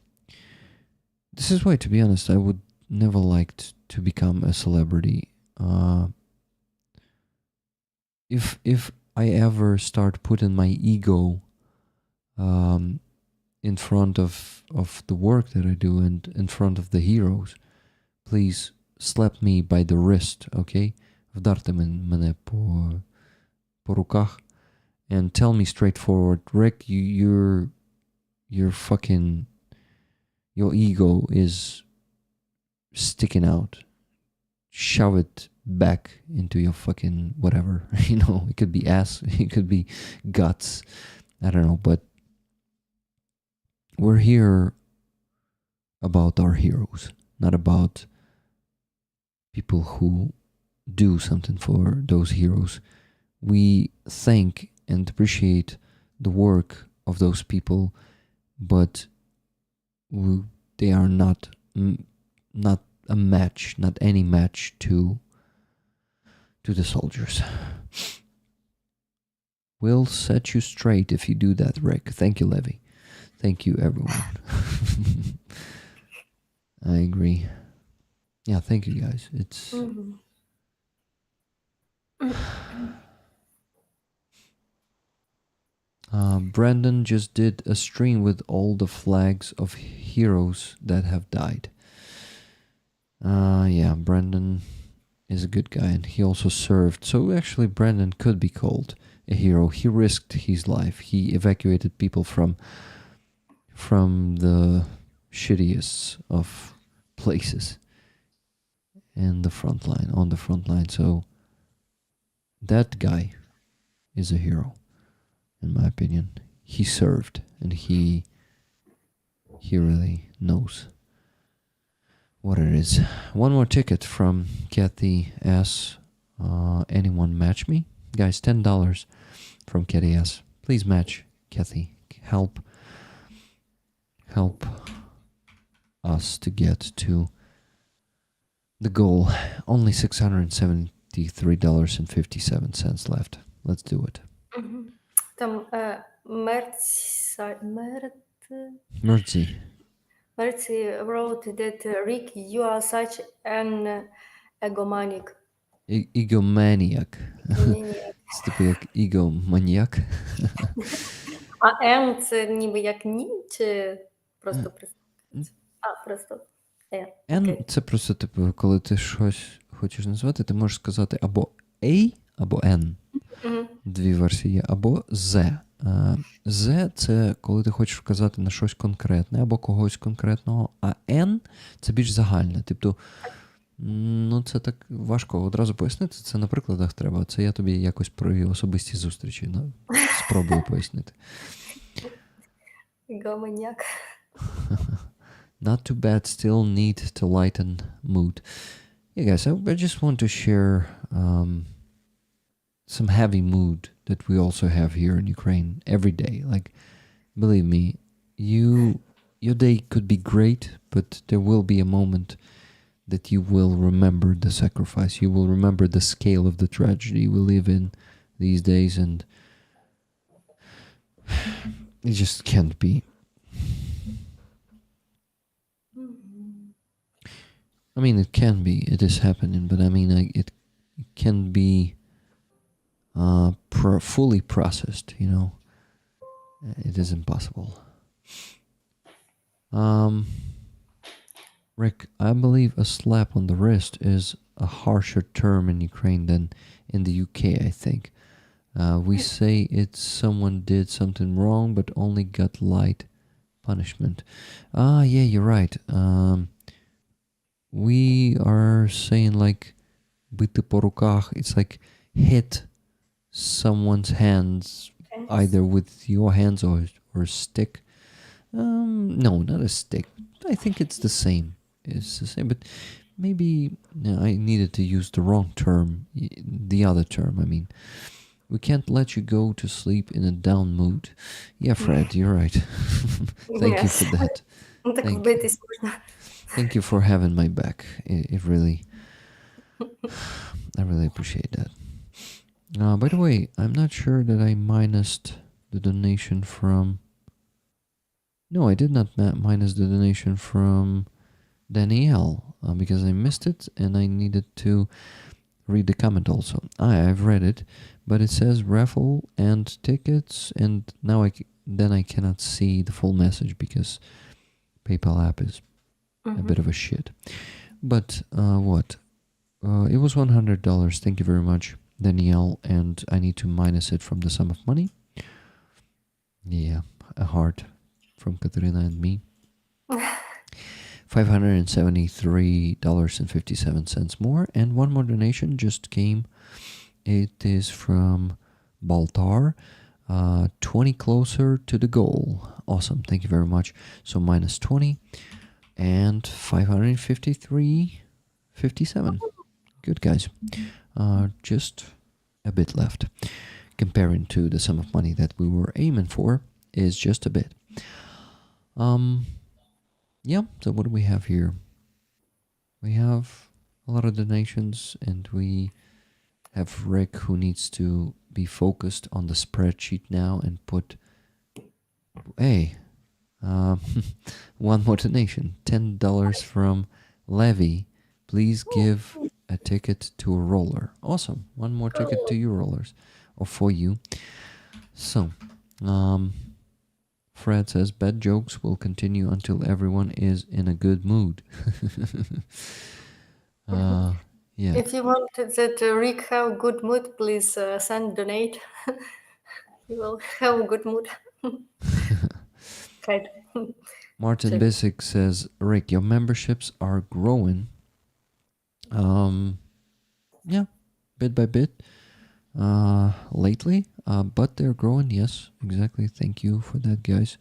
This is why, to be honest, I would never liked to become a celebrity. If I ever start putting my ego in front of the work that I do and in front of the heroes, please slap me by the wrist, okay? Вдарте мене по руках and tell me straightforward, Rick, you're fucking, your ego is sticking out. Shove it back into your fucking whatever. It could be ass, it could be guts, I don't know, but we're here about our heroes, not about people who do something for those heroes. We thank and appreciate the work of those people, but they are not a match, not any match to the soldiers. We'll set you straight if you do that, Rick. Thank you, Levy. Thank you, everyone. I agree. Yeah, thank you, guys. It's... Brandon just did a stream with all the flags of heroes that have died. Yeah, Brandon is a good guy, and he also served. So actually, Brandon could be called a hero. He risked his life. He evacuated people from the shittiest of places in the front line, on the front line. So that guy is a hero, in my opinion. He served, and he really knows what it is. One more ticket from Kathy S. Anyone match me? Guys, $10 from Kathy S. Please match Kathy. Help us to get to the goal. Only $673.57 left. Let's do it. Там Mercy. Mercy wrote that Rick, you are such an egomaniac. Egomaniac. Maniac. Це типу як ego-маньяк. А М це ніби як ні, чи просто просто N це просто типу, коли ти щось хочеш назвати, ти можеш сказати або A, або N. Дві версії є, або Z. Z – це коли ти хочеш вказати на щось конкретне, або когось конкретного, а N – це більш загальне. Тобто, це так важко одразу пояснити, це на прикладах треба. Це я тобі якось про особисті зустрічі спробую пояснити. Гомоняк. Not too bad, still need to lighten mood. Yeah, guys, I just want to share some heavy mood that we also have here in Ukraine every day. Like, believe me, your day could be great, but there will be a moment that you will remember the sacrifice. You will remember the scale of the tragedy we live in these days, and it just can't be. I mean, it can be. It is happening, but I mean, it can be fully processed, It is impossible. Rick, I believe a slap on the wrist is a harsher term in Ukraine than in the UK, I think. We say it's someone did something wrong but only got light punishment. Ah, yeah, you're right. We are saying like бити по руках. It's like hit someone's hands either with your hands or a stick. No, not a stick. I think it's the same. It's the same, but maybe I needed to use the wrong term. The other term, I mean. We can't let you go to sleep in a down mood. Yeah, Fred, you're right. Thank you for Yes. that. Так Thank you. вбитись можна. Thank you for having my back. It really, I really appreciate that. By the way, I'm not sure that I minused the donation from. No, I did not minus the donation from Danielle because I missed it and I needed to read the comment also. I've read it, but it says raffle and tickets, and now I cannot see the full message because PayPal app is a bit of a shit. But what? It was $100. Thank you very much, Danielle, and I need to minus it from the sum of money. Yeah, a heart from Katerina and me. $573.57 more, and one more donation just came. It is from Baltar. 20 closer to the goal. Awesome, thank you very much. So minus 20 and 553.57. Good, guys. Just a bit left. Comparing to the sum of money that we were aiming for is just a bit. Yeah, so what do we have here? We have a lot of donations, and we have Rick who needs to be focused on the spreadsheet now and put, hey, one more donation, $10 from Levy. Please give a ticket to a roller. Awesome, one more ticket to you rollers, or for you. So, Fred says, bad jokes will continue until everyone is in a good mood. Yeah. If you want that Rick have good mood, please send donate. He will have a good mood. Right. Martin Check. Bisick says, Rick, your memberships are growing. Yeah, bit by bit. Lately, but they're growing. Yes, exactly. Thank you for that, guys.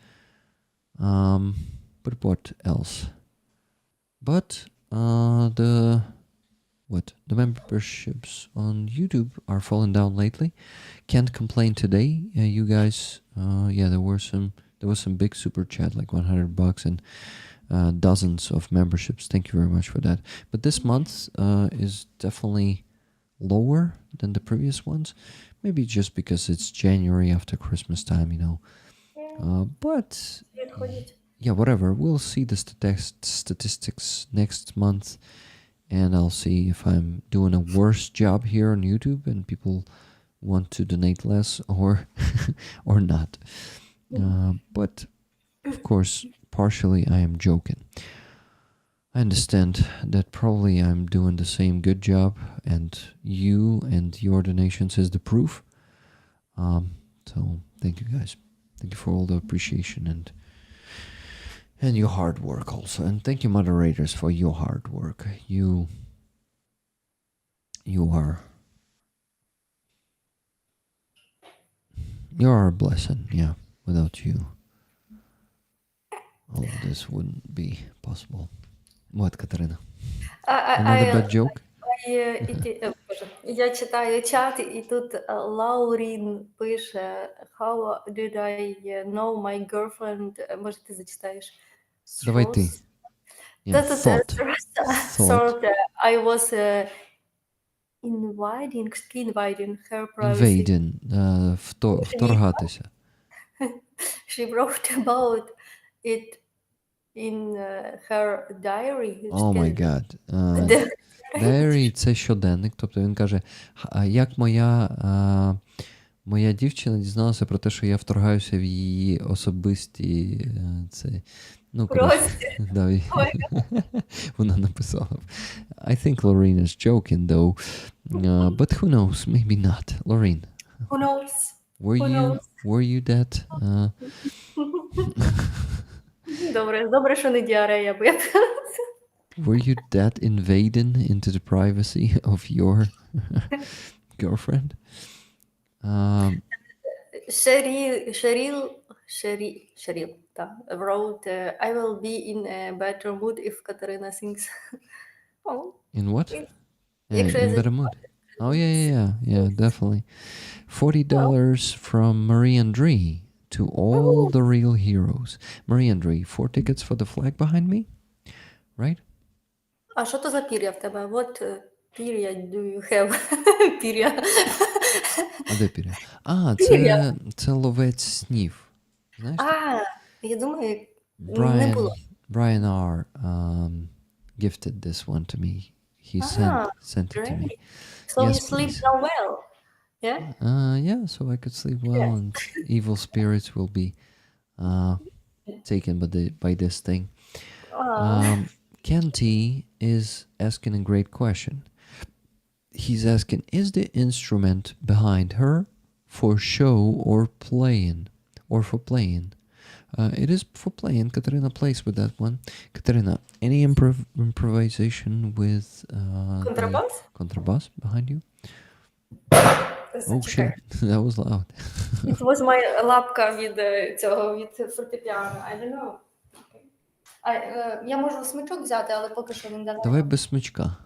But what else? But the memberships on YouTube are falling down lately. Can't complain today, you guys. Yeah, there was some big super chat, like $100 and dozens of memberships. Thank you very much for that. But this month is definitely lower than the previous ones. Maybe just because it's January after Christmas time, you know. But yeah, whatever. We'll see the statistics next month, and I'll see if I'm doing a worse job here on YouTube and people want to donate less or or not. But of course, partially I am joking. I understand that probably I'm doing the same good job, and you and your donations is the proof. So thank you, guys. Thank you for all the appreciation and your hard work also. And thank you, moderators, for your hard work. You are a blessing. Yeah, without you, all of this wouldn't be possible. What, Katarina? Another bad joke? Я читаю чат, і тут Лаурін пише How did I know my girlfriend? Може, ти зачитаєш? Давай ти. Yeah, thought. I was invading her privacy. Invading. Вторгатися. She wrote about it in her diary. Oh my god. Diary – це щоденник. Тобто він каже, як моя дівчина дізналася про те, що я вторгаюся в її особисті вона написала. I think Lorraine is joking though. But who knows? Maybe not. Lorraine. Who knows? Were you that Добре, що не діарея, бо я Were you that invading into the privacy of your girlfriend? Um, Cheryl, так, wrote, I will be in a better mood if Katarina sings. Oh, in what? якщо In я better mood. Oh yeah, definitely. $40 from Marie Andre to all the real heroes. Marie Andre, 4 tickets for the flag behind me, right? А що то за пір'я в тебе? What пір'я do you have? Пір'я. А де піря? Пір'я. Це ловець снів. Знаєш? Я думаю, не Brian було. Brian R. Gifted this one to me. He sent it to me. Great. So Yes, you sleep please. now well? Yeah? Yeah, so I could sleep well, and evil spirits will be taken by this thing. Ken T is asking a great question. He's asking, is the instrument behind her for show or playing? Or for playing? It is for playing. Katarina plays with that one. Katarina, any improvisation with Контрабас? the contrabass behind you? Oh shit, that was loud. It was my лапка від цього, від фортепіано. I don't know. Я можу смичок взяти, але поки що він давай. Давай без смичка.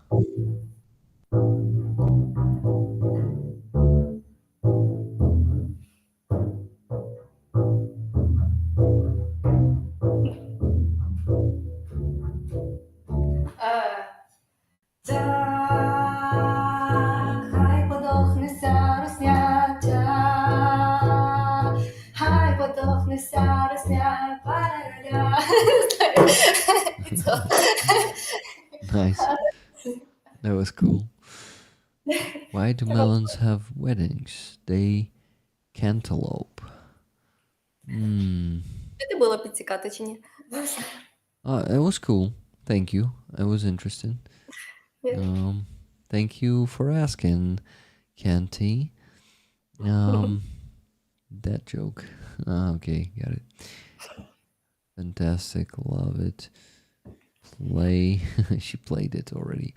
Хай подохнеся росняча, хай подохнеся росня, параля. Nice. That was cool. Why do melons have weddings? They cantaloupe. Ти було підсікати чи ні? It was cool. Thank you. It was interesting. Yeah. Thank you for asking, Canty. That joke. Okay, got it. Fantastic. Love it. Play. She played it already.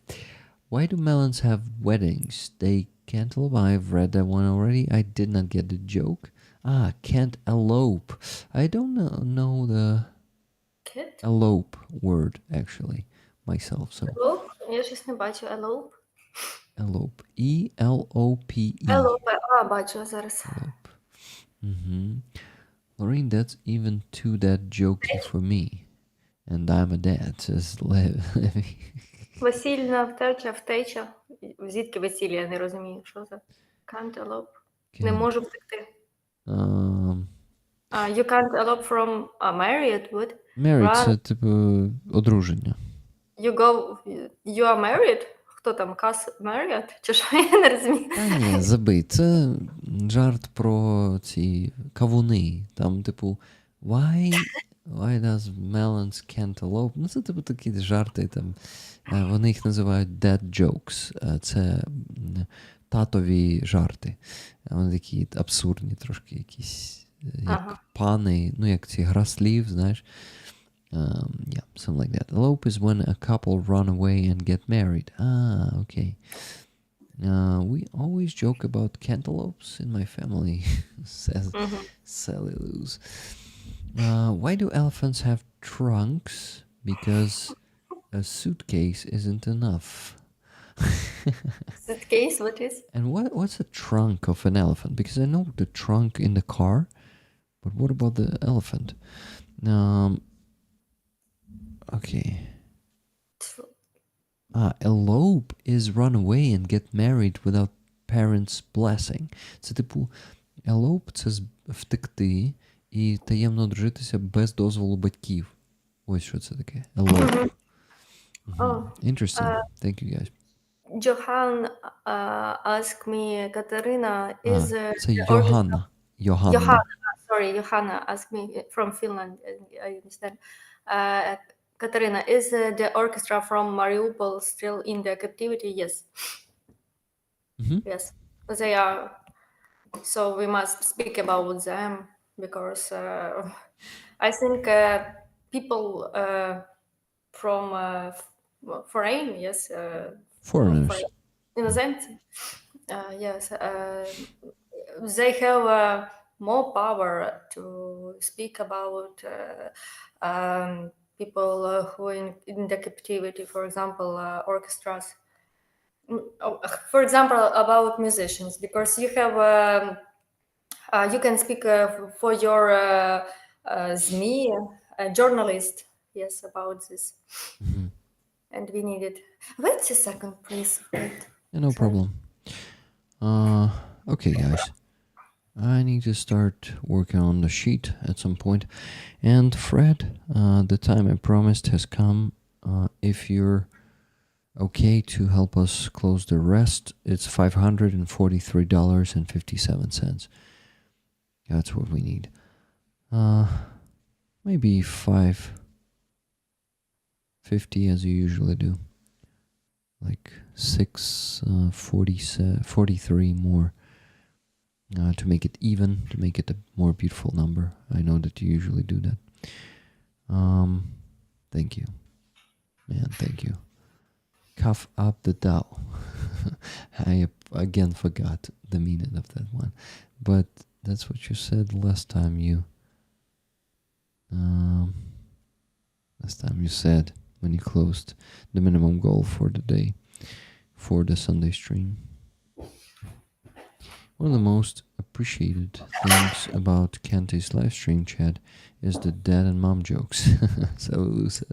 Why do melons have weddings? They cantaloupe. I've read that one already. I did not get the joke. Can't elope. I don't know the Kit? elope word actually myself. So Elope? Я щось не бачу. Elope? elope. E-L-O-P-E. Elope. Бачу зараз. Elope. Lorraine, that's even too that jokey for me. And I'm a dad, says Levi. Весільна втеча. Звідки весілля? Я не розумію, що за can't elope. Не можу втекти. You can't elope from a married would. Married, це типу одруження. You are married? Хто там? Кас married? Чи що? Я не розумію. Та ні, забий. Це жарт про ці кавуни. Там, типу, why does melons cantaloupe? Ну, це типу такі жарти. Там, вони їх називають dad jokes. Це татові жарти. Вони такі абсурдні трошки якісь. Як пани, ну як ці гра слів, знаєш. Yeah, something like that. Elope is when a couple run away and get married. Okay. We always joke about cantaloupes in my family, says Sally Luz. Why do elephants have trunks? Because a suitcase isn't enough. Suitcase, what is? And what's a trunk of an elephant? Because I know the trunk in the car, but what about the elephant? Okay. Elope is run away and get married without parents' blessing. Це типу, elope – це втекти і таємно одружитися без дозволу батьків. Ось що це таке. Elope. Interesting. Thank you, guys. Johan asked me, Katarina, is це Johanna. Johanna asked me from Finland, I understand. Katarina, is the orchestra from Mariupol still in the captivity? Yes. Yes, they are. So we must speak about them because I think people from foreign, yes, Foreigners. inozemцы, yes, they have more power to speak about people who in the captivity, for example, orchestras. For example, about musicians, because you have you can speak for your SME, journalist, yes, about this, Mhm. and we need it. Wait a second, please. Wait. Yeah, no Sorry. problem. Okay, guys. I need to start working on the sheet at some point. And Fred, the time I promised has come. If you're okay to help us close the rest, it's $543.57. That's what we need. Maybe 550 as you usually do. Like 43 more. To make it even, to make it a more beautiful number. I know that you usually do that. Thank you. Man, thank you. Cough up the Tao. I again forgot the meaning of that one. But that's what you said last time you said when you closed the minimum goal for the day for the Sunday stream. One of the most appreciated things about Kante's live stream chat is the dad and mom jokes. So Lou says.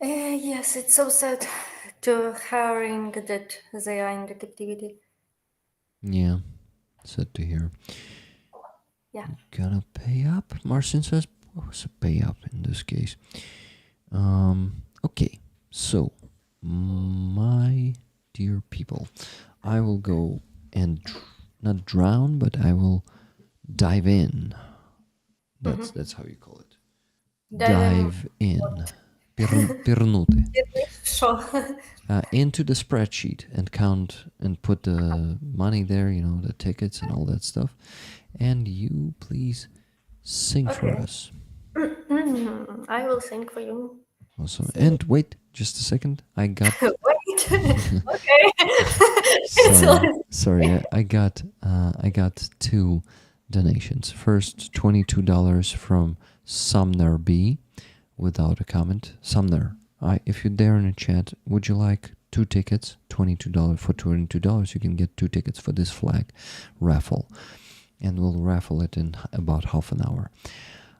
Yes, it's so sad to hearing that they are in the captivity. Yeah, sad to hear. Yeah. Gotta pay up. Marcin says, what was a pay up in this case? Okay, so my dear people, I will go and not drown, but I will dive in. That's how you call it. Dive in. Pernute. Sure. Into the spreadsheet and count and put the money there, you know, the tickets and all that stuff. And you please sing for us. I will sing for you. Awesome. And wait, just a second. I got Wait. Okay. sorry. I got two donations. First, $22 from Sumner B, without a comment. Sumner, if you're there in the chat, would you like 2 tickets? $22 for $22. You can get 2 tickets for this flag raffle, and we'll raffle it in about half an hour.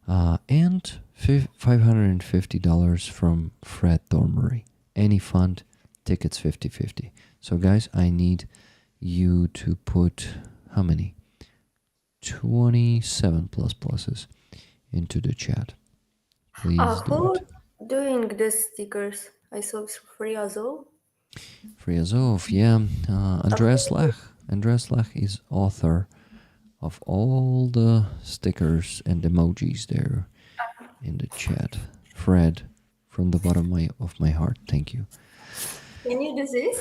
And $550 from Fred Thornbury. Any fund, tickets 50-50. So guys, I need you to put how many? 27 pluses into the chat. Please do Who it. doing these stickers? I saw free Azov. Free Azov, yeah. Andreas Lach. Andreas Lach is author of all the stickers and emojis there in the chat. Fred, from the bottom of my heart, thank you. Can you do this?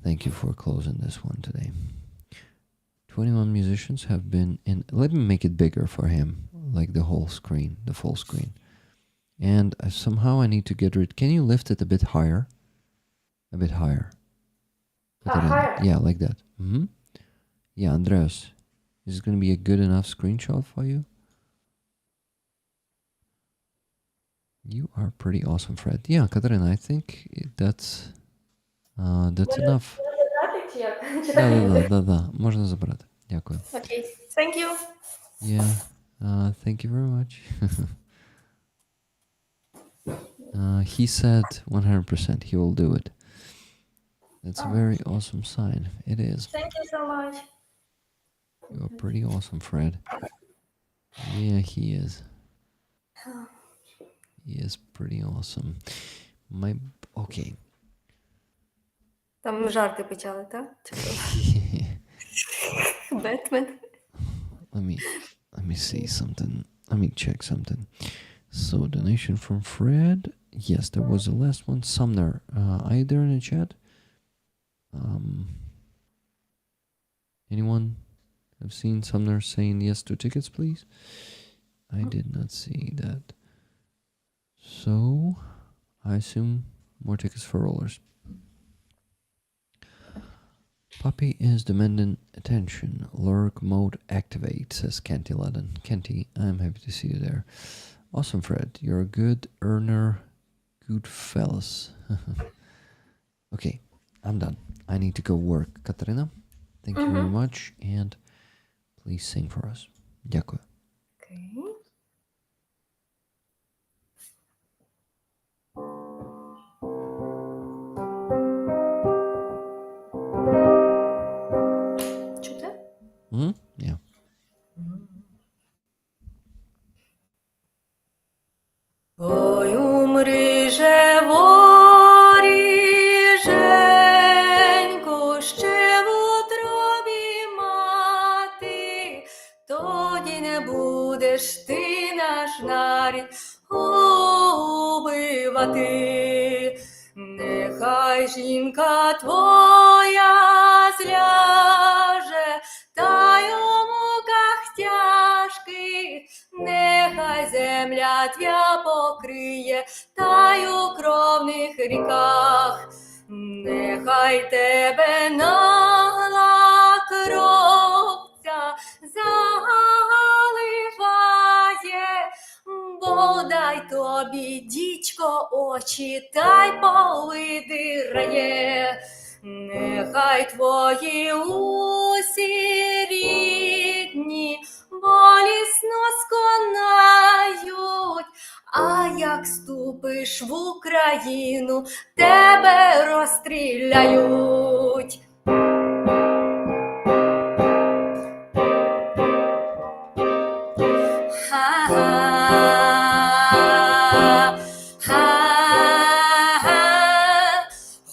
Thank you for closing this one today. 21 musicians have been in. Let me make it bigger for him, like the whole screen, the full screen. And somehow I need to get rid. Can you lift it a bit higher? A bit higher. Higher. Yeah, like that. Yeah, Andreas, is it going to be a good enough screenshot for you? You are pretty awesome, Fred. Yeah, Katarina, I think that's enough. Да. Можна забрати. Дякую. Okay. Thank you. Yeah, thank you very much. He said 100% he will do it. That's a very awesome sign. It is. Thank you so much. You're pretty awesome, Fred. Yeah, he is. He is pretty awesome. Okay. Там жарти почали, так? Бетмен. Let me see something. Let me check something. So, donation from Fred. Yes, there was the last one. Sumner, are you there in the chat? Anyone I've seen Sumner saying yes to tickets, please. I did not see that. So, I assume more tickets for rollers. Puppy is demanding attention. Lurk mode activate, says Kenty Ladden. Kenty, I'm happy to see you there. Awesome, Fred. You're a good earner. Good fellas. Okay, I'm done. I need to go work. Katarina, thank you very much. And please sing for us. Дякую. Okay. Чути? Yeah. Ой, умри же, воріженьку, ще в утробі мати, тоді не будеш ти наш нарід убивати. Нехай жінка твоя зляже, та й у муках тяжких, нехай земля твя покриє, та й у кровних ріках, нехай тебе нагла кровця заливає, бодай тобі, дічко, очі та й повидирає. Нехай твої усі рідні болісно сконають, а як ступиш в Україну, тебе розстріляють.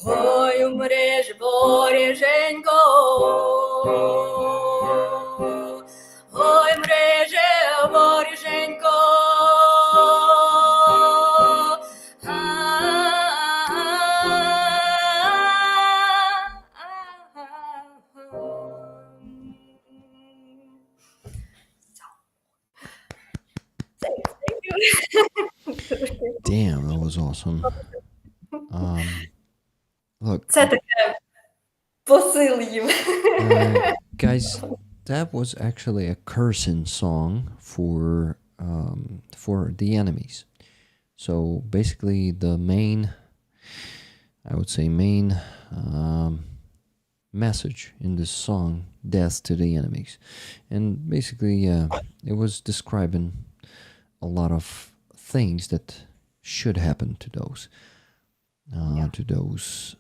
Ой, умреш, воріженько, ой, мреже, воріженько. Damn, that was awesome. Look, Це таке посил їм. guys, that was actually a cursing song for the enemies. So basically, the main, I would say, message in this song, death to the enemies. And basically, it was describing a lot of things that should happen to those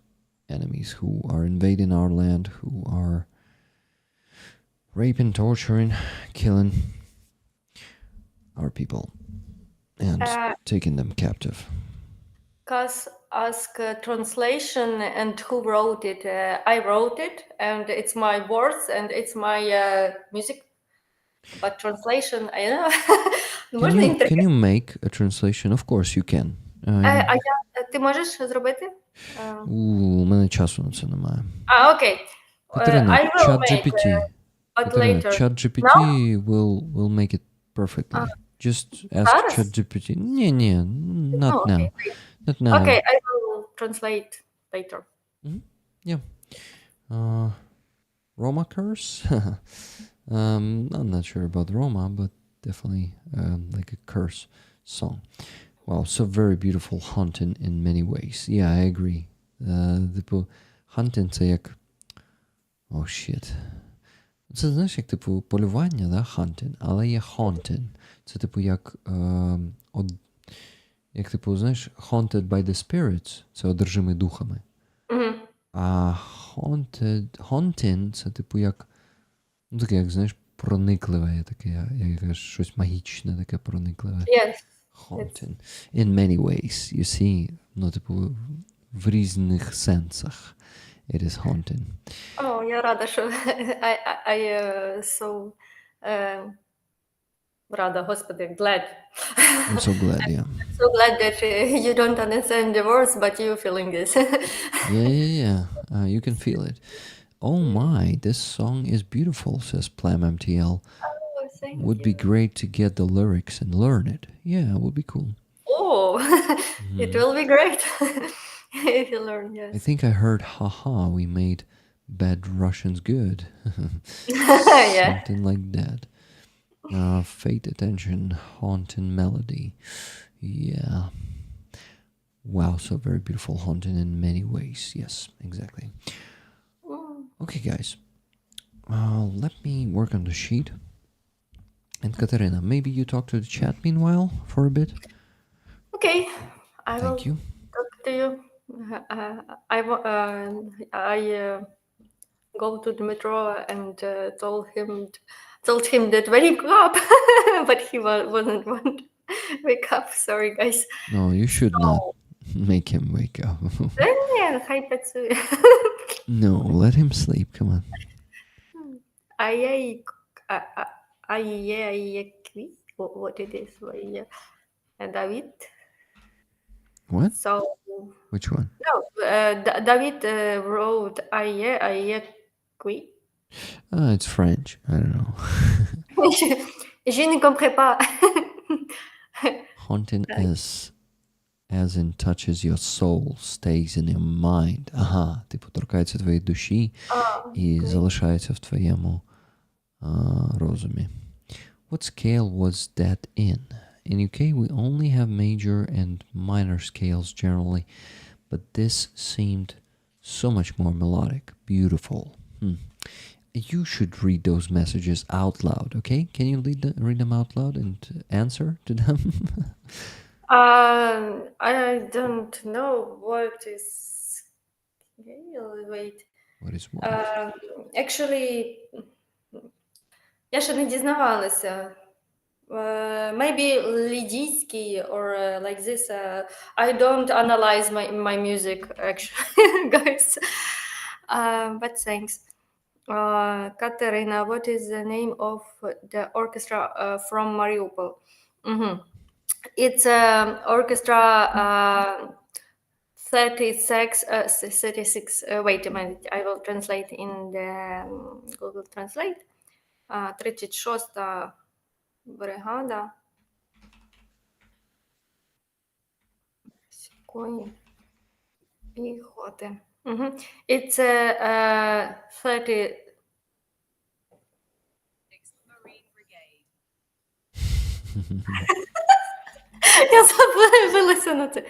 enemies who are invading our land, who are raping, torturing, killing our people, and taking them captive. Cause ask translation and who wrote it. I wrote it, and it's my words and it's my music. But translation, I don't know. Can you make a translation? Of course you can. Ти можеш зробити? У мене часу на це немає. Окей. Катерина, I will make, ChatGPT. but later. ChatGPT will make it perfectly. Just ask Зараз? ChatGPT. Ні, not Oh, now. okay. Not now. Okay, I will translate later. Yeah. Roma curse? I'm not sure about Roma, but definitely like a curse song. Wow, so very beautiful hunting in many ways. Yeah, I agree. Типу, hunting це як... Oh, shit. Це, знаєш, як, типу, полювання, да, hunting, але є haunting. Це, типу, як... як, типу, знаєш, haunted by the spirits. Це одержимий духами. А haunting це, типу, як... Ну, таке, як, знаєш, проникливе, таке, як щось магічне, таке проникливе. Yes. Haunting. In many ways, you see, ну, типу, в різних сенсах. It is haunting. Oh, я рада, що I so рада, Господи, glad. I'm so glad, yeah. So glad that you don't understand the words, but you're feeling this. Yeah. You can feel it. Oh my, this song is beautiful, says Plam MTL. Oh, thank Would be you. great to get the lyrics and learn it. Yeah, it would be cool. Oh, it will be great if you learn. I Yes. think I heard, haha, we made bad Russians good. Yeah. Something like that. Fate Attention, Haunting Melody. Yeah. Wow, so very beautiful, haunting in many ways. Yes, exactly. Mm. Okay, guys. Let me work on the sheet. And Katerina, maybe you talk to the chat meanwhile for a bit. Okay, I will Thank you. talk to you. I go to the metro and told him that wake up, but he wasn't want to wake up. Sorry, guys. No, you should not make him wake up. Ні, хай працює. No, let him sleep. Come on. Аєкві? What it is? David. What? So Which one? no, David wrote Ayequi. It's French. I don't know. Je ne comprends pas. Haunting as in touches your soul, stays in your mind. Ага, типу торкається твоєї душі і залишається в твоєму розумі. What scale was that in? In UK, we only have major and minor scales generally, but this seemed so much more melodic, beautiful. You should read those messages out loud, okay? Can you read them out loud and answer to them? I don't know what is scale. Wait. What is what? Actually, я ще не дізнавалася. Maybe Лідійський or like this. I don't analyze my music actually, guys. But thanks. Katerina, what is the name of the orchestra from Mariupol? It's orchestra 36. 36. Wait a minute, I will translate in the Google Translate. 36-та бригада. Сікої піхоти. It's 30. Я забилася на це.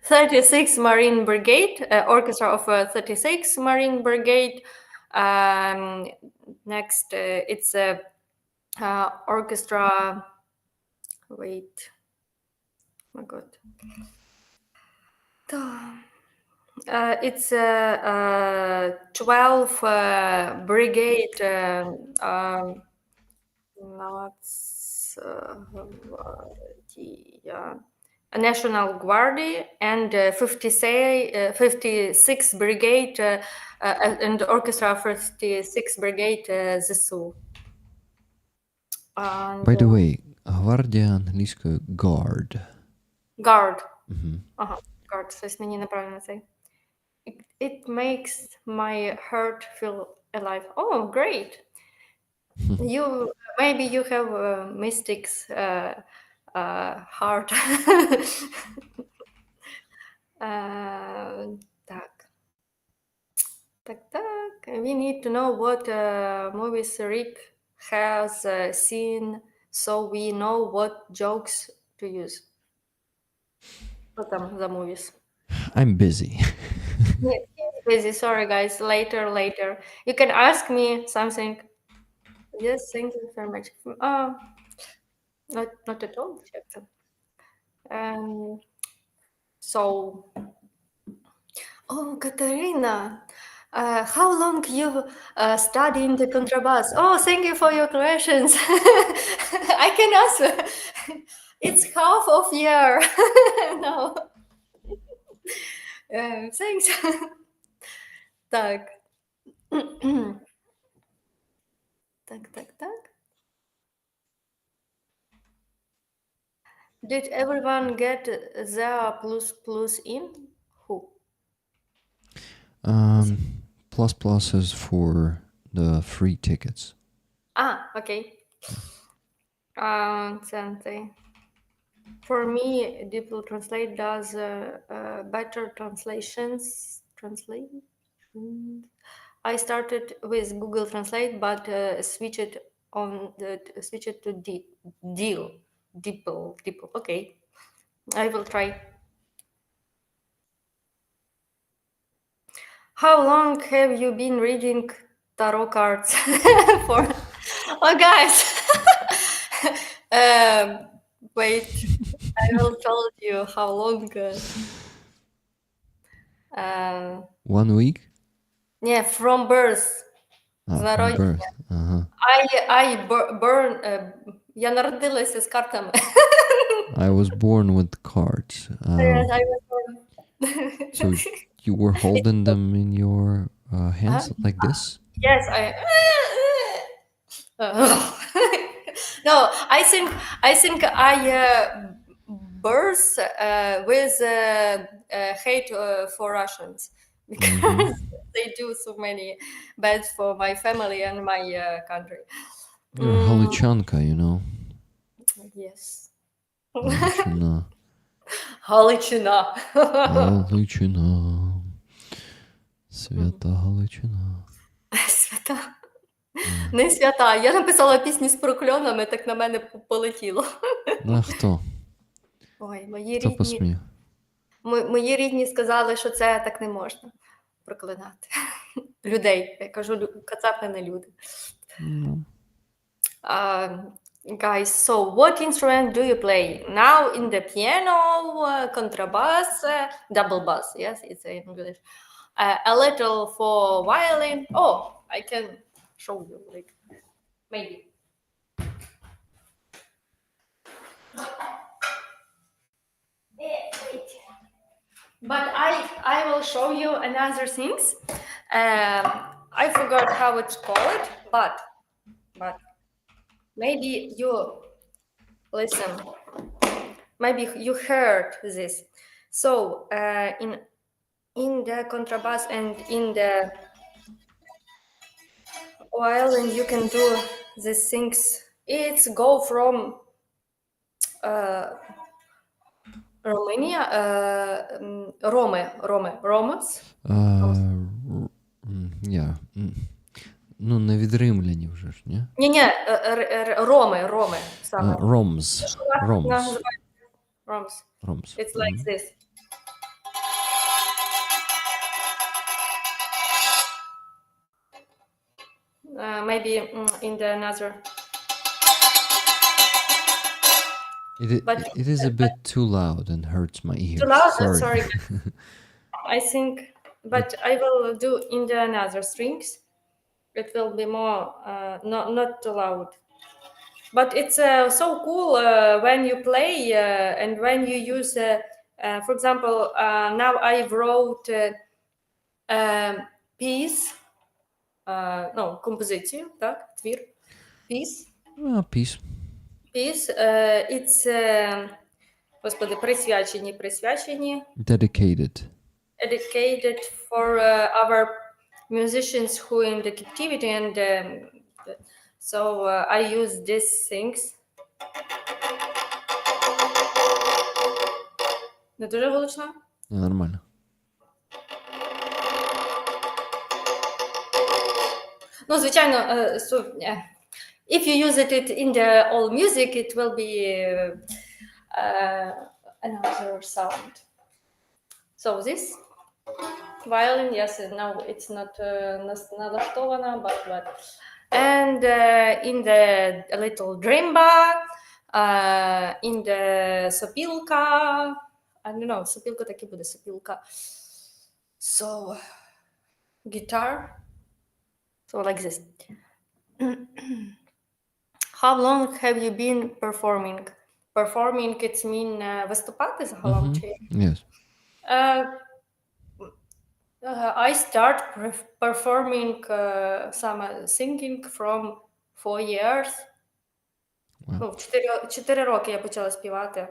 36 Marine Brigade, orchestra of 36 Marine Brigade. Next, it's orchestra. Wait, oh my God. It's 12 Brigade. National Guard and 56 Brigade and Orchestra 56 Brigade ЗСУ. By the way, гвардія англійською guard. Guard. Guard. Щось мені неправильно це. It makes my heart feel alive. Oh, great. Maybe you have mystics heart. Так. We need to know what movies Rick has seen, so we know what jokes to use. What там за movies? I'm busy. Yeah, busy. Sorry, guys. Later. You can ask me something. Yes, thank you very much. Not at all. So, Katerina, how long you studying the contrabass? Oh, thank you for your questions. I can answer. It's half of year. No. Thanks. Так. Так. Did everyone get the plus in? Who? is for the free tickets. Okay. For me, DeepL Translate does better translations. I started with Google Translate, but switched it to DeepL. Okay, I will try. How long have you been reading tarot cards for? Oh, guys. Wait, I will tell you how long. 1 week? Yeah, from birth. З From народження. birth. Uh-huh. Я народилася з картами. I was born with cards. Yes, I was born. So you were holding them in your hands like this? Yes, no, I think I birth with hate for Russians because they do so many bad for my family and my country. You're Halichanka, you know. Yes. Галичина. Галичина. Галичина. Свята Галичина. Свята. Не свята. Я написала пісню з прокльонами, так на мене полетіло. А хто? Ой, мої Хто рідні. посмів? Мої рідні сказали, що це так не можна проклинати. Людей. Я кажу, кацапи не люди. Guys, so what instrument do you play? Now in the piano, contrabass, double bass, yes, it's in English. A little for violin. Oh, I can show you, like, maybe. Wait. But I will show you another things. I forgot how it's called, but maybe you listen. Maybe you heard this. So in the contrabass and in the violin, you can do these things. It's go from Romania, Romans. Yeah. Ну, не від римляні вже ж, ні? Ні, Роми саме. Roms. Roms. It's like this. Maybe in the another. It is a bit too loud and hurts my ears. Too loud? Sorry. I think, but I will do in the another strings. It will be more not too loud. But it's so cool when you play and when you use, for example, now I wrote piece, композицію, так, твір, piece. Peace. Piece, it's, господи, присвячені. Dedicated For our musicians who in the captivity, and so I use these things. Не дуже гучно? Нормально. Ну, звичайно, if you use it in the all music, it will be another sound. So this violin, yes, now it's not налаштована, but and in the little drimba, in the сопілка, I don't know, сопілка таки буде сопілка. So guitar, so like this. How long have you been performing? Performing, it's mean виступати загалом? Yes. I start performing singing from 4 years. Wow. Ну, 4 роки я почала співати.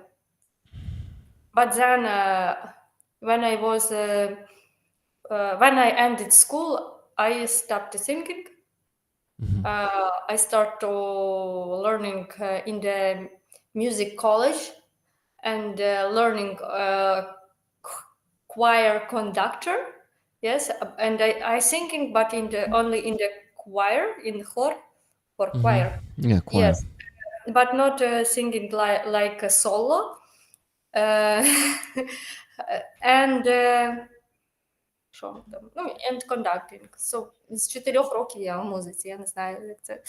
But then when I ended school, I stopped singing. Mhm. I start to learning in the music college and learning choir conductor. Yes, and I singing, but only in the choir, in the chor or choir. Yeah, choir. Yes, but not singing like a solo. Uh, and що там? Ну, and conducting. So, з 4 років я в музиці, я не знаю, як це.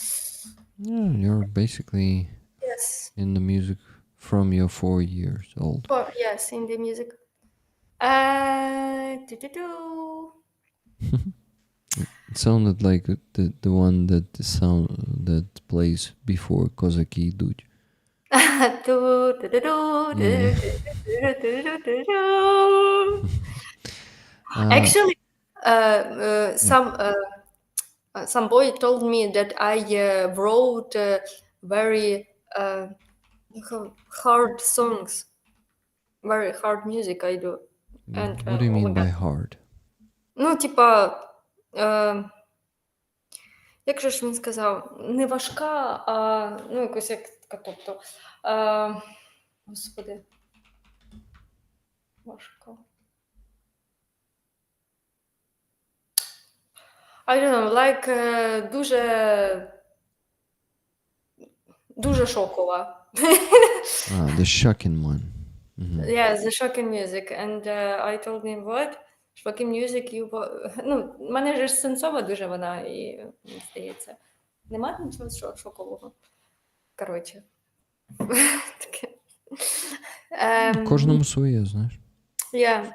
Yeah, you're basically Yes. in the music from your 4 years old. Yes, in the music. Do-do-do. It sounded like the one that plays before Kozaki Duj. Yeah. Actually, some boy told me that I wrote very hard songs, very hard music I do. And What do you oh my mean by God. hard? Ну, типа, як же ж він сказав, не важка, а ну, якось як, тобто, господи, важка. I don't know, like дуже шокова. The shocking one. Yeah, the shocking music. And I told him, what? Shocking music, ну, в мене ж сенсова дуже вона, і мені здається. Нема нічого шокового. Коротше. Таке. Кожному своє, знаєш. Yeah.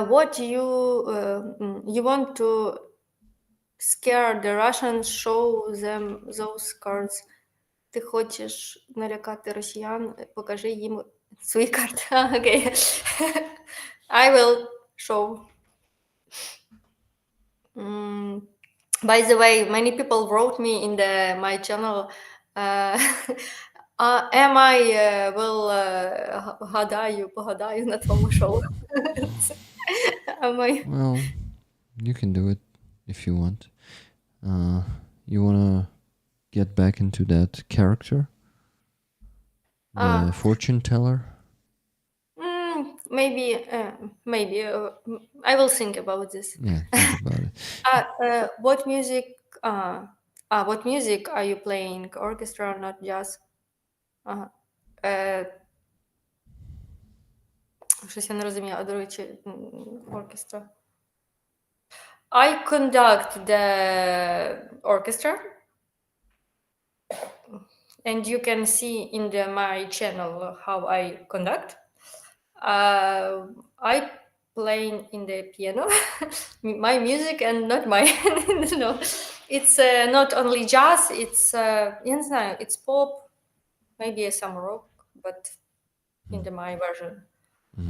What you want to scare the Russians, show them those cards. Ти хочеш налякати росіян, покажи їм свої карти. Окей. I will show. By the way, many people wrote me in my channel. Am I will погадаю на твоєму шоу? Am I? Well, you can do it if you want. You wanna get back into that character? The fortune teller? Maybe I will think about this. Yeah, think about it. What music? What music are you playing? Orchestra, not jazz. Щось я не розумію, до речі, оркестра. I conduct the orchestra, and you can see in my channel how I conduct. I playing in the piano, my music, and not my. No, it's not only jazz. It's я не знаю, it's pop, maybe some rock, but in my version,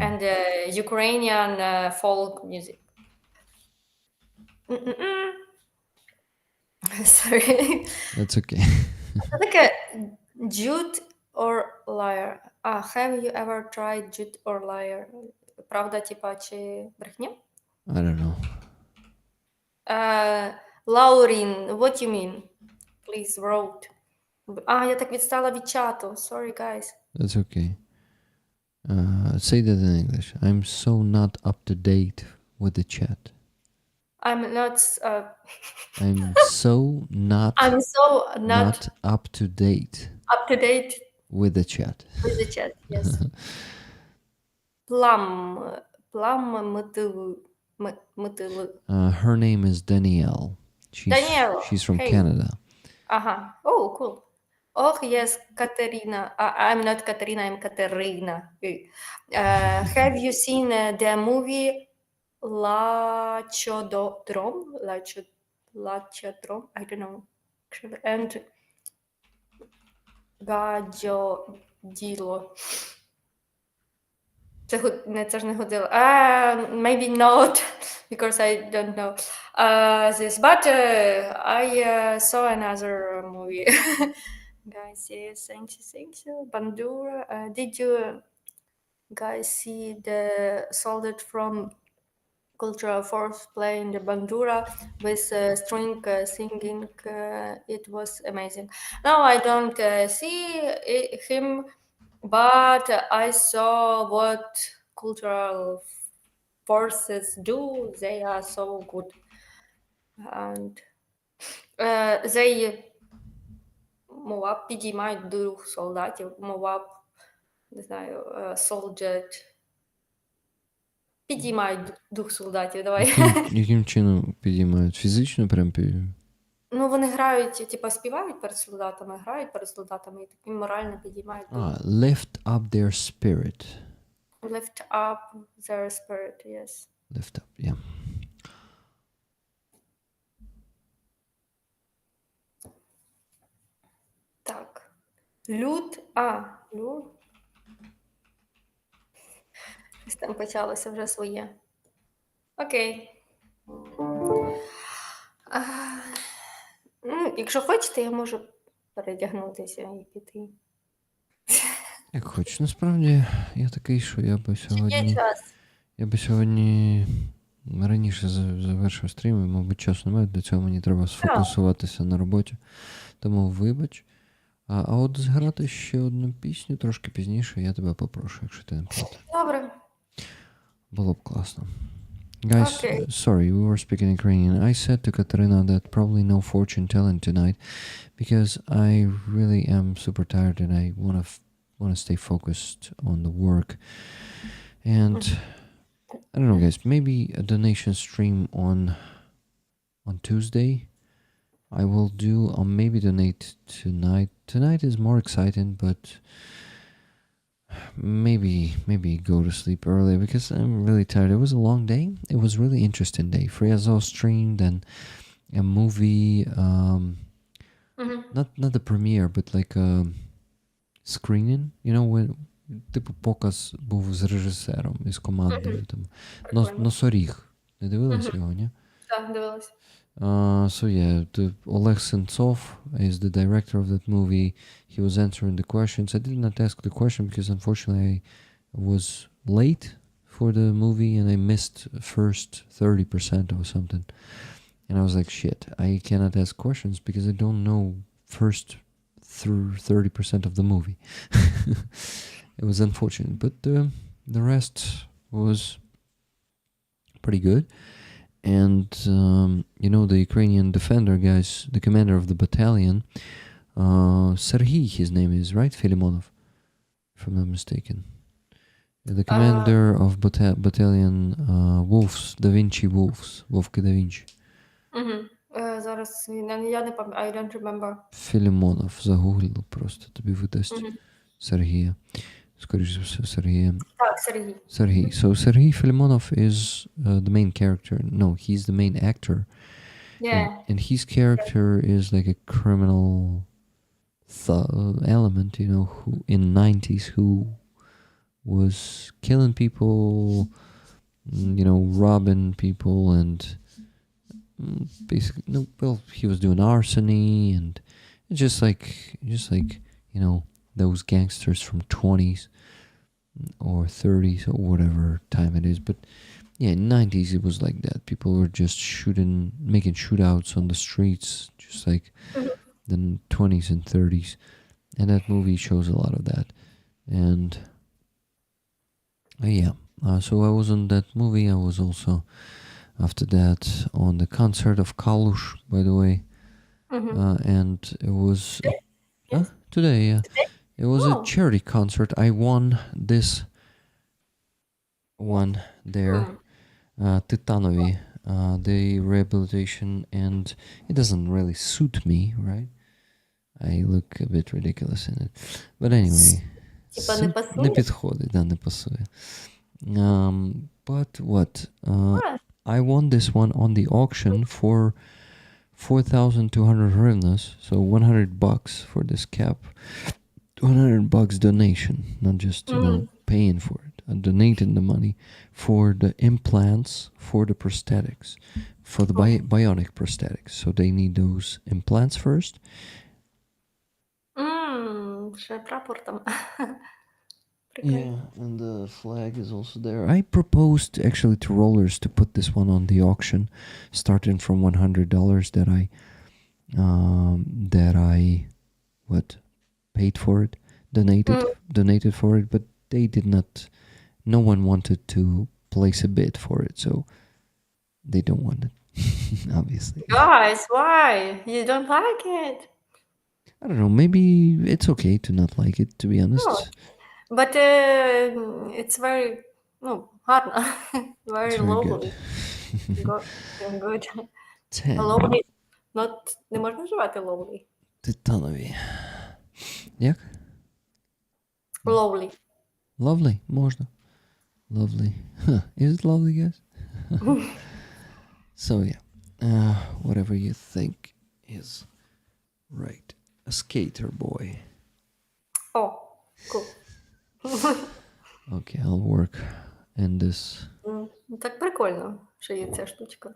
and Ukrainian folk music. Sorry. That's okay. Like a jute or liar. Have you ever tried jute or liar? Правда, типа, чи брехня? I don't know. Laurin, what you mean? Please wrote. Я так відстала від чату. Sorry, guys. That's okay. Say that in English. I'm so not up to date with the chat. I'm not. I'm so not. I'm so not up to date up to date with the chat. with the chat. Yes. Plum мотили. Her name is Danielle. Danielle, She's from hey. Canada. Oh, cool. Oh, yes, Katerina. I'm not Katerina, I'm Katerina. Have you seen the movie Lachodrom? Lachodrom? I don't know. And Гадьоділо. Це ж не годило. Maybe not, because I don't know this. But I saw another movie. Guys, yes, thank you. Bandura. Did you guys see the soldier from cultural force playing the bandura with string singing. It was amazing. Now I don't see him, but I saw what cultural forces do. They are so good, and they move up, підіймають дух солдатів, move up, не знаю, soldier. Підіймають дух солдатів, давай. Яким чином підіймають? Фізично прям Ну, вони грають, типа співають перед солдатами, грають перед солдатами і таким морально підіймають дух. Lift up their spirit. Lift up their spirit, yes. Lift up, yeah. Так. Люд. Щось там почалося вже своє. Окей. Якщо хочете, я можу передягнутися і піти. Як хочеш. Насправді, я такий, що я би Є час. сьогодні раніше завершив стрім, і, мабуть, часу немає, для цього мені треба сфокусуватися на роботі. Тому вибач. А от зграти ще одну пісню трошки пізніше, я тебе попрошу, якщо ти не проти. Добре. Було б класно. Guys, Okay. sorry, we were speaking Ukrainian. I said to Katarina that probably no fortune telling tonight because I really am super tired and I want to stay focused on the work. And I don't know, guys, maybe a donation stream on Tuesday. I will do, or maybe donate tonight. Tonight is more exciting, but maybe go to sleep early because I'm really tired. It was a long day. It was really interesting day. Friazo streamed and a movie, not the premiere, but like a screening. You know, when типу показ був з режисером із командою там. Носоріг. Не дивилась його, ні? Так, дивилася. So yeah, Oleg Sentsov is the director of that movie. He was answering the questions. I did not ask the question because unfortunately I was late for the movie and I missed first 30% or something. And I was like, shit, I cannot ask questions because I don't know first through 30% of the movie. It was unfortunate, but the rest was pretty good. And, you know, the Ukrainian defender, guys, the commander of the battalion, Serhiy, his name is, right? Filimonov, if I'm not mistaken. The commander of battalion Wolves, Da Vinci Wolves, Вовки Da Vinci. Зараз я не пам'ятаю, I don't remember. Филимонов, загуглил просто, тобі видасть Сергія. Скоріше за все, Сергія. Так, Сергій. Serhiy. So Serhiy Filimonov is the main character. No, he's the main actor. Yeah. And his character is like a criminal element, you know, who in 90s who was killing people, you know, robbing people and basically, no, well, he was doing arsony and just like, you know, those gangsters from 20s or 30s or whatever time it is. But yeah, in 90s it was like that. People were just making shootouts on the streets, just like the 20s and 30s. And that movie shows a lot of that. And yeah, so I was on that movie. I was also, after that, on the concert of Kalush, by the way. And it was today, yeah. It was a charity concert. I won this one there, Titanovi, the rehabilitation, and it doesn't really suit me, right? I look a bit ridiculous in it. But anyway, Типа не пасує? не підходить, да, не пасує. But what? I won this one on the auction for 4,200 hryvnias, so $100 for this cap. $100 donation, not just, you know, paying for it. Donating the money for the implants, for the prosthetics, for the bionic prosthetics. So they need those implants first. Ще прапор там. Прикольно. Yeah, and the flag is also there. I proposed actually to Rollers to put this one on the auction, starting from $100 that I what paid for it, donated for it, but they did not. No one wanted to place a bid for it, so they don't want it. Obviously, Guys, why? You don't like it? I don't know. Maybe it's okay to not like it. To be No. honest, But it's very hard. Very it's very good. lovely. Good. 10. Lovely. Не можна вживати lovely. Титанові. Як? Lovely. Lovely, можна. Lovely. Huh. Is it lovely, guys? So yeah, whatever you think is right. A skater boy. Oh, cool. Okay, I'll work in this. Так прикольно, що є ця штучка.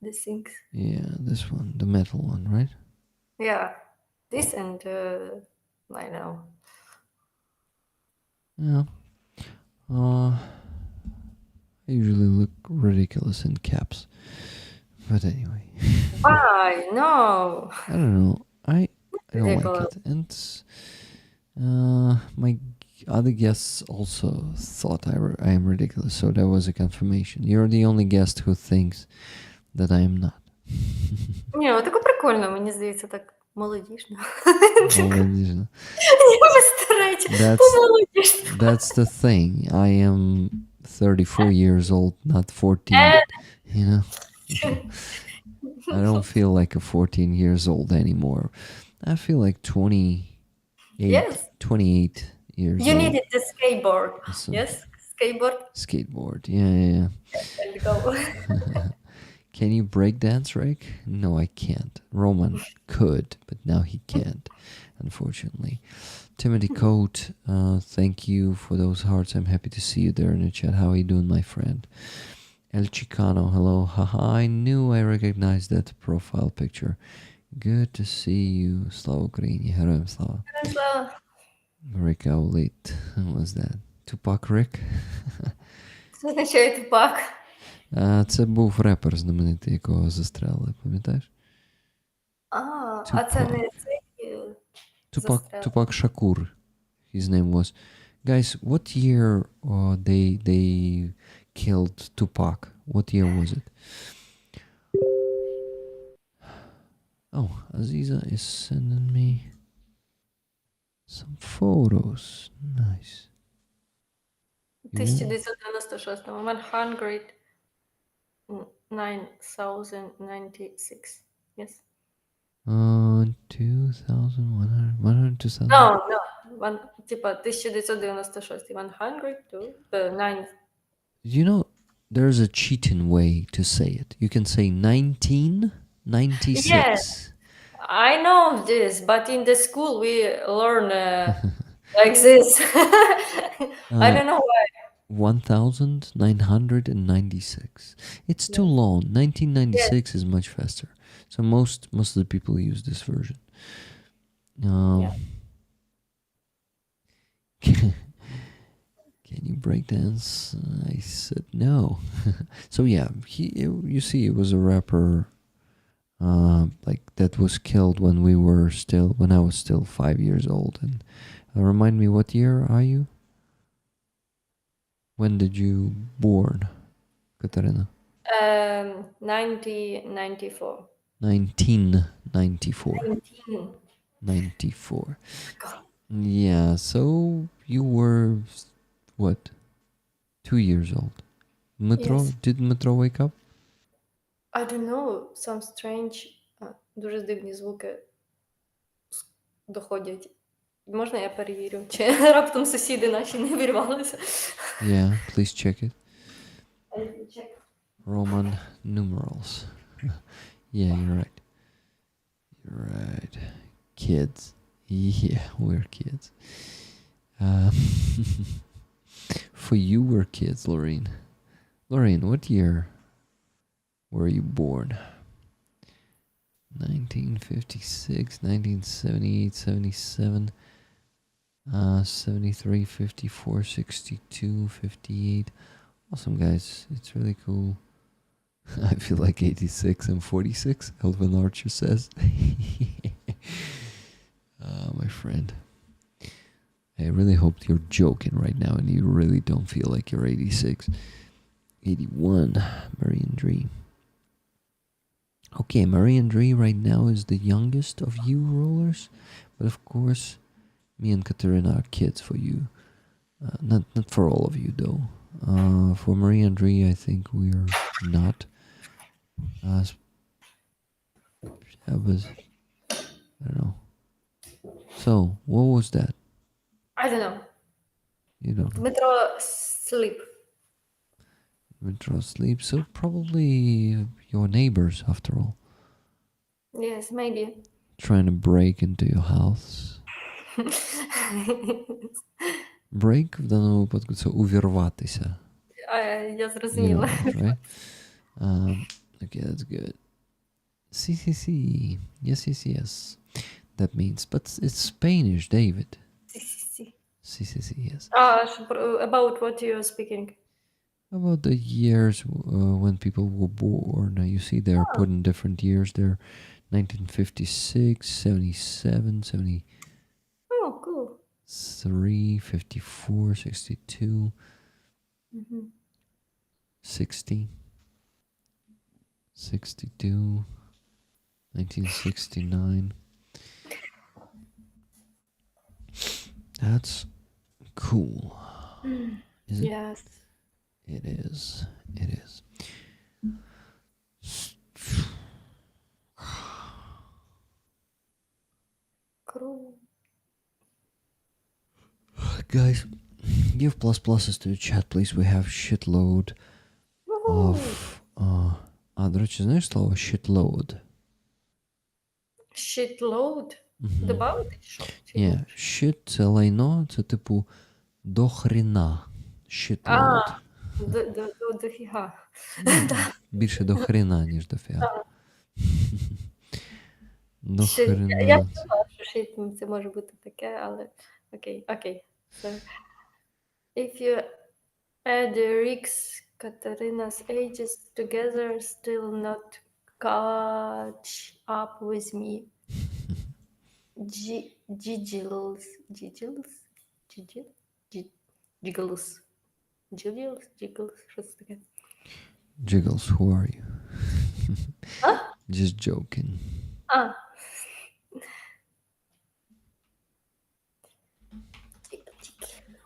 This things. Yeah, this one, the metal one, right? Yeah. This and I know. Yeah. I usually look ridiculous in caps, but anyway, Why? No. I don't know. I don't like Ridiculous. it, and my other guests also thought I am ridiculous, so that was a confirmation. You're the only guest who thinks that I am not. Ні, таке прикольно, мені здається, так молодіжно. Молодежно. Ніби старається, по-молодіжно. That's the thing. I am 34 years old, not 14. You know, I don't feel like a 14 years old anymore. I feel like 28. Yes. 28 years You old. needed the skateboard. So- Yes? Skateboard Skateboard. Yeah. and go. Can you break dance, Rick? No, I can't. Roman could, but now he can't, unfortunately. Timothy Coate, thank you for those hearts. I'm happy to see you there in the chat. How are you doing, my friend? El Chicano, hello. Haha, I knew I recognized that profile picture. Good to see you. Slava Ukraini. Героям слава. Rick Owlate. Who was that? Tupac Rick? Що означає тупак? Це був репер знаменитий, якого застрелили, пам'ятаєш? А це не цей застрелили. Tupac Shakur, his name was. Guys, what year they killed Tupac? What year was it? Oh, Aziza is sending me some photos. Nice. 1996. 9096. Yes. 2,100, 100, 2000. No. Типа 1996. 100 to 9. You know, there's a cheating way to say it. You can say 1996. Yes. I know this, but in the school we learn like this. I don't know why. 1996. It's too long. 1996 is much faster. So most of the people use this version. Can you break dance? I said no. So yeah, you see, it was a rapper like that was killed when I was still 5 years old. And remind me, what year are you? When did you born, Katarina? 1994. 1994. 19. Yeah, so you were what? 2 years old. Metro? Yes. Did Metro wake up? I don't know, some strange, дуже дивні звуки доходять. Можна я перевірю, чи раптом сусіди наші не вирвалися? Yeah, please check it. Check. Roman numerals. Yeah, you're right. Kids. Yeah, we're kids. For you, we're kids, Lorraine. Lorraine, what year were you born? 1956, 1978, 77. 73, 54, 62, 58. Awesome, guys. It's really cool. I feel like 86 and 46, Elvin Archer says. My friend. I really hope you're joking right now and you really don't feel like you're 86. 81, Marian Dree. Okay, Marian Dree right now is the youngest of you rollers. But of course, me and Katerina are kids for you. Not for all of you, though. For Marian Dree, I think we're not. I was, I don't know. So, what was that? I don't know. You don't know. Metro sleep. Metro sleep, so probably your neighbors, after all. Yes, maybe. Trying to break into your house. Break в даному випадку це увірватися. Я You know зрозуміла. that, right? Okay, that's good. Sí. Yes. That means, but it's Spanish, David. Sí, yes. About what you're speaking. About the years when people were born. You see, they're put in different years. They're 1956, 77, 73, Oh, cool. 54, 62, 60, 62, 1969. That's cool. Is it? Yes. It is. Cool. Guys, give pluses to the chat, please. We have shitload of... до речі, знаєш слово shitload? Shitload? Добавити? Що? Ні, shit – це лайно, це типу до хрена. Shitload. Дофіга. Більше до хрена, ніж до фіга. До Я хрена. чула, що shit це може бути таке, але окей. So, if you add Rick's Katarina's ages together, still not catch up with me. Jiggles, що це таке? Jiggles, who are you? Huh? Just joking.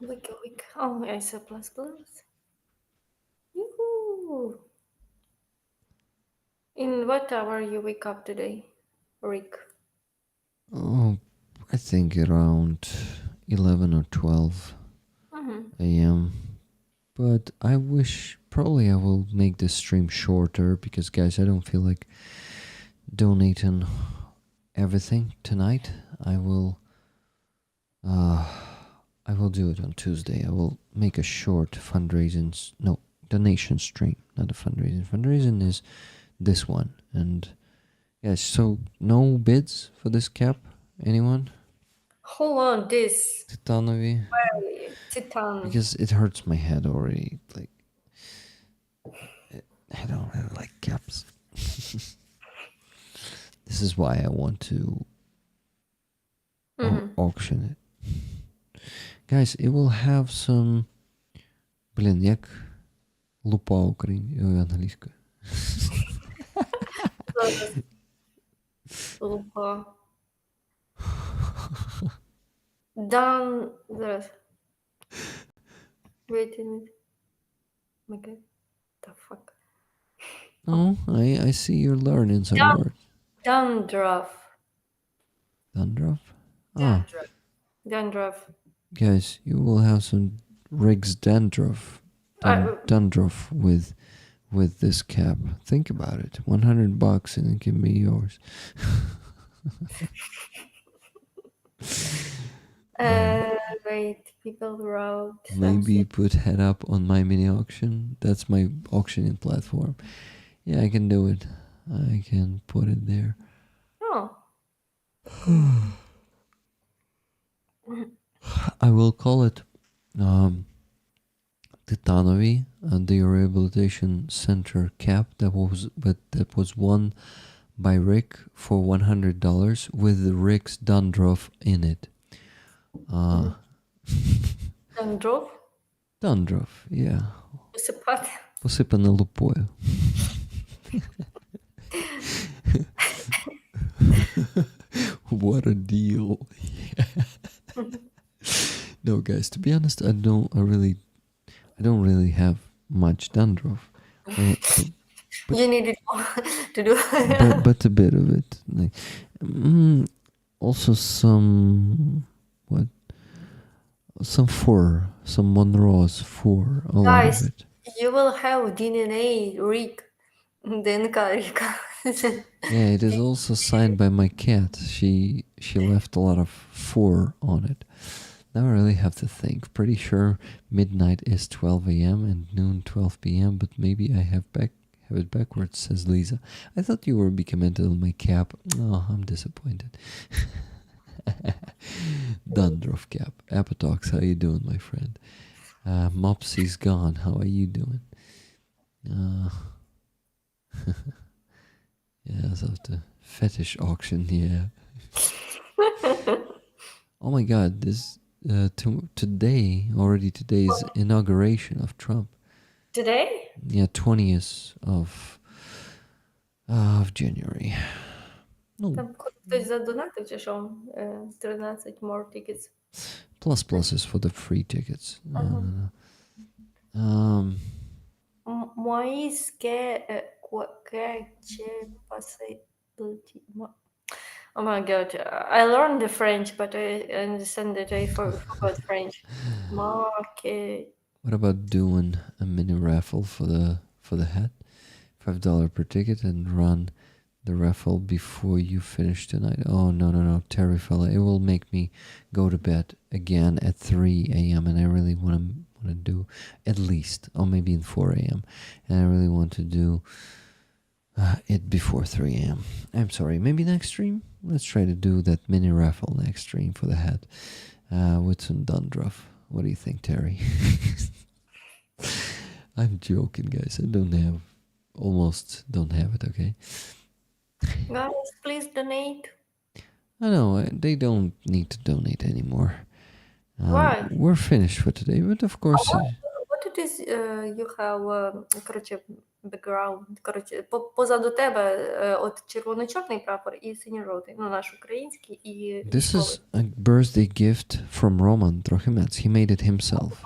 Wiki. Oh, I saw plus. Yoo-hoo. In what hour you wake up today, Rick? Oh, I think around 11 or 12 a.m. But I wish probably I will make this stream shorter because, guys, I don't feel like donating everything tonight. I will do it on Tuesday. I will make a short donation stream, not a fundraising. Fundraising is this one. And yes, so no bids for this cap? Anyone? Hold on, this Titanovi? Titan. Because it hurts my head already. Like, I don't really like caps. This is why I want to auction it. Guys, it will have some... Блин, як лупа англійською. Лупа. Дан... Зараз. Wait a minute. Oh my god. The fuck. Oh, I see you're learning some words. Dandruff. Dandruff? Ah, Dandruff. guys, you will have some Riggs dandruff. Dandruff with this cap. Think about it. $100 and it can be yours. Wait, people wrote. Maybe put head up on my mini auction. That's my auctioning platform. Yeah, I can do it. I can put it there. Oh. I will call it Titanovi, the rehabilitation center cap that was won by Rick for $100 with Rick's Dundrov in it. And drove Dundrov, yeah. посипати. Посипане лупою. What a deal. No, guys, to be honest, I don't really have much dandruff. You needed to do. but a bit of it. Like, also some fur, some Monroe's fur, a lot Guys, of it. you will have DNA Rick. DNK Rick. Yeah, it is also signed by my cat. She left a lot of fur on it. Now I really have to think. Pretty sure midnight is 12 a.m. and noon 12 p.m. But maybe I have it backwards, says Lisa. I thought you were be commented on my cap. Oh, I'm disappointed. Dundrov cap. Apatox, how you doing, my friend? Mopsy's gone. How are you doing? Yeah, so the fetish auction, yeah. Oh my god, this today is inauguration of Trump. Today? Yeah, 20th of January. No. Там хтось задонатив чи що? 13 more tickets. Plus is for the free tickets. Moise possibility. Oh my god, I learned the French, but I understand that I forgot French. Market. What about doing a mini raffle for the hat? $5 per ticket and run the raffle before you finish tonight. Oh no, Terry fella, it will make me go to bed again at 3 a.m. and I really want to do at least, or maybe in 4 a.m. and I really want to do it before 3 a.m. I'm sorry, maybe next stream? Let's try to do that mini raffle next stream for the hat with some Dundruff. What do you think, Terry? I'm joking, guys. Almost don't have it, okay? Guys, please donate. I know, they don't need to donate anymore. Why? We're finished for today, but of course... What it is you have, коротше, background, коротше, позаду тебе от червоно-чорний прапор і синьо-жовтий, ну, наш український і This is a birthday gift from Roman Trochimets. He made it himself.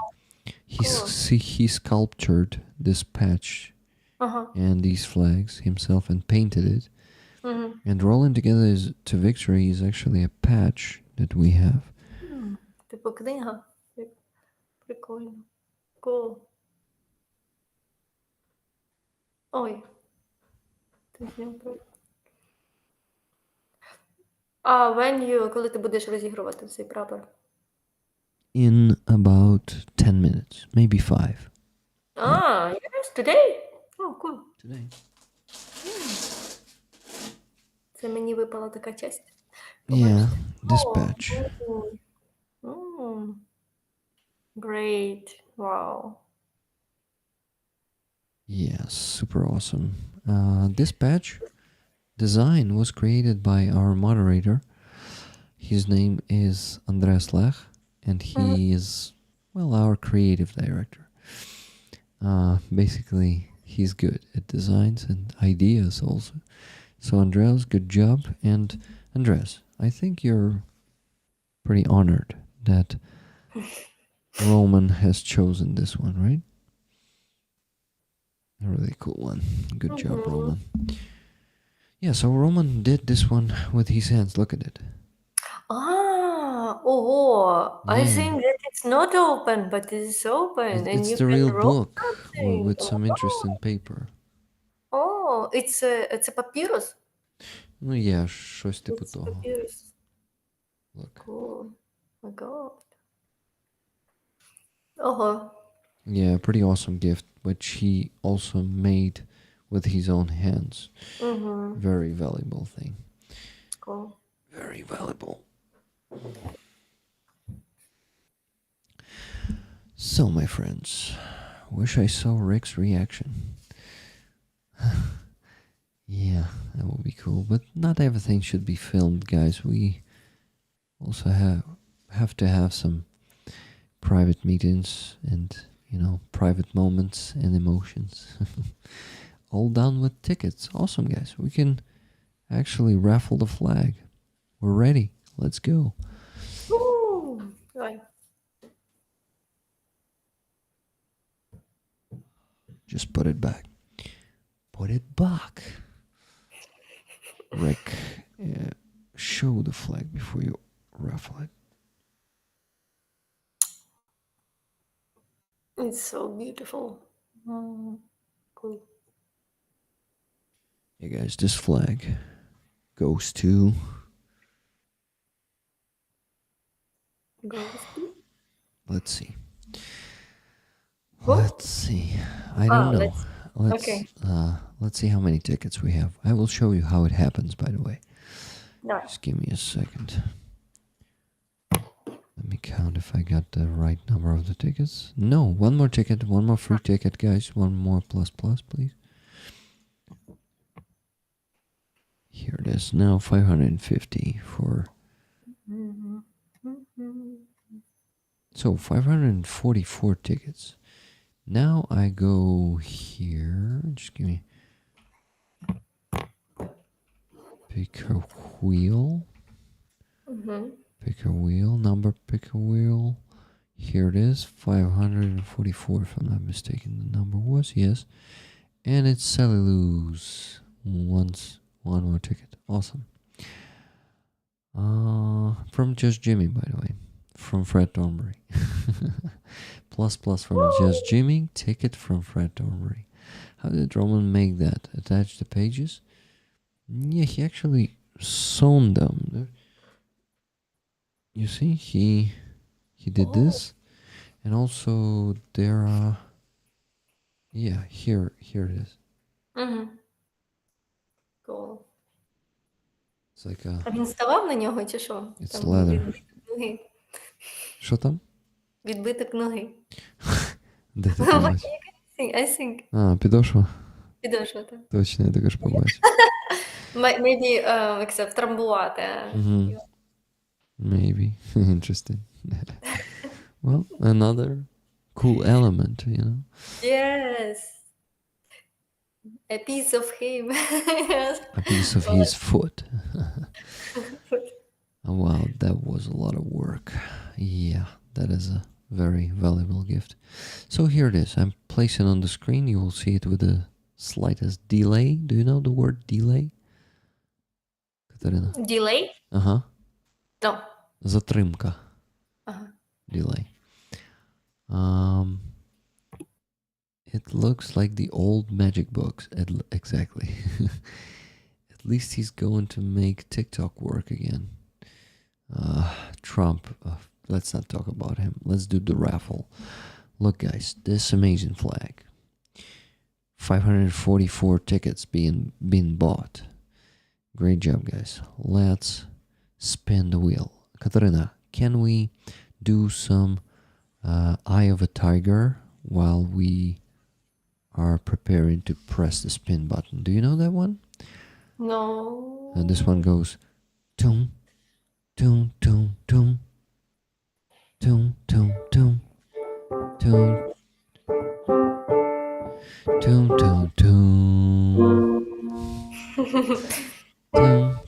He sculptured this patch and these flags himself and painted it. And Rolling Together to Victory is actually a patch that we have. Типу книга. Прикольно. Cool. Ой. Коли ти будеш розігрувати цей прапор? In about 10 minutes, maybe 5. Yes, today? Oh, cool. Today. Це мені випала така честь. Yeah, this patch. Great. Wow. Yeah, super awesome. This patch design was created by our moderator. His name is Andreas Lech, and he is, well, our creative director. Basically, he's good at designs and ideas also. So Andreas, good job. And Andreas, I think you're pretty honored that Roman has chosen this one, right? A really cool one. Good job, Roman. Yeah, so Roman did this one with his hands. Look at it. I Yeah. think that it's not open, but it's open. And It's you the can real roll book something. with some interesting paper. It's a papyrus. Ну, yeah, щось типу It's того. papyrus. Look. Cool. My God. Oh, Yeah, pretty awesome gift, which he also made with his own hands. Very valuable thing. cool. Very valuable. So, my friends, wish I saw Rick's reaction. Yeah, that would be cool. But not everything should be filmed, guys. We also have to have some private meetings and, private moments and emotions. All done with tickets. Awesome, guys. We can actually raffle the flag. We're ready. Let's go. Woo! Ой. Just put it back. Put it back. Rick, show the flag before you raffle it. It's so beautiful. Cool. Yeah, guys, this flag goes to... Goes. Let's see. Who? Let's see. I don't know. okay. Let's see how many tickets we have. I will show you how it happens, by the way. Давай. Just give me a second. Let me count if I got the right number of the tickets. No, one more ticket, one more free ticket, guys. One more plus, please. Here it is. Now 550 for... So 544 tickets. Now I go here. Just give me... Pick a wheel. Pick a wheel. Number, pick a wheel. Here it is. 544, if I'm not mistaken. The number was, yes. And it's cellulose. One more ticket. Awesome. From Just Jimmy, by the way. From Fred Thornbury. plus from Just Jimmy. Ticket from Fred Thornbury. How did Roman make that? Attach the pages? Yeah, he actually sewn them. You see, he did this, and also there are... Yeah, here it is. Cool. It's like a... А він ставав на нього чи що? It's Там leather. відбиток ноги. Що там? Відбиток ноги. Де ти побачив? I think. А, підошва. Підошва, так. Точно, я також побачив. Maybe як це, втрамбувати. Maybe. Interesting. Well, another cool element, Yes. A piece of him. A piece of his foot. Oh, wow, that was a lot of work. Yeah, that is a very valuable gift. So here it is. I'm placing on the screen. You will see it with the slightest delay. Do you know the word delay? Katarina? Delay? Uh-huh. No. Затримка. Delay. It looks like the old magic books. Exactly. At least he's going to make TikTok work again. Trump. Let's not talk about him. Let's do the raffle. Look, guys, this amazing flag. 544 tickets being bought. Great job, guys. Let's spin the wheel. Katarina, can we do some Eye of a Tiger while we are preparing to press the spin button? Do you know that one? No. And this one goes toom, toom, toom, toom, toom, toom, toom, toom, toom, toom, toom, toom, toom, toom, toom.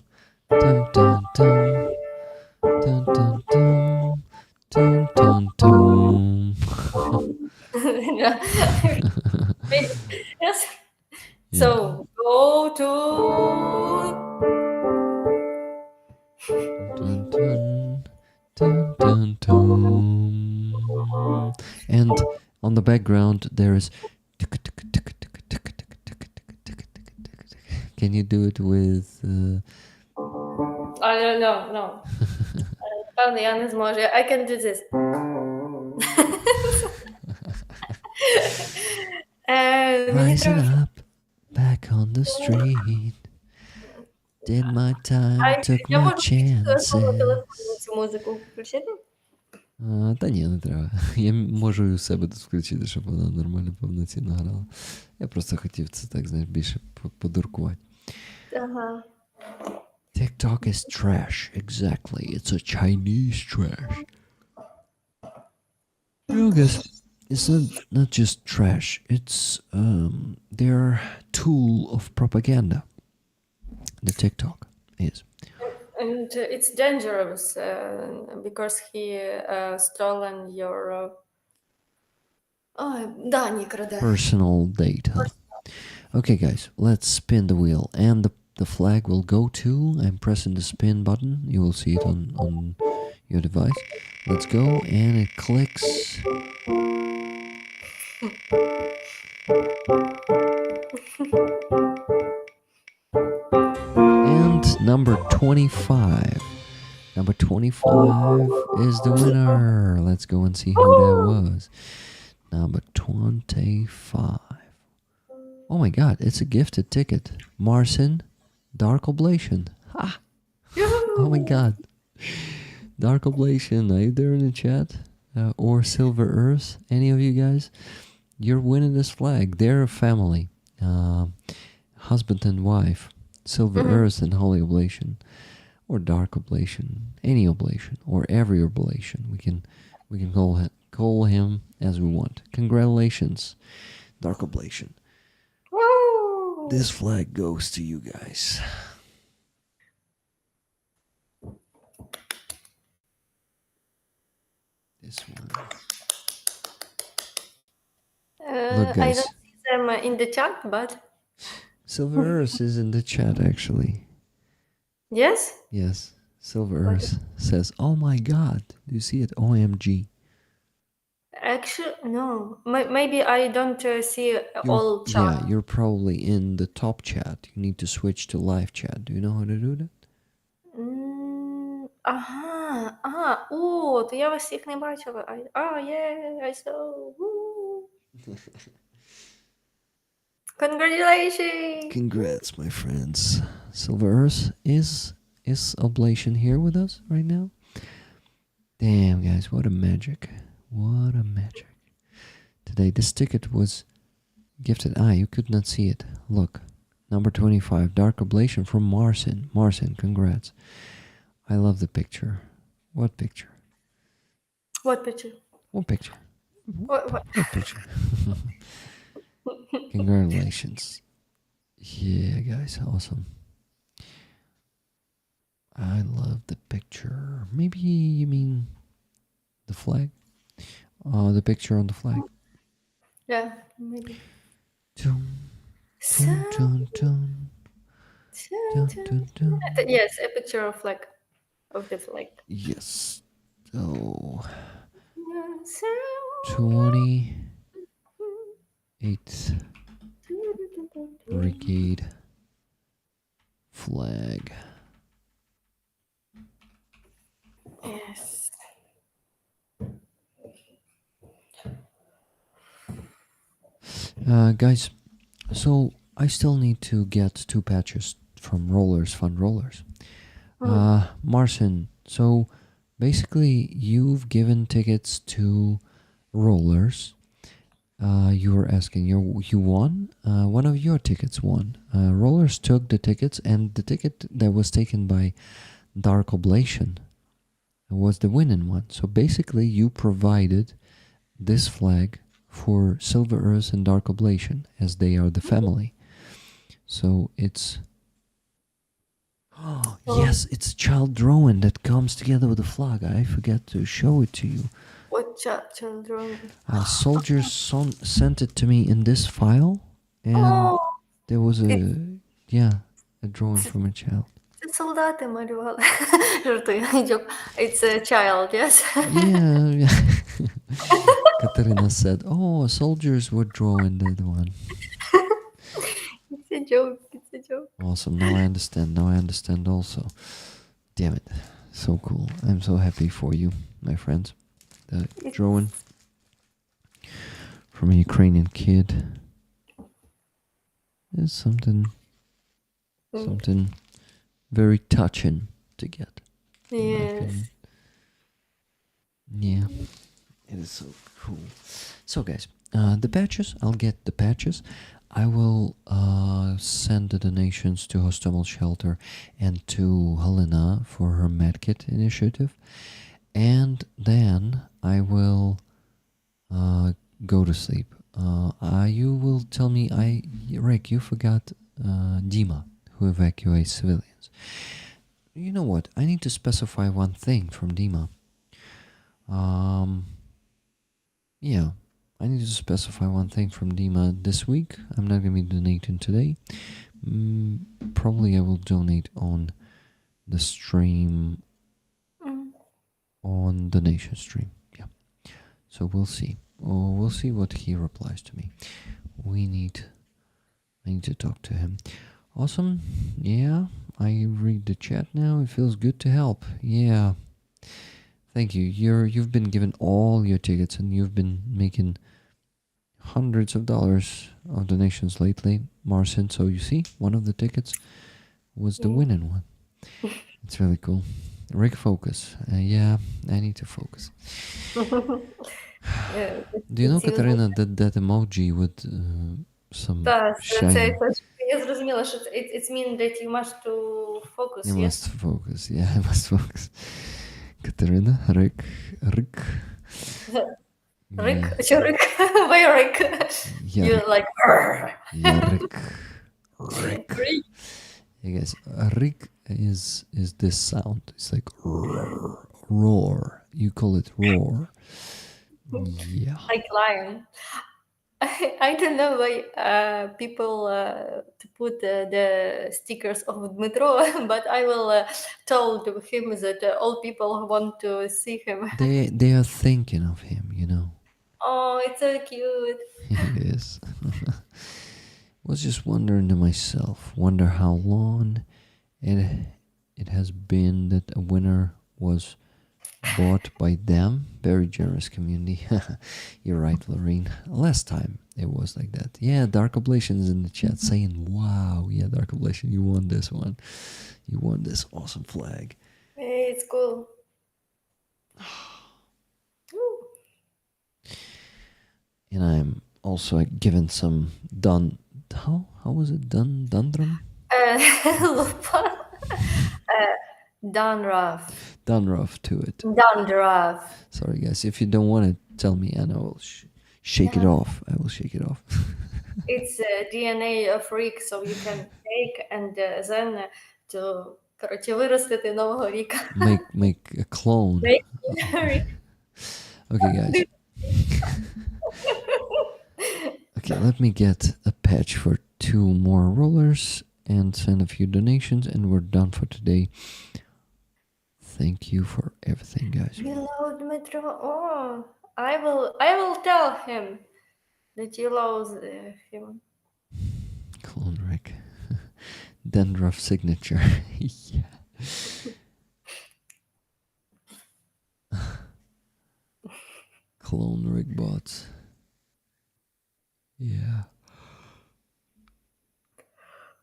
Dun, dun, dun, dun, dun, dun. Yes. So go to Dun, dun, dun, dun, dun. And on the background there is... Can you do it with... I don't know, no. Напевно, я не зможу. I can do this. Мені Rising треба... up, back on the street. Did my time, took Я my можу chances. телефону цю музику включити? Та ні, не треба. Я можу і у себе тут включити, щоб вона нормально повноцінно грала. Я просто хотів це так, знаєш, більше подуркувати. Ага. TikTok is trash. Exactly. It's a Chinese trash. You know, guys, it's not just trash. It's their tool of propaganda. The TikTok is. And it's dangerous because he stolen your дані краде. Personal data. Okay, guys, let's spin the wheel, and the flag will go to. I'm pressing the spin button. You will see it on your device. Let's go, and it clicks. And number 25. Number 25 is the winner. Let's go and see who that was. Number 25. Oh my god, it's a gifted ticket. Marcin, Dark Oblation. Ha! Oh my god. Dark Oblation, are you there in the chat? Or Silver Earth, any of you guys? You're winning this flag. They're a family. Husband and wife. Silver Earth and Holy Oblation. Or Dark Oblation. Any oblation. Or every oblation. We can call him as we want. Congratulations, Dark Oblation. Woo! This flag goes to you guys. This one. Look, I guys. don't see them in the chat, but Silver Earth is in the chat, actually. yes. Yes. Silver Earth says, oh my god. Do you see it? OMG. Actually, no. Maybe I don't see all chat. Yeah, you're probably in the top chat. You need to switch to live chat. Do you know how to do that? Ага, то я вас всіх не бачила. I saw. Woo. Congratulations! Congrats, my friends. Silver Earth is Oblation here with us right now? Damn, guys, what a magic. What a magic. Today, this ticket was gifted. You could not see it. Look, number 25, Dark Oblation from Marcin. Marcin, congrats. I love the picture. What picture? What picture? What picture? What? What picture? Congratulations. Yeah, guys, awesome. I love the picture. Maybe you mean the flag? The picture on the flag. Yeah, maybe. Dun, dun, dun, dun, dun, dun, dun. Yes, a picture of the flag. Yes. So, 28th Brigade flag. Yes. Guys, so I still need to get 2 patches from Fund Rollers. Marcin, so basically you've given tickets to Rollers. You were asking, you won? One of your tickets won. Rollers took the tickets, and the ticket that was taken by Dark Oblation was the winning one. So basically you provided this flag for Silver Earth and Dark Oblation, as they are the family. So it's... Oh, yes, it's child drawing that comes together with the flag. I forgot to show it to you. What children? Soldiers sent it to me in this file, and there was a drawing from a child. Це солдати малювали. Жартую, joke. It's a child, yes? Yeah. Katarina said, oh, soldiers were drawing that one. It's a joke. Awesome. Now I understand also. Damn it. So cool. I'm so happy for you, my friends. The drawing from a Ukrainian kid is something very touching to get. Yes. Yeah, it is so cool. So, guys, the patches, I'll get the patches. I will send the donations to Hostomel Shelter and to Helena for her medkit initiative. And then I will go to sleep. You will tell me, Rick, you forgot Dima, who evacuates civilians. You know what? I need to specify one thing from Dima. Yeah, I need to specify one thing from Dima this week. I'm not going to be donating today. Probably I will donate on the stream, on the nation stream. Yeah. So we'll see. We'll see what he replies to me. I need to talk to him. Awesome. Yeah, I read the chat now. It feels good to help. Yeah. Thank you. You've been given all your tickets and you've been making hundreds of dollars of donations lately, Marcin. So you see, one of the tickets was the winning one. It's really cool. Rick, focus. Yeah, I need to focus. Do you know, Katarina, that emoji with some Так, shiny... я зрозуміла, що it means that you must to focus, You yes? must focus. Yeah, I must focus. Katarina, Rick. Rick? Yeah. Що Rick? Why Rick? Yeah, You're like, yeah, Rick. Hey guys, Rick is this sound. It's like roar. You call it roar. Yeah. like lion. I don't know why people to put the stickers of Dmitro, but I will tell to him that all people want to see him. They are thinking of him, you know. Oh, it's so cute. It is. Was just wondering to myself, wonder how long it has been that a winner was bought by them. Very generous community. You're right, Lorene. Last time it was like that. Yeah, Dark Oblation is in the chat saying, wow, yeah, Dark Oblation, you won this one. You won this awesome flag. Hey, it's cool. And I'm also given some how was it done? Dundrum? Dunruff to it. Dandruff. Sorry, guys. If you don't want to tell me, Anna will shake it off. I will shake it off. It's DNA of Rick, so you can take and then to короче, виростити нового Ріка. Make a clone. Make Rick. Okay, guys. Okay, let me get a patch for 2 more rollers and send a few donations, and we're done for today. Thank you for everything, guys. Hello, Dmitro. Oh, I will tell him that you love him. Clone Rick. Dendruff signature. Yeah. Clone Rick bots. Yeah.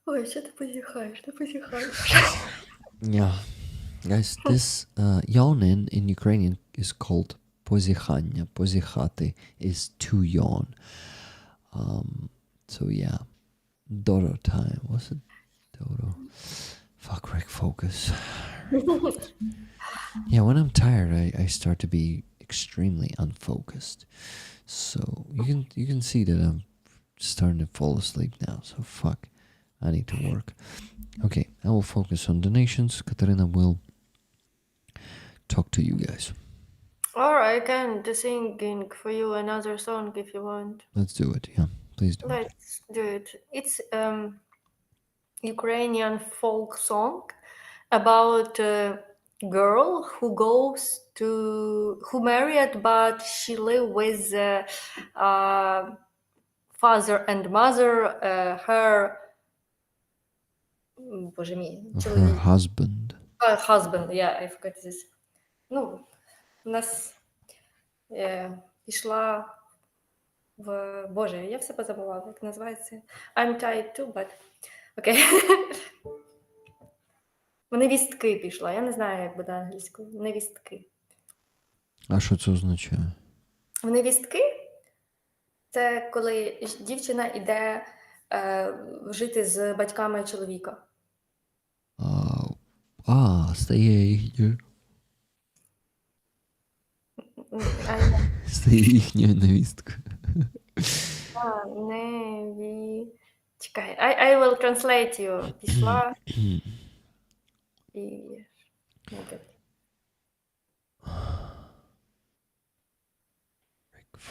Ой, що ти позіхаєш? Ти позіхаєш. Yeah. Guys, this yawning in Ukrainian is called позіхання. Позіхати is to yawn. So yeah. Dodo time. What's it? Dodo. Fuck, Rick, focus. Yeah, when I'm tired, I start to be extremely unfocused. So you can see that I'm starting to fall asleep now. So fuck, I need to work. Okay, I will focus on donations. Katarina will talk to you guys. Alright, I can singing for you another song if you want. Let's do it. Yeah, please do it. Let's do it. It's Ukrainian folk song about a girl who married but she live with father and mother, her боже мій, Her husband. husband, yeah, I forgot this. Ну, у нас пішла в... Боже, я все позабувала, як називається. I'm tired too, but... Окей. В невістки пішла. Я не знаю, як буде англійською. Невістки. А що це означає? В невістки це коли дівчина йде жити з батьками чоловіка. Стає їхньою. А Стає їхньою невісткою. Чекай, I will translate you. Пішла і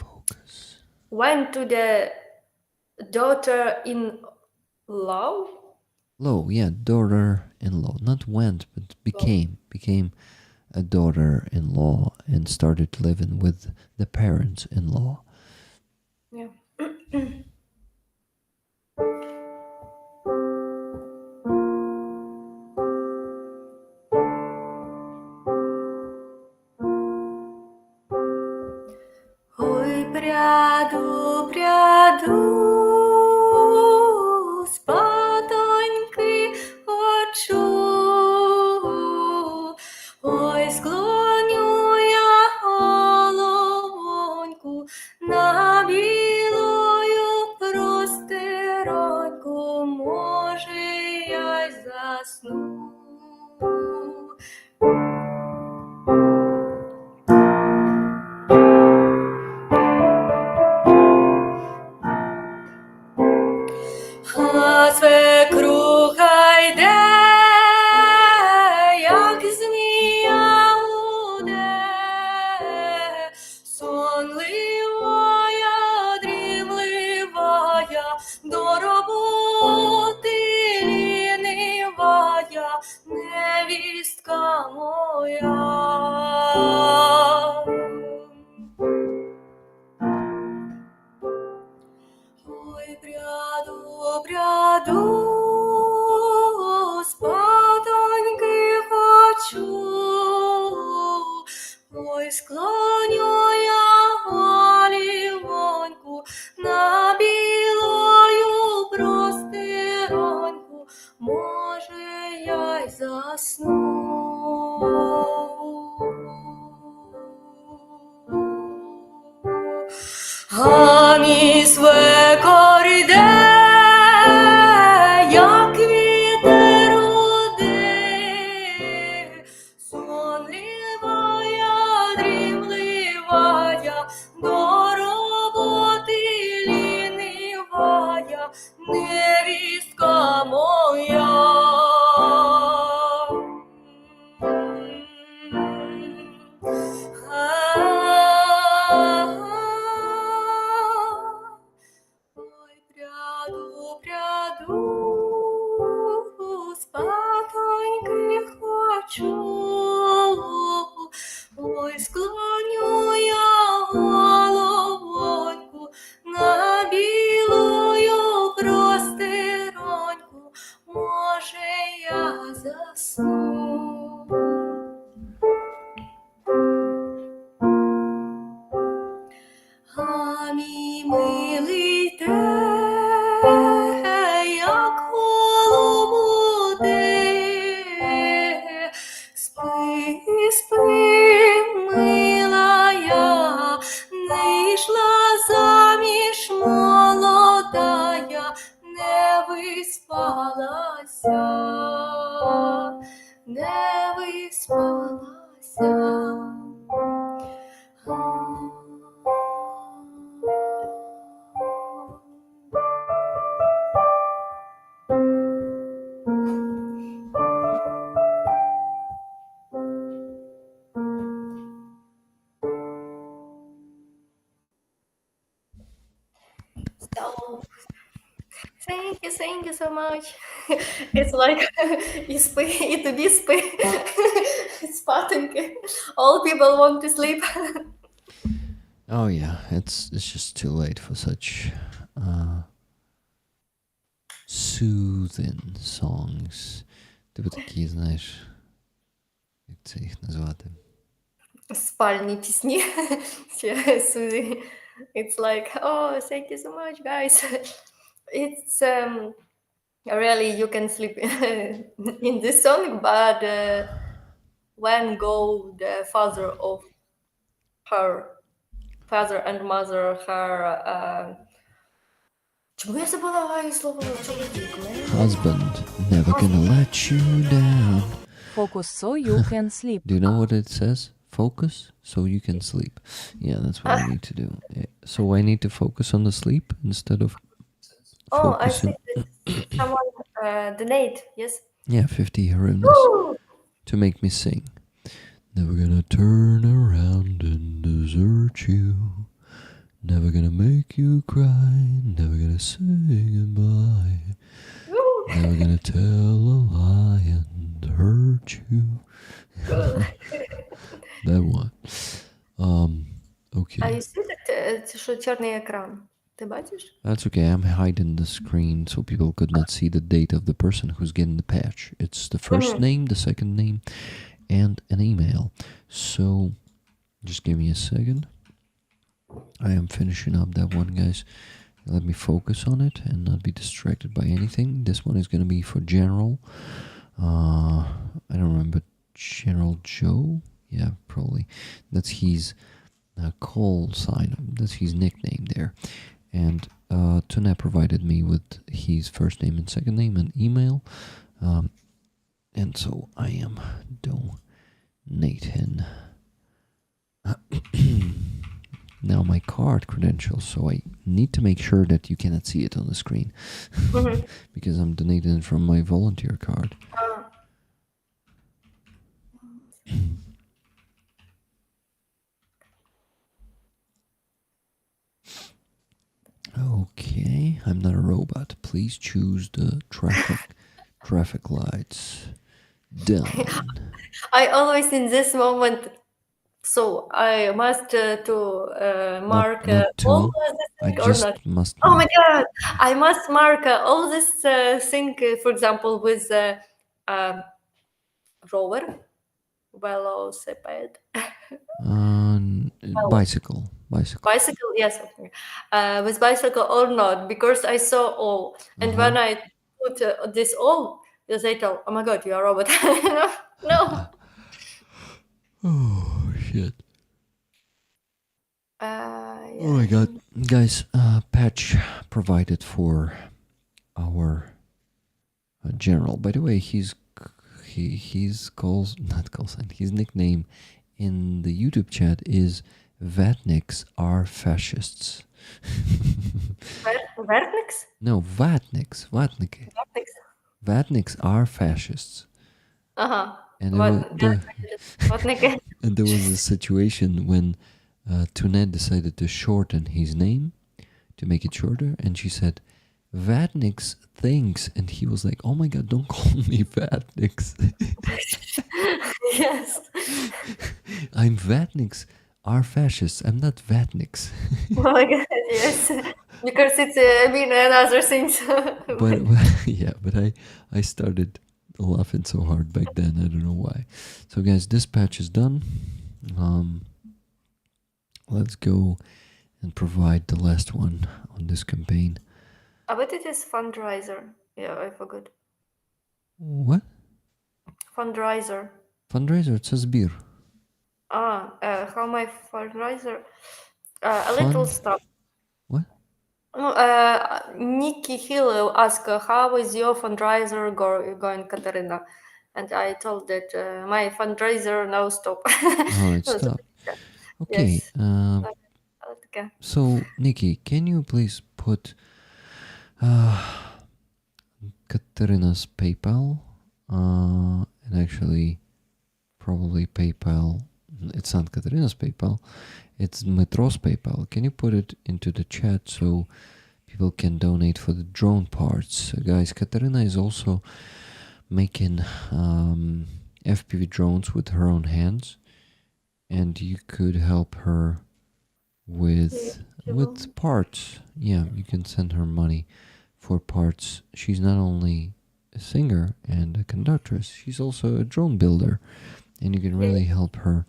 Focus. went to the daughter-in-law. Law, yeah, daughter-in-law. Not went, but became a daughter-in-law and started living with the parents-in-law. Yeah. Ой, пряду, спатоньки хочу. Ой, склоню я головоньку на білою простироньку, може, я й засну. А свекруха йде, як змія гуде, сонливая, дрімливая, до роботи лінивая, невістка моя. Ой, пряду, спатоньки хочу. Ой, склоню я голівоньку на білою простироньку, може, я й засну. А мій свекор йде, як вітер гуде, сонливая, дрімливая, до роботи лінивая, невістка моя. Ой, пряду, спатоньки хочу. Ой, склоню я головоньку на білою простироньку, може, я засну. А мій милий те, як голубуде, спи, милая, не йшла заміж молодая, не виспалася, не виспалася. So, thank you so much. It's like і тобі спи, спатеньки. All people want to sleep. Oh yeah, it's just too late for such soothing songs. Типу такі, знаєш, як це їх назвати? Спальні пісні. It's like, oh, thank you so much, guys. It's really, you can sleep in this song, but when go the father of her father and mother, her. Чому я забула її слово чоловік? Husband, never gonna let you down. Focus so you can sleep. Do you know what it says? Focus so you can sleep. Yeah, that's what I need to do. So I need to focus on the sleep instead of Oh, I focusing. see that someone donate, yes? Yeah, 50 hryvnias Woo! to make me sing. Never gonna turn around and desert you. Never gonna make you cry. Never gonna say goodbye. Woo! Never gonna tell a lie and hurt you. That one. А Okay. you see that це що чорний екран? Ти бачиш? That's okay. I'm hiding the screen so people could not see the date of the person who's getting the patch. It's the first name, the second name, and an email. So just give me a second. I am finishing up that one, guys. Let me focus on it and not be distracted by anything. This one is going to be for General. I don't remember. General Joe? Yeah, probably. That's his call sign. That's his nickname there. And Tuna provided me with his first name and second name and email. And so I am donating now my card credentials, so I need to make sure that you cannot see it on the screen because I'm donating it from my volunteer card. Okay, I'm not a robot. Please choose the traffic lights. Done. I always in this moment, so I must to mark not to. all this I thing or just not. must. Oh my god! I must mark all this thing, for example, with rower, velocipede, Bicycle. bicycle. Yes, okay. With bicycle or not, because I saw all, and when I put this all, they tell, "Oh my god, you are a robot." No. Oh shit. Yeah. Oh my god, guys! Patch provided for our general. By the way, his his nickname in the YouTube chat is Vatniks are fascists. Vertniks? No, Vatniks. Vatniks are fascists. Uh-huh. And Vatnik. and there was a situation when Tuned decided to shorten his name to make it shorter, and she said, Vatniks thinks, and he was like, oh my god, don't call me Vatniks. Yes. I'm Vatniks are fascists. I'm not Vatniks. Oh my god, yes. Because it's and other things. but yeah, but I started laughing so hard back then. I don't know why. So guys, this patch is done. Let's go and provide the last one on this campaign. I bet it is fundraiser. Yeah, I forgot. What? Fundraiser. Fundraiser, it says beer. How my fundraiser? A little stuff. What? Nikki Hill asked, how is your fundraiser going, Katarina? And I told that my fundraiser now stop. Oh, it stopped. Okay. Yes. Okay. So, Nikki, can you please put Katarina's PayPal and actually probably PayPal. It's not Katarina's PayPal. It's Metro's PayPal. Can you put it into the chat so people can donate for the drone parts? Guys, Katarina is also making FPV drones with her own hands, and you could help her with parts. Yeah, you can send her money for parts. She's not only a singer and a conductress, she's also a drone builder, and you can really help her.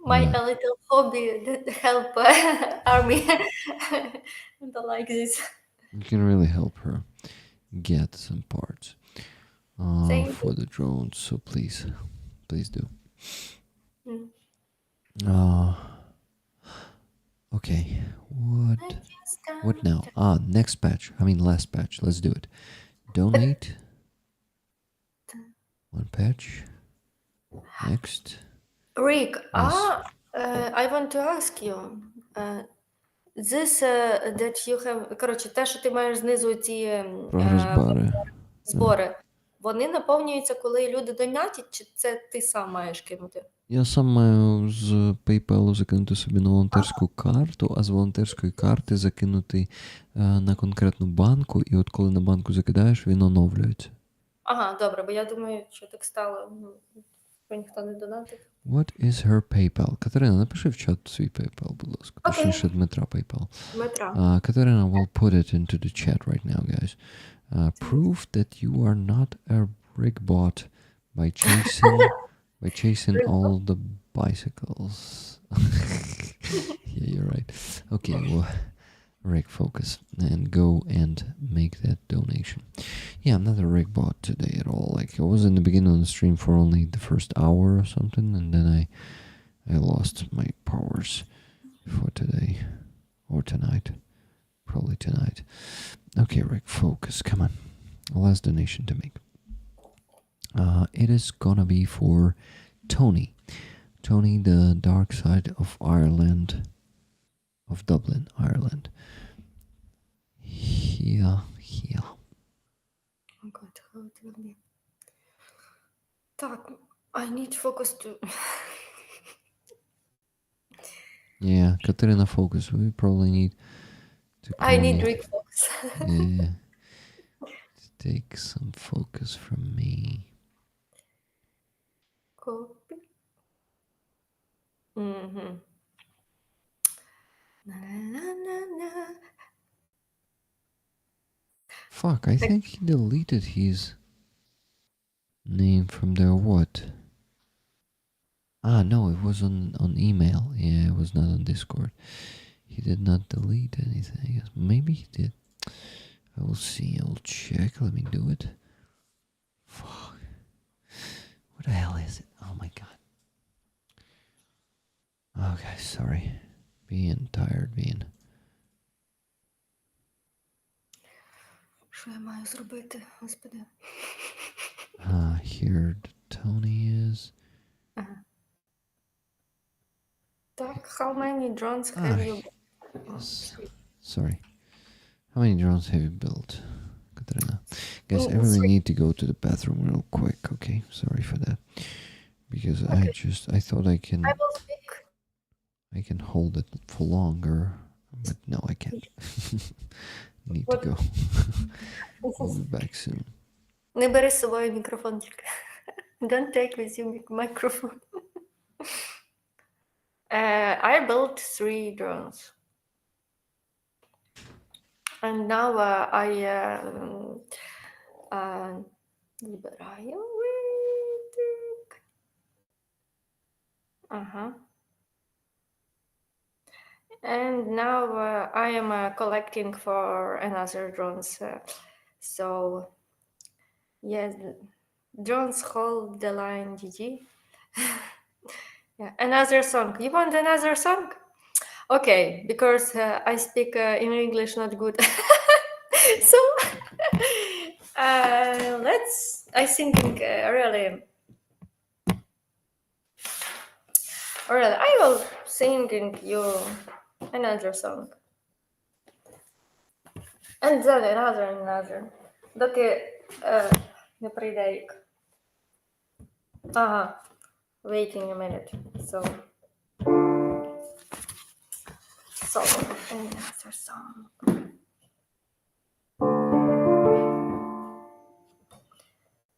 My little hobby that help army and like this. You can really help her get some parts for the drones. So please do. Okay, what now? Next patch. Last patch. Let's do it. Donate. One patch. Next. Rick, Yes. I want to ask you. This that you have, коротше, те, що ти маєш знизу ці Прогрес-бари. збори, вони наповнюються, коли люди донатять, чи це ти сам маєш кинути? Я сам маю з PayPal закинути собі на волонтерську карту, а з волонтерської карти закинути на конкретну банку, і от коли на банку закидаєш, він оновлюється. Ага, добре, бо я думаю, що так стало, бо ніхто не донатить. What is her PayPal? Катерина, напиши в чат свій PayPal, будь ласка. Окей. Точніше, Дмитра PayPal. Дмитра. Katerina will put it into the chat right now, guys. Prove that you are not a rigbot by chasing all the bicycles. Yeah, you're right. Okay, well, Rick, focus and go and make that donation. Yeah, I'm not a rigbot today at all. Like, I was in the beginning of the stream for only the first hour or something, and then I lost my powers for today or tonight. Probably tonight. Okay, Rick, focus. Come on. Last donation to make. It is gonna be for Tony. Tony, the dark side of Ireland. Of Dublin, Ireland. Here. Oh God, how it will be. Так, I need focus to... Yeah, Katerina, focus. We probably need to I need call- Rick focus. Yeah. Take some focus from me. Copy. Mm-hmm. Na, na, na, na. Fuck, I think he deleted his name from there. What? No, it was on email. Yeah, it was not on Discord. He did not delete anything. Maybe he did. I will see. I will check. Let me do it. Fuck. What the hell is it? Oh my god. Okay, sorry. Being tired, Що я маю зробити, господи? Here Tony is. Так, how many drones have you... Sorry. How many drones have you built, Katerina? Guys, Oh, everyone sorry. need to go to the bathroom real quick, okay? Sorry for that. Because I thought I will speak. can hold it for longer, but no, I can't. Need to What? go. I'll be back soon. Не бери з собою мікрофон тільки. Don't take with you microphone. I built 3 drones. And now вибираю. And now I am collecting for another drones. So yes, drones hold the line, GG. Yeah, another song. You want another song? Okay, because I speak in English not good. So I thinking really, I will singing you another song. And then another. Доки не прийде рік. Ага. Waiting a minute. So another song.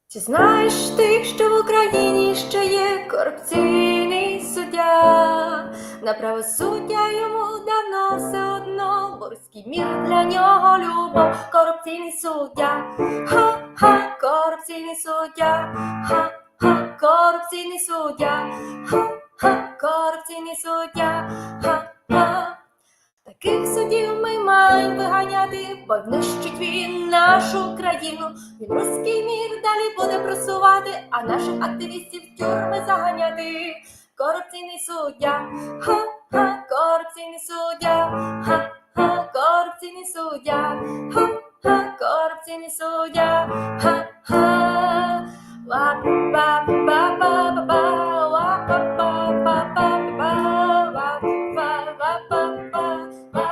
Чи знаєш ти, що в Україні ще є корупційний суддя? На правосуддя йому давно все одно, бо руський мір для нього любов. Корупційний суддя, ха-ха, корупційний суддя, ха-ха, корупційний суддя, ха-ха, корупційний суддя, ха-ха. Таких суддів ми маємо виганяти, бо знищить він нашу країну. Він руський мір далі буде просувати, а наших активістів в тюрми заганяти. корупційний суддя, ха-ха, корупційний суддя, ха-ха, корупційний суддя, ха-ха, корупційний суддя, ха-ха. Ва-ба-ба-ба-ба-ба, ва-ба-ба-ба-ба-ба, ва-ба-ба-ба-ба-ба,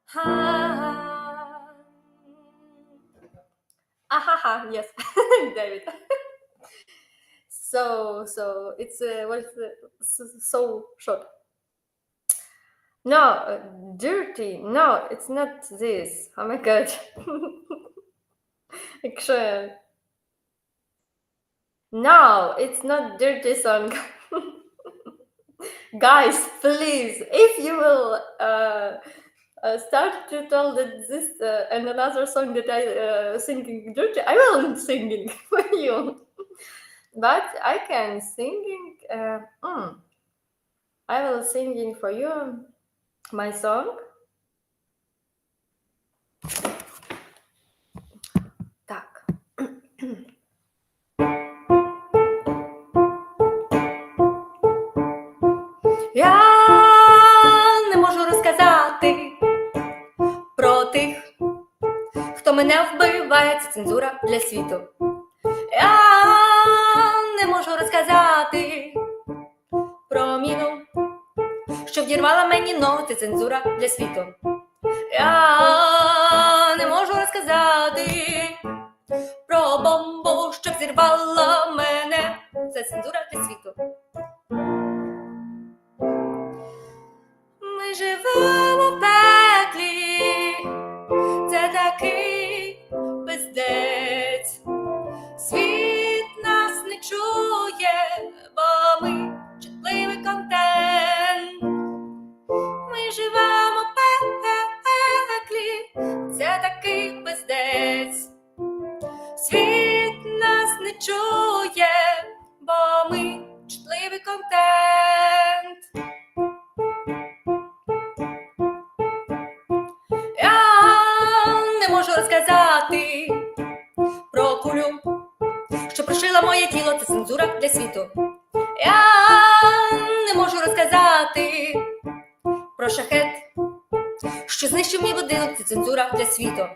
ха. Ahaha, yes, David. So it's so short. No, dirty. No, it's not this. Oh my god. Actually, no, it's not dirty song. Guys, please, if you will start to tell that this and another song that I singing dirty, I will singing for you. But I can singing. I will singing for you my song. Так. Я не можу розказати про тих, хто мене вбиває, це цензура для світу. Я не можу розказати про міну, що вдірвала мені ногу, це цензура для світу. Я не можу розказати про бомбу, що взірвала мене, це цензура для світу. Ми живемо в пеклі, це такий пиздець. Світ нас не чує, бо ми чутливий контент. Ми живемо в пеклі, це такий пиздець. Світ нас не чує, бо ми чутливий контент. Я не можу розказати про кулю, що прошила моє тіло, це цензура для світу. Я не можу розказати про шахет, що знищив мій будинок, це цензура для світу.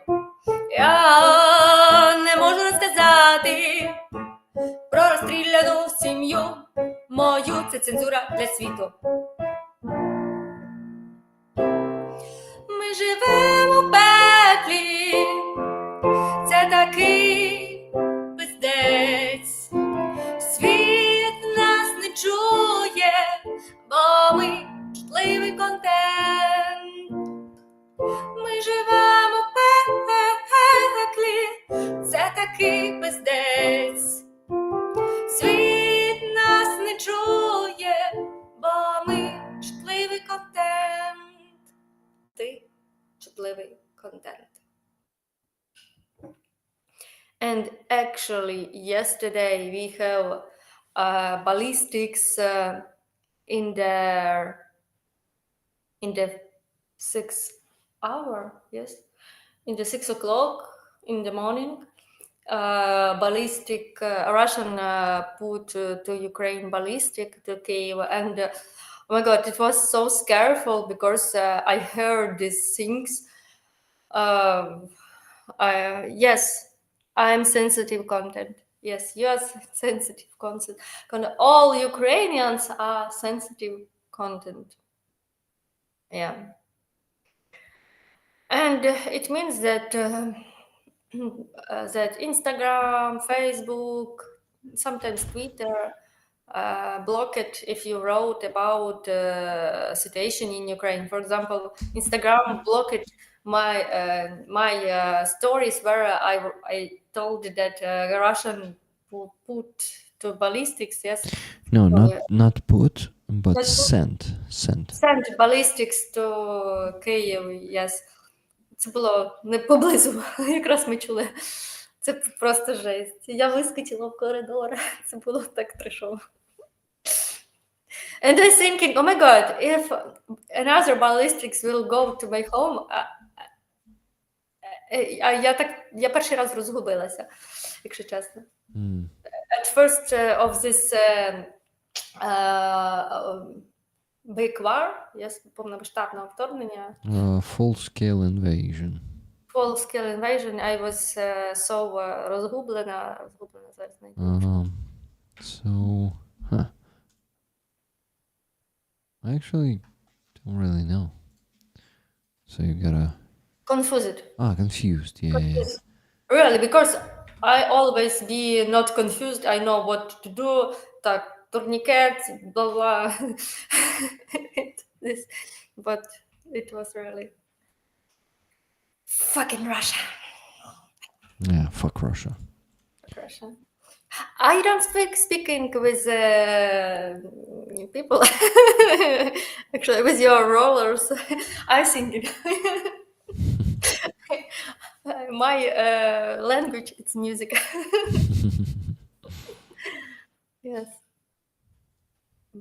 Я не можу розказати про розстріляну сім'ю мою, це цензура для світу. Ми живемо в пеклі, це такий пиздець. Світ нас не чує, бо ми чутливий контент. Ми живемо в пеклі, це такий пиздець. Світ нас не чує, бо ми чутливий контент. Ти чутливий контент. And actually, yesterday we have ballistics in the 6 hour, yes, in the 6 o'clock in the morning. Ballistic Russian put to Ukraine ballistic to Kiev, and oh my god, it was so scareful because I heard these things. Yes, I'm sensitive content. Yes, you are sensitive content. All Ukrainians are sensitive content. Yeah. And it means that that Instagram, Facebook, sometimes Twitter block it if you wrote about situation in Ukraine. For example, Instagram blocked my stories where I told that Russian put to ballistics. Yes. No, So, not put, but Not put? sent. Sent ballistics to Kyiv, yes. Це було не поблизу, якраз ми чули. Це просто жесть. Я вискочила в коридор. Це було так трешово. And I thinking, oh my god, if another ballistics will go to my home, я перший раз розгубилася, якщо чесно. At first of this big war, yes, повномасштабного вторгнення, Full-scale invasion. full-scale invasion. I was so розгублена зараз знайду. So, I actually don't really know. So you gotta... Confused. Confused. Yeah. Confused. Really, because I always be not confused. I know what to do. Так, tourniquet, blah blah. This, but it was really fucking Russia. Yeah, fuck Russia. Fuck Russia. I don't speaking with people. Actually, with your rollers, I think my language it's music. Yes.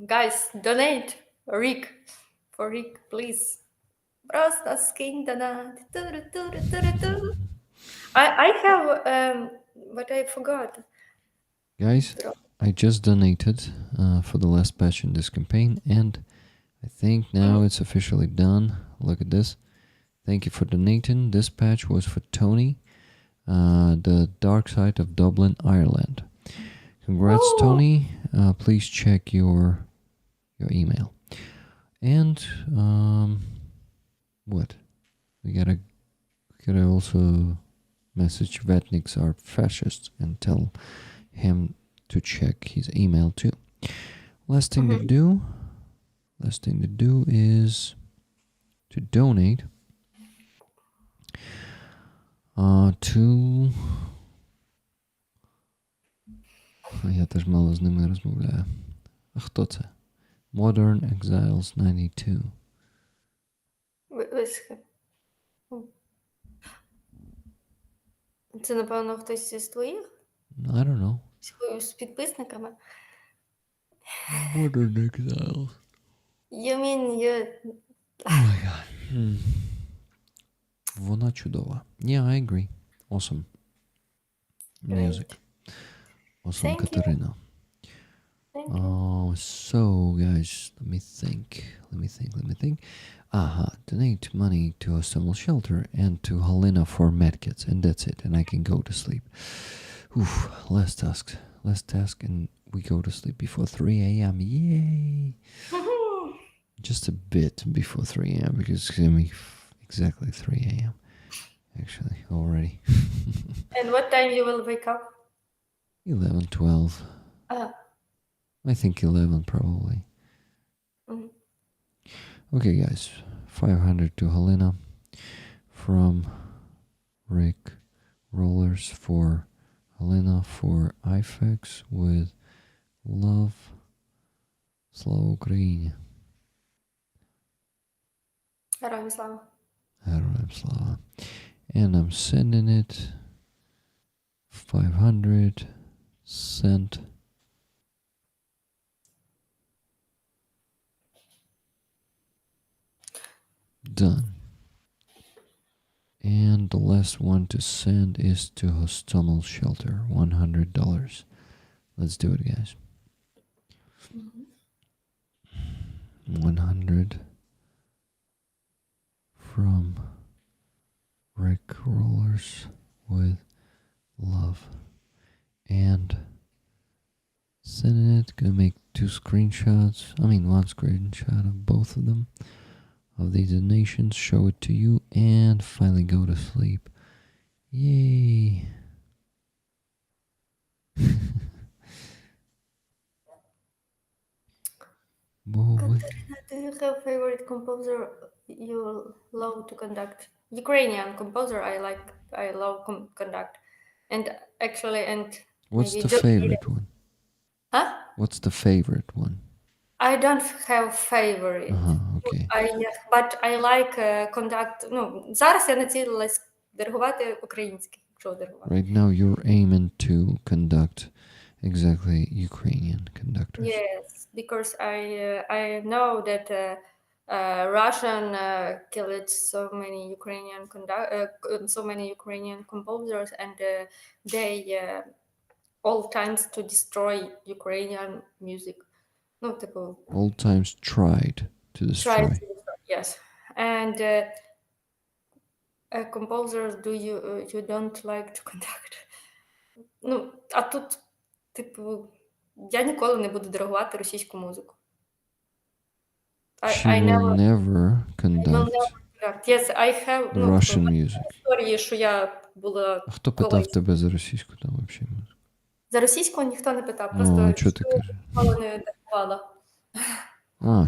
Guys, donate Rick for Rick, please. Просто скинь донат. I have but I forgot. Guys, I just donated for the last patch in this campaign, and I think now it's officially done. Look at this. Thank you for donating. This patch was for Tony, the dark side of Dublin, Ireland. Congrats, Tony. Please check your email. And what? We gotta also message Vetniks are fascists and tell him to check his email too. Last thing to do is to donate to... Я теж мало з ними розмовляю. А хто це? Modern Exiles 92. Це, напевно, хтось із твоїх? I don't know. З підписниками? Modern Exiles. You mean you... Oh my god. Вона чудова. Yeah, I agree. Awesome. Music. Awesome, Thank you. Katarina. Thank you. So guys, let me think. Donate money to a summer shelter and to Helena for medkits, and that's it, and I can go to sleep. Oof, last task, and we go to sleep before 3 a.m. Yay! Just a bit before 3 a.m. because it's gonna be exactly 3 a.m. actually already. And what time you will wake up? 11, 12. I think 11 probably. Mhm. Okay, guys. 500 to Helena from Rick. Rollers for Helena for IFEX with love. Слава Україні. Героям слава. Героям слава. And I'm sending it 500 sent. Done. And the last one to send is to Hostomel Shelter, $100. Let's do it, guys. 100 from Rick Rollers with love. And sending it, gonna make one screenshot of both of them, of these donations, show it to you, and finally go to sleep. Yay! Katarina, do you have favorite composer you love to conduct? Ukrainian composer I love conduct. And actually, What's maybe the favorite one? Huh? What's the favorite one? I don't have favorite. Okay. But I like conduct. Ну, зараз я націлилась диригувати українське, якщо диригувати. Right now you're aiming to conduct exactly Ukrainian conductors. Yes, because I know that Russian killed so many Ukrainian composers, and they all times to destroy Ukrainian music. Ну, типу, Old times tried to try destroy. to, yes. And composers do you don't like to conduct. Ну, а тут, типу, я ніколи не буду диригувати російську музику. She I will never never will conduct never conduct. Yes, I have, the Russian music. історії, що я була А хто питав колись. тебе за російську там взагалі музику? За російську ніхто не питав, Ну, просто а чого ти кажеш? ніколи не диригувала.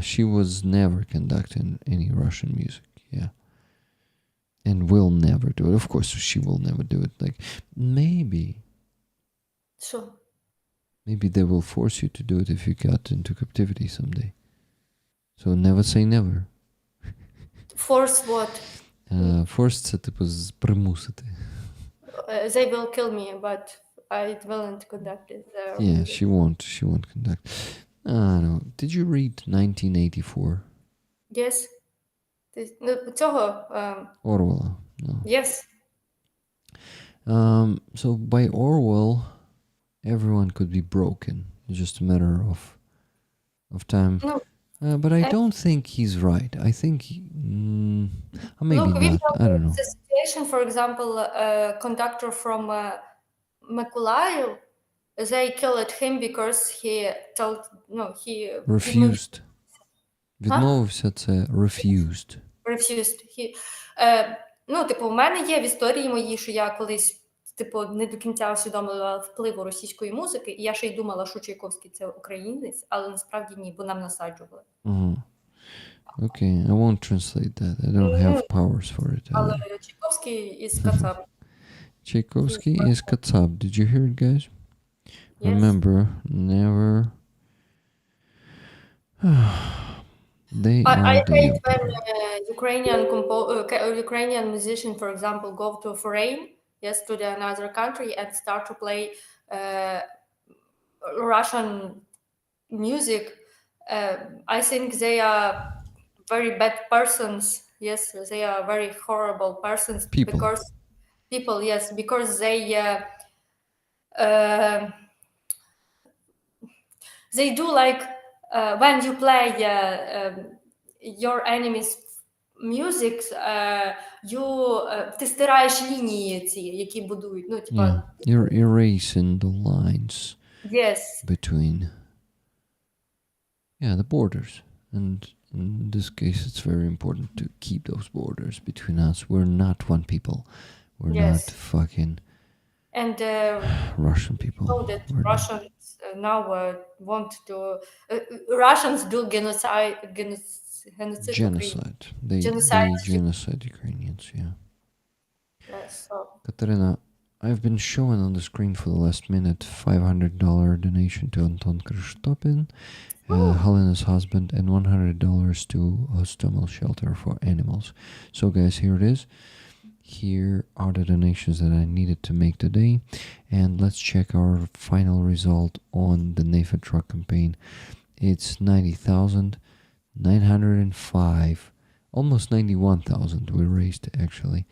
She was never conducting any Russian music, yeah. And will never do it. Of course, she will never do it. Like, Що? maybe they will force you to do it if you got into captivity someday. So never say never. Force what? Force це типу примусити. They will kill me, but I won't conduct it. Yeah, she won't conduct. No. Did you read 1984? Yes. Ну, цього, Orwell. No. yes. So by Orwell, everyone could be broken. It's just a matter of time. No. But I don't think he's right. I think maybe Look, we not. I don't know. The situation, for example, conductor from Mykolaiv, they killed him because he told he Refused. Відмовився це refused. refused. Ну, типу, в мене є в історії моїй, що я колись, типу, не до кінця усвідомила впливу російської музики, і я ще й думала, що Чайковський це українець, але насправді ні, бо нам насаджували. Okay, I won't translate that. I don't have powers for it. Але Чайковський із Кацап. Tchaikovsky is Katsab. Did you hear it, guys? Yes. Remember, never. They I are the hate when Ukrainian musician, for example, go to foreign, yes, to another country and start to play Russian music. I think they are very bad persons. Yes, they are very horrible persons. People. Because they do like when you play your enemy's music, ти стираєш лінії ці, які будують. Ну, типа, Yeah, you're erasing the lines yes. between the borders. And in this case, it's very important to keep those borders between us. We're not one people. We're Yes. not fucking And Russian people. know that We're not. Russians now want to Russians do genocide Genocide. They genocide Ukrainians, yeah. Yes, so. Katerina, I've been showing on the screen for the last minute $500 donation to Anton Kristopin, Helena's husband, and $100 to Hostomel Shelter for Animals. So guys, here it is. Here are the donations that I needed to make today. And let's check our final result on the NAFO truck campaign. It's 90,905, almost 91,000 we raised actually.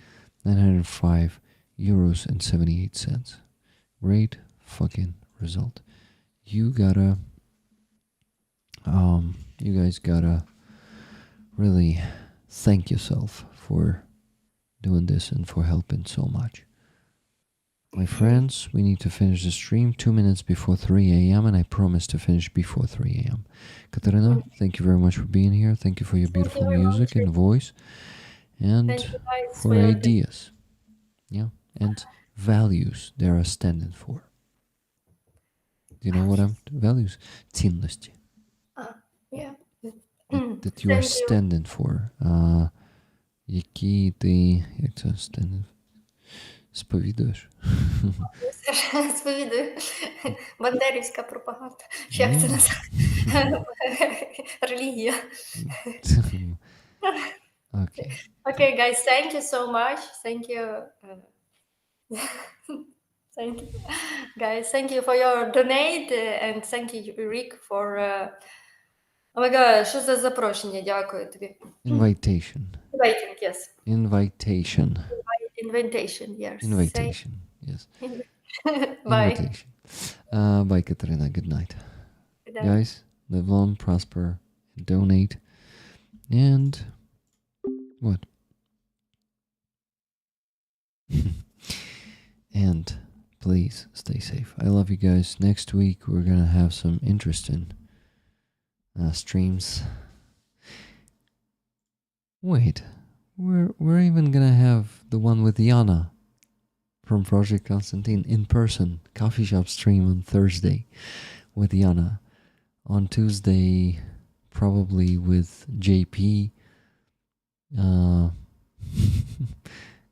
905 euros and 78 cents. Great fucking result. You guys gotta really thank yourself for doing this and for helping so much. My friends, we need to finish the stream 2 minutes before 3 a.m. and I promise to finish before 3 a.m. Katerina, thank you very much for being here. Thank you for your beautiful music and voice and for ideas. Yeah, and values they are standing for. Do you know what I'm values? Цінності. Yeah. That you are standing for. Які ти, як це standing? Сповідуєш? Сповідую. Бандерівська пропаганда. Як це називається? Релігія. Okay. Okay, guys, thank you so much. Thank you. Thank you. Guys, thank you for your donate and thank you, Rick, for... Oh my God, що за запрошення? Дякую тобі. Invitation. Inviting, yes. Invitation. Invitation, yes. Invitation, yes. Bye. Invitation. Bye, Katerina. Good night. Good night. Guys, live long, prosper, donate, and what? And please stay safe. I love you guys. Next week we're gonna have some interesting streams. Wait, we're even gonna have the one with Yana from Project Constantine in person coffee shop stream on Thursday with Yana. On Tuesday, probably with JP.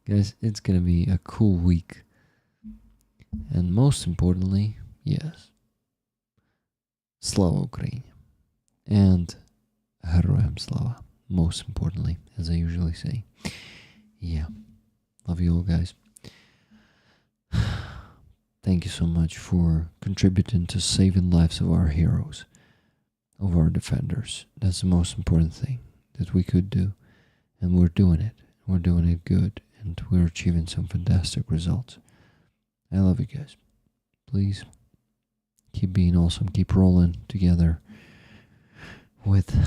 Guys, it's gonna be a cool week. And most importantly, yes, Slava Ukraini. And Heroям Slava. Most importantly, as I usually say. Yeah. Love you all, guys. Thank you so much for contributing to saving lives of our heroes, of our defenders. That's the most important thing that we could do. And we're doing it. We're doing it good. And we're achieving some fantastic results. I love you guys. Please keep being awesome. Keep rolling together with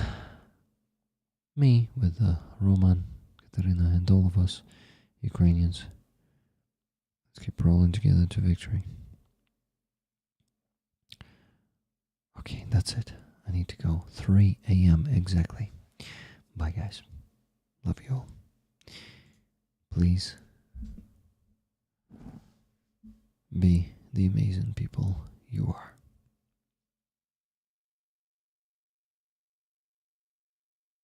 me, with Roman, Karina, and all of us Ukrainians. Let's keep rolling together to victory. Okay, that's it. I need to go. 3 a.m. exactly. Bye, guys. Love you all. Please be the amazing people you are.